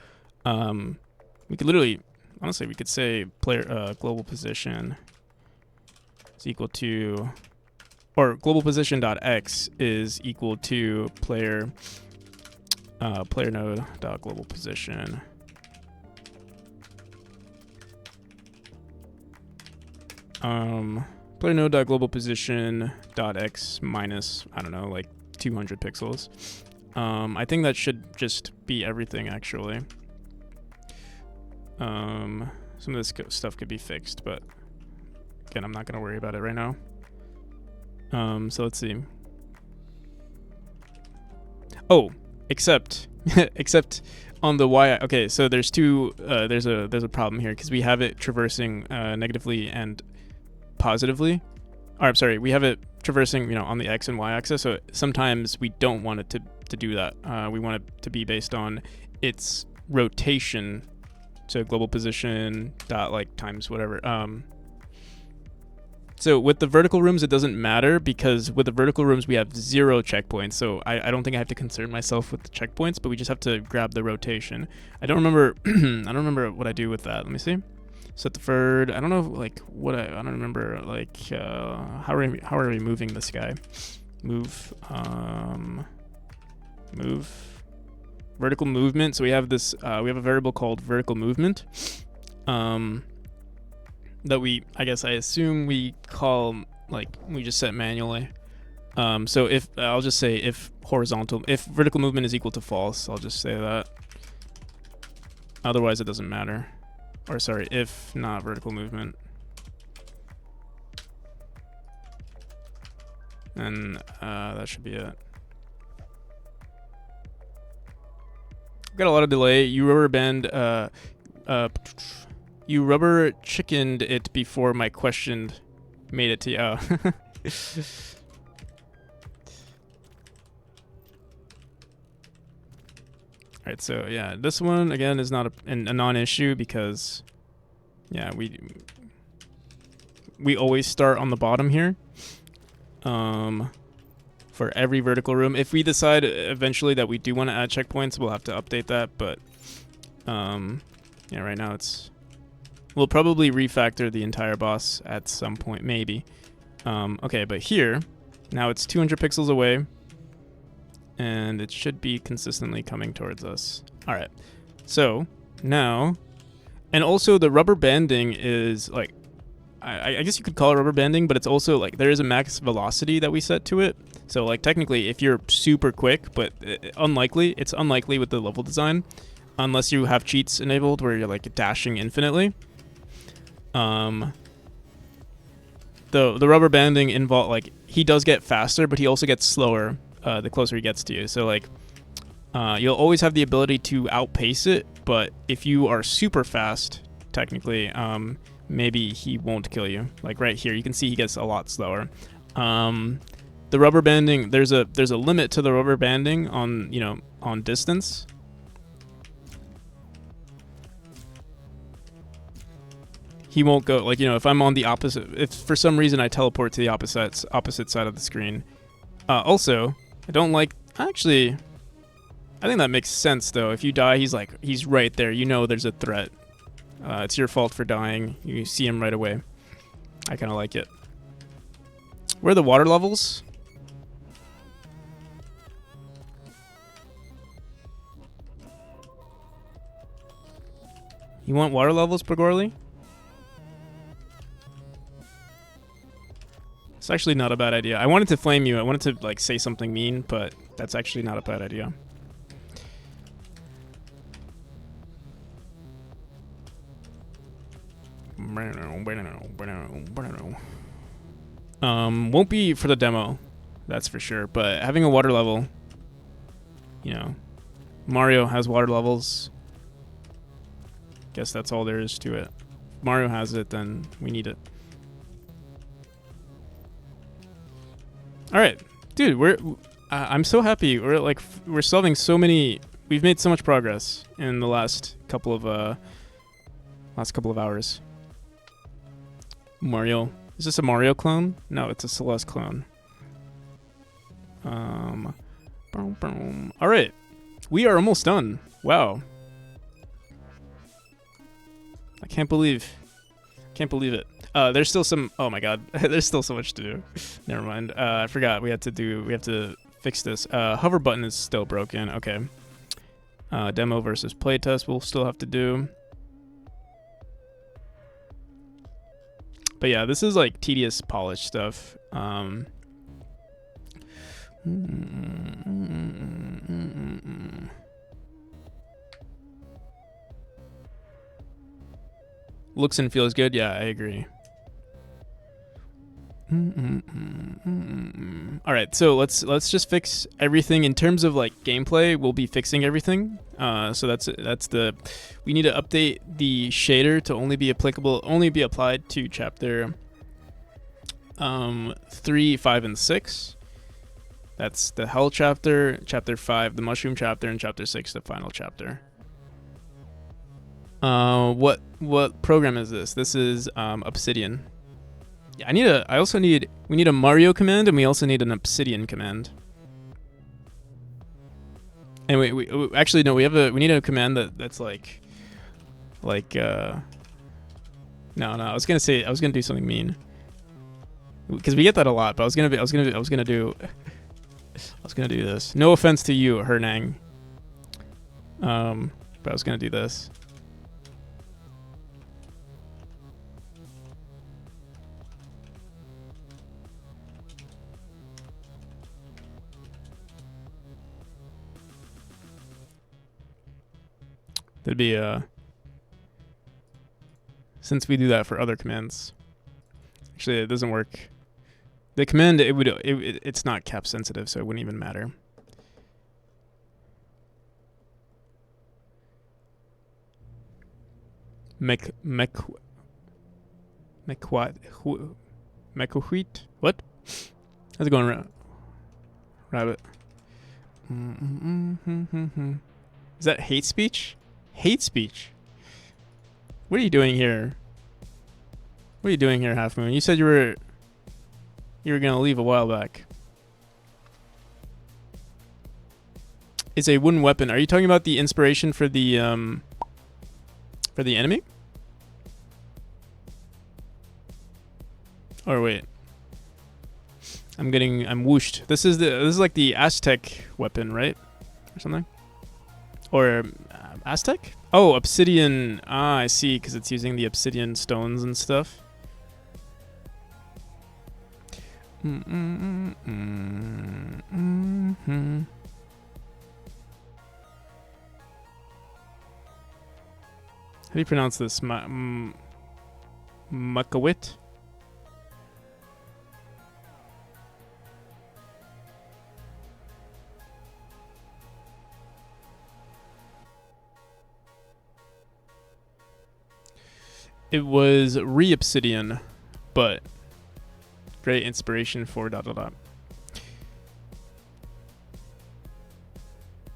we could literally, honestly, we could say player global position is equal to, or global position dot x is equal to player node dot global position player node dot global position dot x minus, I don't know, like 200 pixels. I think that should just be everything, actually. Some of this stuff could be fixed, but again, I'm not going to worry about it right now. So let's see. Oh, except on the y. Okay, so there's two. There's a problem here because we have it traversing negatively and positively. Or I'm sorry, we have it traversing, on the x and y axis. So sometimes we don't want it to do that. We want it to be based on its rotation. So global position dot like times whatever. So with the vertical rooms, it doesn't matter because with the vertical rooms, we have 0 checkpoints. So I don't think I have to concern myself with the checkpoints, but we just have to grab the rotation. I don't remember. I don't remember what I do with that. Let me see. Set the third. I don't know, like what I don't remember. Like how are we moving this guy? Move. Move. Vertical movement. So we have this. We have a variable called vertical movement. That I assume we call, like, we just set manually. So if I'll just say if vertical movement is equal to false, I'll just say that. Otherwise, it doesn't matter. Or sorry, if not vertical movement. And that should be it. Got a lot of delay. You rubber chickened it before my question made it to you. Oh. Alright, so yeah, this one again is not a non-issue because yeah, we always start on the bottom here. For every vertical room. If we decide eventually that we do want to add checkpoints, we'll have to update that, but yeah, right now we'll probably refactor the entire boss at some point, maybe. Okay, but here, now it's 200 pixels away, and it should be consistently coming towards us. All right, so now, and also the rubber banding is like, I guess you could call it rubber banding, but it's also like there is a max velocity that we set to it. So like technically, if you're super quick, but it's unlikely with the level design, unless you have cheats enabled where you're like dashing infinitely. The rubber banding involve like he does get faster, but he also gets slower the closer he gets to you. So like you'll always have the ability to outpace it, but if you are super fast, technically, maybe he won't kill you. Like right here, you can see he gets a lot slower. The rubber banding, there's a limit to the rubber banding on distance. He won't go like if I'm on the opposite. If for some reason I teleport to the opposite side of the screen. Also, I don't like. Actually, I think that makes sense though. If you die, he's right there. You know there's a threat. It's your fault for dying. You see him right away. I kind of like it. Where are the water levels? You want water levels, Pagorli? It's actually not a bad idea. I wanted to flame you. I wanted to like say something mean, but that's actually not a bad idea. Won't be for the demo, that's for sure. But having a water level, Mario has water levels. Guess that's all there is to it. If Mario has it, then we need it. All right, dude. I'm so happy. We're solving so many. We've made so much progress in the last couple of hours. Mario. Is this a Mario clone? No, it's a Celeste clone. All right, we are almost done. Wow. I can't believe it. There's still some. Oh my god, there's still so much to do. Never mind. I forgot we have to fix this. Hover button is still broken. Okay. Demo versus playtest we'll still have to do. But yeah, this is like tedious polish stuff. Looks and feels good. Yeah, I agree. All right, so let's just fix everything in terms of like gameplay. We'll be fixing everything. So we need to update the shader to only be applied to chapter 3, 5, and 6. That's the Hell chapter, chapter 5, the Mushroom chapter, and chapter 6, the final chapter. What program is this? This is Obsidian. Yeah, we need a Mario command, and we also need an Obsidian command. And we actually no, we need a command that's like no, I was gonna do something mean. Because we get that a lot, but I was gonna do this. No offense to you, Hernang. But I was gonna do this. That'd be since we do that for other commands. Actually, it doesn't work. The command it's not cap sensitive, so it wouldn't even matter. Mekohuit? What? How's it going, Rabbit? Is that hate speech? Hate speech? What are you doing here? What are you doing here, Half Moon? You said you were gonna leave a while back. It's a wooden weapon. Are you talking about the inspiration for the enemy? Or wait. I'm whooshed. This is like the Aztec weapon, right? Or something? Or Aztec? Oh, obsidian. Ah, I see, because it's using the obsidian stones and stuff. How do you pronounce this? Makawit? It was re-obsidian, but great inspiration for ...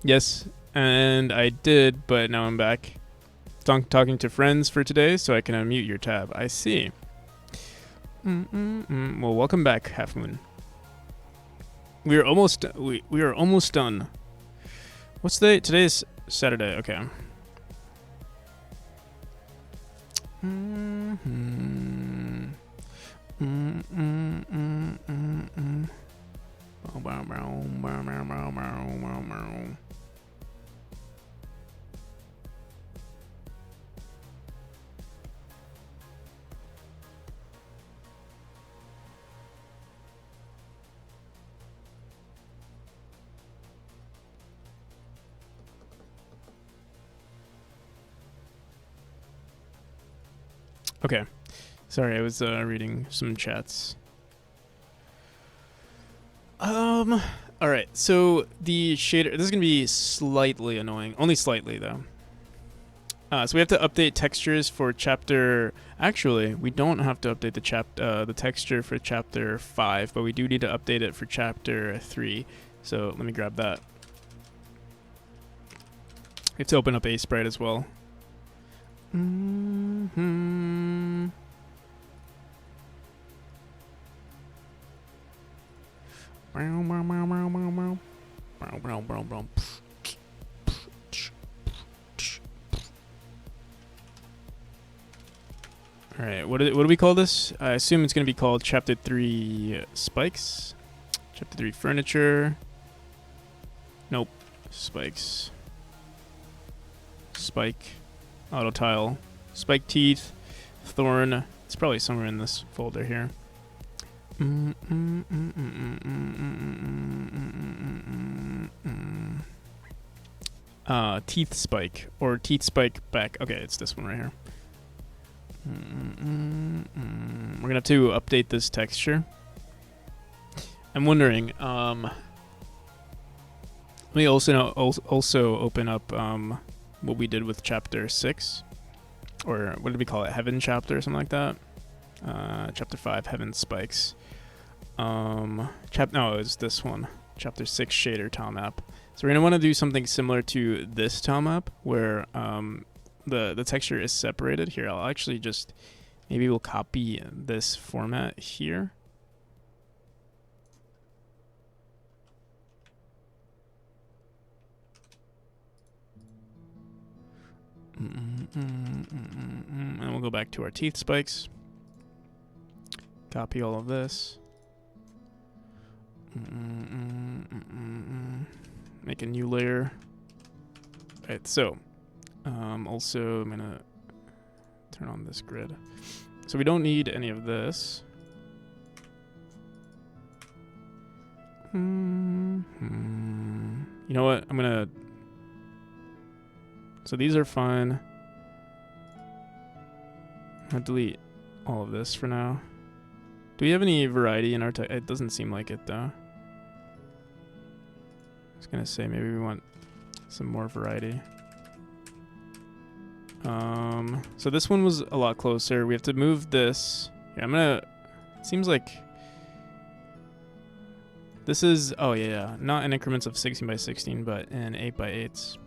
Yes, and I did, but now I'm back. Talking to friends for today, so I can unmute your tab. I see. Well, welcome back, Half Moon. We are almost done. What's the date? Today's Saturday. Okay. Okay. Sorry, I was reading some chats. All right. So the shader. This is gonna be slightly annoying. Only slightly though. So we have to update textures for chapter. Actually, we don't have to update the texture for chapter 5, but we do need to update it for chapter 3. So let me grab that. We have to open up a sprite as well. Alright, what do we call this? I assume it's going to be called Chapter 3 Spikes. Chapter 3 Furniture. Nope. Spikes. Spike. Auto tile. Spike teeth. Thorn. It's probably somewhere in this folder here. Teeth spike. Or teeth spike back. Okay, it's this one right here. We're gonna have to update this texture. I'm wondering, let me also open up what we did with chapter 6, or what did we call it? Heaven chapter or something like that. Chapter 5, Heaven Spikes. No, it was this one. Chapter 6 shader tile map. So we're gonna want to do something similar to this tile map, where the texture is separated. Here, I'll actually just, maybe we'll copy this format here. And we'll go back to our teeth spikes. Copy all of this. Make a new layer. Alright, so also I'm gonna turn on this grid. So we don't need any of this. You know what? I'm gonna So these are fine. I'll delete all of this for now. Do we have any variety in our text? It doesn't seem like it though. I was gonna say maybe we want some more variety. So this one was a lot closer. We have to move this. Yeah, seems like this is, oh yeah, not in increments of 16 by 16, but in 8 by 8s.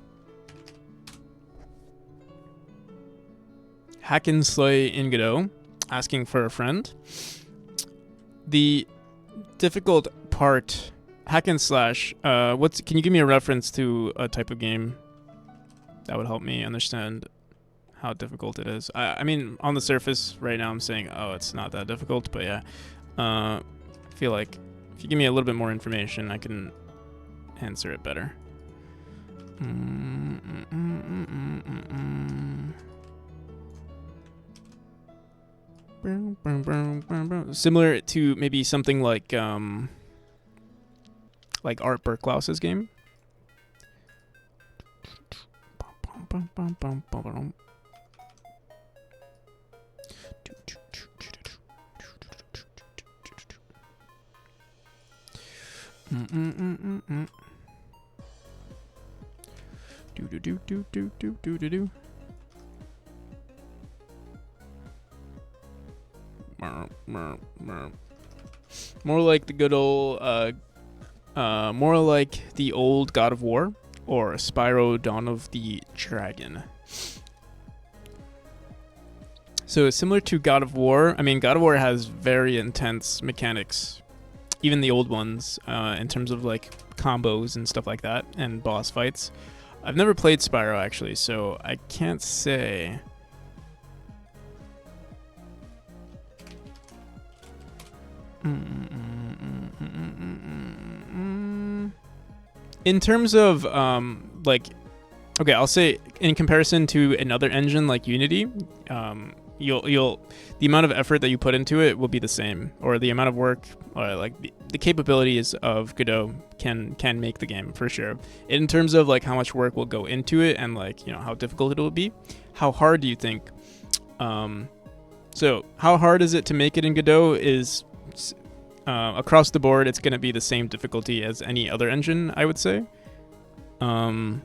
Hack and slay in Godot, asking for a friend. The difficult part, hack and slash, can you give me a reference to a type of game that would help me understand how difficult it is? I mean, on the surface right now I'm saying, oh, it's not that difficult, but yeah, I feel like if you give me a little bit more information, I can answer it better. Similar to maybe something like Art Berklaus's game. More like the good old, more like the old God of War or Spyro Dawn of the Dragon. So similar to God of War, I mean, God of War has very intense mechanics, even the old ones, in terms of like combos and stuff like that, and boss fights. I've never played Spyro actually, so I can't say. In terms of okay, I'll say in comparison to another engine like Unity, you'll the amount of effort that you put into it will be the same, or the amount of work, or like the capabilities of Godot can make the game for sure. In terms of like how much work will go into it and like, you know, how difficult it will be, how hard do you think? So how hard is it to make it in Godot is across the board, it's going to be the same difficulty as any other engine, I would say. For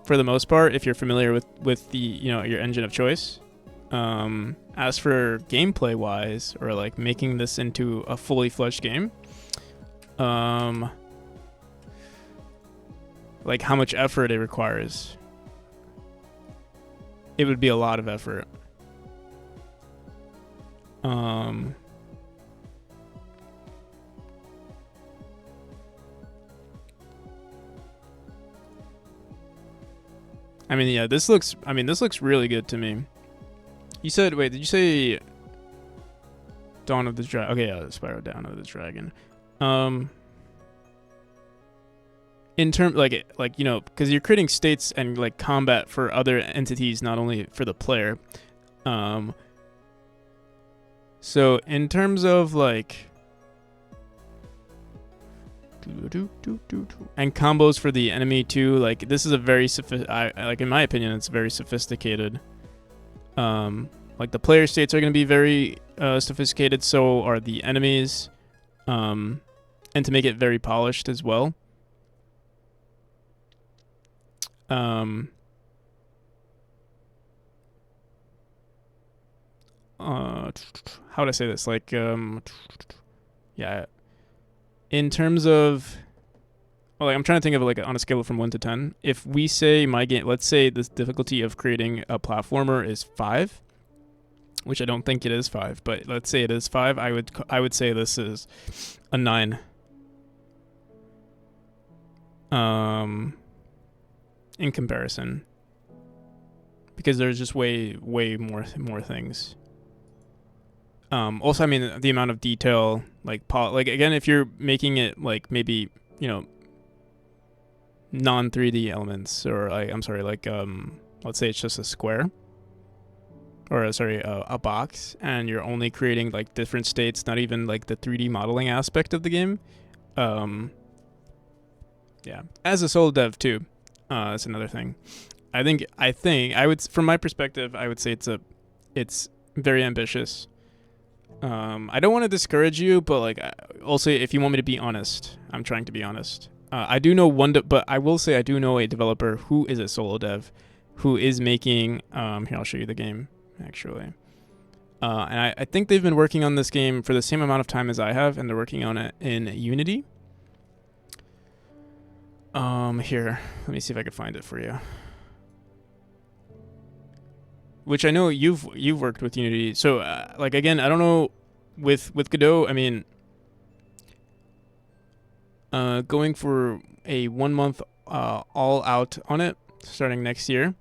the most part, if you're familiar with the, you know, your engine of choice. As for gameplay wise, or like making this into a fully fledged game, like how much effort it requires, it would be a lot of effort. I mean, yeah, this looks really good to me. You said, wait, did you say Dawn of the Dragon? Okay, yeah, Spyro Dawn of the Dragon. In term, like, you know, because you're creating states and like combat for other entities, not only for the player. So in terms of like, and combos for the enemy too, like this is a very like in my opinion, it's very sophisticated. Like the player states are going to be very sophisticated, so are the enemies, and to make it very polished as well. How would I say this? Like, yeah. In terms of, well, like I'm trying to think of it like on a scale from 1 to 10. If we say my game, let's say the difficulty of creating a platformer is 5, which I don't think it is 5, but let's say it is 5. I would say this is a 9. In comparison, because there's just way more things. Also, I mean, the amount of detail, like again, if you're making it like maybe, you know, non 3D elements, or let's say it's just a square, or a box, and you're only creating like different states, not even like the 3D modeling aspect of the game. Yeah, as a solo dev too, that's another thing. I would, from my perspective, I would say it's very ambitious. I don't want to discourage you, but like also if you want me to be honest, I'm trying to be honest. I do know but I will say I do know a developer who is a solo dev, who is making. Here, I'll show you the game actually. And I think they've been working on this game for the same amount of time as I have, and they're working on it in Unity. Here, let me see if I can find it for you. Which I know you've worked with Unity, so like again, I don't know with Godot. I mean, going for a 1 month all out on it starting next year.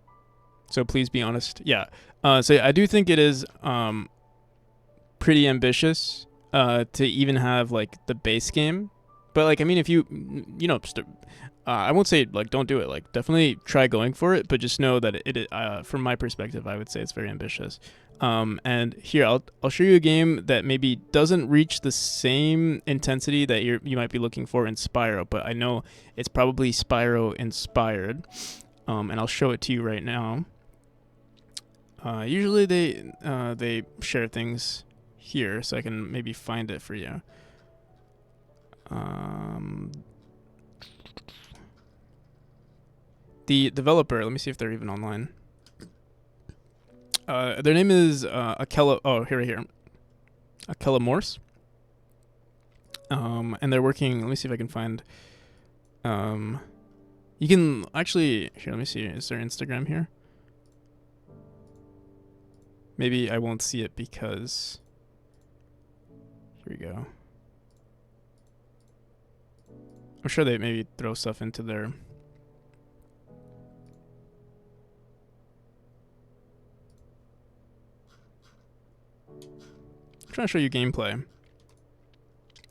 So please be honest. Yeah. So I do think it is pretty ambitious to even have like the base game, but like I mean, if you know. I won't say like don't do it. Like definitely try going for it, but just know that from my perspective, I would say it's very ambitious. And here I'll show you a game that maybe doesn't reach the same intensity that you might be looking for in Spyro, but I know it's probably Spyro inspired. And I'll show it to you right now. Usually they share things here, so I can maybe find it for you. The developer, let me see if they're even online. Their name is Akela. Oh, here. Akela Morse. And they're working. Let me see if I can find. You can actually here. Let me see. Is there Instagram here? Maybe I won't see it because. Here we go. I'm sure they maybe throw stuff into their. I'm trying to show you gameplay.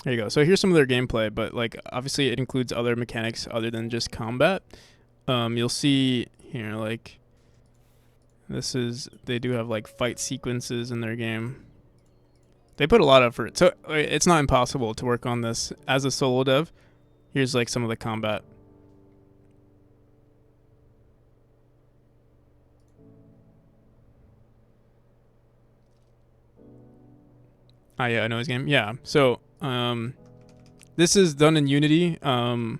There you go. So here's some of their gameplay, but like obviously it includes other mechanics other than just combat. You'll see here like they do have like fight sequences in their game. They put a lot of effort. So it's not impossible to work on this as a solo dev. Here's like some of the combat. Yeah, I know his game. Yeah. So, this is done in Unity. I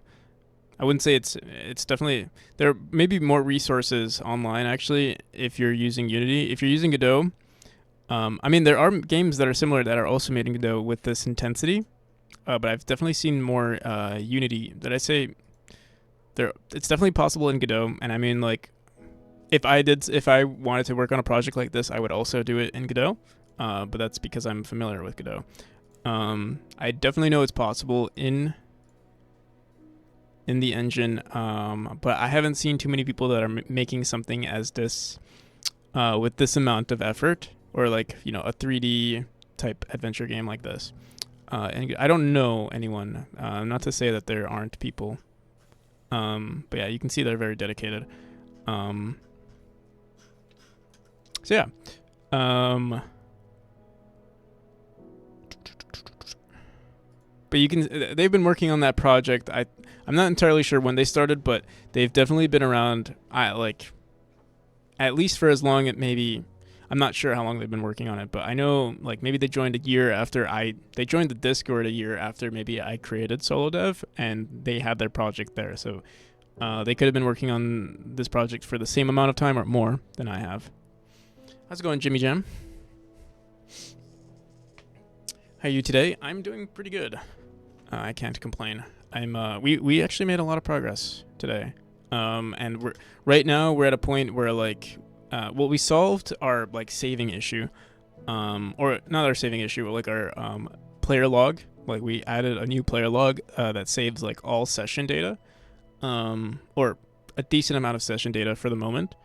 wouldn't say it's definitely there may be more resources online actually if you're using Unity. If you're using Godot, I mean there are games that are similar that are also made in Godot with this intensity, but I've definitely seen more Unity. That I say it's definitely possible in Godot, and I mean like if I wanted to work on a project like this, I would also do it in Godot. But that's because I'm familiar with Godot. I definitely know it's possible in the engine, but I haven't seen too many people that are making something as this with this amount of effort, or like a 3D type adventure game like this. And I don't know anyone. Not to say that there aren't people, but yeah, you can see they're very dedicated. So yeah. But they've been working on that project. I'm not entirely sure when they started, but they've definitely been around. At least for as long. I'm not sure how long they've been working on it, but I know like maybe they joined a year after they joined the Discord a year after maybe I created Solo Dev, and they had their project there. So they could have been working on this project for the same amount of time or more than I have. How's it going, Jimmy Jam? How are you today? I'm doing pretty good. I can't complain. We actually made a lot of progress today. And we're at a point where like we solved our like saving issue. Or not our saving issue, but like our player log. Like we added a new player log that saves like all session data. Or a decent amount of session data for the moment,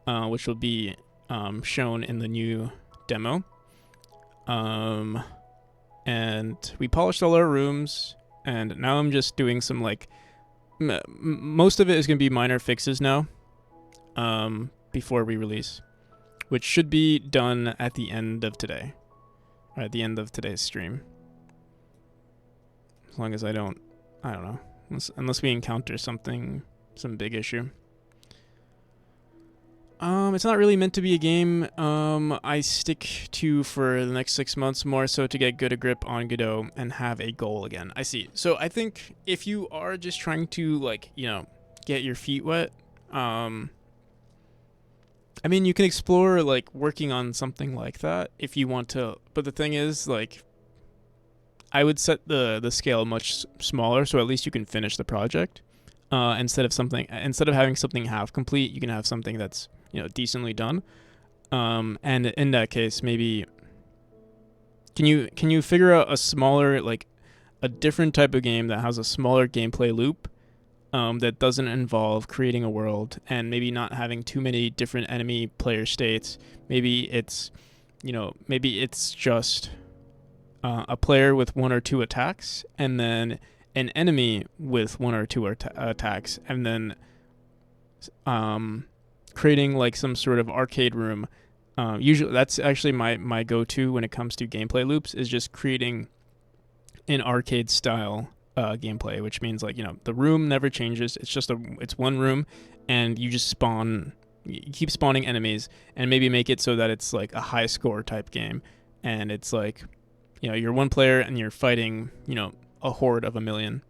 which will be shown in the new demo. And we polished all our rooms, and now I'm just doing some like most of it is going to be minor fixes now before we release, which should be done at the end of today, or at the end of today's stream, as long as I don't know, unless we encounter some big issue. It's not really meant to be a game. I stick to for the next 6 months more so to get good a grip on Godot and have a goal again. I see. So I think if you are just trying to like, get your feet wet, I mean, you can explore like working on something like that if you want to. But the thing is, like, I would set the scale much smaller so at least you can finish the project. Instead of having something half complete, you can have something that's decently done. And in that case, maybe can you figure out a smaller, like a different type of game that has a smaller gameplay loop, that doesn't involve creating a world and maybe not having too many different enemy player states. Maybe it's just a player with one or two attacks, and then an enemy with one or two attacks, and then creating like some sort of arcade room. Usually, that's actually my go-to when it comes to gameplay loops, is just creating an arcade style gameplay, which means like the room never changes. It's one room, and you just you keep spawning enemies, and maybe make it so that it's like a high score type game, and it's like you're one player and you're fighting a horde of a million.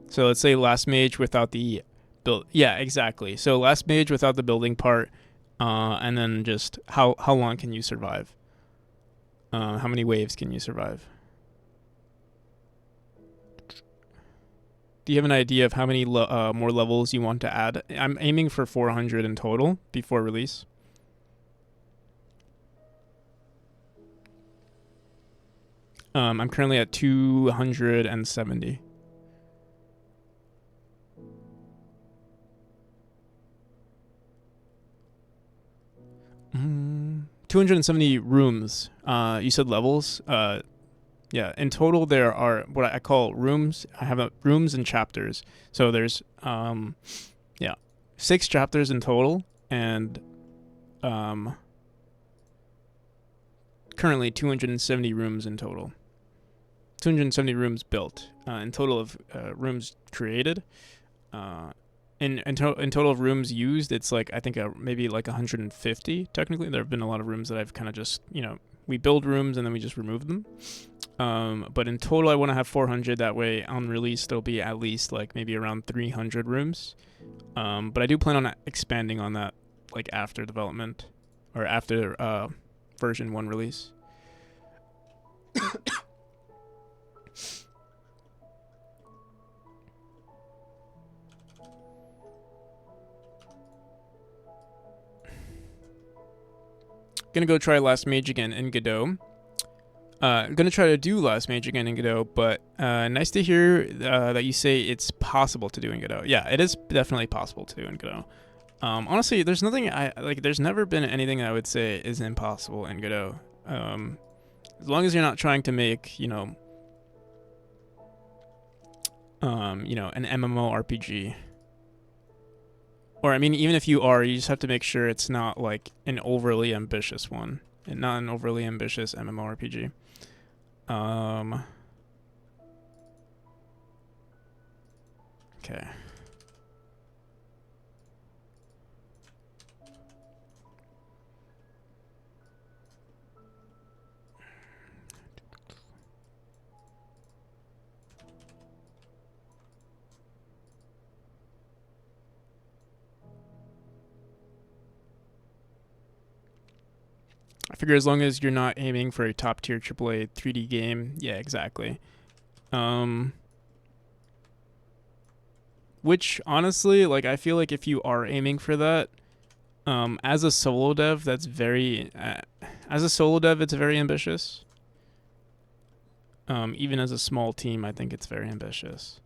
So let's say last mage without the build. Yeah, exactly. So last mage without the building part, and then just how long can you survive? How many waves can you survive? Do you have an idea of how many more levels you want to add? I'm aiming for 400 in total before release. I'm currently at 270. 270 rooms. You said levels. Yeah. In total, there are what I call rooms. I have rooms and chapters. So there's 6 chapters in total, and currently 270 rooms in total. 270 rooms built. In total of rooms created. In total of rooms used, it's like I think maybe like 150 technically. There have been a lot of rooms that I've kind of just we build rooms and then we just remove them. But in total, I want to have 400. That way, on release, there'll be at least like maybe around 300 rooms. But I do plan on expanding on that like after development or after version 1 release. Gonna go try Last Mage again in Godot. Gonna try to do Last Mage again in Godot, but nice to hear that you say it's possible to do in Godot. Yeah, it is definitely possible to do in Godot. Honestly, there's nothing there's never been anything I would say is impossible in Godot. As long as you're not trying to make an MMORPG. Or, I mean, even if you are, you just have to make sure it's not, like, an overly ambitious one. And not an overly ambitious MMORPG. Okay. I figure as long as you're not aiming for a top tier AAA 3D game, yeah, exactly. Which honestly, like, I feel like if you are aiming for that, as a solo dev, it's very ambitious. Even as a small team, I think it's very ambitious.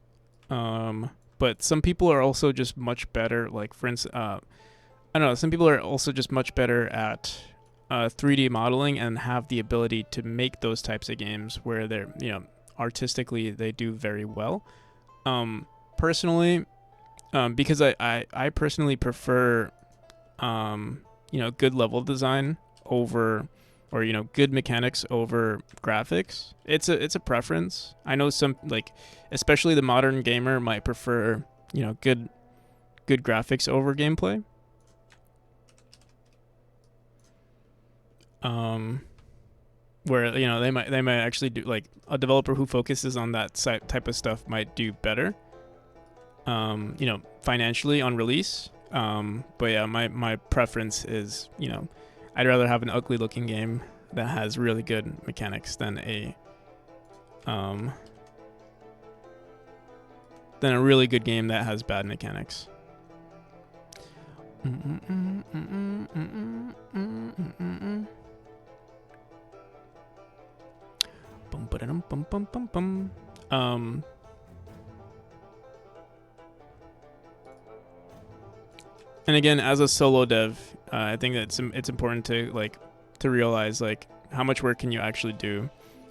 But some people are also just much better. Like, for instance, I don't know. Some people are also just much better at 3D modeling and have the ability to make those types of games where they're, artistically they do very well. Personally, because I personally prefer, good level design over, or good mechanics over graphics. It's a preference. I know some, like, especially the modern gamer might prefer, good graphics over gameplay. where you know they might actually do, like, a developer who focuses on that type of stuff might do better, you know, financially on release. But yeah, my preference is, you know, I'd rather have an ugly looking game that has really good mechanics than a really good game that has bad mechanics. And again, as a solo dev, I think that it's important to realize, like, how much work can you actually do,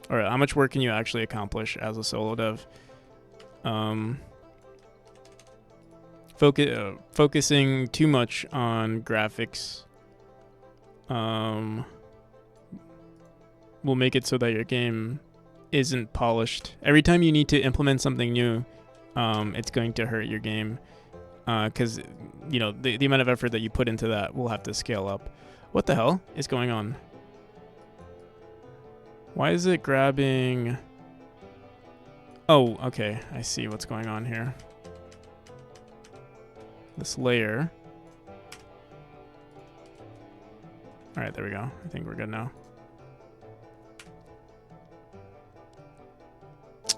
or how much work can you actually accomplish as a solo dev. Focusing too much on graphics will make it so that your game isn't polished. Every time you need to implement something new, it's going to hurt your game, because you know the amount of effort that you put into that will have to scale up. What the hell is going on? Why is it grabbing? Oh, okay, I see what's going on here. This layer. All right, there we go. I think we're good now.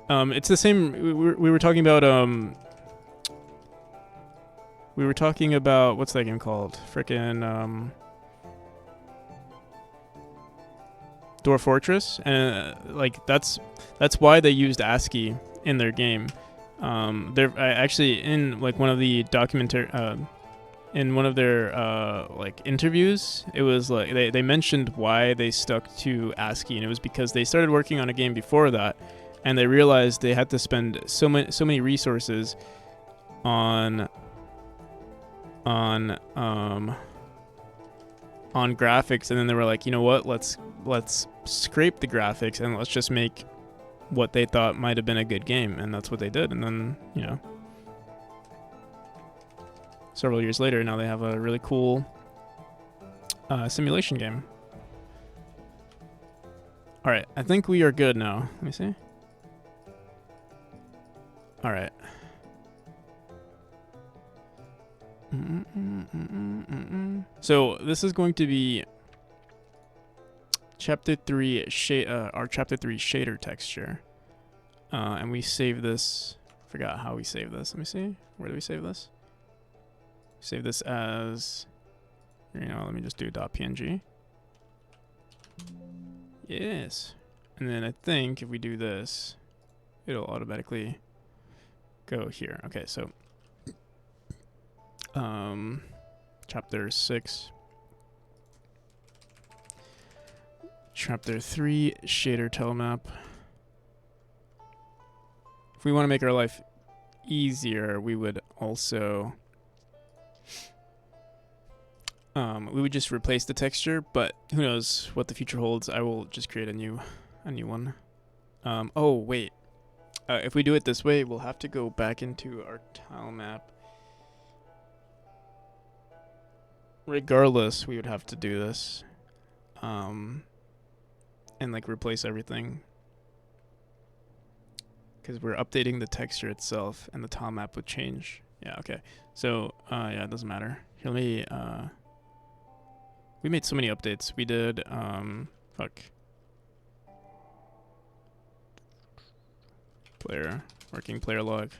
It's the same. We were talking about what's that game called? Frickin' Dwarf Fortress, and like that's why they used ASCII in their game. They're actually in like one of the in one of their like interviews, it was like they mentioned why they stuck to ASCII, and it was because they started working on a game before that, and they realized they had to spend so many resources on graphics, and then they were like, you know what, let's scrape the graphics and let's just make what they thought might have been a good game, and that's what they did. And then, you know, several years later, now they have a really cool simulation game. All right, I think we are good now. Let me see. All right. So this is going to be chapter 3 our chapter 3 shader texture, and we save this. Forgot how we save this. Let me see. Where do we save this? Save this as, you know, let me just do .png. Yes, and then I think if we do this, it'll automatically go here. Okay, so chapter 6. Chapter 3, shader telemap. If we want to make our life easier, we would also we would just replace the texture, but who knows what the future holds. I will just create a new one. Oh wait, if we do it this way, we'll have to go back into our tilemap. Regardless, we would have to do this. And like replace everything, because we're updating the texture itself and the tile map would change. Yeah, okay. So yeah, it doesn't matter. Here, let me we made so many updates. We did working player log,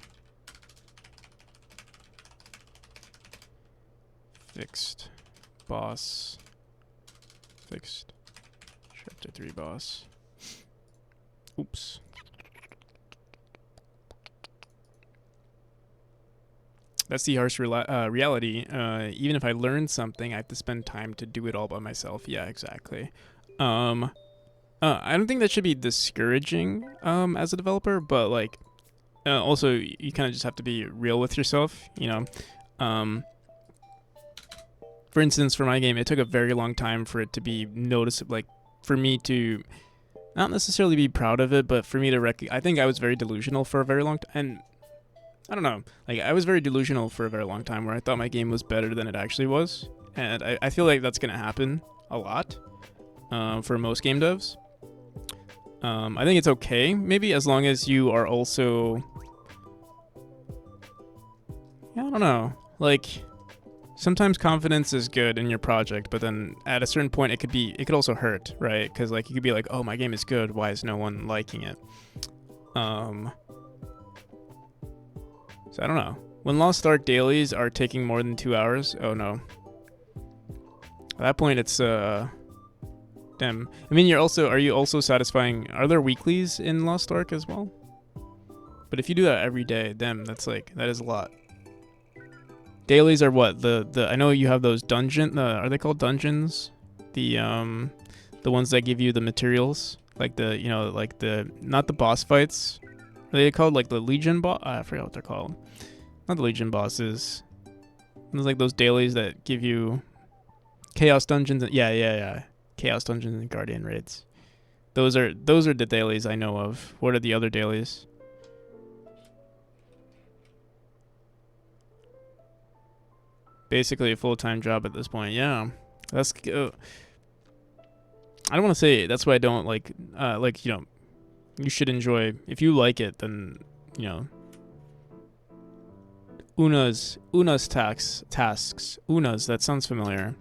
fixed boss, fixed chapter 3 boss. Oops. That's the harsh reality. Even if I learn something, I have to spend time to do it all by myself. Yeah, exactly. I don't think that should be discouraging as a developer, but like also you kind of just have to be real with yourself, you know. For instance, for my game, it took a very long time for it to be noticeable, like for me to not necessarily be proud of it, but for me to I think I was very delusional for a very long time, and I don't know, like I was very delusional for a very long time where I thought my game was better than it actually was, and I feel like that's gonna happen a lot. for most game devs. I think it's okay, maybe, as long as you are also... Yeah, I don't know. Like, sometimes confidence is good in your project, but then at a certain point it could also hurt, right? Because like you could be like, oh, my game is good, why is no one liking it? So I don't know. When Lost Ark dailies are taking more than 2 hours, oh no. At that point it's damn. I mean, are you also satisfying? Are there weeklies in Lost Ark as well? But if you do that every day, damn, that is a lot. Dailies are what? The I know you have those are they called dungeons? The ones that give you the materials, like not the boss fights. Are they called like the Legion boss? I forgot what they're called. Not the Legion bosses. There's like those dailies that give you Chaos dungeons. Yeah. Chaos dungeons and Guardian raids. Those are the dailies I know of. What are the other dailies? Basically a full-time job at this point. Yeah, that's. I don't want to say that's why I don't like. You should enjoy. If you like it, then Una's tasks. Una's, that sounds familiar.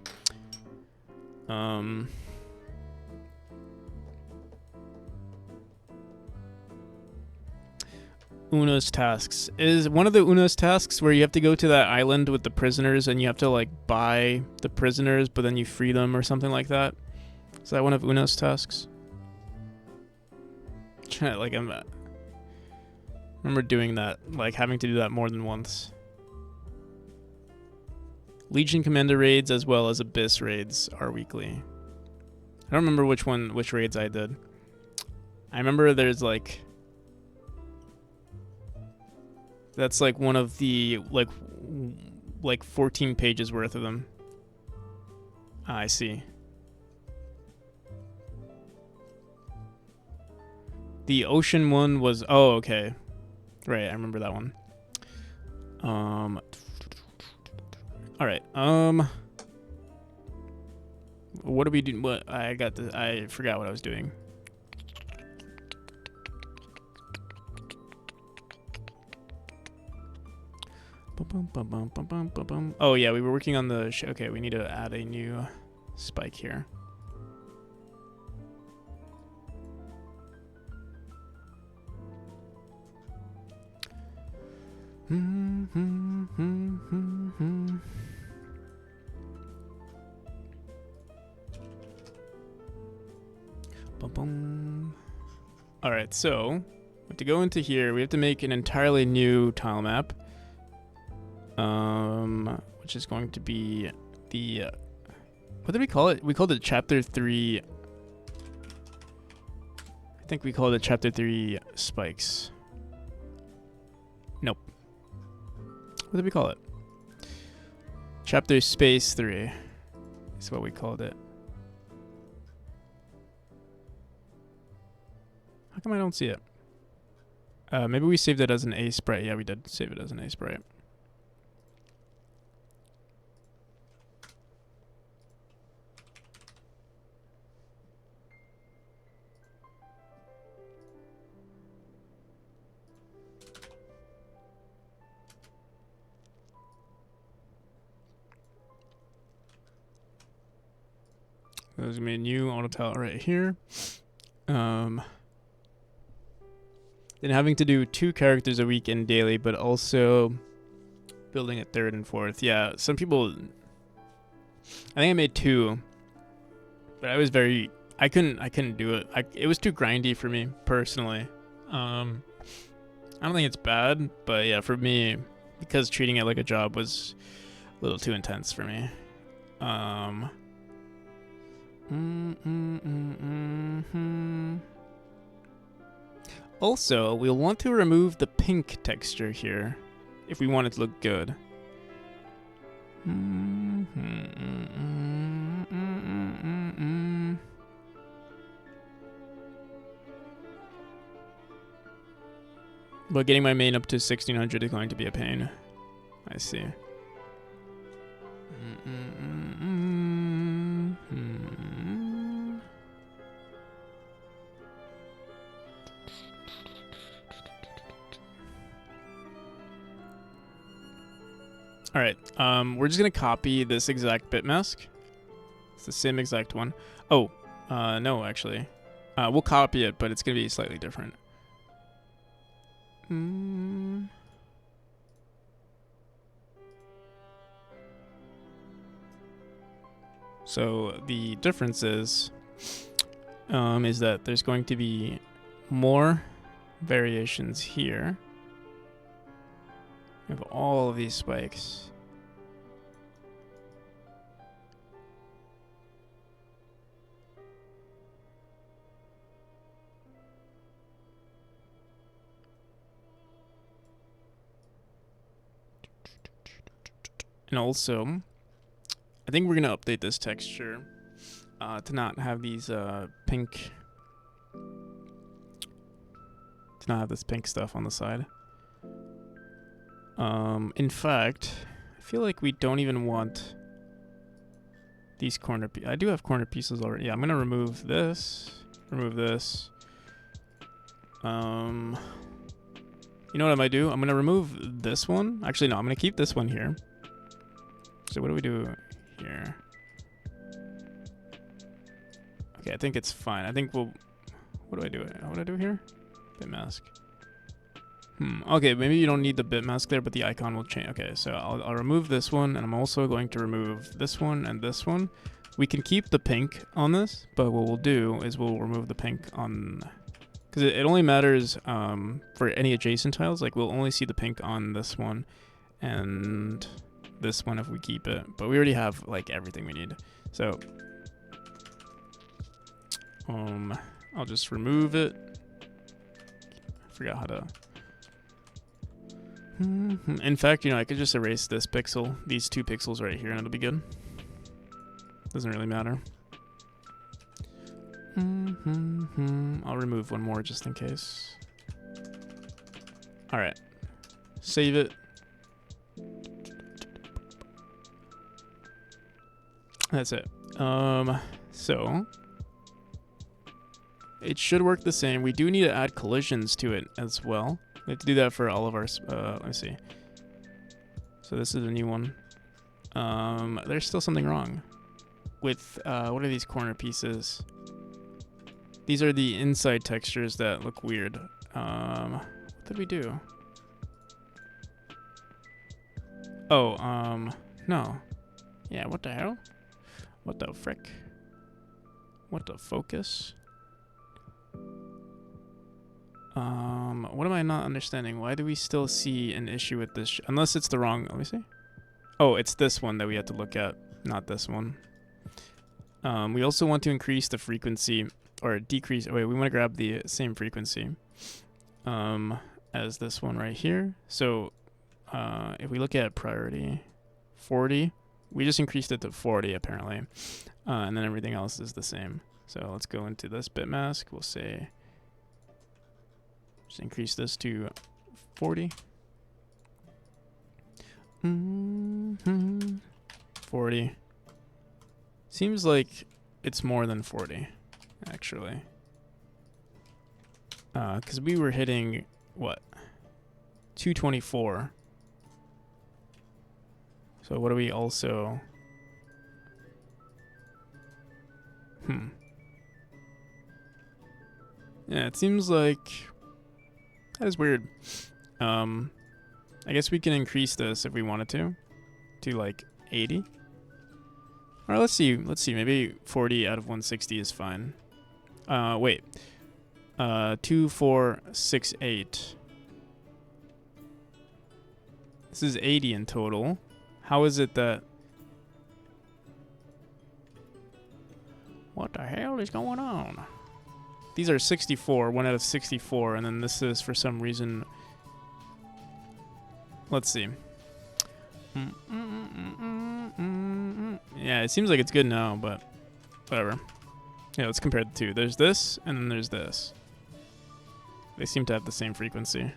Una's tasks. Is one of the Una's tasks where you have to go to that island with the prisoners and you have to like buy the prisoners, but then you free them or something like that? Is that one of Una's tasks? Like I remember doing that, like having to do that more than once. Legion Commander raids as well as Abyss raids are weekly. I don't remember which raids I did. I remember there's like... That's like one of the like 14 pages worth of them. I see. The ocean one was... Oh, okay. Right, I remember that one. Alright, what do we do? What I forgot what I was doing. Oh yeah, we were working on the okay, we need to add a new spike here. Alright, so we have to go into here. We have to make an entirely new tile map. Which is going to be the what did we call it? We called it chapter 3. I think we called it chapter 3 spikes. Nope. What did we call it? Chapter space 3 is what we called it. How come I don't see it? Maybe we saved it as an A sprite. Yeah, we did save it as an A sprite. There's gonna be a new auto tile right here. Then having to do 2 characters a week in daily, but also building a 3rd and 4th. Yeah, some people. I think I made 2, but I couldn't do it. It was too grindy for me personally. I don't think it's bad, but yeah, for me, because treating it like a job was a little too intense for me. Also, we'll want to remove the pink texture here if we want it to look good. But getting my main up to 1600 is going to be a pain. I see. All right. We're just gonna copy this exact bit mask. It's the same exact one. Oh, no, actually, we'll copy it, but it's gonna be slightly different. So the difference is that there's going to be more variations here. We have all of these spikes. And also, I think we're gonna update this texture to not have these pink, to not have this pink stuff on the side. In fact, I feel like we don't even want these corner pieces. I do have corner pieces already. Yeah, I'm gonna remove this. Remove this. You know what I might do? I'm gonna remove this one. Actually, no, I'm gonna keep this one here. So what do we do here? Okay, I think it's fine. I think we'll... What do I do? What do I do here? Bit mask. Okay, maybe you don't need the bit mask there, but the icon will change. Okay, so I'll remove this one, and I'm also going to remove this one and this one. We can keep the pink on this, but what we'll do is we'll remove the pink on... Because it only matters for any adjacent tiles. Like, we'll only see the pink on this one and this one if we keep it. But we already have, like, everything we need. So, I'll just remove it. I forgot how to... In fact, you know, I could just erase this pixel, these 2 pixels right here, and it'll be good. Doesn't really matter. I'll remove one more just in case. Alright. Save it. That's it. So it should work the same. We do need to add collisions to it as well. We have to do that for all of our, let me see. So this is a new one. There's still something wrong with, what are these corner pieces? These are the inside textures that look weird. What did we do? Oh, no. Yeah, what the hell? What the frick? What the focus? What am I not understanding? Why do we still see an issue with this? Unless it's the wrong, let me see. Oh, it's this one that we have to look at, not this one. We also want to increase the frequency, or decrease, oh wait, we want to grab the same frequency as this one right here. So if we look at priority 40, we just increased it to 40 apparently, and then everything else is the same. So let's go into this bit mask. We'll say, just increase this to 40. 40. Seems like it's more than 40, actually. Because we were hitting, what? 224. So what do we also... Yeah, it seems like... That is weird. I guess we can increase this if we wanted to like 80. Or let's see, maybe 40 out of 160 is fine. Wait. 2, 4, 6, 8. This is 80 in total. How is it that... What the hell is going on? These are 64, 1 out of 64, and then this is for some reason... Let's see. Yeah, it seems like it's good now, but whatever. Yeah, let's compare the two. There's this, and then there's this. They seem to have the same frequency.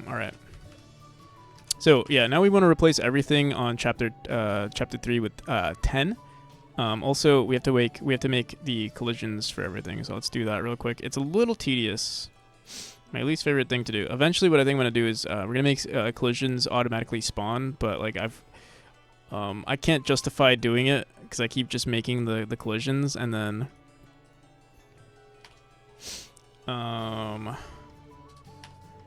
Alright. So, yeah, now we want to replace everything on chapter 3 with 10. Also, we have to make the collisions for everything, so let's do that real quick. It's a little tedious, My least favorite thing to do. Eventually, what I think I'm gonna do is we're gonna make collisions automatically spawn, but like I can't justify doing it because I keep just making the collisions and then and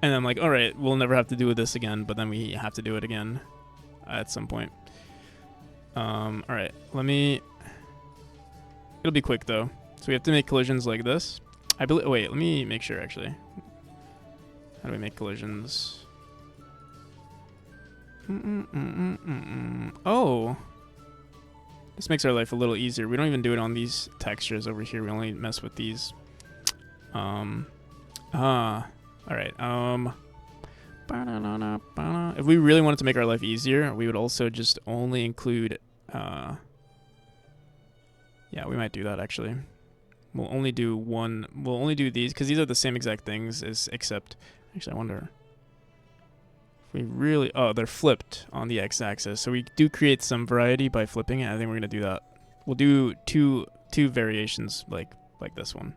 I'm like, all right, we'll never have to do this again, but then we have to do it again at some point. All right, it'll be quick though. So we have to make collisions like this. I believe. Wait, let me make sure actually. How do we make collisions? Oh, this makes our life a little easier. We don't even do it on these textures over here. We only mess with these. All right. If we really wanted to make our life easier, we would also just only include. Yeah, we might do that actually. We'll only do one. We'll only do these because these are the same exact things as except. Actually, I wonder. If we really. Oh, they're flipped on the x-axis, so we do create some variety by flipping it. I think we're gonna do that. We'll do two variations like this one.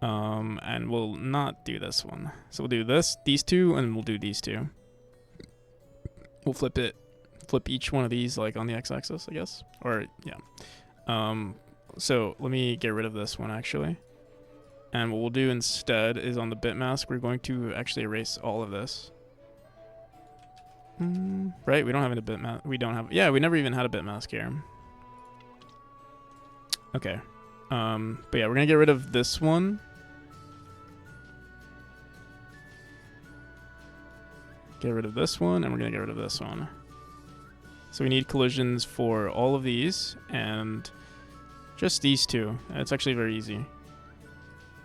And we'll not do this one. So we'll do these two, and we'll do these two. We'll flip each one of these like on the x-axis, I guess. Or yeah. So let me get rid of this one actually. And what we'll do instead is on the bit mask, we're going to actually erase all of this. Right, we don't have a bit mask. We don't have. Yeah, we never even had a bit mask here. Okay. But yeah, we're gonna get rid of this one. Get rid of this one, and we're gonna get rid of this one. So we need collisions for all of these, and just these two. It's actually very easy.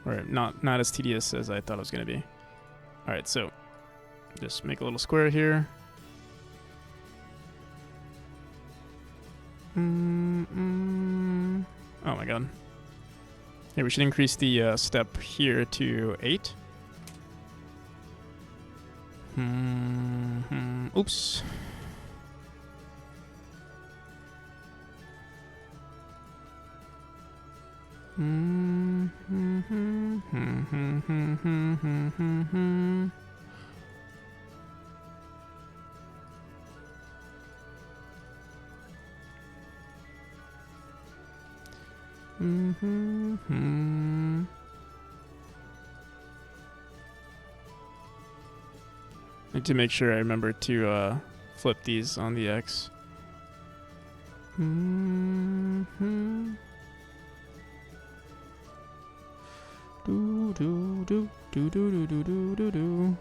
Or not as tedious as I thought it was gonna be. Alright, so just make a little square here. Oh my god. Yeah, we should increase the step here to 8. Oops. Need to make sure I remember to flip these on the X. Do do do do do do do do do do.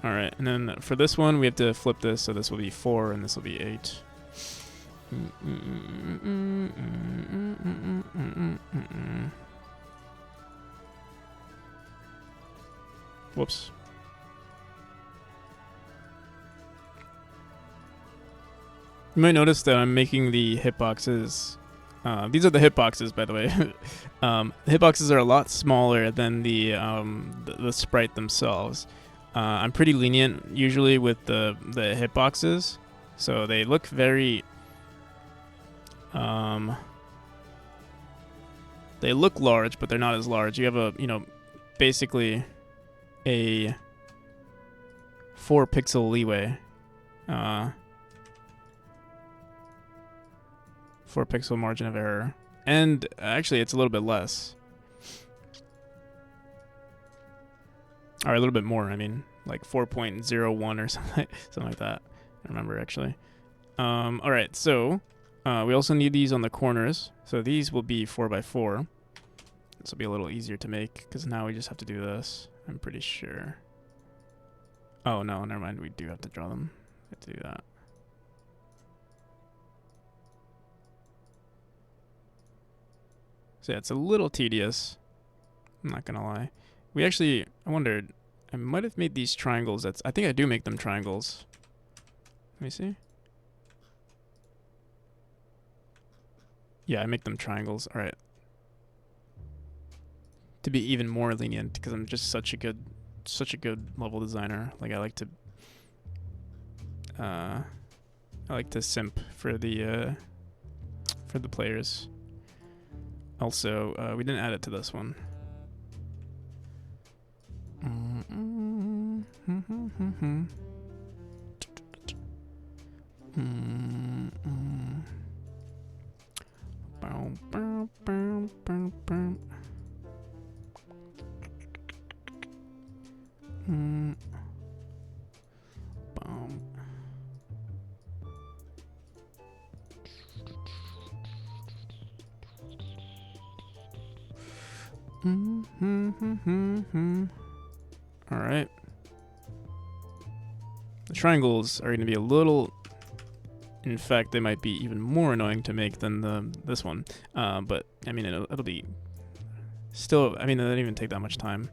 All right, and then for this one, we have to flip this, so this will be 4 and this will be 8. Whoops. You might notice that I'm making the hitboxes. These are the hitboxes, by the way. The hitboxes are a lot smaller than the sprite themselves. I'm pretty lenient usually with the hitboxes, so they look very. They look large, but they're not as large. You have basically a 4 pixel leeway. 4 pixel margin of error. And actually, it's a little bit less. Or a little bit more, I mean. Like 4.01 or something like that. I remember, actually. Alright, so we also need these on the corners. So these will be 4x4. This will be a little easier to make, because now we just have to do this. I'm pretty sure. Oh, no, never mind. We do have to draw them. We have to do that. So yeah, it's a little tedious. I'm not gonna lie. I wondered, I might have made these triangles. I think I do make them triangles. Let me see. Yeah, I make them triangles. All right. To be even more lenient, because I'm just such a good level designer. Like I like to simp for the for the players. Also, we didn't add it to this one. All right. The triangles are going to be a little. In fact, they might be even more annoying to make than this one. But I mean, it'll be still. I mean, it doesn't even take that much time.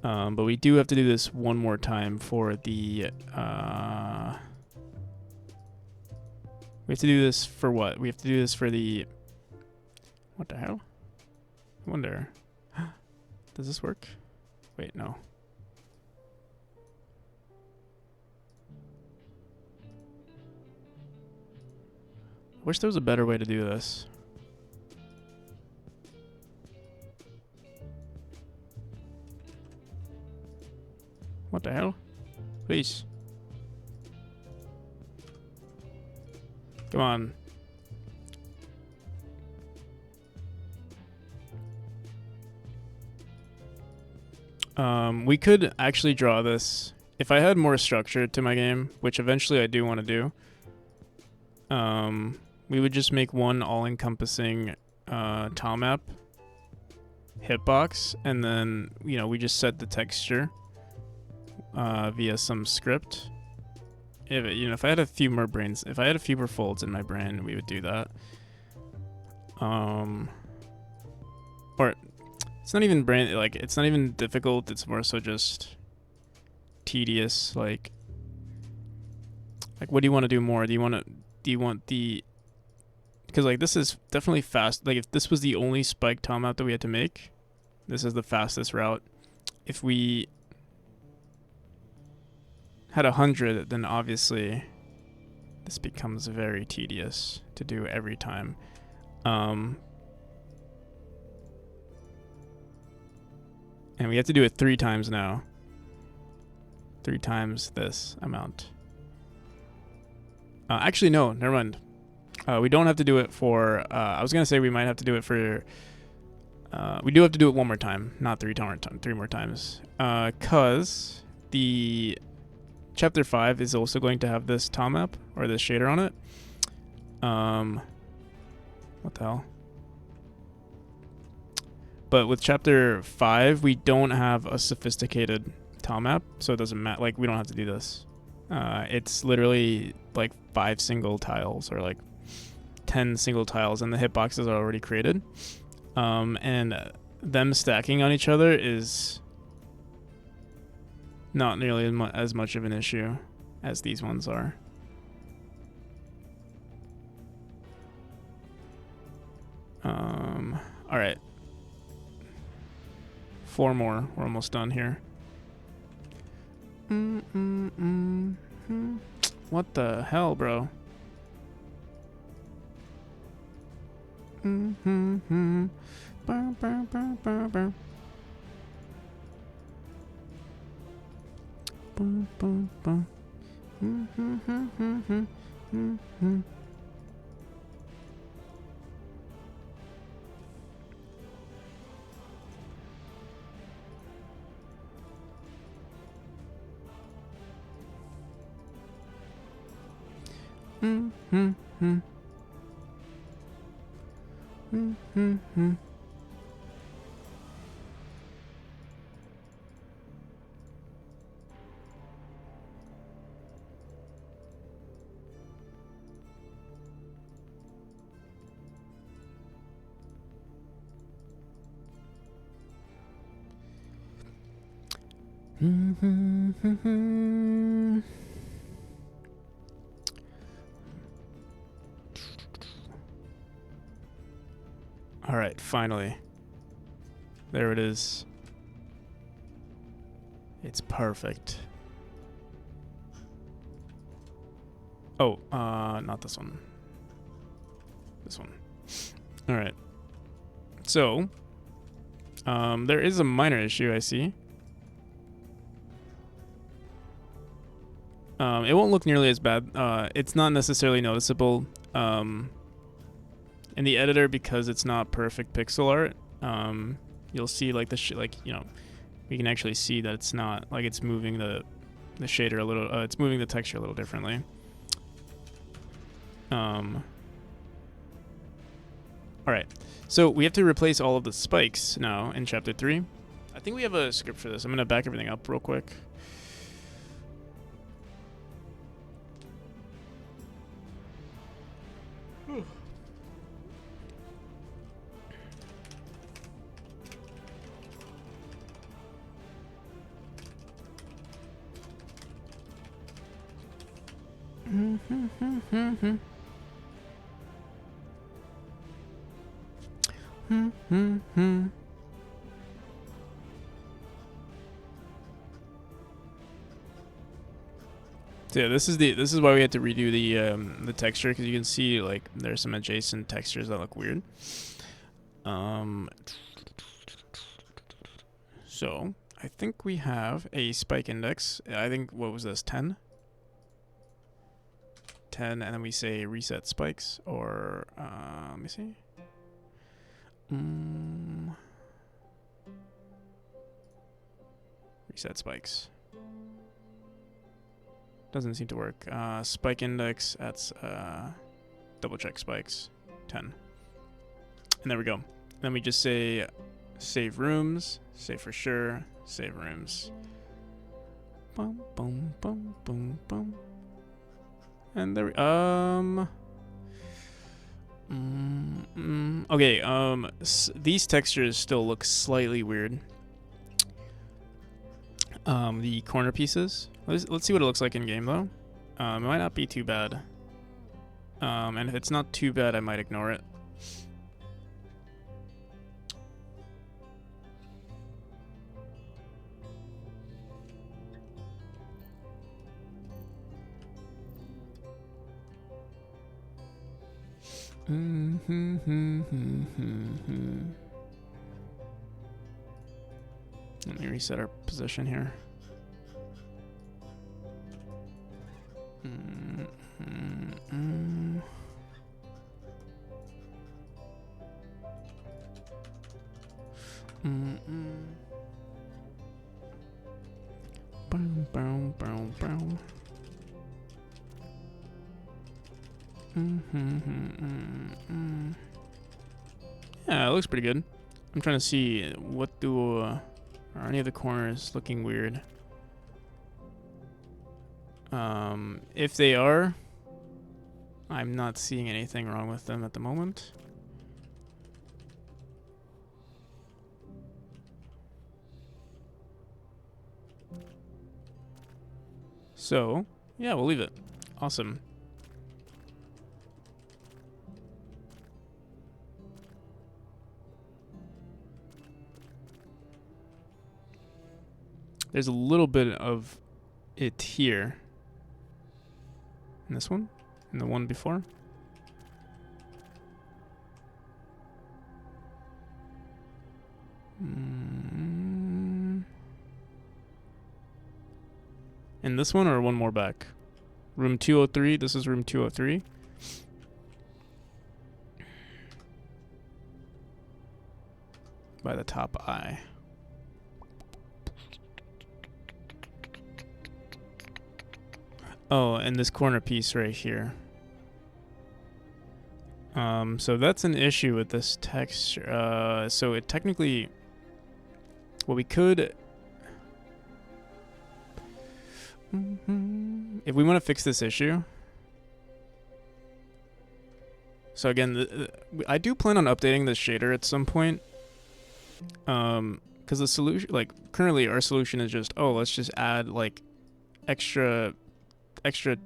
But we do have to do this one more time for the. We have to do this for what? We have to do this for the. What the hell? I wonder. Does this work? Wait, no. I wish there was a better way to do this. What the hell? Please. Come on. We could actually draw this. If I had more structure to my game, which eventually I do want to do, we would just make one all-encompassing tile map hitbox, and then, you know, we just set the texture via some script. If I had a few more brains, if I had a few more folds in my brain, we would do that. Or it's not even it's not even difficult. It's more so just tedious. Like what do you want to do more? Do you want the? Because like this is definitely fast. Like if this was the only spike tile map that we had to make, this is the fastest route. If we had 100, then obviously this becomes very tedious to do every time. And we have to do it 3 times now. 3 times this amount. Actually, no, never mind. We don't have to do it for... I was going to say we might have to do it for... we do have to do it one more time, not 3 more times. Because the Chapter 5 is also going to have this tile map, or this shader on it. What the hell? But with Chapter 5, we don't have a sophisticated tile map, so it doesn't matter. Like, we don't have to do this. It's literally like 5 single tiles, or like 10 single tiles, and the hitboxes are already created. And them stacking on each other is not nearly as much of an issue as these ones are. All right. 4 more. We're almost done here. What the hell, bro? All right, finally. There it is. It's perfect. Oh, not this one. This one. All right. So, there is a minor issue I see. It won't look nearly as bad. It's not necessarily noticeable in the editor because it's not perfect pixel art. You'll see like we can actually see that it's not like it's moving the shader a little. It's moving the texture a little differently. All right, so we have to replace all of the spikes now in chapter 3. I think we have a script for this. I'm gonna back everything up real quick. So yeah, this is why we had to redo the texture, because you can see like there's some adjacent textures that look weird. So I think we have a spike index. I think, what was this, 10? 10, and then we say reset spikes, or let me see. Reset spikes. Doesn't seem to work. Spike index, that's double check spikes, 10. And there we go. Then we just say save rooms, save for sure, save rooms. Boom, boom, boom, boom, boom. And there we, okay, these textures still look slightly weird. The corner pieces. Let's see what it looks like in game though. It might not be too bad. And if it's not too bad, I might ignore it. Let me reset our position here. Yeah, it looks pretty good. I'm trying to see what are any of the corners looking weird. If they are, I'm not seeing anything wrong with them at the moment. So, yeah, we'll leave it. Awesome. There's a little bit of it here. In this one? In the one before? In this one or one more back? Room 203. This is room 203. By the top eye. Oh, and this corner piece right here. So that's an issue with this texture. So it technically, well, we could, if we want to fix this issue. So again, I do plan on updating this shader at some point. Because the solution, like currently our solution is just, oh, let's just add like extra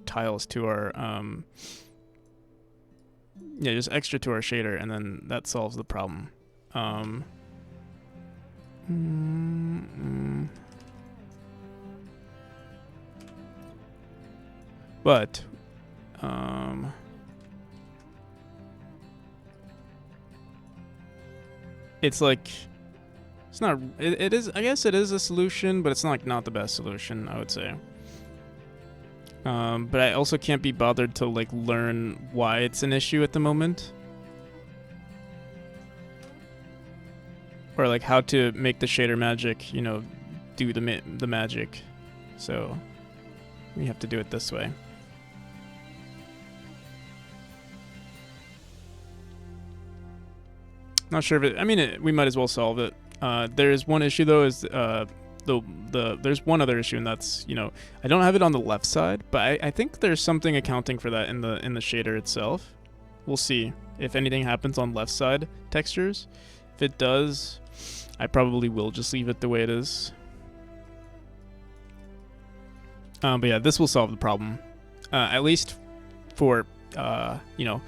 tiles to our just extra to our shader, and then that solves the problem. But it's like it's not. It is. I guess it is a solution, but it's not the best solution, I would say. But I also can't be bothered to like learn why it's an issue at the moment, or like how to make the shader magic, you know, do the magic. So we have to do it this way. Not sure if it. I mean, we might as well solve it. There's one issue though, is there's one other issue, and that's, you know, I don't have it on the left side, but I think there's something accounting for that in the shader itself. We'll see if anything happens on left side textures. If it does, I probably will just leave it the way it is. But yeah, this will solve the problem, at least for you know,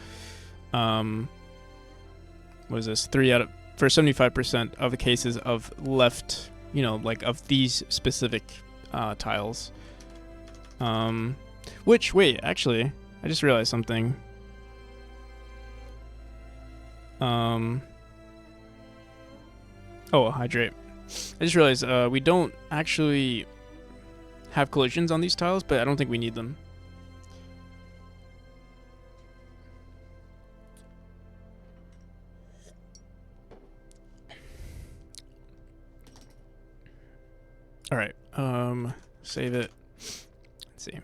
what is this? For 75% of the cases of left, you know, like of these specific tiles. Which, wait, actually, I just realized something. Oh, hydrate. I just realized we don't actually have collisions on these tiles, but I don't think we need them. All right, save it. Let's see.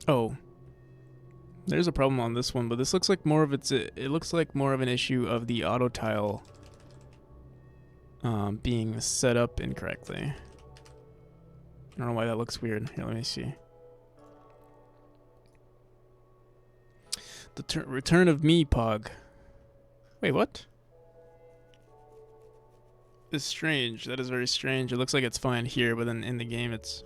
Oh, there's a problem on this one, but this looks like more of it looks like more of an issue of the auto tile being set up incorrectly. I don't know why that looks weird. Here, let me see. The return of me, Pog. Wait, what? It's strange. That is very strange. It looks like it's fine here, but then in the game it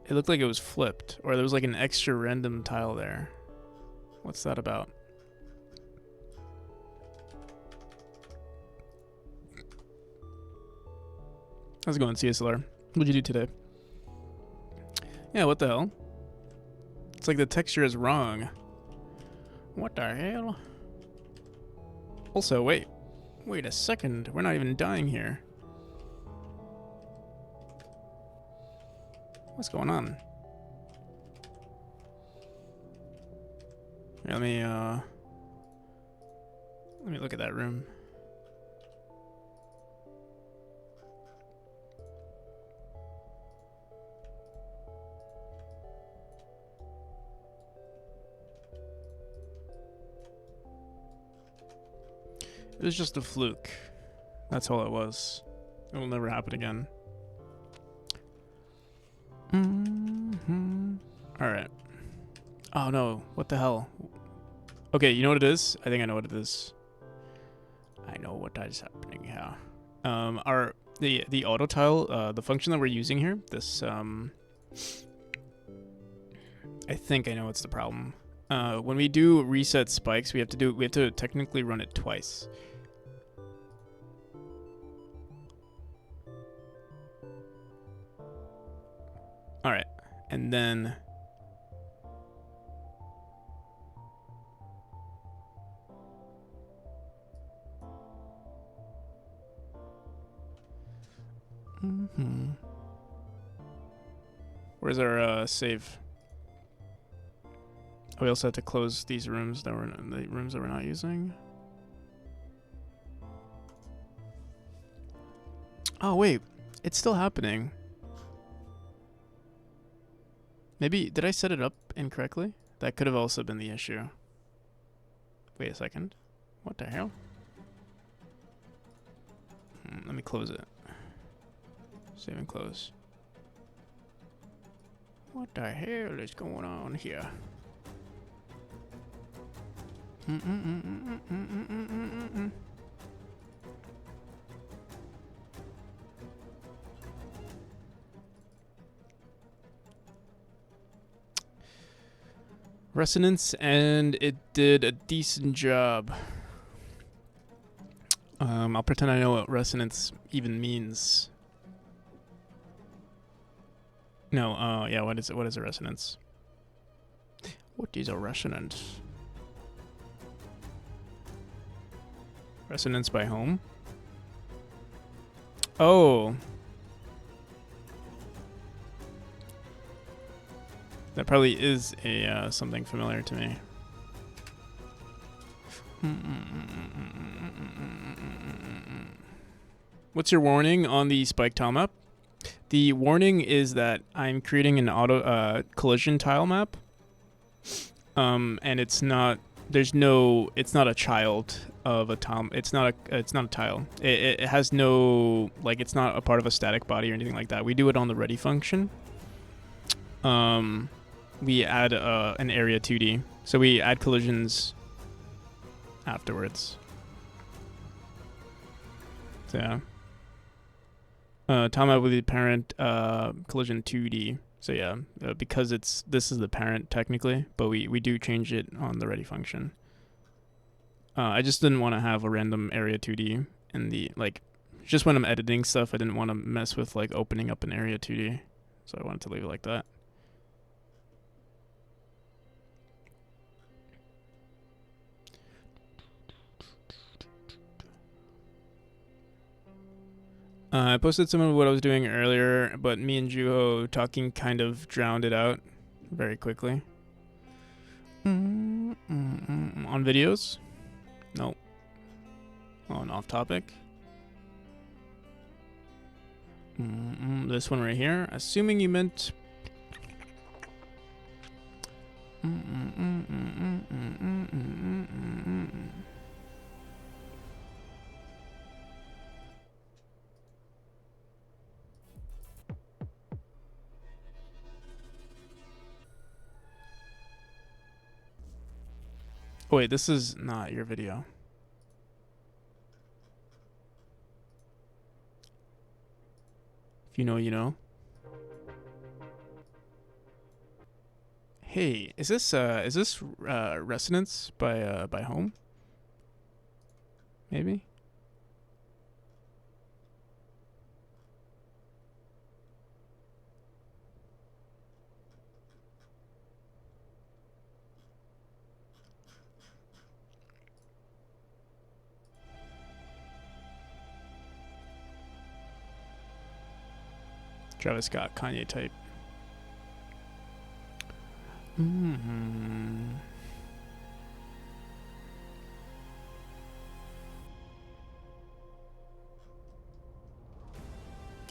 looked like it was flipped, or there was like an extra random tile there. What's that about? How's it going, CSLR? What'd you do today? Yeah, what the hell? It's like the texture is wrong. What the hell? Also, wait a second. We're not even dying here. What's going on? Here, let me look at that room. It was just a fluke. That's all it was. It will never happen again. Alright. Oh no, what the hell? Okay, you know what it is? I think I know what it is. I know what is happening here. The auto tile, the function that we're using here, this I think I know what's the problem. When we do reset spikes, we have to technically run it twice. All right, and then where's our save? We also have to close these rooms the rooms that we're not using. Oh wait, it's still happening. Maybe, did I set it up incorrectly? That could have also been the issue. Wait a second. What the hell? Let me close it. Save and close. What the hell is going on here? Resonance, and it did a decent job. I'll pretend I know what resonance even means. No, yeah, what is it? What is a resonance? What is a resonance? Resonance by home? Oh. That probably is a something familiar to me. What's your warning on the spike tile map? The warning is that I'm creating an auto collision tile map. And it's not. There's no. It's not a child of a tile. It's not a tile. It has no, like, it's not a part of a static body or anything like that. We do it on the ready function. We add an area 2D, so we add collisions afterwards. So yeah. Tile map with the parent collision 2D. So yeah, because this is the parent technically, but we do change it on the ready function. I just didn't want to have a random area 2D in the, like, just when I'm editing stuff, I didn't want to mess with like opening up an area 2D, so I wanted to leave it like that. I posted some of what I was doing earlier, but me and Juho talking kind of drowned it out very quickly. On videos? Nope. On off topic? This one right here. Assuming you meant... Oh, wait, this is not your video. If you know, you know. Hey, is this Resonance by Home? Maybe? Travis Scott, Kanye type.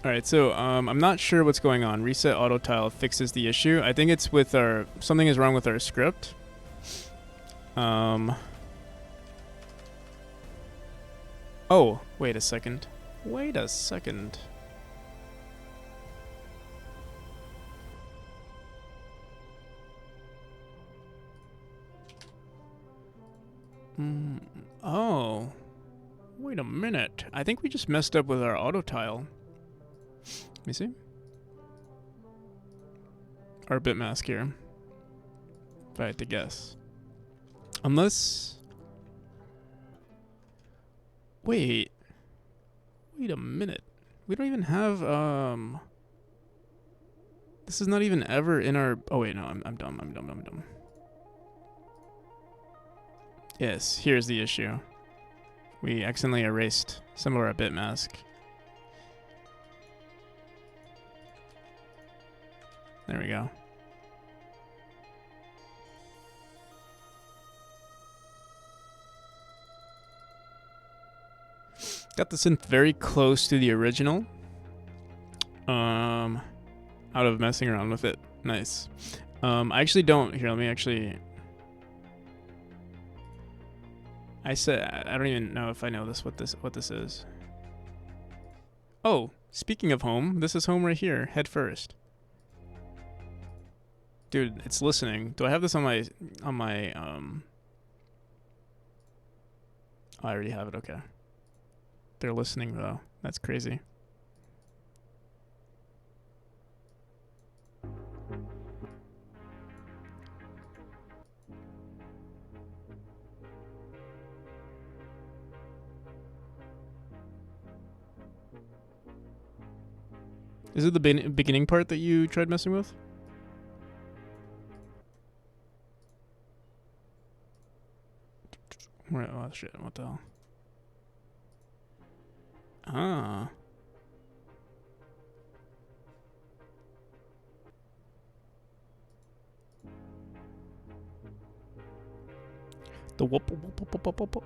Alright, so I'm not sure what's going on. Reset auto tile fixes the issue. I think it's with our... something is wrong with our script. Oh, wait a second. Wait a second. Oh. Wait a minute. I think we just messed up with our auto tile. Let me see. Our bit mask here. If I had to guess. Unless... Wait. Wait a minute. We don't even have, This is not even ever in our... Oh, wait, no, I'm dumb. Yes, here's the issue. We accidentally erased some of our bit mask. There we go. Got the synth very close to the original. Out of messing around with it. Nice. I actually don't... Here, let me actually... I don't even know if I know what this is. Oh, speaking of home, this is home right here, head first. Dude, it's listening. Do I have this on my Oh, I already have it, okay. They're listening though. That's crazy. Is it the beginning part that you tried messing with? Oh shit, what the hell? Ah. The whoop whoop whoop whoop whoop whoop.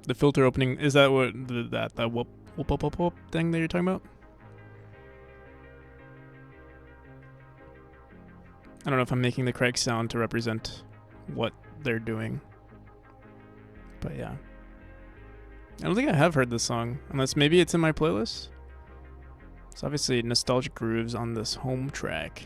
The filter opening, is that what that whoop whoop whoop whoop whoop thing that you're talking about? I don't know if I'm making the correct sound to represent what they're doing. But yeah. I don't think I have heard this song, unless maybe it's in my playlist. It's obviously nostalgic grooves on this home track.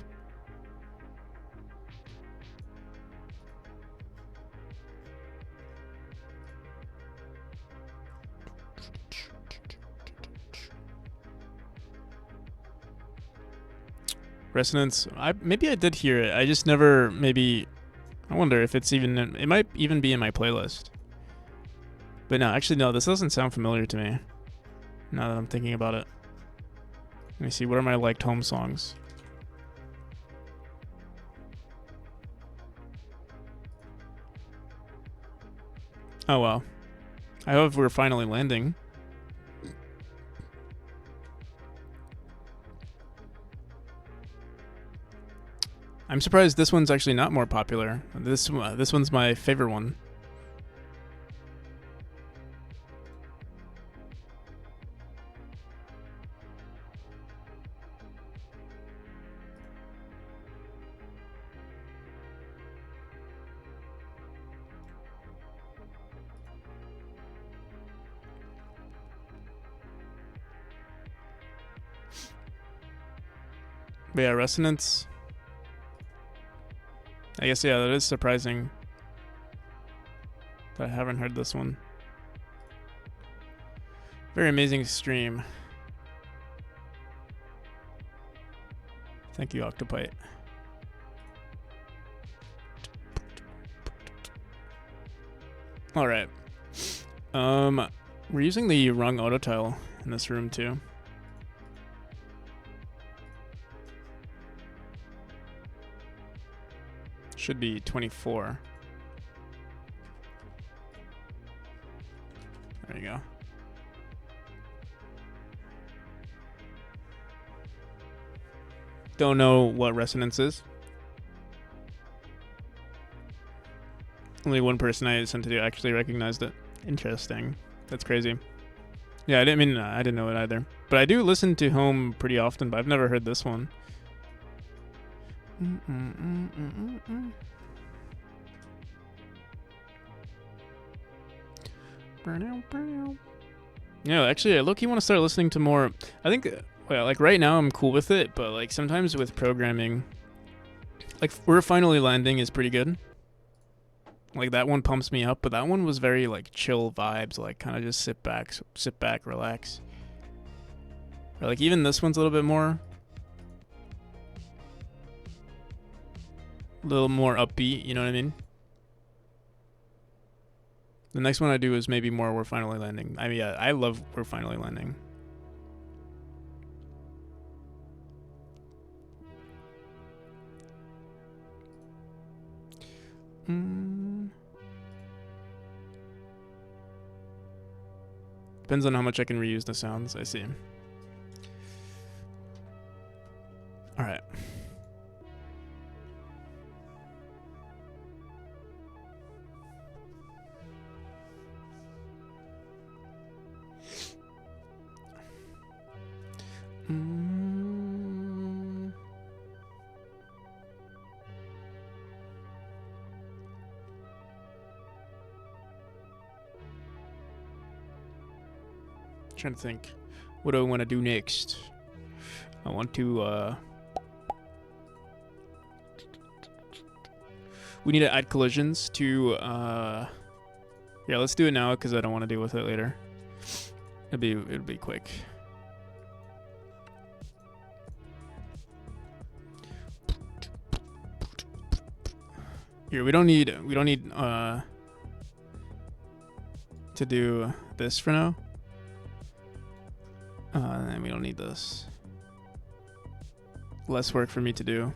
Resonance. Maybe I did hear it. I just never maybe. I wonder if it's even. It might even be in my playlist. But no, actually no. This doesn't sound familiar to me. Now that I'm thinking about it. Let me see. What are my liked home songs? Oh well. I hope we're finally landing. I'm surprised this one's actually not more popular. This one's my favorite one. But yeah, Resonance. I guess, yeah, that is surprising that I haven't heard this one. Very amazing stream. Thank you, Octopite. Alright. We're using the wrong auto tile in this room too. Should be 24. There you go. Don't know what resonance is. Only one person I sent to actually recognized it. Interesting. That's crazy. Yeah, I didn't know it either. But I do listen to Home pretty often, but I've never heard this one. Yeah, actually, I low-key want to start listening to more. I think, well, like right now I'm cool with it, but like sometimes with programming, like We're Finally Landing is pretty good. Like that one pumps me up, but that one was very like chill vibes, like kind of just sit back, relax. Or like even this one's a little bit more. A little more upbeat, you know what I mean? The next one I do is maybe more We're Finally Landing. I mean, yeah, I love We're Finally Landing. Depends on how much I can reuse the sounds, I see. Alright. Trying to think, what do I want to do next? I want to we need to add collisions to yeah, let's do it now because I don't want to deal with it later. It'll be quick. Here, we don't need to do this for now. And we don't need this. Less work for me to do.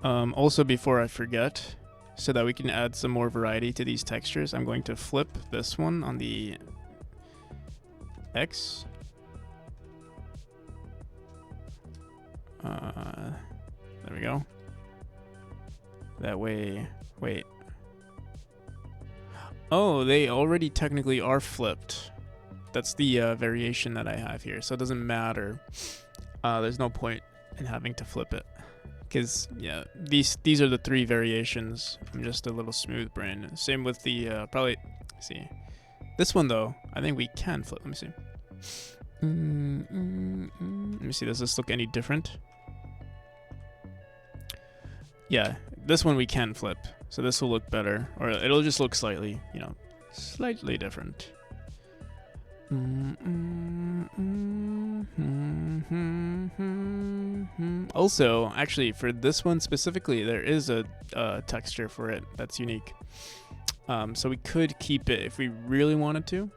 Also, before I forget, so that we can add some more variety to these textures, I'm going to flip this one on the X. There we go. That way, wait. Oh, they already technically are flipped. That's the variation that I have here, so it doesn't matter. There's no point in having to flip it. Because, yeah, these are the 3 variations. I'm just a little smooth brain. Same with the, probably, see. This one, though, I think we can flip. Let me see. Let me see, does this look any different? Yeah, this one we can flip. So this will look better. Or it'll just look slightly, you know, slightly different. Also, actually, for this one specifically, there is a texture for it that's unique. So we could keep it if we really wanted to.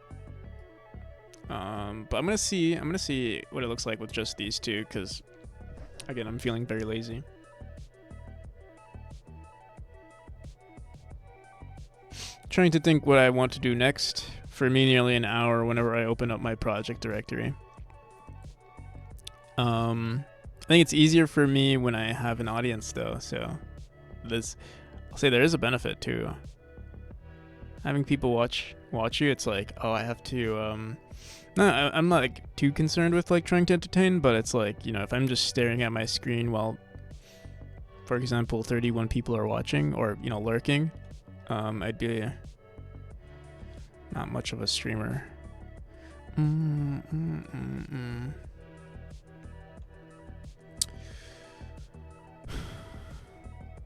But I'm gonna see what it looks like with just these two, because again, I'm feeling very lazy. Trying to think what I want to do next. For me, nearly an hour whenever I open up my project directory. I think it's easier for me when I have an audience, though. So I'll say there is a benefit to having people watch you. It's like, oh, I have to. No, I'm not like too concerned with like trying to entertain, but it's like, you know, if I'm just staring at my screen while, for example, 31 people are watching or, you know, lurking, I'd be not much of a streamer.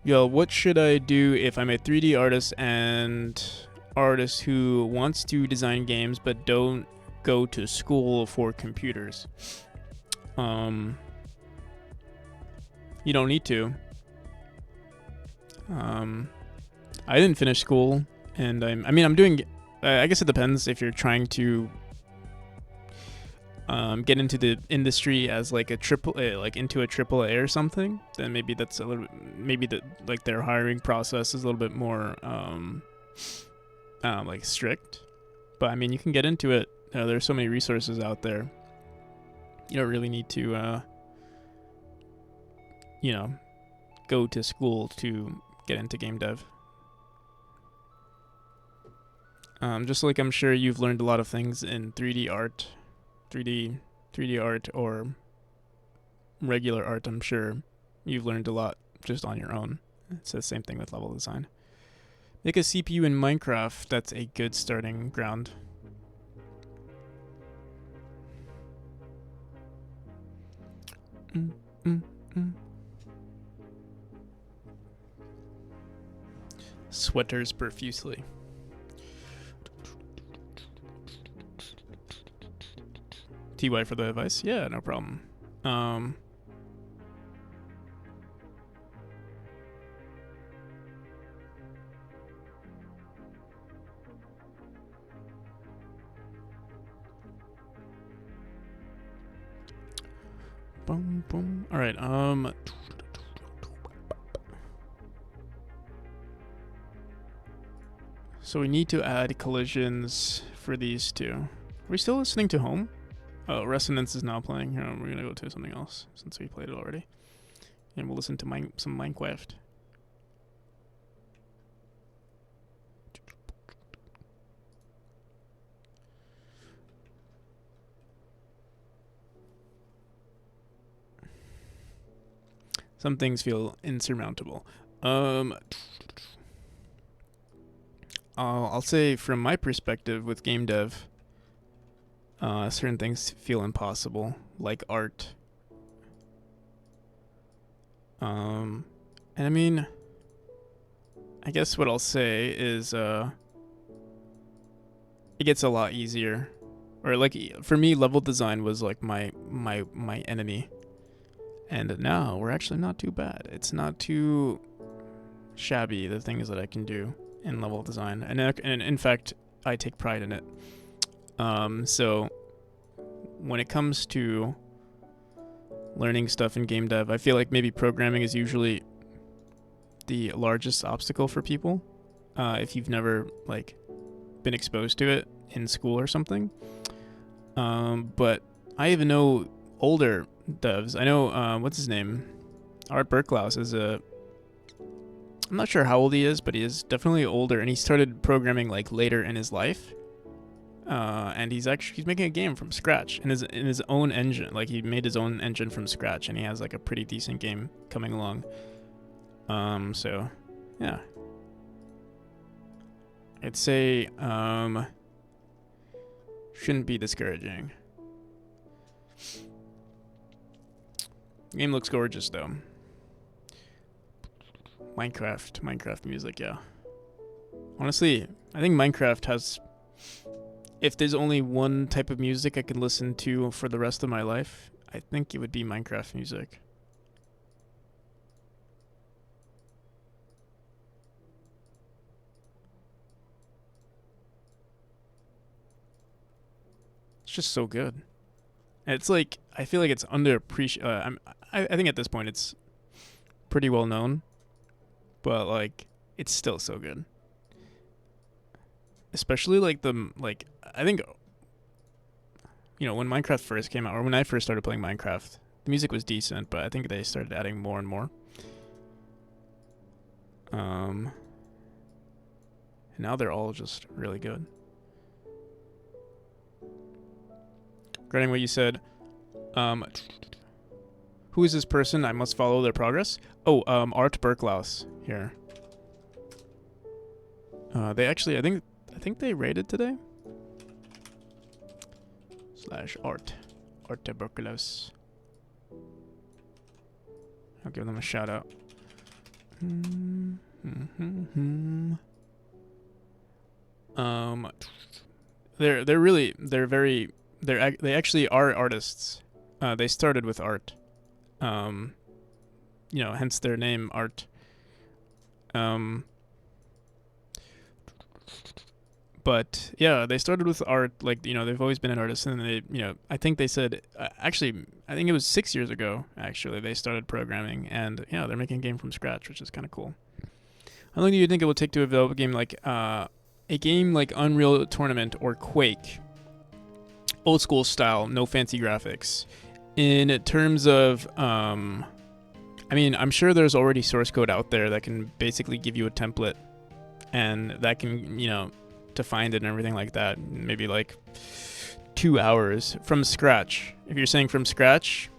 Yo, what should I do if I'm a 3D artist and artist who wants to design games but don't go to school for computers? You don't need to. I didn't finish school, and I'm doing. I guess it depends if you're trying to get into the industry as like a into a triple A or something. Then maybe that's a little bit. Maybe like their hiring process is a little bit more like strict. But I mean, you can get into it. There's so many resources out there. You don't really need to, you know, go to school to get into game dev. Just like I'm sure you've learned a lot of things in 3D art, 3D art or regular art. I'm sure you've learned a lot just on your own. It's the same thing with level design. Make a CPU in Minecraft. That's a good starting ground. Sweaters profusely. TY for the advice? Yeah, no problem. Boom, boom. All right. So we need to add collisions for these two. Are we still listening to Home? Oh, Resonance is now playing. Here, we're gonna go to something else since we played it already, and we'll listen to some Minecraft. Some things feel insurmountable. I'll say from my perspective with game dev, certain things feel impossible, like art. And I mean, I guess what I'll say is, it gets a lot easier. Or like, for me, level design was like my enemy. And now we're actually not too bad. It's not too shabby the things that I can do in level design, and in fact, I take pride in it. So when it comes to learning stuff in game dev, I feel like maybe programming is usually the largest obstacle for people if you've never like been exposed to it in school or something. But I even know older devs. I know what's his name, Art Berklaus is a. I'm not sure how old he is, but he is definitely older, and he started programming like later in his life. And he's making a game from scratch in his own engine. Like he made his own engine from scratch, and he has like a pretty decent game coming along. So yeah, I'd say shouldn't be discouraging. Game looks gorgeous though. Minecraft music, yeah. Honestly, I think Minecraft has, if there's only one type of music I can listen to for the rest of my life, I think it would be Minecraft music. It's just so good. It's like, I feel like it's underappreciated. I think at this point it's pretty well known, but like it's still so good. Especially like I think, you know, when Minecraft first came out, or when I first started playing Minecraft, the music was decent, but I think they started adding more and more. And now they're all just really good. Regarding what you said, who is this person? I must follow their progress. Oh, Art Berklaus here. They actually, I think they raided today. /Art Berklaus. I'll give them a shout out. They actually are artists. They started with art. You know, hence their name, Art. But yeah, they started with art. Like, you know, they've always been an artist, and they, you know, I think they said, actually, I think it was 6 years ago. Actually, they started programming, and yeah, they're making a game from scratch, which is kind of cool. How long do you think it will take to develop a game like Unreal Tournament or Quake? Old school style, no fancy graphics. In terms of, I mean, I'm sure there's already source code out there that can basically give you a template, and that can, you know, to find it and everything like that, maybe like 2 hours from scratch. If you're saying from scratch,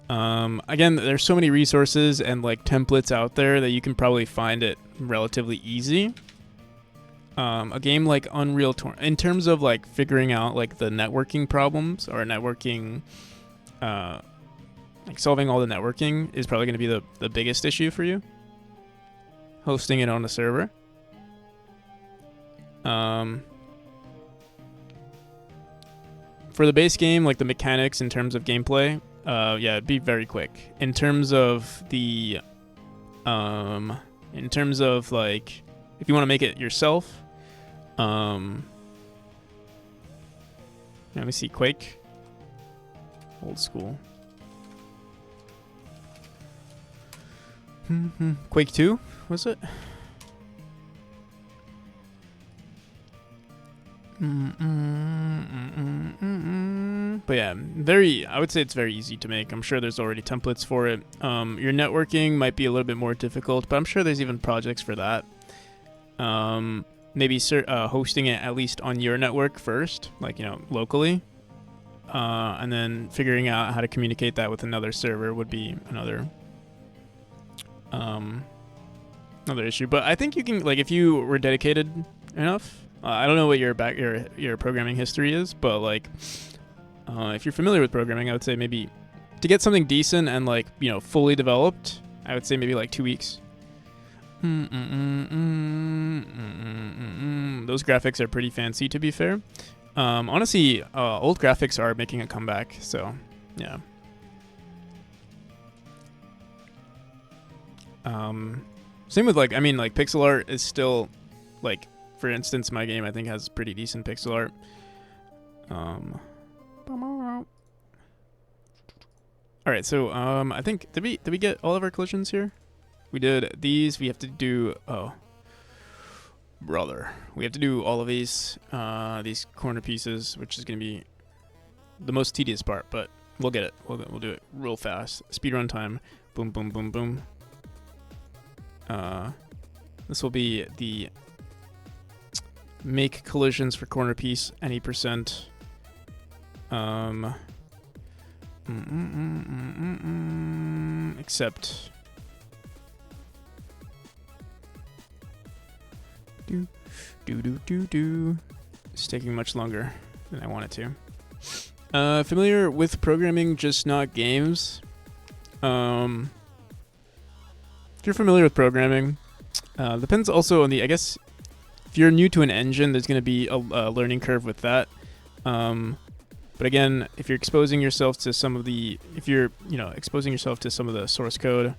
again, there's so many resources and like templates out there that you can probably find it relatively easy. A game like Unreal Tournament, in terms of like figuring out like the networking problems or networking, like solving all the networking is probably going to be the biggest issue for you. Hosting it on a server. For the base game, like the mechanics in terms of gameplay, yeah, it'd be very quick. In terms of the, like, if you want to make it yourself, let me see, Quake, old school. Quake 2, was it? But yeah, I would say it's very easy to make. I'm sure there's already templates for it. Your networking might be a little bit more difficult, but I'm sure there's even projects for that. Maybe hosting it at least on your network first, like, you know, locally, and then figuring out how to communicate that with another server would be another issue. But I think you can, like, if you were dedicated enough. I don't know what your programming history is, but like, if you're familiar with programming, I would say maybe to get something decent and like, you know, fully developed, I would say maybe like 2 weeks. Those graphics are pretty fancy, to be fair. Honestly, old graphics are making a comeback, so yeah. Same with like, I mean, like pixel art is still like, for instance, my game I think has pretty decent pixel art. All right, so I think did we get all of our collisions here? We did these. We have to do brother. We have to do all of these corner pieces, which is gonna be the most tedious part, but we'll get it. We'll do it real fast. Speedrun time. Boom, boom, boom, boom. This will be the make collisions for corner piece any percent. Except it's taking much longer than I want it to. Familiar with programming, just not games. If you're familiar with programming, depends also on the, I guess, if you're new to an engine, there's going to be a learning curve with that. But again, if you're exposing yourself to some of the, exposing yourself to some of the source code,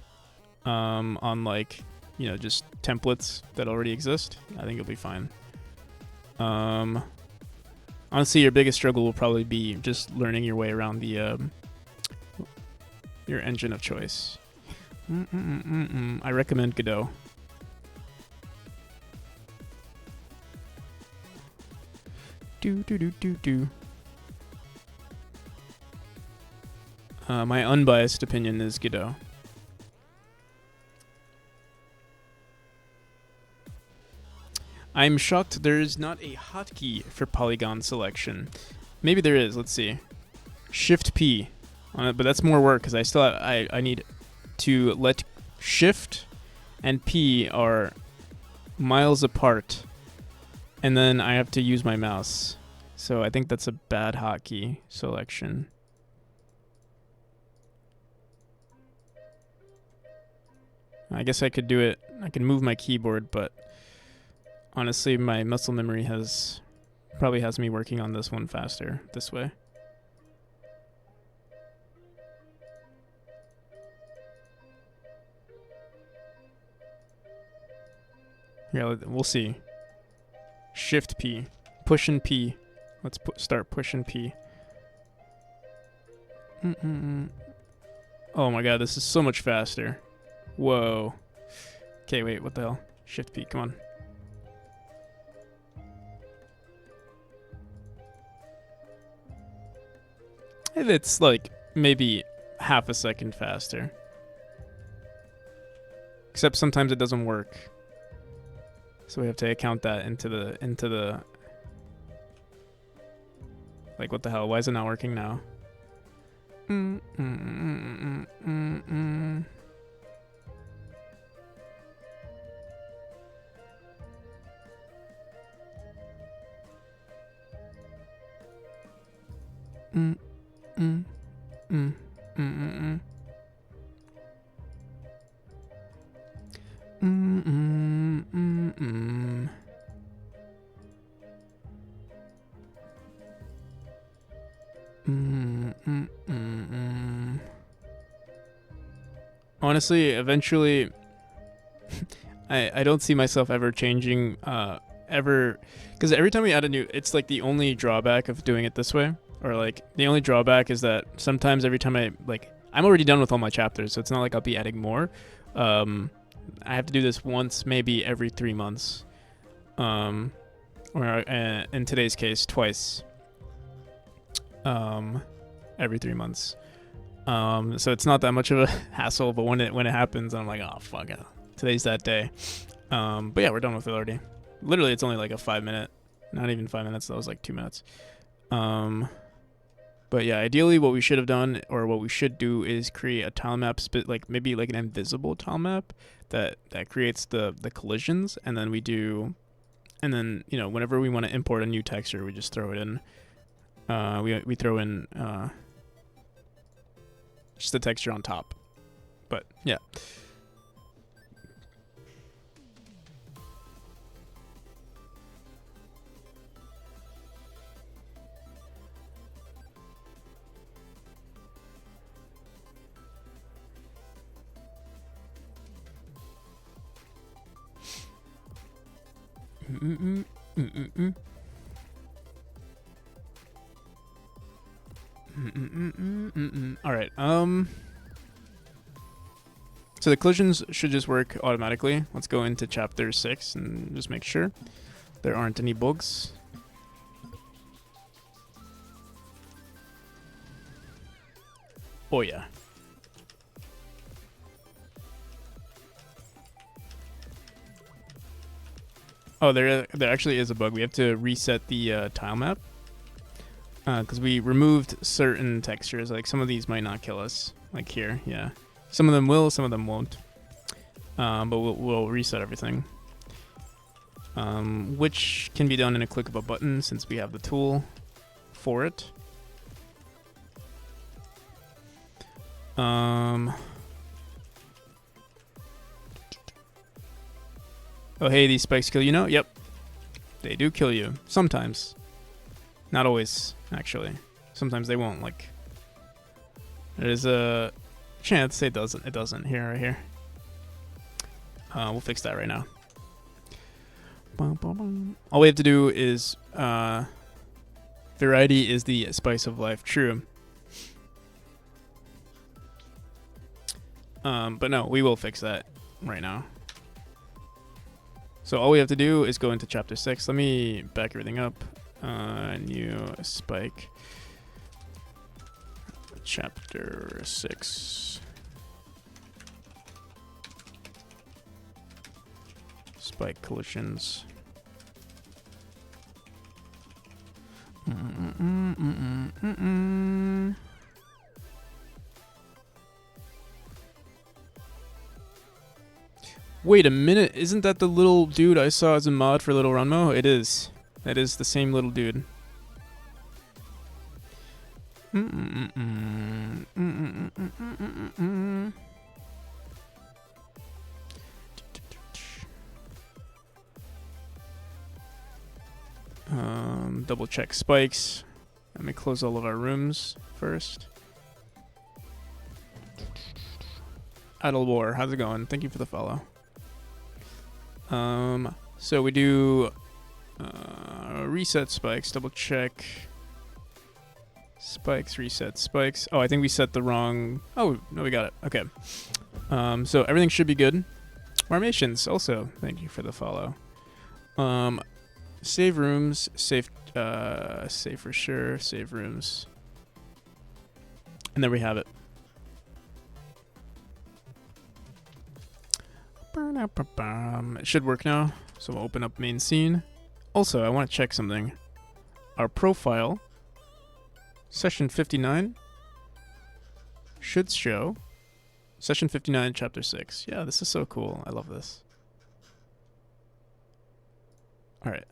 on like, just templates that already exist, I think you'll be fine. Honestly, your biggest struggle will probably be just learning your way around the, your engine of choice. I recommend Godot. My unbiased opinion is Godot. I'm shocked there is not a hotkey for polygon selection. Maybe there is. Let's see. Shift P, but that's more work because I still have, I need to let Shift and P are miles apart, and then I have to use my mouse. So I think that's a bad hotkey selection. I guess I could do it. I can move my keyboard, but honestly, my muscle memory probably has me working on this one faster this way. Yeah, we'll see. Shift P, push and P. Let's start pushing P. Oh my god, this is so much faster. Whoa. Okay, wait, what the hell? Shift P, come on. It's like maybe half a second faster. Except sometimes it doesn't work. So we have to account that into the like, what the hell? Why is it not working now? Honestly, eventually, I don't see myself ever changing, ever, because every time we add a new, it's like the only drawback of doing it this way, or like the only drawback is that sometimes every time I'm already done with all my chapters, so it's not like I'll be adding more. I have to do this once, maybe every 3 months, or in today's case, twice, every 3 months. So it's not that much of a hassle, but when it happens, I'm like, oh fuck it, today's that day. But yeah, we're done with it already. Literally, it's only like a 5 minute, not even 5 minutes. That was like 2 minutes. But yeah, ideally, what we should have done, or what we should do, is create a tile map, like maybe like an invisible tile map that creates the collisions, and then whenever we want to import a new texture, we just throw it in. We throw in just the texture on top. But yeah. All right. So the collisions should just work automatically. Let's go into chapter 6 and just make sure there aren't any bugs. Oh yeah. Oh, there actually is a bug. We have to reset the tile map because we removed certain textures. Like some of these might not kill us. Like here, yeah. Some of them will, some of them won't. But we'll reset everything. Which can be done in a click of a button since we have the tool for it. Oh, hey, these spikes kill you now? Yep. They do kill you. Sometimes. Not always, actually. Sometimes they won't, like... There's a chance it doesn't. It doesn't. Here, right here. We'll fix that right now. All we have to do is... variety is the spice of life. True. But no, we will fix that right now. So all we have to do is go into chapter 6. Let me back everything up. New spike. Chapter 6. Spike collisions. Wait a minute, isn't that the little dude I saw as a mod for Little Runmo? It is. That is the same little dude. Double check spikes. Let me close all of our rooms first. Idle War, how's it going? Thank you for the follow. So we do reset spikes, double check spikes, reset spikes. Oh, I think we set the wrong. Oh no, we got it. Okay. So everything should be good. Marmations also, thank you for the follow. Save rooms, save for sure, save rooms, and there we have it. It should work now, so we'll open up main scene. Also, I want to check something. Our profile, session 59, should show session 59, chapter 6. Yeah, this is so cool. I love this. All right.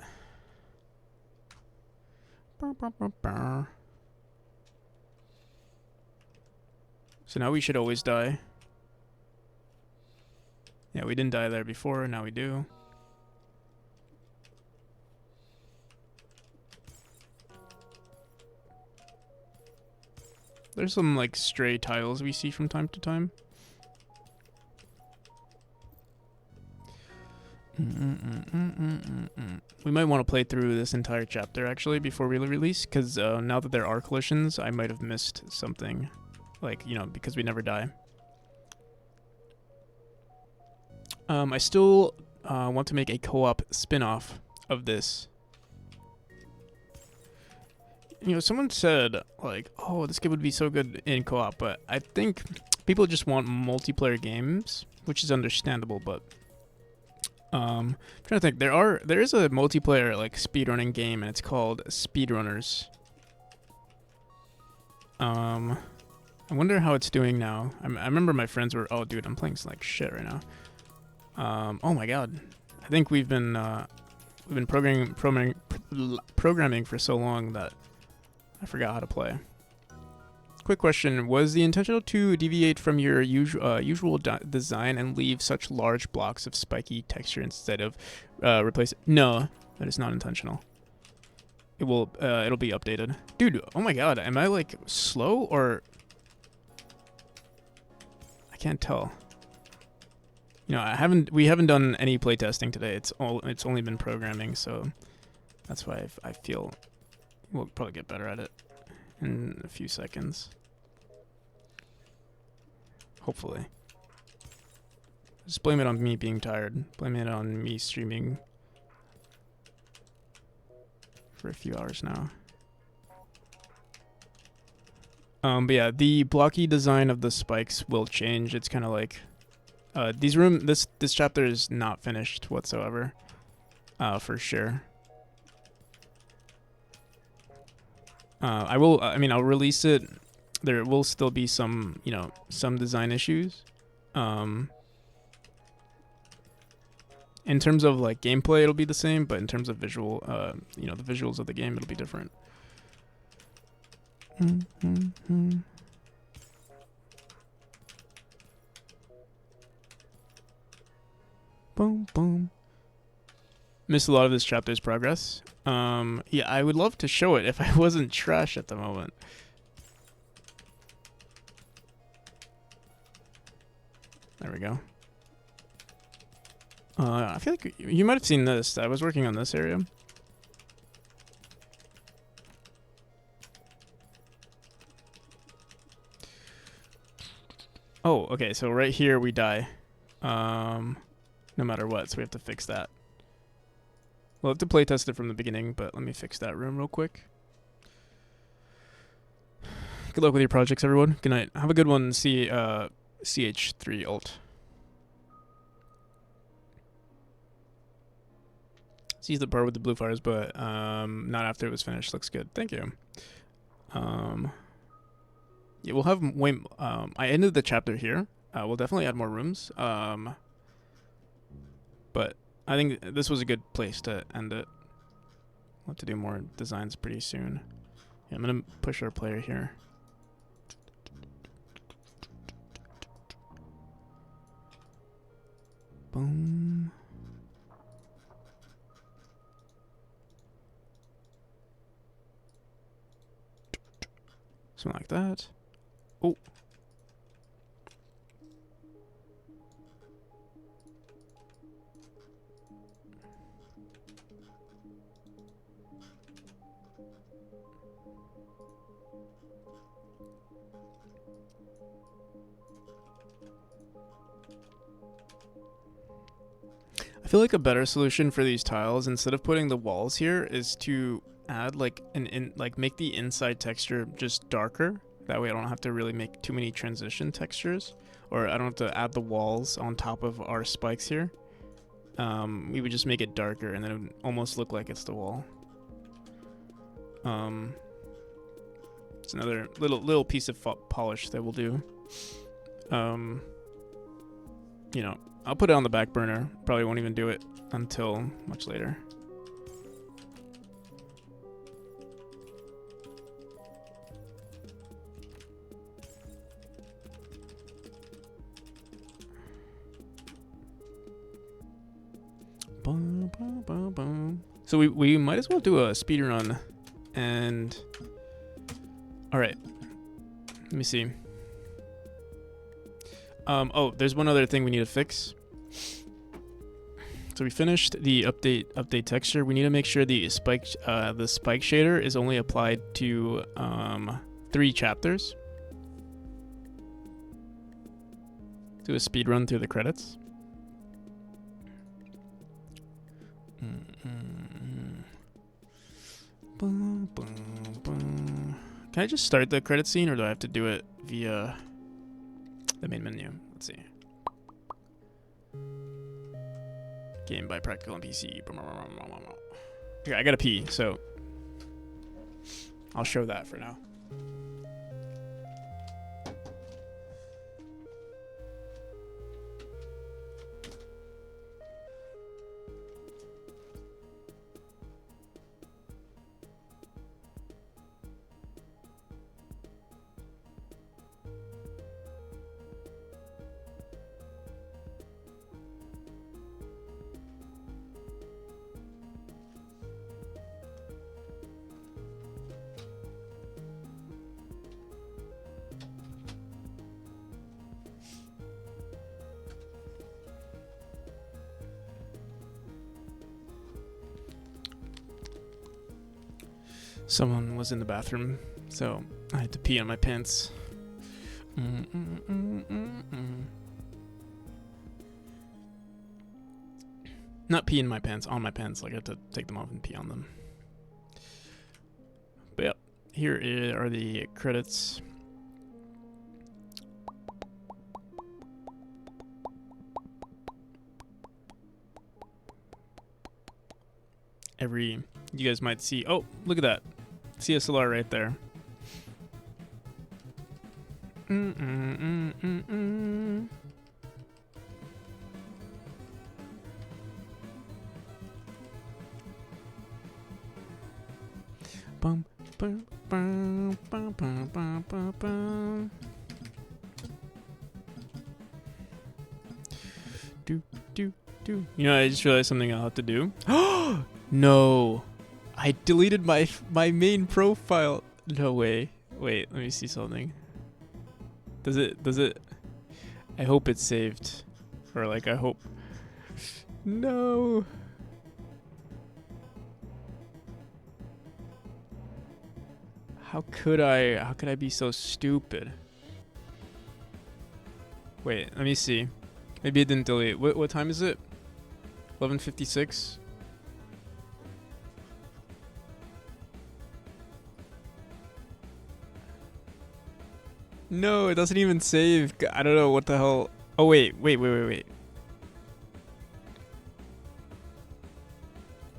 So now we should always die. Yeah, we didn't die there before, now we do. There's some like stray tiles we see from time to time. We might want to play through this entire chapter actually before we release, because now that there are collisions, I might have missed something. Like, you know, because we never die. I still want to make a co-op spin-off of this. You know, someone said, like, oh, this game would be so good in co-op, but I think people just want multiplayer games, which is understandable, but I'm trying to think. There is a multiplayer, like, speedrunning game, and it's called Speedrunners. I wonder how it's doing now. I remember my friends were, oh, dude, I'm playing like shit right now. Oh my god, I think we've been programming for so long that I forgot how to play. Quick question: was the intention to deviate from your usual design and leave such large blocks of spiky texture instead of replace it? No, that is not intentional. It will it'll be updated. Dude, oh my god, am I like slow or I can't tell. You know, we haven't done any playtesting today. It's only been programming, so that's why I feel we'll probably get better at it in a few seconds. Hopefully. Just blame it on me being tired. Blame it on me streaming for a few hours now. But yeah, the blocky design of the spikes will change. It's kind of like this chapter is not finished whatsoever, for sure. I'll release it. There will still be some design issues. In terms of like gameplay, it'll be the same, but in terms of visual, the visuals of the game, it'll be different. Boom, boom. Missed a lot of this chapter's progress. Yeah, I would love to show it if I wasn't trash at the moment. There we go. I feel like you might have seen this. I was working on this area. Oh, okay, so right here we die. No matter what, so we have to fix that. We'll have to playtest it from the beginning, but let me fix that room real quick. Good luck with your projects, everyone. Good night. Have a good one, CH3 ult. Sees the part with the blue fires, but not after it was finished. Looks good. Thank you. Yeah, we'll have way. I ended the chapter here. We'll definitely add more rooms. But I think this was a good place to end it. We'll have to do more designs pretty soon. Yeah, I'm gonna push our player here. Boom. Something like that. Oh. I feel like a better solution for these tiles, instead of putting the walls here, is to add like make the inside texture just darker. That way I don't have to really make too many transition textures, or I don't have to add the walls on top of our spikes here. We would just make it darker, and then it would almost look like it's the wall. It's another little piece of polish that we'll do. You know, I'll put it on the back burner. Probably won't even do it until much later. So we might as well do a speed run, and all right, let me see. Oh, there's one other thing we need to fix. So we finished the update texture. We need to make sure the spike shader is only applied to 3 chapters. Do a speed run through the credits. Can I just start the credit scene, or do I have to do it via the main menu? Let's see. Game by Practical and PC. Okay, I gotta pee, so I'll show that for now. Someone was in the bathroom, so I had to pee on my pants. Not pee in my pants, on my pants. Like I had to take them off and pee on them. But yeah, here are the credits. You guys might see, oh, look at that. CSLR right there. Bum, bum, bum, bum, bum, bum, bum, bum. Do. You know, I just realized something I'll have to do. No, I deleted my main profile. No way. Wait, let me see something. Does it? I hope it's saved, or like I hope. No. How could I be so stupid? Wait, let me see. Maybe it didn't delete. What time is it? 11:56. No, it doesn't even save. I don't know what the hell. Oh wait.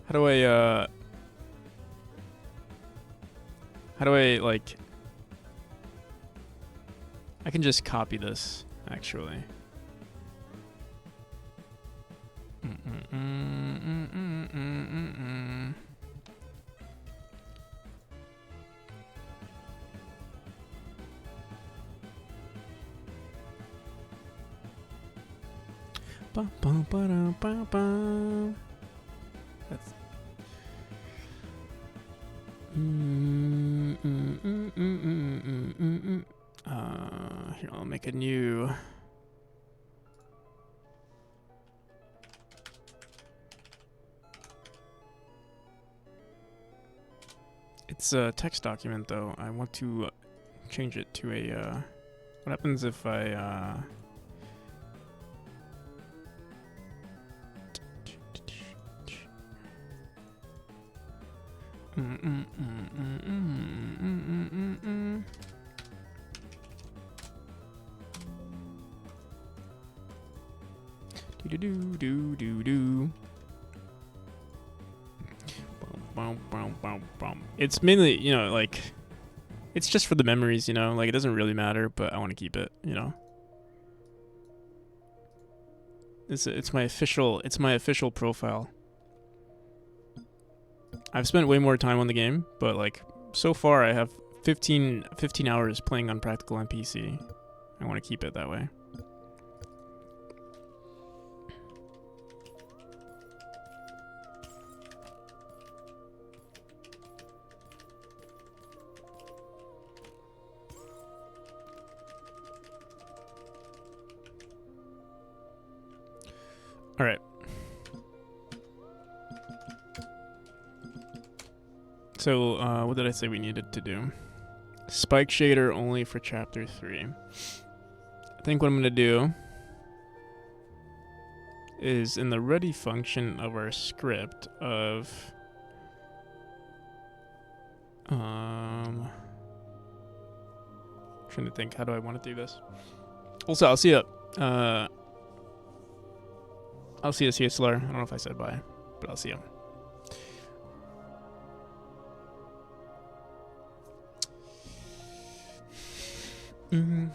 How do I like? I can just copy this actually. That's here, I'll make a new. It's a text document though. I want to change it to a what happens if I do. It's mainly, you know, like it's just for the memories, you know, like it doesn't really matter, but I want to keep it, you know. It's my official profile. I've spent way more time on the game, but like so far I have 15 hours playing on Practical on PC. I want to keep it that way. All right. So, what did I say we needed to do? Spike shader only for chapter 3. I think what I'm going to do is in the ready function of our script of trying to think, how do I want to do this? Also, I'll see you CSLR. I don't know if I said bye, but I'll see you. I'm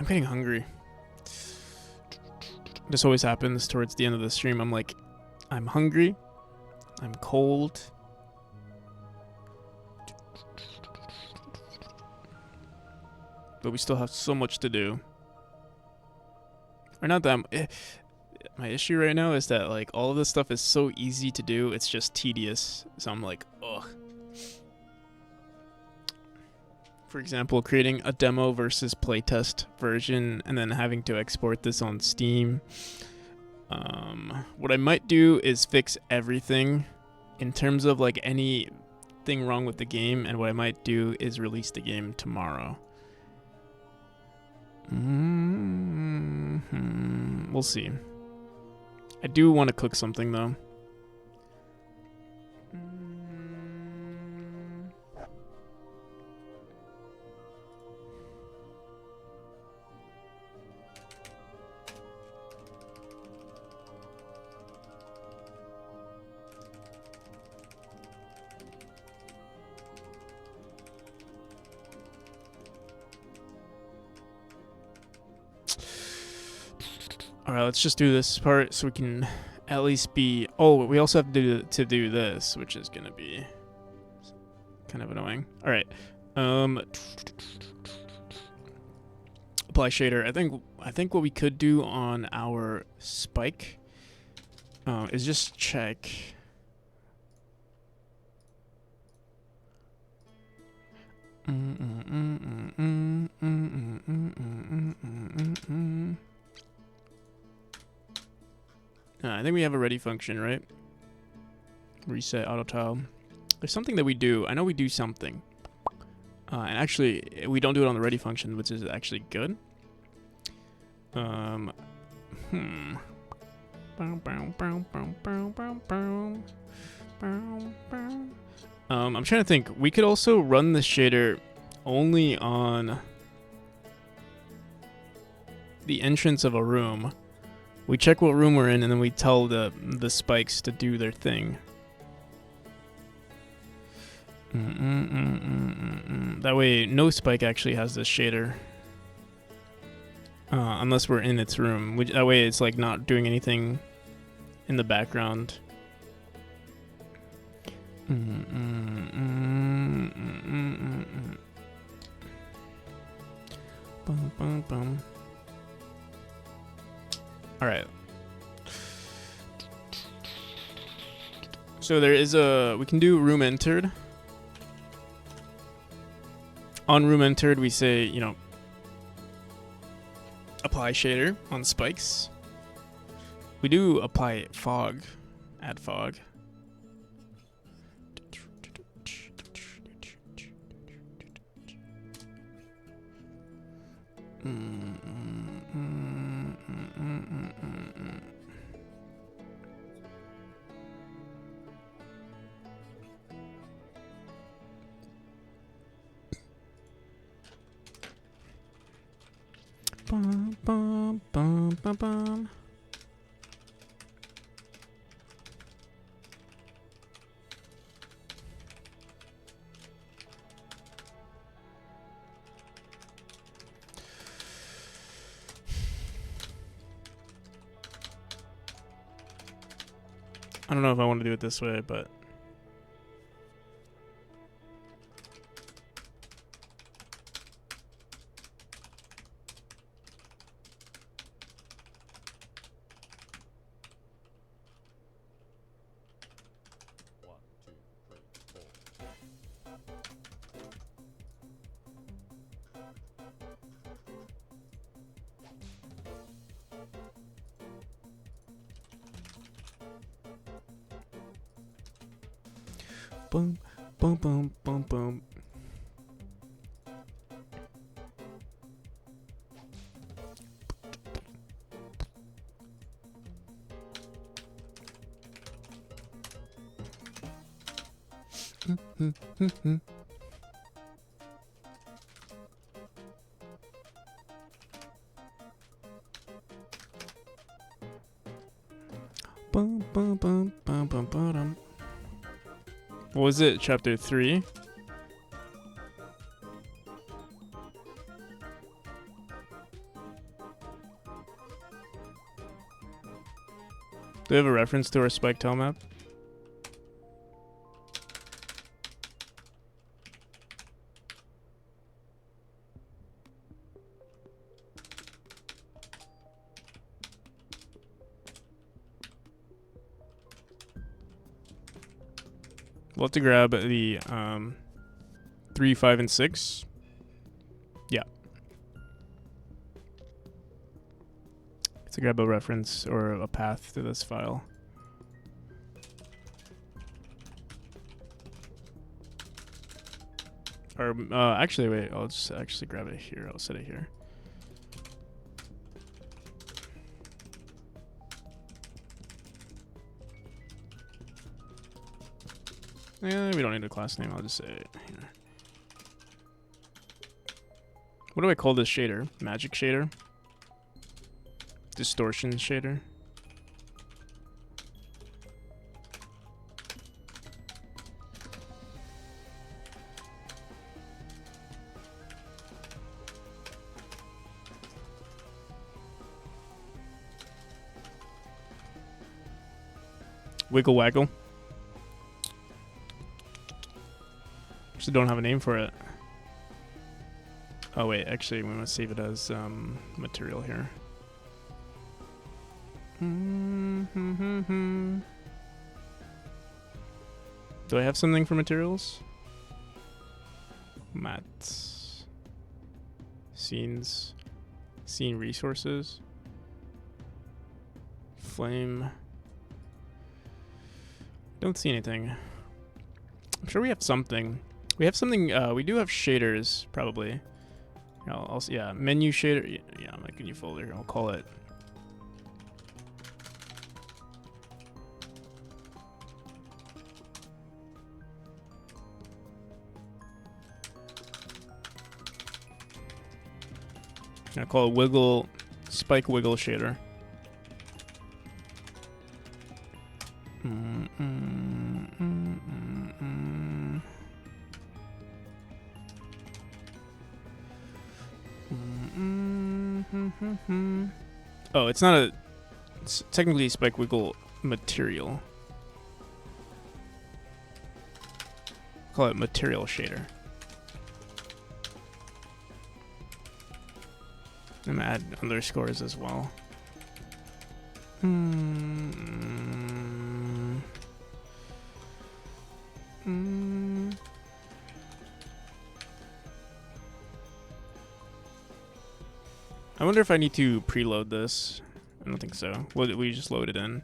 getting hungry. This always happens towards the end of the stream. I'm like, I'm hungry. I'm cold. But we still have so much to do. Or not that my issue right now is that like all of this stuff is so easy to do, it's just tedious. So I'm like, ugh. For example, creating a demo versus playtest version and then having to export this on Steam. What I might do is fix everything in terms of like anything wrong with the game, and what I might do is release the game tomorrow. We'll see. I do want to cook something though. Alright, let's just do this part so we can at least be... Oh, we also have to do this, which is going to be kind of annoying. Alright. Apply shader. I think what we could do on our spike is just check... I think we have a ready function, right? Reset auto tile. There's something that we do. I know we do something. And actually, we don't do it on the ready function, which is actually good. I'm trying to think. We could also run the shader only on the entrance of a room. We check what room we're in, and then we tell the spikes to do their thing. That way, no spike actually has this shader. Unless we're in its room. That way, it's like not doing anything in the background. Alright. So there is we can do room entered. On room entered, we say, you know, apply shader on spikes. We do apply fog, add fog. Bum, bum, bum, bum, bum. I don't know if I want to do it this way, but boom, boom, boom, boom, boom. Bum, bum, bum, bum, bum, bum. What was it? Chapter 3? Do we have a reference to our spike tile map? We'll have to grab the 3, 5, and 6. Yeah. to grab a reference or a path to this file. Or actually, wait. I'll just actually grab it here. I'll set it here. Yeah, we don't need a class name. I'll just say it here. What do I call this shader? Magic shader? Distortion shader? Wiggle waggle. Actually don't have a name for it. Oh wait, actually we must save it as material here. Do I have something for materials? Mats. Scenes. Scene resources. Flame. Don't see anything. I'm sure we have something. We have something. We do have shaders, probably. Yeah, menu shader. Yeah, I'm making a new folder. I'll call it. I'll call it wiggle, spike wiggle shader. Oh, it's not a. It's technically spike wiggle material. Call it material shader. I'm gonna add underscores as well. I wonder if I need to preload this. I don't think so. We just load it in.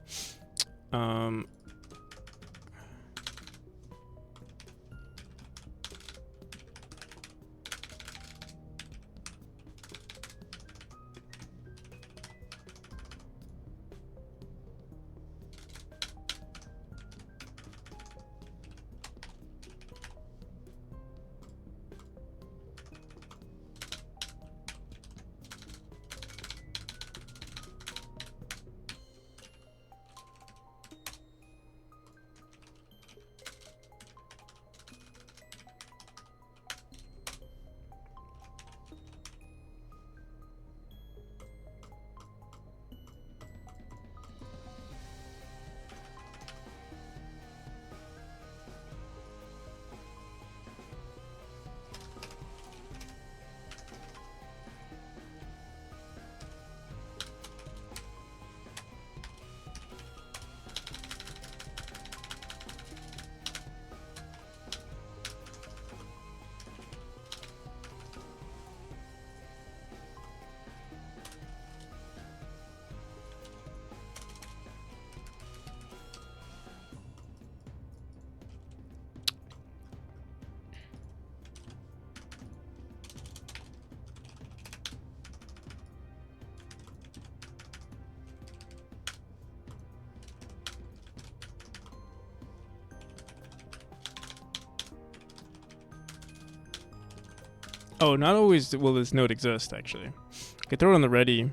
Oh, not always will this node exist, actually. I could throw it on the ready.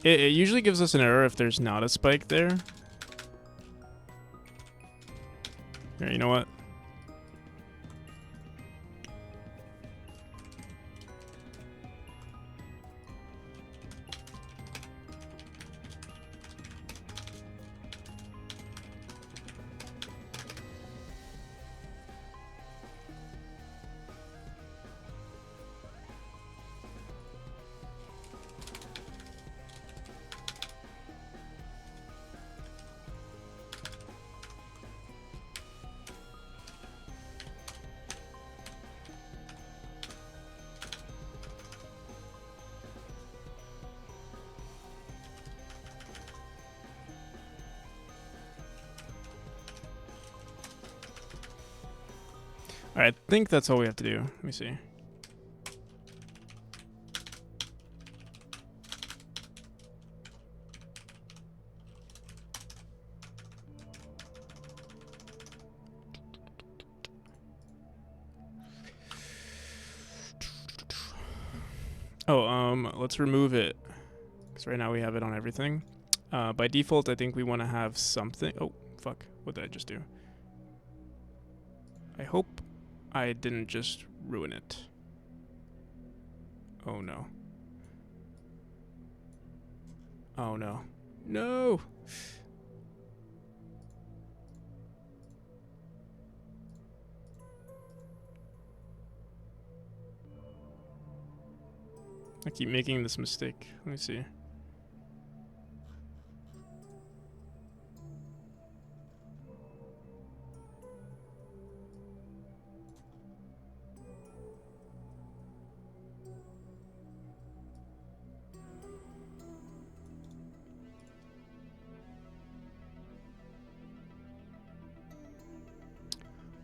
It usually gives us an error if there's not a spike there. Here, you know what? Alright, I think that's all we have to do. Let me see. Oh, let's remove it. Because right now we have it on everything. By default, I think we want to have something. Oh, fuck. What did I just do? I hope I didn't just ruin it. Oh, no. Oh, no. No! I keep making this mistake. Let me see.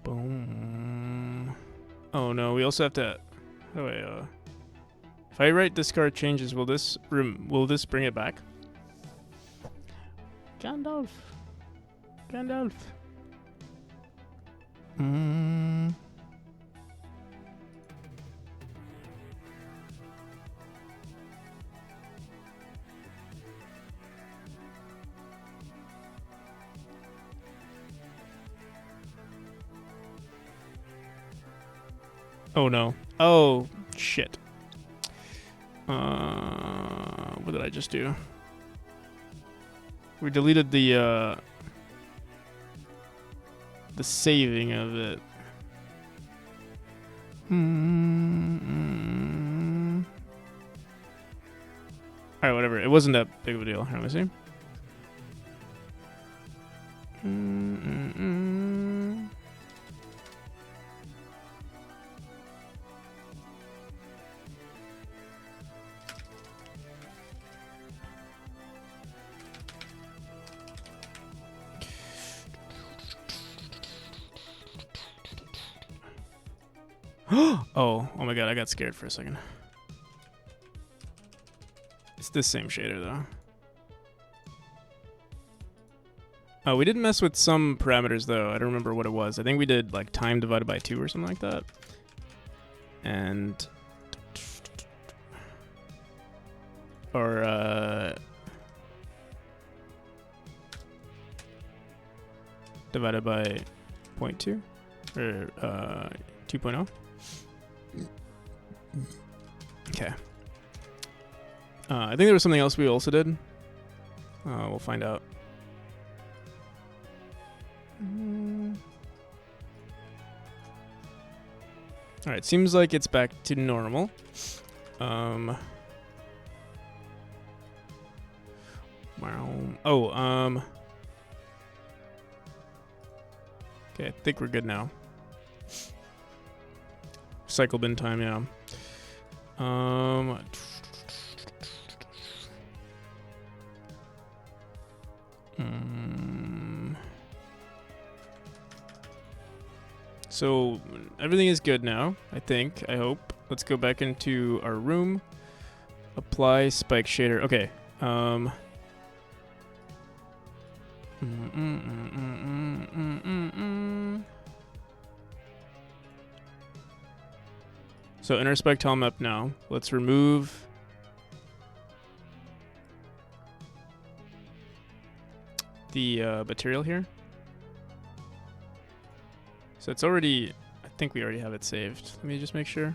Boom. Oh no, we also have to. Oh wait, if I write discard changes, will this bring it back? Gandalf. Gandalf. Oh no. Oh shit. What did I just do? We deleted the saving of it. Alright, whatever. It wasn't that big of a deal. Here, let me see. Oh my god, I got scared for a second. It's this same shader though. Oh, we did mess with some parameters though. I don't remember what it was. I think we did like time divided by 2 or something like that. And or divided by 0.2 or 2.0. Okay. I think there was something else we also did. We'll find out. Alright, seems like it's back to normal. Okay, I think we're good now. Cycle bin time, yeah. So everything is good now, I think, I hope. Let's go back into our room. Apply spike shader. Okay. So introspect helm up now. Let's remove the material here. So it's already, I think we already have it saved. Let me just make sure.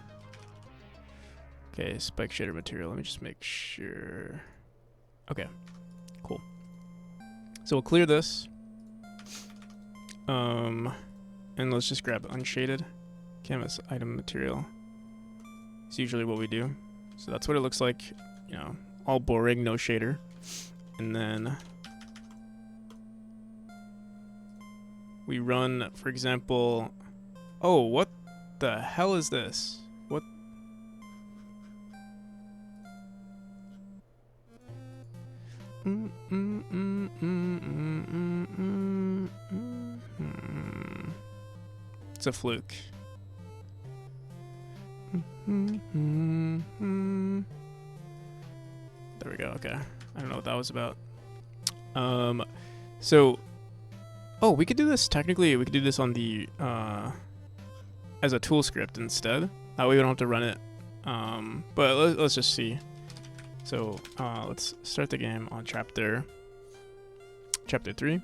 Okay, spike shader material. Let me just make sure. Okay, cool. So we'll clear this. And let's just grab unshaded canvas item material. It's usually what we do. So that's what it looks like, you know, all boring, no shader. And then we run, for example, oh, what the hell is this? What? It's a fluke. There we go. Okay. I don't know what that was about. So, oh, we could do this technically. We could do this on the as a tool script instead. That way we don't have to run it. But let's just see. So let's start the game on chapter 3.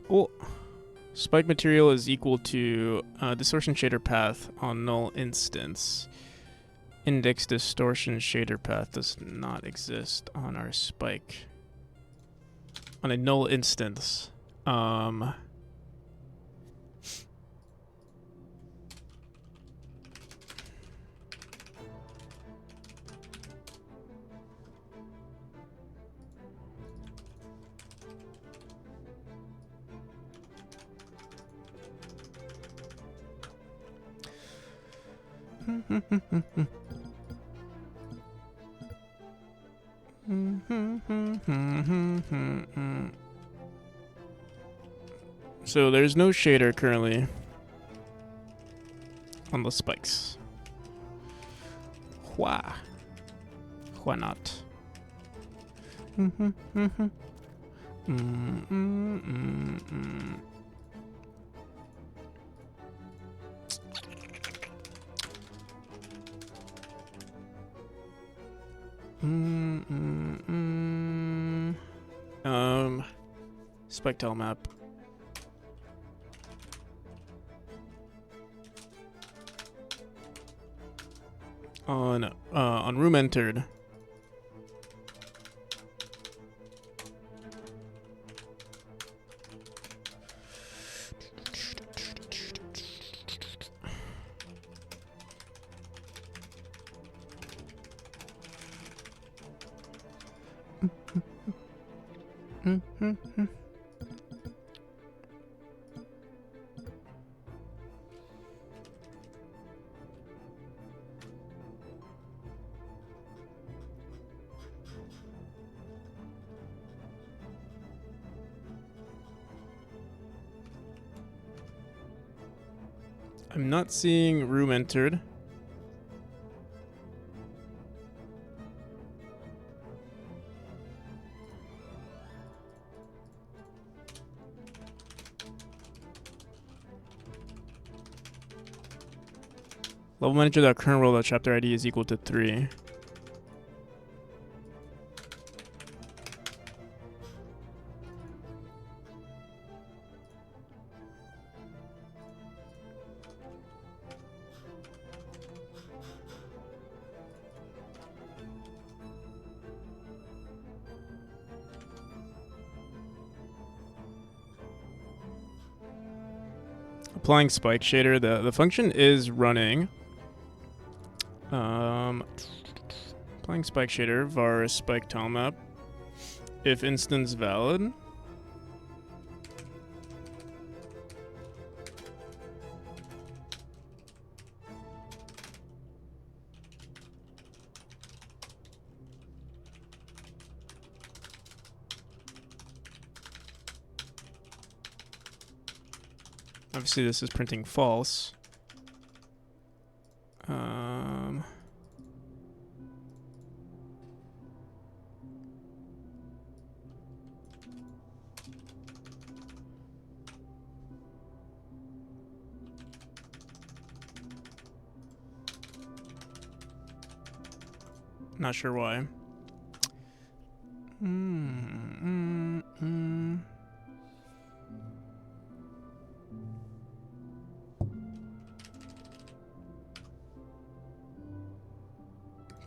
Oh, spike material is equal to distortion shader path on null instance. Index distortion shader path does not exist on our spike. On a null instance. So there's no shader currently on the spikes. Why? Why not? Spike tile map. On room entered. I'm not seeing room entered. Level manager. Current role. Chapter ID is equal to 3. Applying spike shader. The function is running. Applying spike shader var spike tile map. If instance valid. Obviously, this is printing false. Not sure why.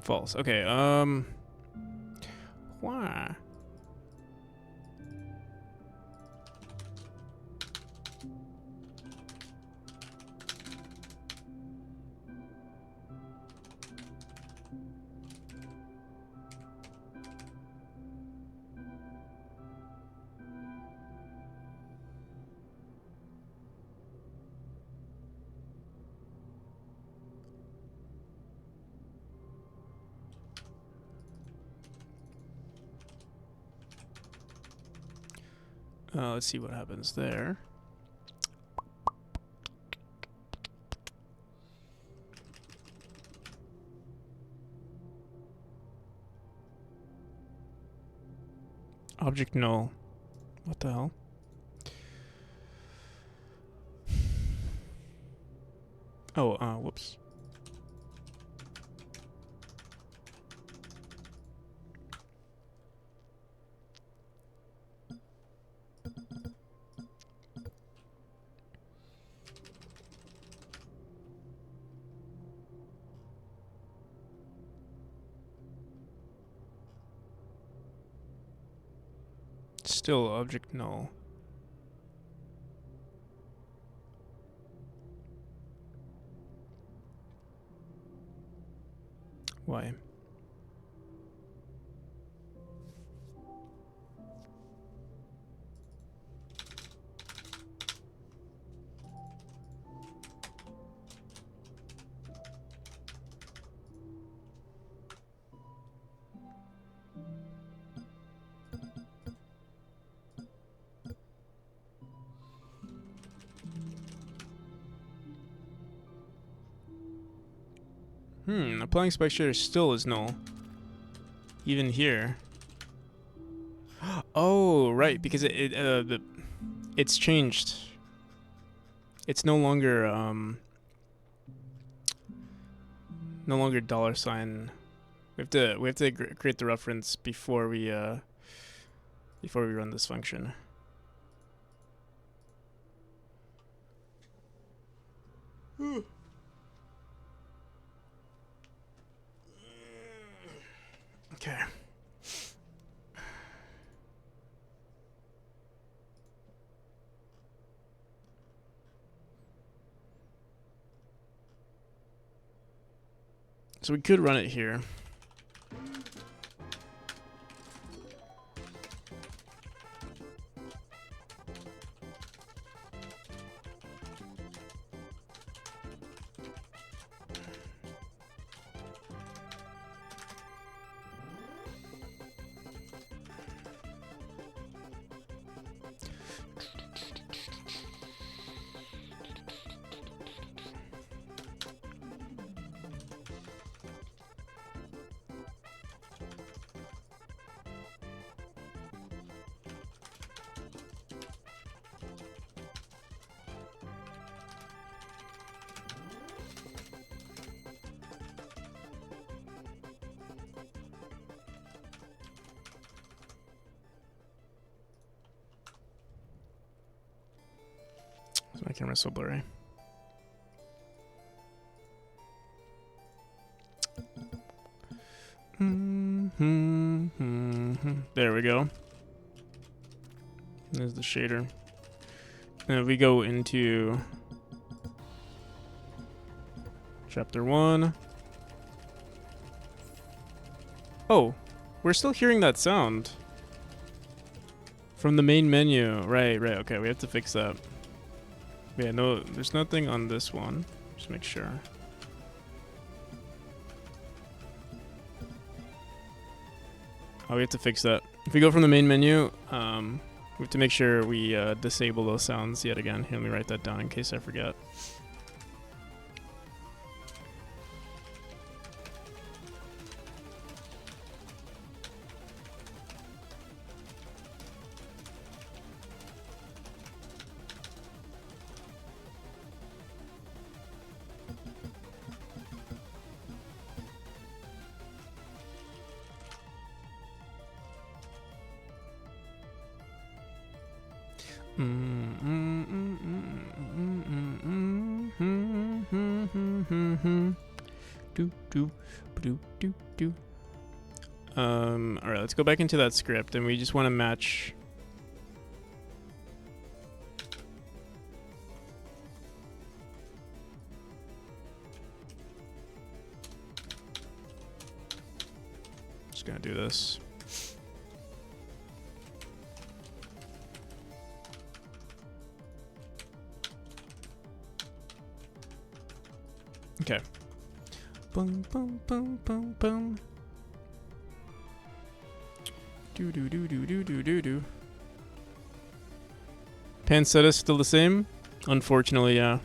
False. Okay, why? Let's see what happens there. Object null. What the hell? Oh, whoops. Still object null. Why? Applying spectator still is null. Even here. Oh, right, because it's changed. It's no longer $. We have to create the reference before we run this function. Okay. So we could run it here. My camera's so blurry. There we go. There's the shader. And if we go into chapter 1. Oh, we're still hearing that sound from the main menu. Right, okay, we have to fix that. Yeah, no, there's nothing on this one. Just make sure. Oh, we have to fix that. If we go from the main menu, we have to make sure we disable those sounds yet again. Here, let me write that down in case I forget. All right, let's go back into that script, and we just want to match. Just gonna do this. Okay. Boom, boom, boom, boom, boom. Do do do do do do do do. Pan status still the same? Unfortunately, yeah.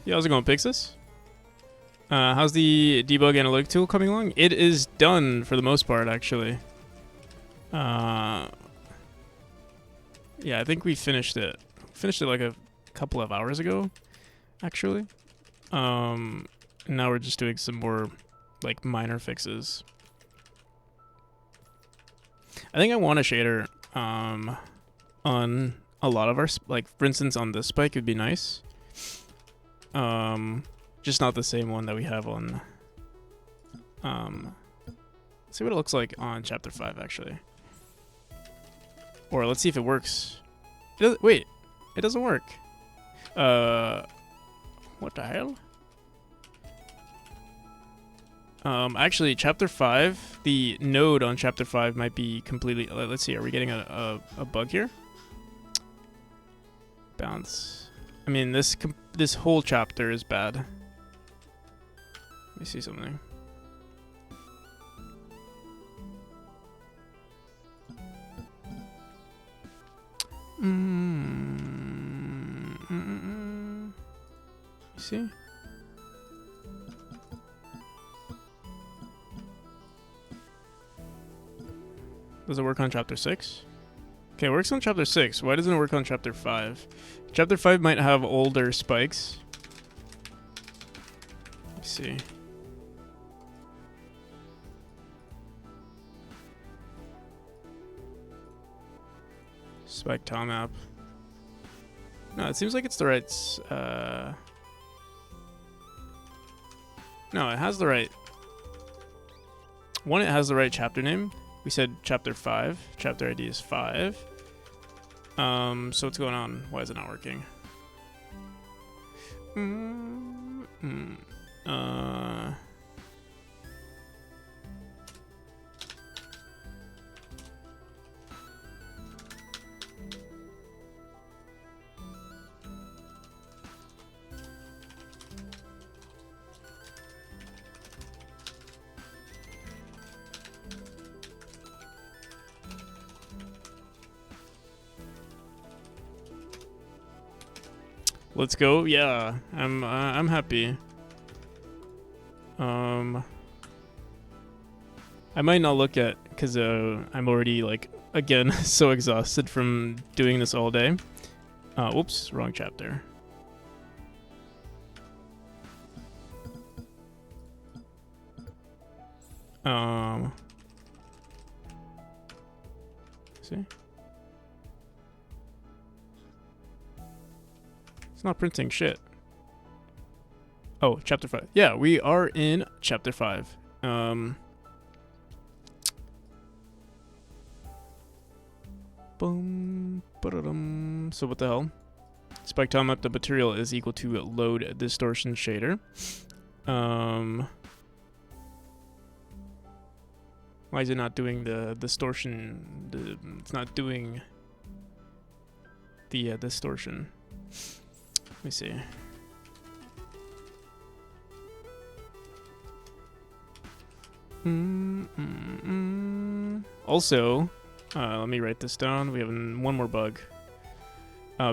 Yeah, how's it going, Pixis? How's the debug analytic tool coming along? It is done for the most part, actually. Yeah, I think we finished it. Finished it like a couple of hours ago, actually. Now we're just doing some more like minor fixes. I think I want a shader on a lot of our like, for instance, on this spike would be nice. Just not the same one that we have on. Let's see what it looks like on chapter 5 actually. Or let's see if it works. Wait, it doesn't work. What the hell? Actually, chapter 5, the node on chapter 5 might be completely. Let's see. Are we getting a bug here? Bounce. I mean, this whole chapter is bad. Let me see something. You see? Does it work on chapter 6? Okay, it works on chapter 6. Why doesn't it work on chapter 5? Chapter 5 might have older spikes. Let's see. Spike tile map. No, it seems like it's the right. No, it has the right. One, it has the right chapter name. We said chapter 5. Chapter ID is 5. So what's going on? Why is it not working? Let's go. Yeah, I'm happy. I might not look at, because I'm already like, again, so exhausted from doing this all day. Whoops, wrong chapter. See? It's not printing shit. Oh, chapter 5. Yeah, we are in chapter 5. Boom. Ba-da-dum. So what the hell? Spike tile map, the material is equal to load distortion shader. Why is it not doing the distortion? It's not doing the distortion. Let me see. Also, let me write this down. We have one more bug.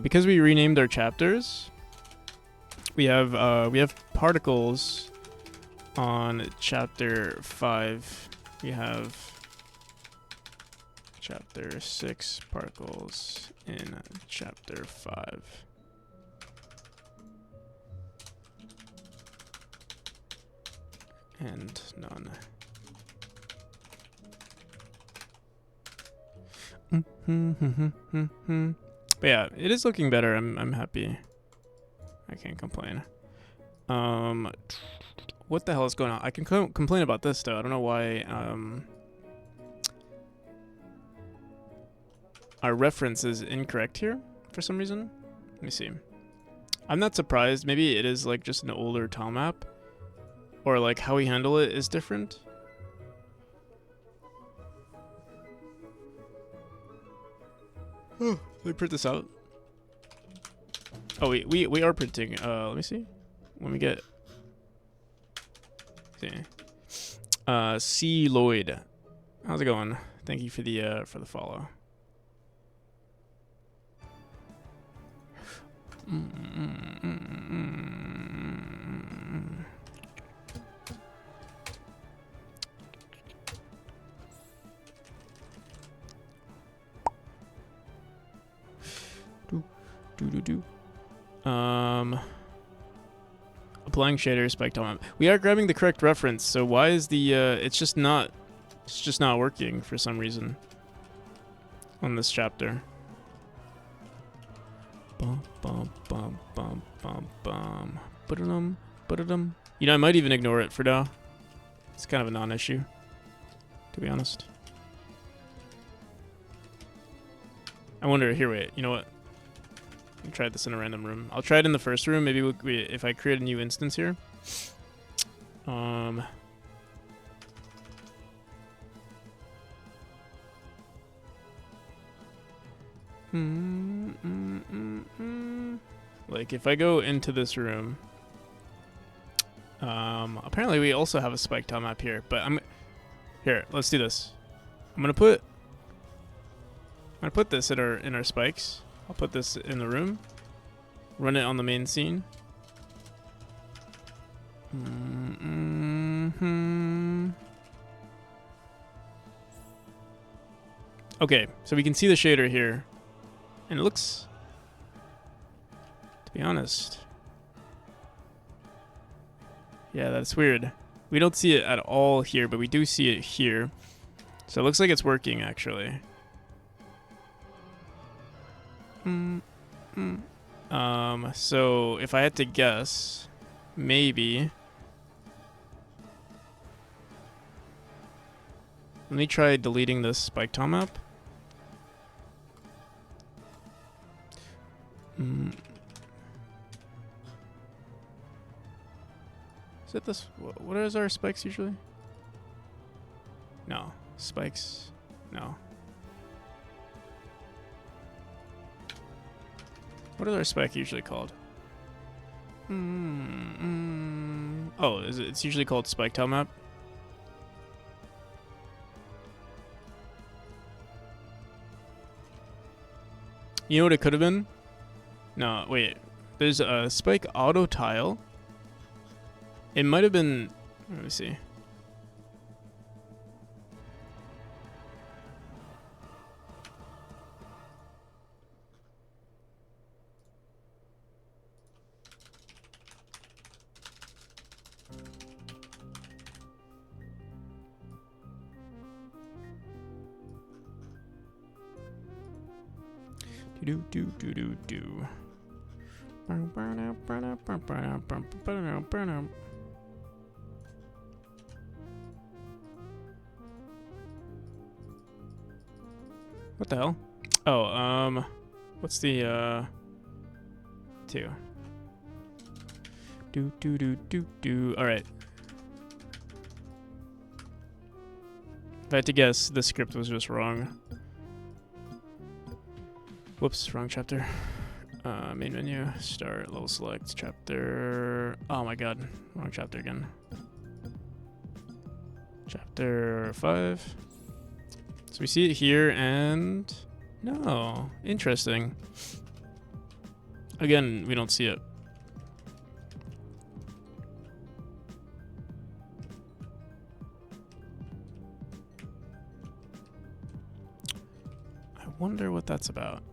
Because we renamed our chapters, we have particles on chapter 5. We have chapter 6 particles in chapter 5. And none. But yeah, it is looking better. I'm happy. I can't complain. What the hell is going on? I can complain about this though. I don't know why. Our reference is incorrect here for some reason. Let me see. I'm not surprised. Maybe it is like just an older tile map. Or like how we handle it is different. Let me print this out. Oh, we are printing. Let me see. When we get. See. C Lloyd. How's it going? Thank you for the follow. Applying shader spike time. We are grabbing the correct reference, so why is the it's just not working for some reason on this chapter. Bum bum bum bum bum bum. Ba-da-dum, ba-da-dum. You know, I might even ignore it for now. It's kind of a non-issue, to be honest. I wonder, here, wait, you know what? Let me try this in a random room. I'll try it in the first room. Maybe if I create a new instance here. Like, if I go into this room, apparently we also have a spike tile map here, but here, let's do this. I'm gonna put this in our spikes. I'll put this in the room, run it on the main scene. Okay, so we can see the shader here, and it looks, to be honest, yeah, that's weird. We don't see it at all here, but we do see it here. So it looks like it's working, actually. So if I had to guess, maybe. Let me try deleting this spike tile map. Is it this? What is our spikes usually? No. Spikes? No. What is our spike usually called? Oh, it's usually called spike tile map. You know what it could have been? No, wait. There's a spike auto tile. It might have been. Let me see. Do. What the hell? Oh, what's the, 2? Do. Alright. If I had to guess, the script was just wrong. Whoops, wrong chapter. Main menu, start, level select, chapter. Oh my god, wrong chapter again. Chapter 5. So we see it here, and no, interesting. Again, we don't see it. I wonder what that's about.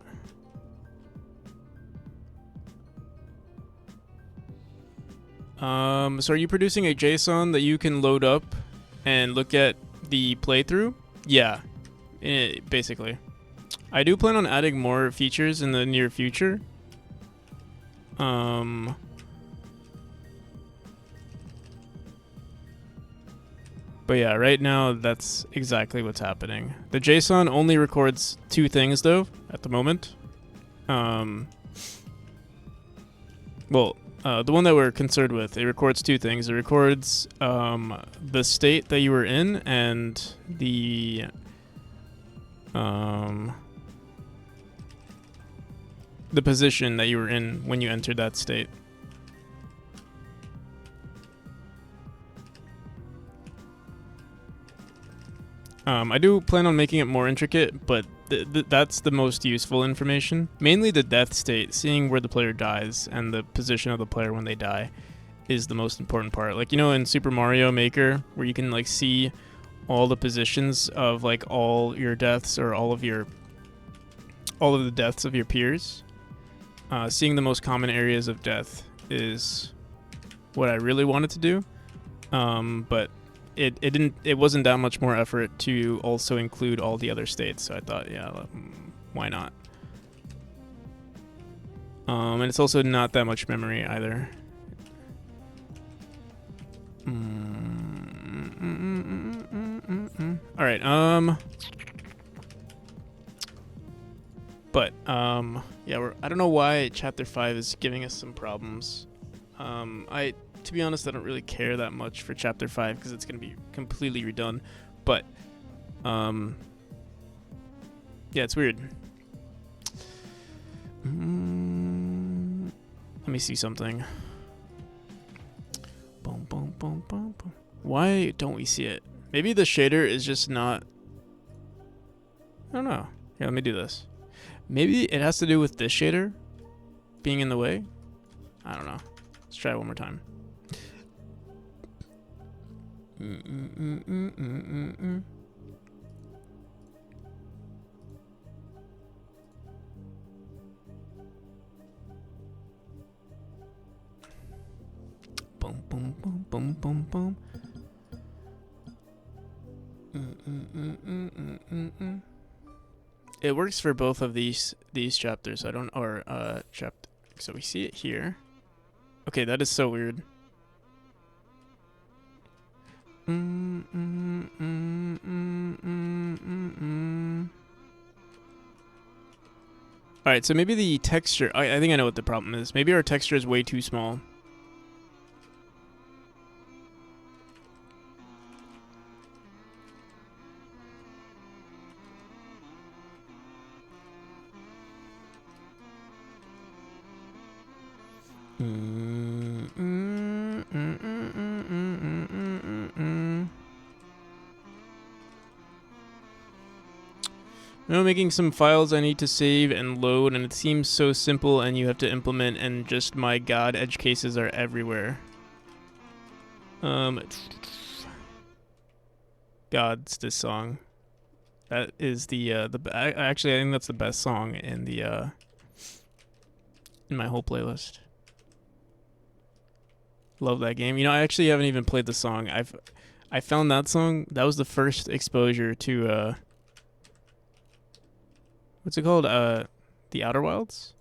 So are you producing a JSON that you can load up and look at the playthrough? Yeah, basically. I do plan on adding more features in the near future. But yeah, right now that's exactly what's happening. The JSON only records 2 things though at the moment. The one that we're concerned with, it records 2 things. It records the state that you were in and the position that you were in when you entered that state. I do plan on making it more intricate, but that's the most useful information. Mainly the death state, seeing where the player dies and the position of the player when they die is the most important part. Like, you know, in Super Mario Maker, where you can like see all the positions of like all your deaths or all of the deaths of your peers. seeing the most common areas of death is what I really wanted to do. But it wasn't that much more effort to also include all the other states. So I thought, yeah, why not? And it's also not that much memory either. All right. But yeah, I don't know why Chapter 5 is giving us some problems. To be honest, I don't really care that much for Chapter 5 because it's gonna be completely redone. But yeah, it's weird. Let me see something. Boom, boom, boom, boom, boom. Why don't we see it? Maybe the shader is just not... I don't know. Here, let me do this. Maybe it has to do with this shader being in the way. I don't know. Let's try it one more time. Boom, boom, boom, boom, boom, boom. It works for both of these chapters. I don't, or chapter. So we see it here. Okay, that is so weird. All right, so maybe the texture. I think I know what the problem is. Maybe our texture is way too small. Now making some files I need to save and load, and it seems so simple and you have to implement, and just my god, edge cases are everywhere. God's this song. That is actually I think that's the best song in the in my whole playlist. Love that game. You know, I actually haven't even played the song. I found that song. That was the first exposure to what's it called? The Outer Wilds?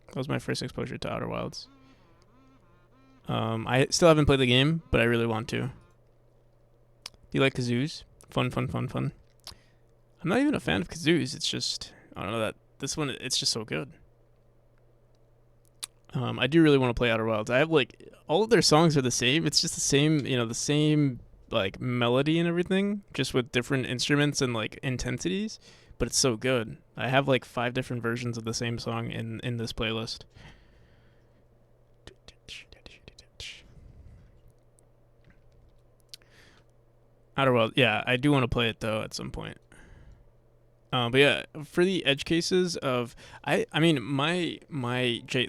That was my first exposure to Outer Wilds. I still haven't played the game, but I really want to. Do you like kazoos? Fun, fun, fun, fun. I'm not even a fan of kazoos. It's just, I don't know, that this one, it's just so good. I do really want to play Outer Wilds. I have like, all of their songs are the same. It's just the same, you know, the same like melody and everything, just with different instruments and like intensities. But it's so good. I have like 5 different versions of the same song in this playlist. Outer World, yeah, I do want to play it though at some point. But yeah, for the edge cases of I mean my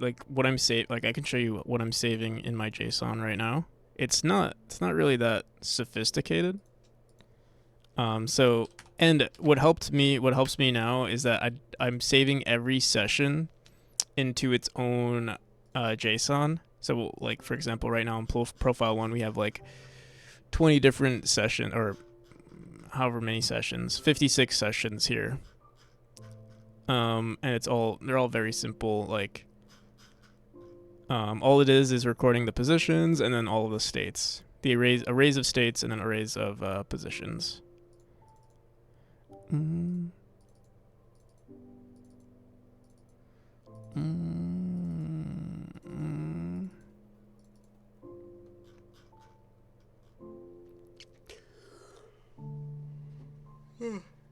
like what I'm like I can show you what I'm saving in my JSON right now. It's not really that sophisticated. So, and what helps me now is that I'm saving every session into its own JSON. So like for example, right now in profile 1 we have like 20 different sessions, or however many sessions, 56 sessions here. And they're all very simple, like all it is recording the positions and then all of the states. The arrays of states and then arrays of positions.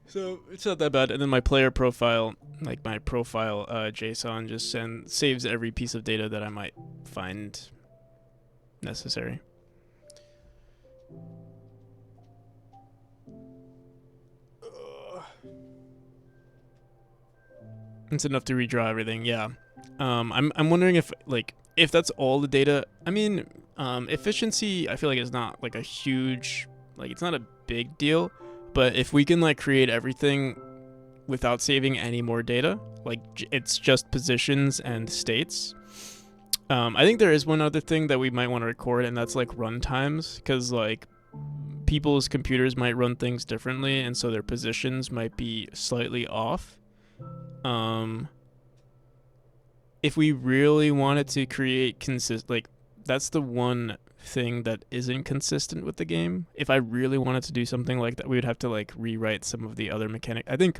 So it's not that bad. And then my player profile, like my profile JSON, just saves every piece of data that I might find necessary. It's enough to redraw everything. Yeah. I'm wondering if that's all the data. I mean, efficiency, I feel like it's not like a huge, like it's not a big deal. But if we can like create everything without saving any more data. Like it's just positions and states. I think there is one other thing that we might want to record, and that's like run times, because like people's computers might run things differently, and so their positions might be slightly off. If we really wanted to create like that's the one thing that isn't consistent with the game. If I really wanted to do something like that, we would have to like rewrite some of the other mechanic. I think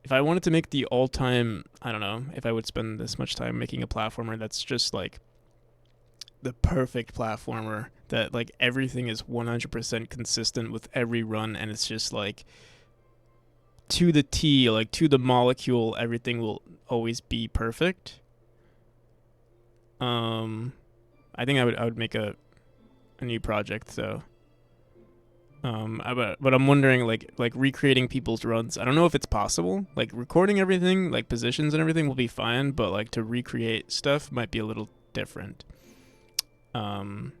if I wanted to make the all-time, I don't know, if I would spend this much time making a platformer that's just like the perfect platformer, that like everything is 100% consistent with every run, and it's just like to the T, like to the molecule, everything will always be perfect. I think I would make a new project. So but I'm wondering like recreating people's runs. I don't know if it's possible. Like recording everything, like positions and everything will be fine, but like to recreate stuff might be a little different. We'll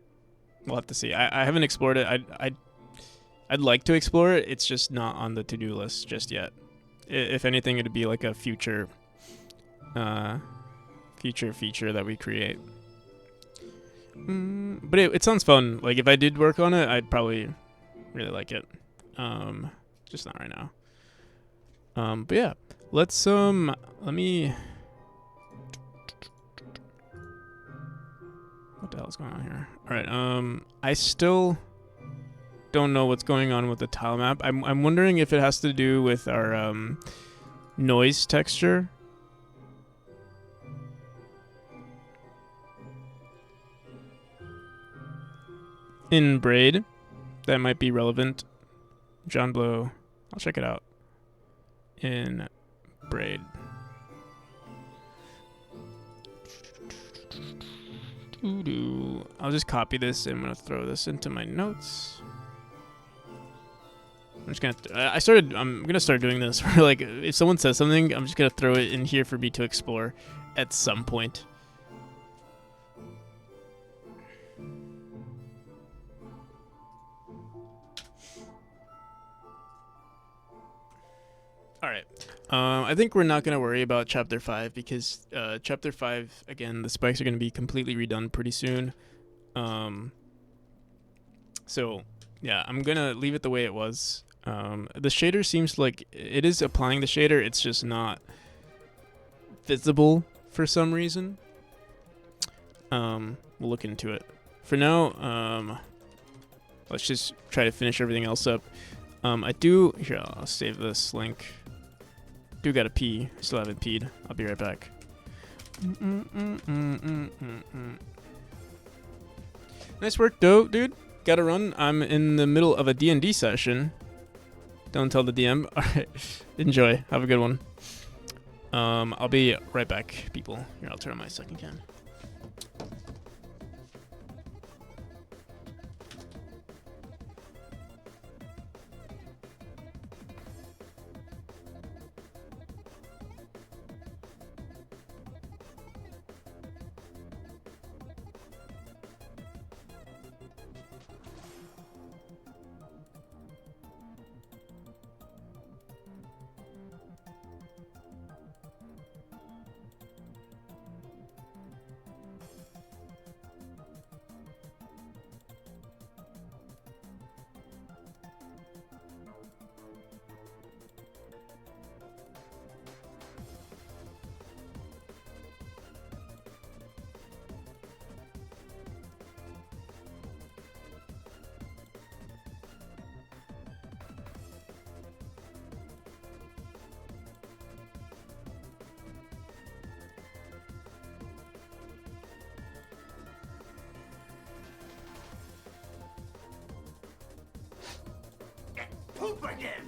have to see. I haven't explored it. I'd like to explore it. It's just not on the to-do list just yet. If anything, it'd be like a future feature that we create. But it sounds fun. Like if I did work on it, I'd probably really like it. Just not right now. But yeah, let's let me. What the hell is going on here? All right. I still don't know what's going on with the tile map. I'm wondering if it has to do with our noise texture. In Braid, that might be relevant. John Blow, I'll check it out. In Braid. I'll just copy this and I'm gonna throw this into my notes. I'm gonna start doing this where like if someone says something, I'm just gonna throw it in here for me to explore at some point. All right. I think we're not going to worry about Chapter 5 because Chapter 5, again, the spikes are going to be completely redone pretty soon. So, yeah, I'm going to leave it the way it was. The shader seems like it is applying the shader. It's just not visible for some reason. We'll look into it. For now, let's just try to finish everything else up. Here, I'll save this link. Do gotta pee. Still haven't peed. I'll be right back. Nice work, dude. Gotta run. I'm in the middle of a D&D session. Don't tell the DM. Alright. Enjoy. Have a good one. I'll be right back, people. Here, I'll turn on my second cam. Poop again!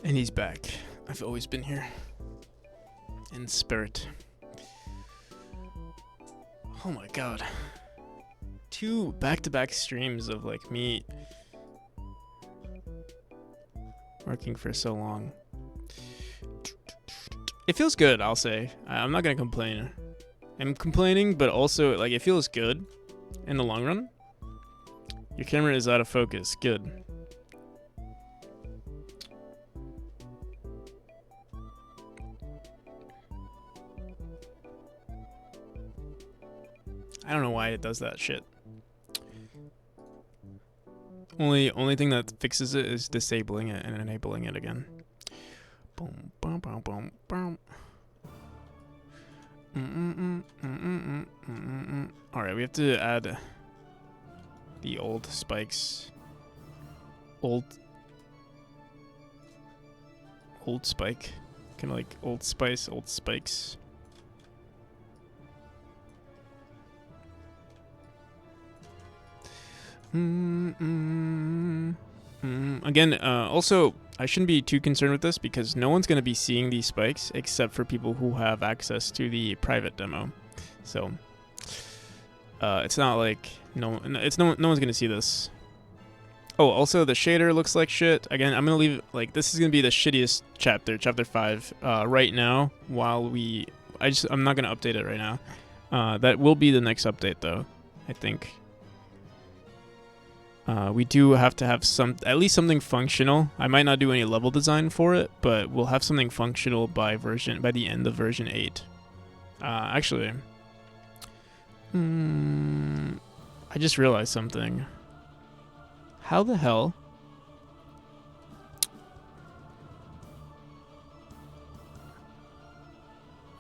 And he's back. I've always been here. In spirit. Oh my god. 2 back-to-back streams of like me working for so long. It feels good, I'll say. I'm not gonna complain. I'm complaining, but also like it feels good in the long run. Your camera is out of focus. Good. I don't know why it does that shit. Only thing that fixes it is disabling it and enabling it again. Boom, boom, boom, boom, boom. All right, we have to add the old spikes. Old spike, kind of like Old Spice, old spikes. Again, also, I shouldn't be too concerned with this because no one's going to be seeing these spikes except for people who have access to the private demo. So, it's not like no one's going to see this. Oh, also the shader looks like shit. Again, I'm going to leave, like, this is going to be the shittiest chapter 5, right now while I'm not going to update it right now. That will be the next update though, I think. We do have to have at least something functional. I might not do any level design for it, but we'll have something functional by the end of version 8. Actually, I just realized something. How the hell?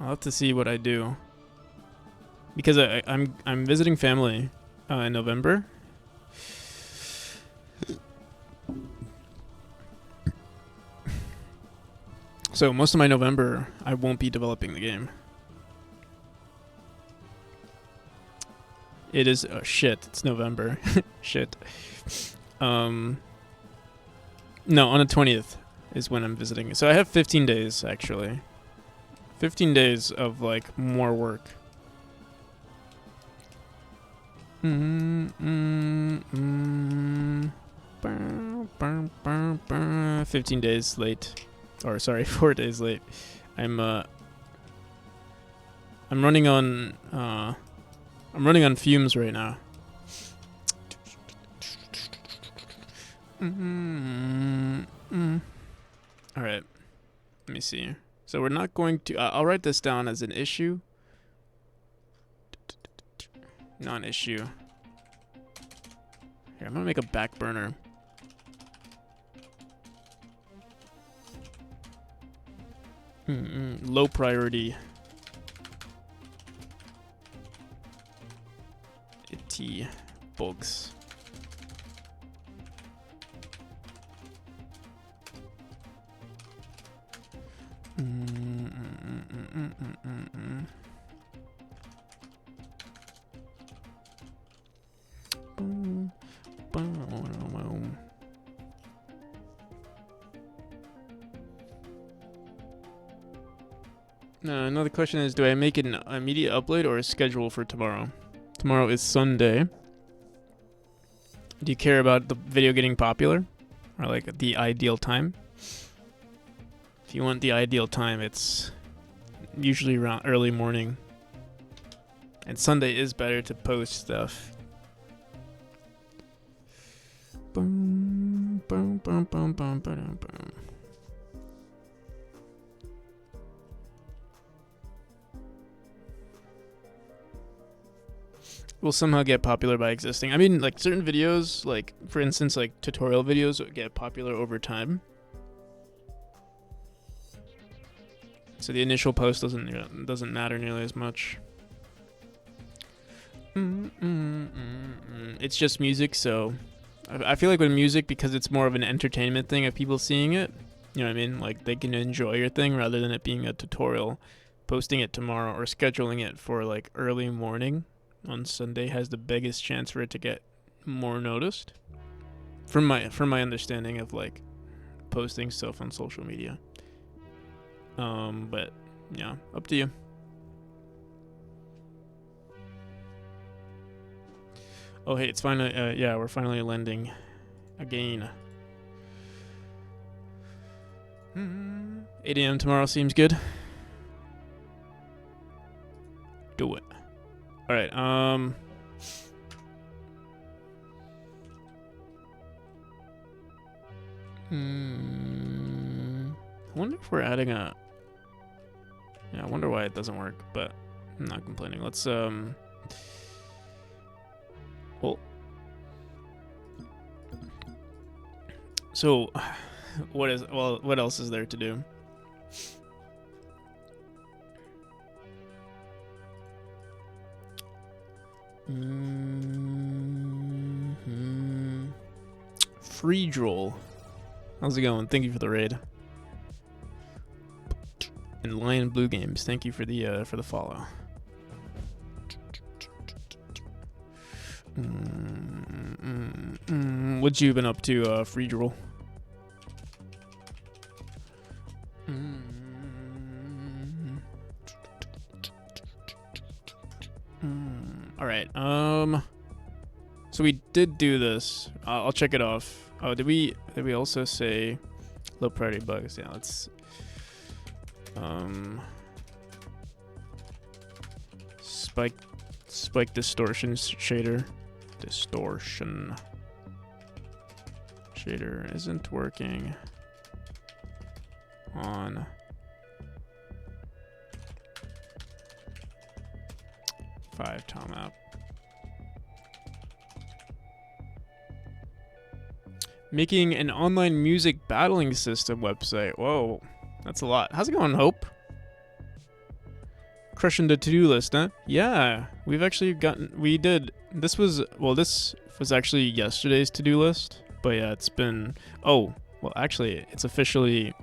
I'll have to see what I do because I'm visiting family in November. So most of my November, I won't be developing the game. It is shit. It's November. Shit. No, on the 20th is when I'm visiting. So I have 15 days actually. 15 days of like more work. 15 days late. Or sorry, 4 days late. I'm running on fumes right now. All right. Let me see. So we're not going to I'll write this down as an issue. Non-issue. Here, I'm going to make a back burner. Low priority. Itty bugs. Another question is, do I make an immediate upload or a schedule for tomorrow? Tomorrow is Sunday. Do you care about the video getting popular? Or like the ideal time? If you want the ideal time, it's usually around early morning. And Sunday is better to post stuff. Boom, boom, boom, boom, boom, boom, boom. Will somehow get popular by existing. I mean, like certain videos, like for instance, like tutorial videos get popular over time. So the initial post doesn't matter nearly as much. It's just music, so I feel like with music, because it's more of an entertainment thing of people seeing it, you know what I mean? Like they can enjoy your thing rather than it being a tutorial. Posting it tomorrow or scheduling it for like early morning on Sunday has the biggest chance for it to get more noticed. From my understanding of like posting stuff on social media. But yeah, up to you. Oh hey, it's finally yeah, we're finally landing again. 8 a.m. tomorrow seems good. Do it. All right. I wonder if we're adding a. Yeah, I wonder why it doesn't work, but I'm not complaining. Let's well. So, what else is there to do? Free Droll. How's it going? Thank you for the raid. And Lion Blue Games, thank you for the follow. What you been up to, Free Droll? All right. So we did do this. I'll check it off. Oh, did we also say low priority bugs? Yeah, let's spike distortion shader. Distortion shader isn't working on Tom app. Making an online music battling system website. Whoa, that's a lot. How's it going, Hope? Crushing the to-do list, huh? Yeah, we've actually gotten. We did. This was actually yesterday's to-do list, but yeah, it's been. Oh, well, actually, it's officially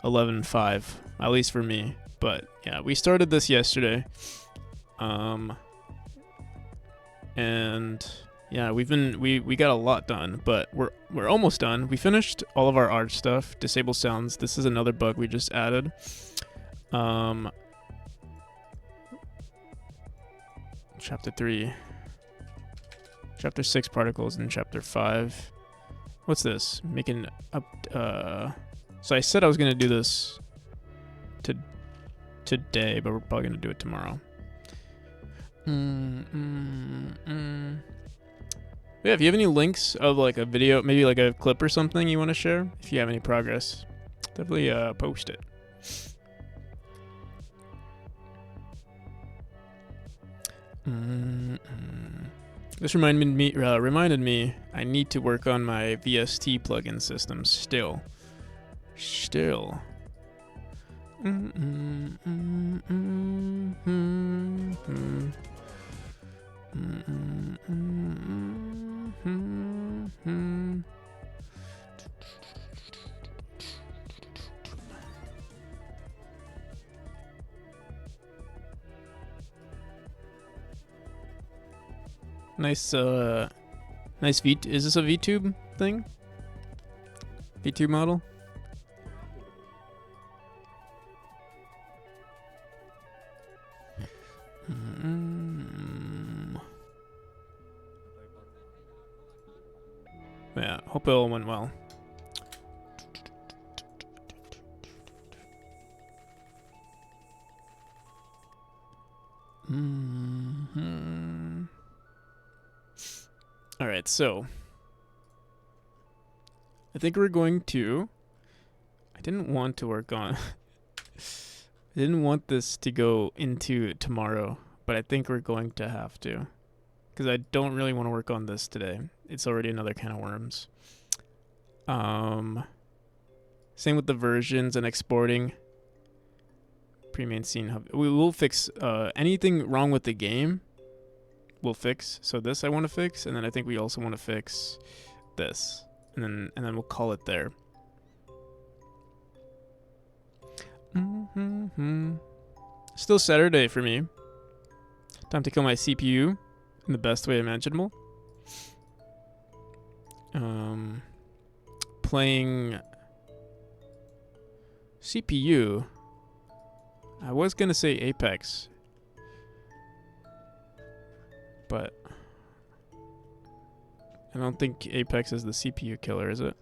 11:05, at least for me. But yeah, we started this yesterday. And yeah, we got a lot done, but we're almost done. We finished all of our art stuff. Disable sounds. This is another bug we just added. Chapter 3. Chapter 6 particles and chapter 5. What's this? Making up so I said I was gonna do this today, but we're probably gonna do it tomorrow. Yeah, if you have any links of like a video, maybe like a clip or something you want to share, if you have any progress, definitely post it. This reminded me I need to work on my VST plugin system still. Nice is this a VTube thing? VTube model? Yeah, hope it all went well. All right, so I think we're going to. I didn't want to work on. I didn't want this to go into tomorrow, but I think we're going to have to, because I don't really want to work on this today. It's already another can of worms. Same with the versions and exporting. Pre-main scene hub. We will fix anything wrong with the game. We'll fix. So this I want to fix, and then I think we also want to fix this, and then we'll call it there. Still Saturday for me. Time to kill my CPU in the best way imaginable. Playing CPU. I was gonna say Apex, but I don't think Apex is the CPU killer, is it?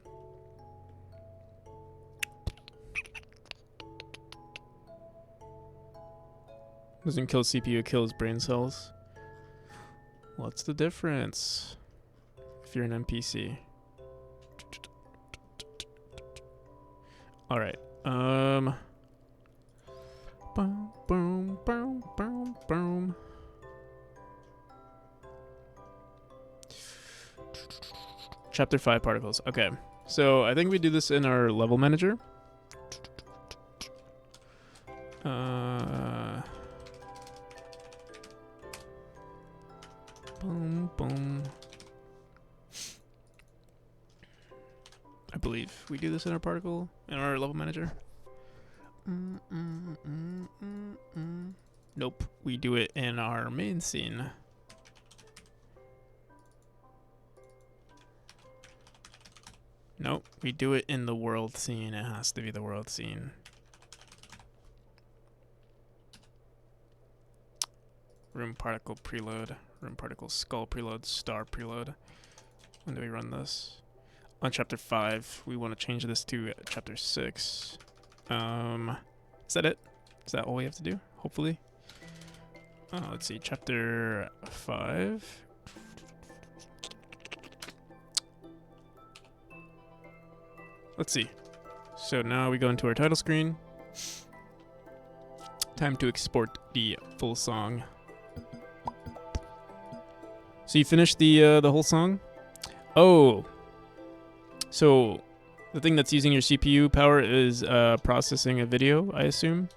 Doesn't kill CPU, it kills brain cells. What's the difference if you're an NPC? All right. Boom, boom, boom, boom, boom. Chapter 5 particles. Okay. So I think we do this in our level manager. Boom, boom. I believe we do this in our particle, in our level manager. Nope, we do it in our main scene. Nope, we do it in the world scene. It has to be the world scene. Room particle preload, room particle skull preload, star preload. When do we run this? On chapter 5, we want to change this to chapter 6. Is that it? Is that all we have to do? Hopefully. Let's see, chapter 5. Let's see. So now we go into our title screen. Time to export the full song. So you finished the whole song? Oh. So the thing that's using your CPU power is processing a video, I assume.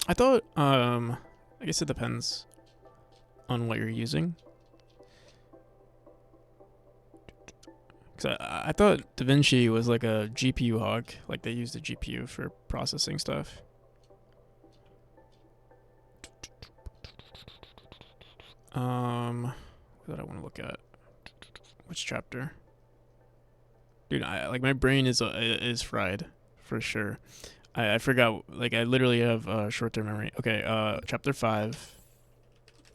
I thought I guess it depends on what you're using. Cause I thought DaVinci was like a GPU hog, like they used a GPU for processing stuff. What did I want to look at? Which chapter? Dude, like my brain is fried for sure. I forgot. Like I literally have short-term memory. Okay, chapter 5.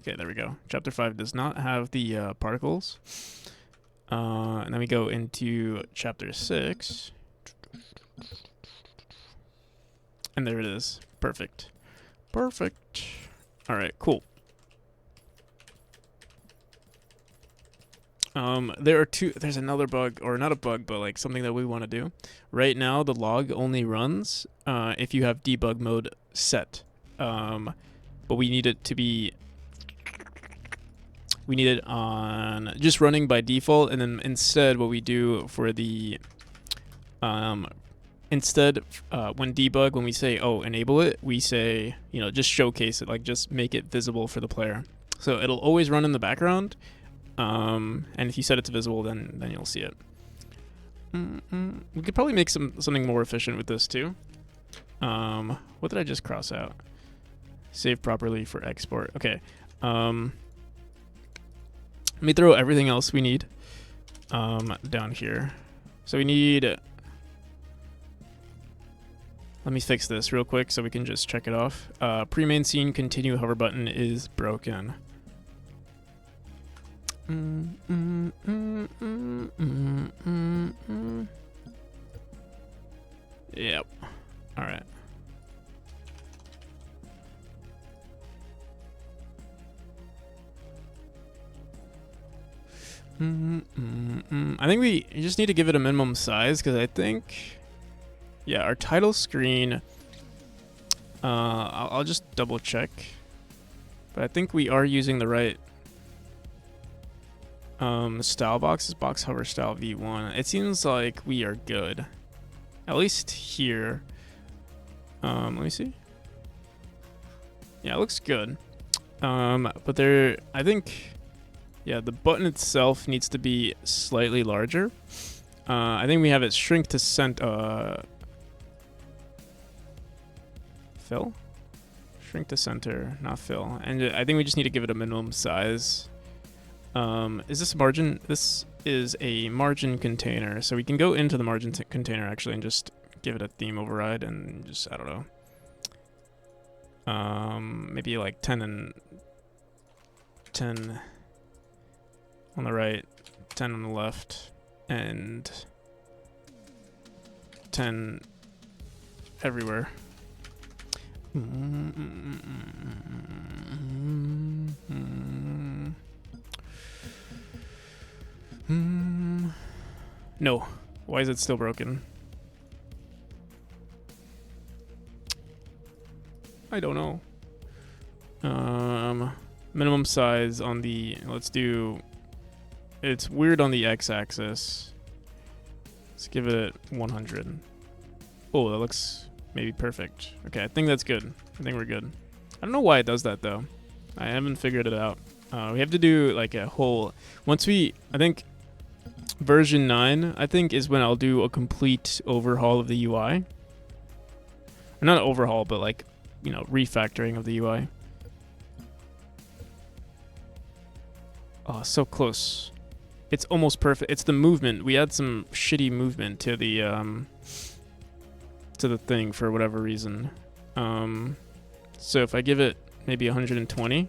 Okay, there we go. Chapter 5 does not have the particles. And then we go into chapter 6. And there it is. Perfect. Perfect. All right, cool. There's another bug, or not a bug, but like something that we want to do. Right now, the log only runs if you have debug mode set. But we need it to be, we need it on just running by default. And then instead what we do for the, when debug, when we say, oh, enable it, we say, just showcase it, like just make it visible for the player. So it'll always run in the background. And if you set it to visible, then you'll see it. We could probably make something more efficient with this too. What did I just cross out? Save properly for export. Okay. Let me throw everything else we need down here. So we need. Let me fix this real quick so we can just check it off. Pre-main scene continue hover button is broken. Yep. All right. I think we just need to give it a minimum size because I think, yeah, our title screen. I'll just double check, but I think we are using the right. Style box is box hover style V1. It seems like we are good. At least here. Let me see. Yeah, it looks good. But I think, yeah, the button itself needs to be slightly larger. I think we have it shrink to fill? Shrink to center, not fill. And I think we just need to give it a minimum size. Is this margin? This is a margin container. So we can go into the margin container actually and just give it a theme override and just, I don't know. Maybe like 10 and 10 on the right, 10 on the left, and 10 everywhere. No. Why is it still broken? I don't know. Minimum size on the, let's do, it's weird on the x-axis. Let's give it 100. Oh, that looks maybe perfect. Okay, I think that's good. I think we're good. I don't know why it does that though. I haven't figured it out. We have to do like a whole, once we, I think version 9, I think is when I'll do a complete overhaul of the UI. Or not overhaul, but like, you know, refactoring of the UI. Oh, so close. It's almost perfect. It's the movement. We had some shitty movement to the thing for whatever reason. So if I give it maybe 120,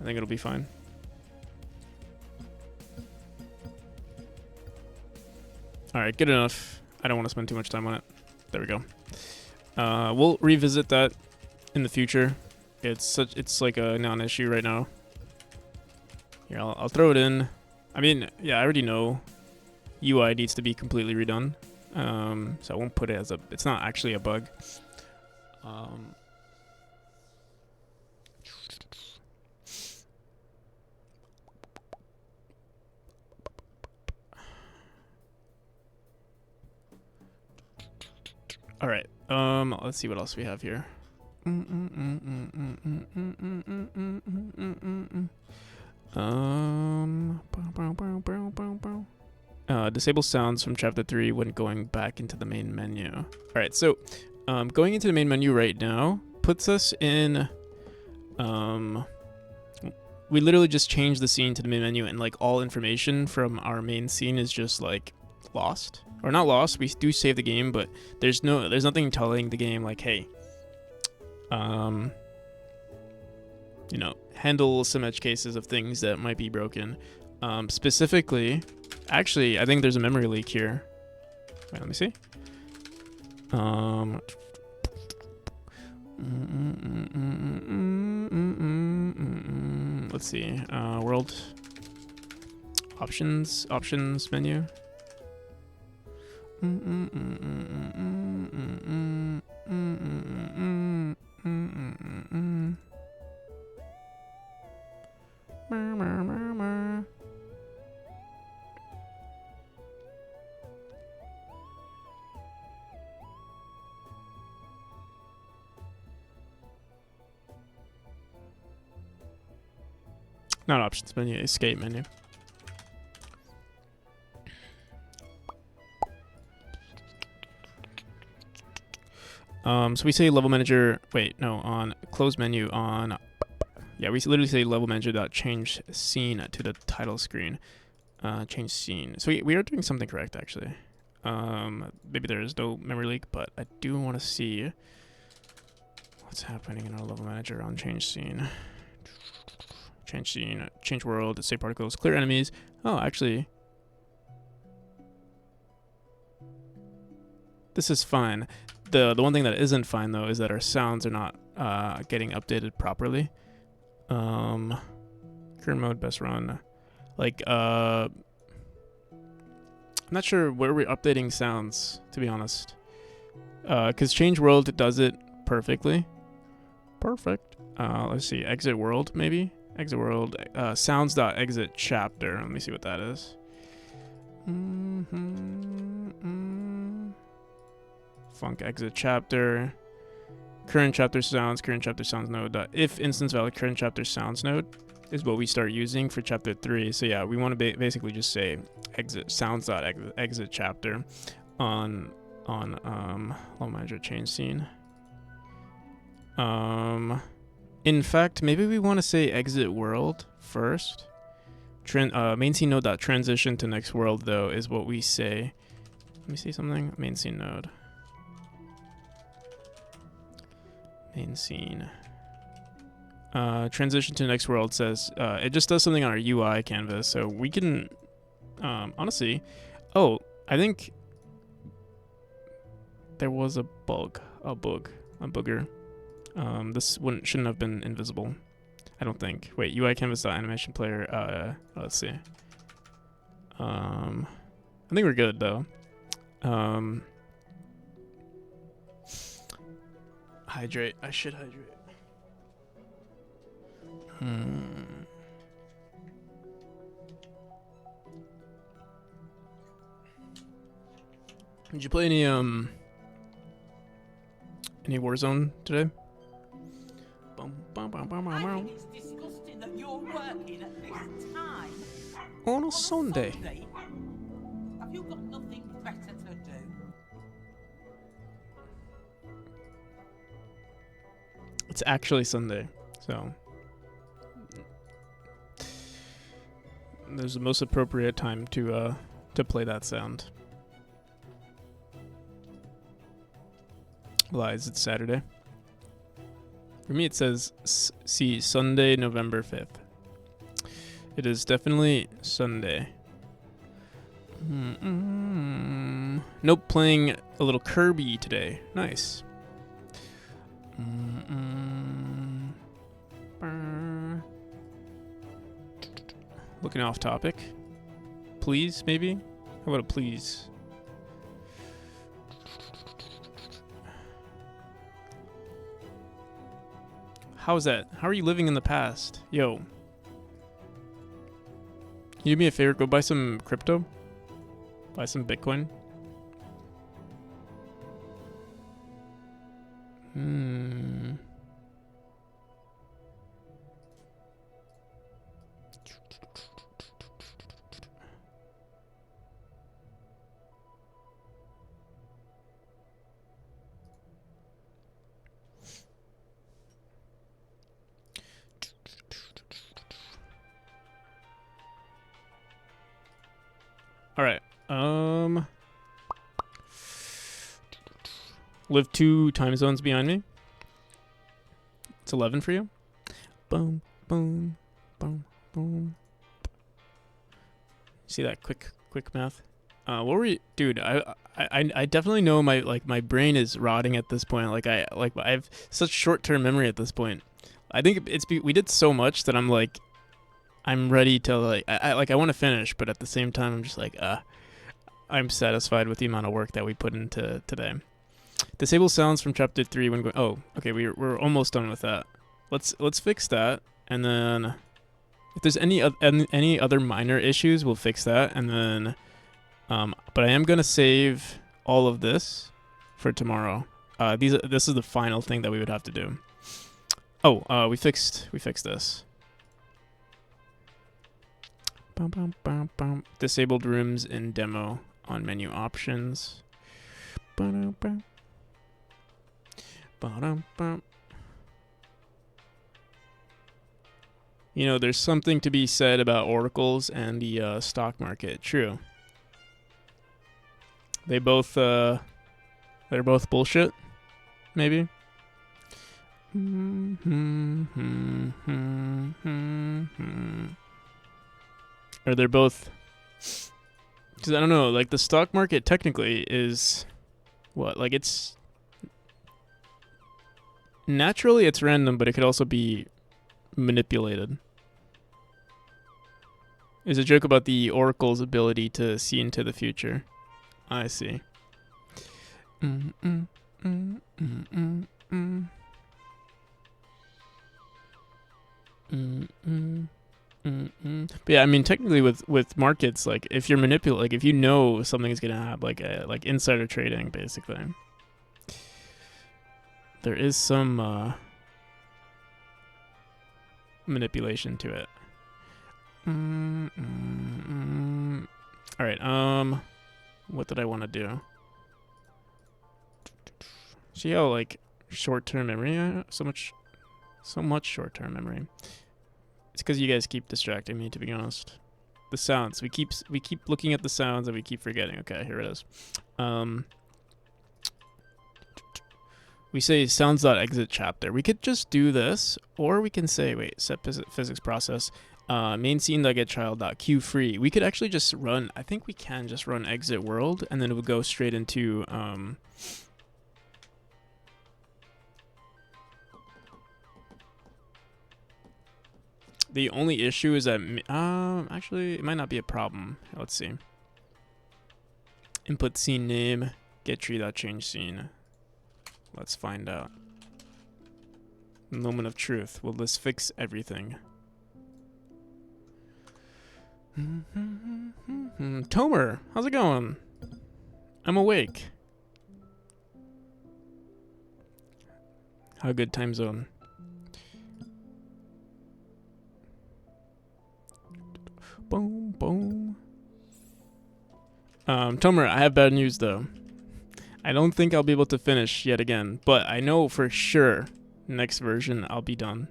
I think it'll be fine. All right, good enough. I don't want to spend too much time on it. There we go. We'll revisit that in the future. It's like a non-issue right now. Here, I'll throw it in. I mean, yeah, I already know UI needs to be completely redone. So I won't put it as a, it's not actually a bug. All right. Let's see what else we have here. Disable sounds from chapter 3 when going back into the main menu. All right, so going into the main menu right now puts us in. We literally just changed the scene to the main menu, and like all information from our main scene is just like lost, or not lost. We do save the game, but there's nothing telling the game like, hey, you know, handle some edge cases of things that might be broken. Specifically, actually, I think there's a memory leak here. Wait, let me see. Let's see. World options menu. Not options menu, escape menu. So we say level manager, wait, no, on close menu on, yeah, we literally say level manager dot change scene to the title screen. Change scene. So we are doing something correct actually. Maybe there is no memory leak, but I do want to see what's happening in our level manager on change scene. Change scene, change world, save particles, clear enemies. Oh, actually, this is fine. The one thing that isn't fine though is that our sounds are not getting updated properly. Current mode, best run. Like I'm not sure where we're updating sounds, to be honest. Because change world does it perfectly. Perfect. Let's see, exit world maybe. Exit world, sounds.exit chapter. Let me see what that is. Funk exit chapter. Current chapter sounds node. If instance valid current chapter sounds node is what we start using for chapter 3. So yeah, we want to basically just say exit sounds.exit chapter on level manager change scene. In fact, maybe we want to say exit world first. Main scene node dot transition to next world though is what we say. Let me see something. Main scene node. Main scene. Transition to next world says it just does something on our UI canvas, so we can honestly. Oh, I think there was a booger. This shouldn't have been invisible. I don't think. Wait, UI canvas animation player. Let's see. I think we're good though. Hydrate. I should hydrate. Did you play any Warzone today? I think it's disgusting that you're working at this time. On a Sunday. Have you got nothing better to do? It's actually Sunday, so there's the most appropriate time to play that sound. Lies, it's Saturday. For me, it says see Sunday, November 5th. It is definitely Sunday. Nope, playing a little Kirby today. Nice. Looking off topic. Please, maybe? How about a please? How's that? How are you living in the past? Yo. Can you do me a favor? Go buy some crypto. Buy some Bitcoin. All right. Live 2 time zones behind me. It's 11 for you. Boom, boom, boom, boom. See that quick math? What were you, dude? I definitely know my brain is rotting at this point. I have such short-term memory at this point. I think we did so much that I'm ready to I want to finish, but at the same time I'm just I'm satisfied with the amount of work that we put into today. Disable sounds from chapter 3 when going. Oh, okay, we're almost done with that. Let's fix that, and then if there's any other minor issues, we'll fix that, and then but I am gonna save all of this for tomorrow. This is the final thing that we would have to do. Oh, we fixed this. Disabled rooms in demo on menu options. You know, there's something to be said about oracles and the stock market. True. They're both bullshit. Maybe. Or they're both. Because I don't know, the stock market technically is what? It's naturally it's random, but it could also be manipulated. Is a joke about the oracle's ability to see into the future. I see. But yeah, I mean, technically with markets, if you're if you know something is gonna happen, like insider trading, basically, there is some manipulation to it. All right. What did I want to do? See how short-term memory I have? So much. So much short-term memory. It's because you guys keep distracting me, to be honest. The sounds. We keep looking at the sounds and we keep forgetting. Okay, here it is. We say sounds.exit chapter. We could just do this, or we can say, wait, set physics process. Main scene.getChild.queue free. We could actually just run, I think we can just run exit world, and then it would go straight into the only issue is that actually it might not be a problem. Let's see. Input scene name, get tree.change scene. Let's find out. Moment of truth. Will this fix everything? Tomer, how's it going? I'm awake. How good time zone? Boom, boom. Tomer, I have bad news though. I don't think I'll be able to finish yet again, but I know for sure next version I'll be done.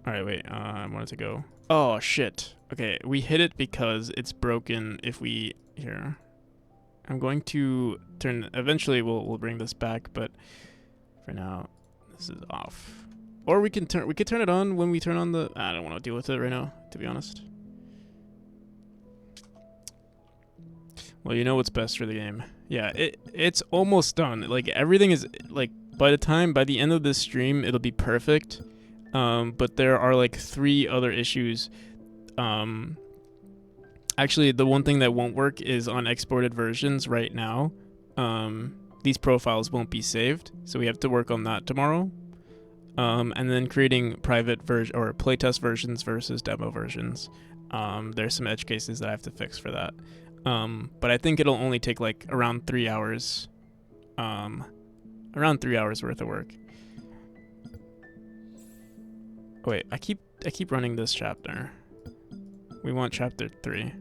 Alright, wait, I wanted to go. Oh, shit. Okay, we hit it because it's broken if we... Here. I'm going to turn... Eventually we'll bring this back, but for now, this is off. Or we could turn it on when we turn on the... I don't want to deal with it right now, to be honest. Well, you know what's best for the game. Yeah, it's almost done. Like, everything is... Like, by the end of this stream, it'll be perfect. But there are like 3 other issues. Actually, the one thing that won't work is on exported versions right now. These profiles won't be saved, so we have to work on that tomorrow. And then creating private version or playtest versions versus demo versions. There's some edge cases that I have to fix for that. But I think it'll only take like around 3 hours. Around 3 hours worth of work. Wait, I keep running this chapter. We want chapter 3.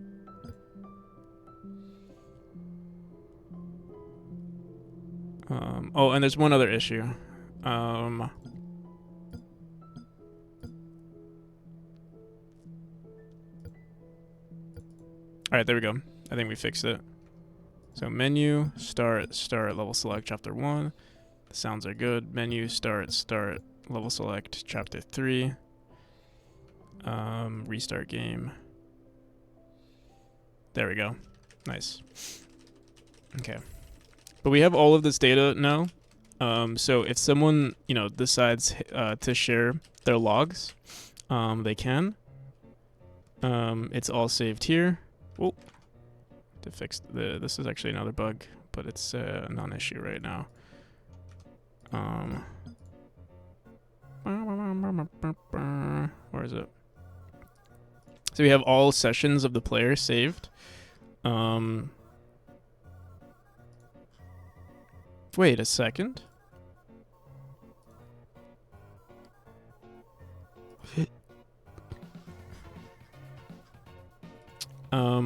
Oh, and there's one other issue. Alright, there we go. I think we fixed it. So menu, start, level select, chapter 1. The sounds are good. Menu, start, level select, chapter 3. Restart game. There we go. Nice. Okay. But we have all of this data now. So if someone, decides to share their logs, they can. It's all saved here. Oh, to fix this is actually another bug, but it's a non-issue right now. Where is it? So we have all sessions of the player saved. Wait a second.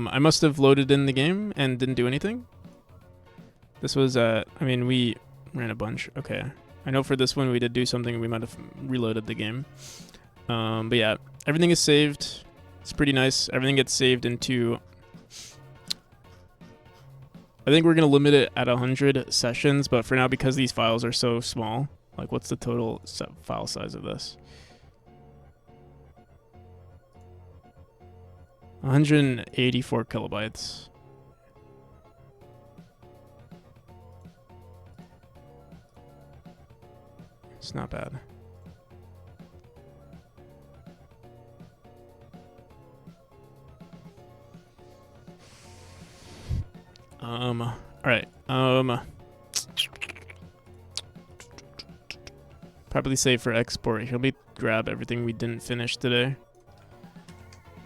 I must have loaded in the game and didn't do anything. This was, we ran a bunch. Okay. I know for this one we did do something. We might have reloaded the game. But yeah, everything is saved. It's pretty nice. Everything gets saved into... I think we're going to limit it at 100 sessions, but for now, because these files are so small, like what's the total file size of this? 184 kilobytes. It's not bad. All right. Probably save for export. Here, let me grab everything we didn't finish today.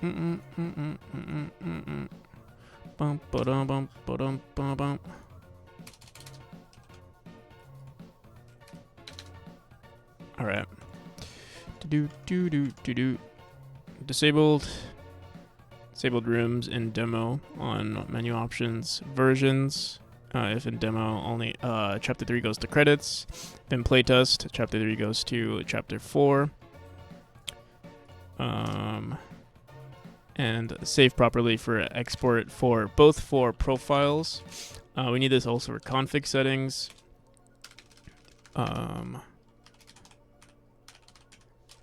Bum ba-dum bum ba-dum bum bum. All right. Do. Disabled. Disabled rooms in demo on menu options, versions. If in demo, only chapter 3 goes to credits. Then playtest, chapter 3 goes to chapter 4. And save properly for export for both for profiles. We need this also for config settings.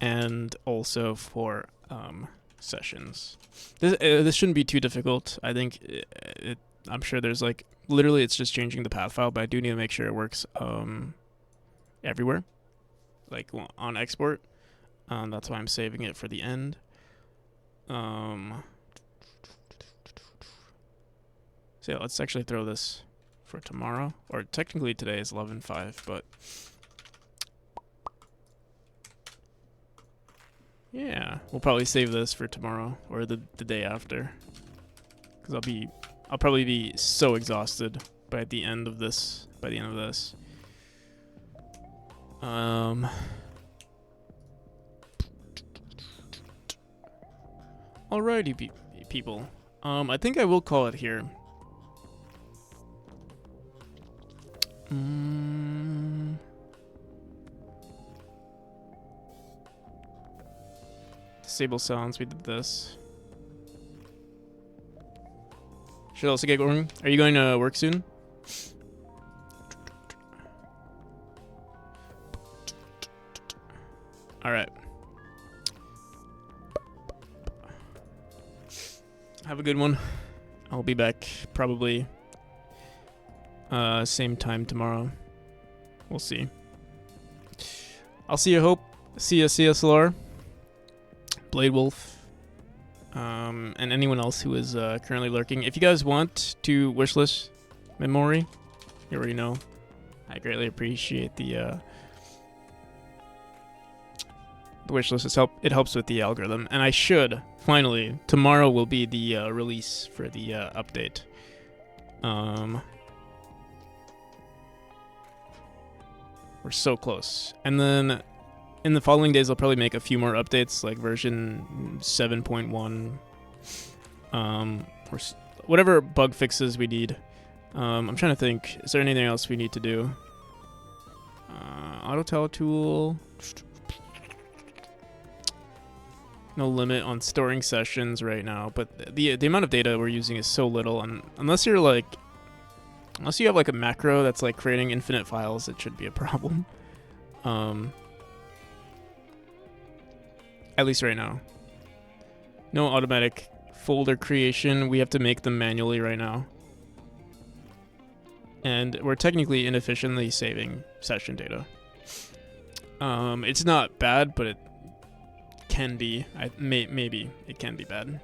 And also for sessions. This shouldn't be too difficult. I think I'm sure there's like literally it's just changing the path file, but I do need to make sure it works everywhere, like on export. That's why I'm saving it for the end. So yeah, let's actually throw this for tomorrow, or technically today is 11:05, but yeah, we'll probably save this for tomorrow or the day after, because I'll probably be so exhausted by the end of this. Alrighty, people. I think I will call it here. Disable sounds. We did this. Should also get going. Are you going to work soon? All right. Have a good one. I'll be back probably same time tomorrow. We'll see. I'll see you, Hope. See you, CSLR. Blade Wolf. And anyone else who is currently lurking. If you guys want to wishlist Memory, you already know. I greatly appreciate the wishlist. It helps with the algorithm. And I should, finally, tomorrow will be the release for the update. We're so close. And then in the following days, I'll probably make a few more updates, like version 7.1, or whatever bug fixes we need. I'm trying to think, is there anything else we need to do? Auto tell tool. No limit on storing sessions right now, but the amount of data we're using is so little, and unless you have like a macro that's like creating infinite files, it should be a problem. At least right now. No automatic folder creation. We have to make them manually right now. And we're technically inefficiently saving session data. It's not bad, but it can be. Maybe it can be bad.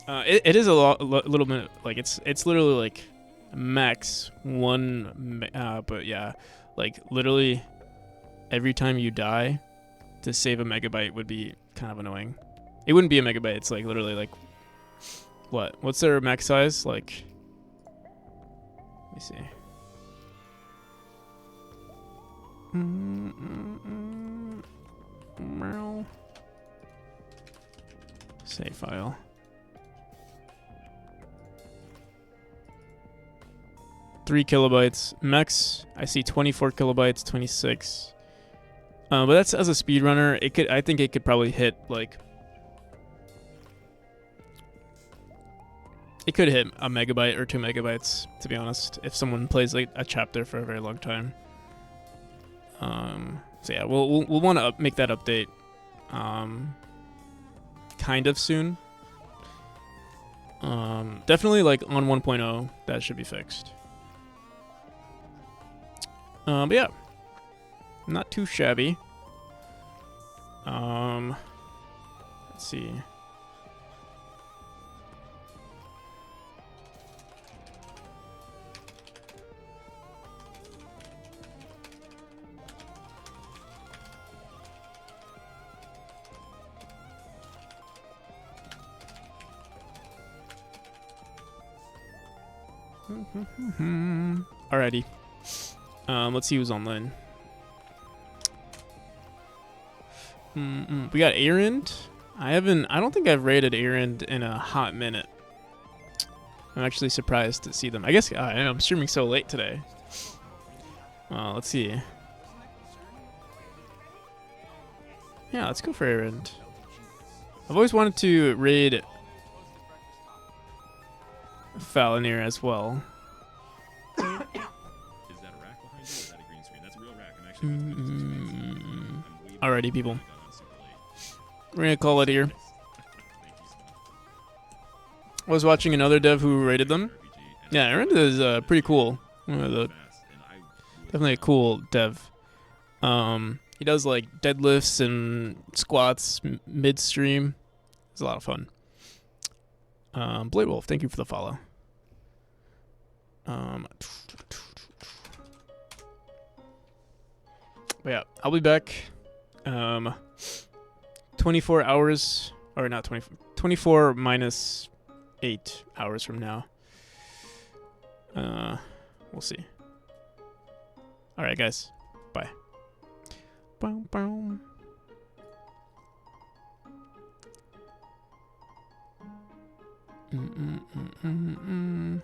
It is a little bit like it's literally like max 1, but yeah, like literally every time you die, to save a megabyte would be kind of annoying. It wouldn't be a megabyte. It's like literally like what's their max size? Like, let me see. Save file. Three kilobytes max. I see 24 kilobytes, 26. But that's as a speedrunner. I think it could probably hit like. It could hit a megabyte or 2 megabytes, to be honest, if someone plays like a chapter for a very long time. So yeah, we'll want to make that update, kind of soon. Definitely like on 1.0, that should be fixed. But yeah, not too shabby. Let's see. Alrighty. Let's see who's online. We got Arend. I don't think I've raided Erend in a hot minute. I'm actually surprised to see them. I guess I'm streaming so late today. Well, let's see. Yeah, let's go for Erend. I've always wanted to raid Falinir as well. Is that a rack behind you, or is that a green screen? That's a real rack. I'm actually going to I'm way Alrighty, behind. people. I got on super late. We're gonna call it here. Thank you so much. I was watching another dev who rated them. RPG, and Yeah, Erend is pretty cool. One of the fast, and I really definitely a cool dev. He does like deadlifts and squats midstream. It's a lot of fun. Blade Wolf, thank you for the follow. But yeah, I'll be back. 24 hours, or not 24 minus 8 hours from now. We'll see. All right, guys. Bye. Boom, boom. Mm-mm-mm-mm-mm.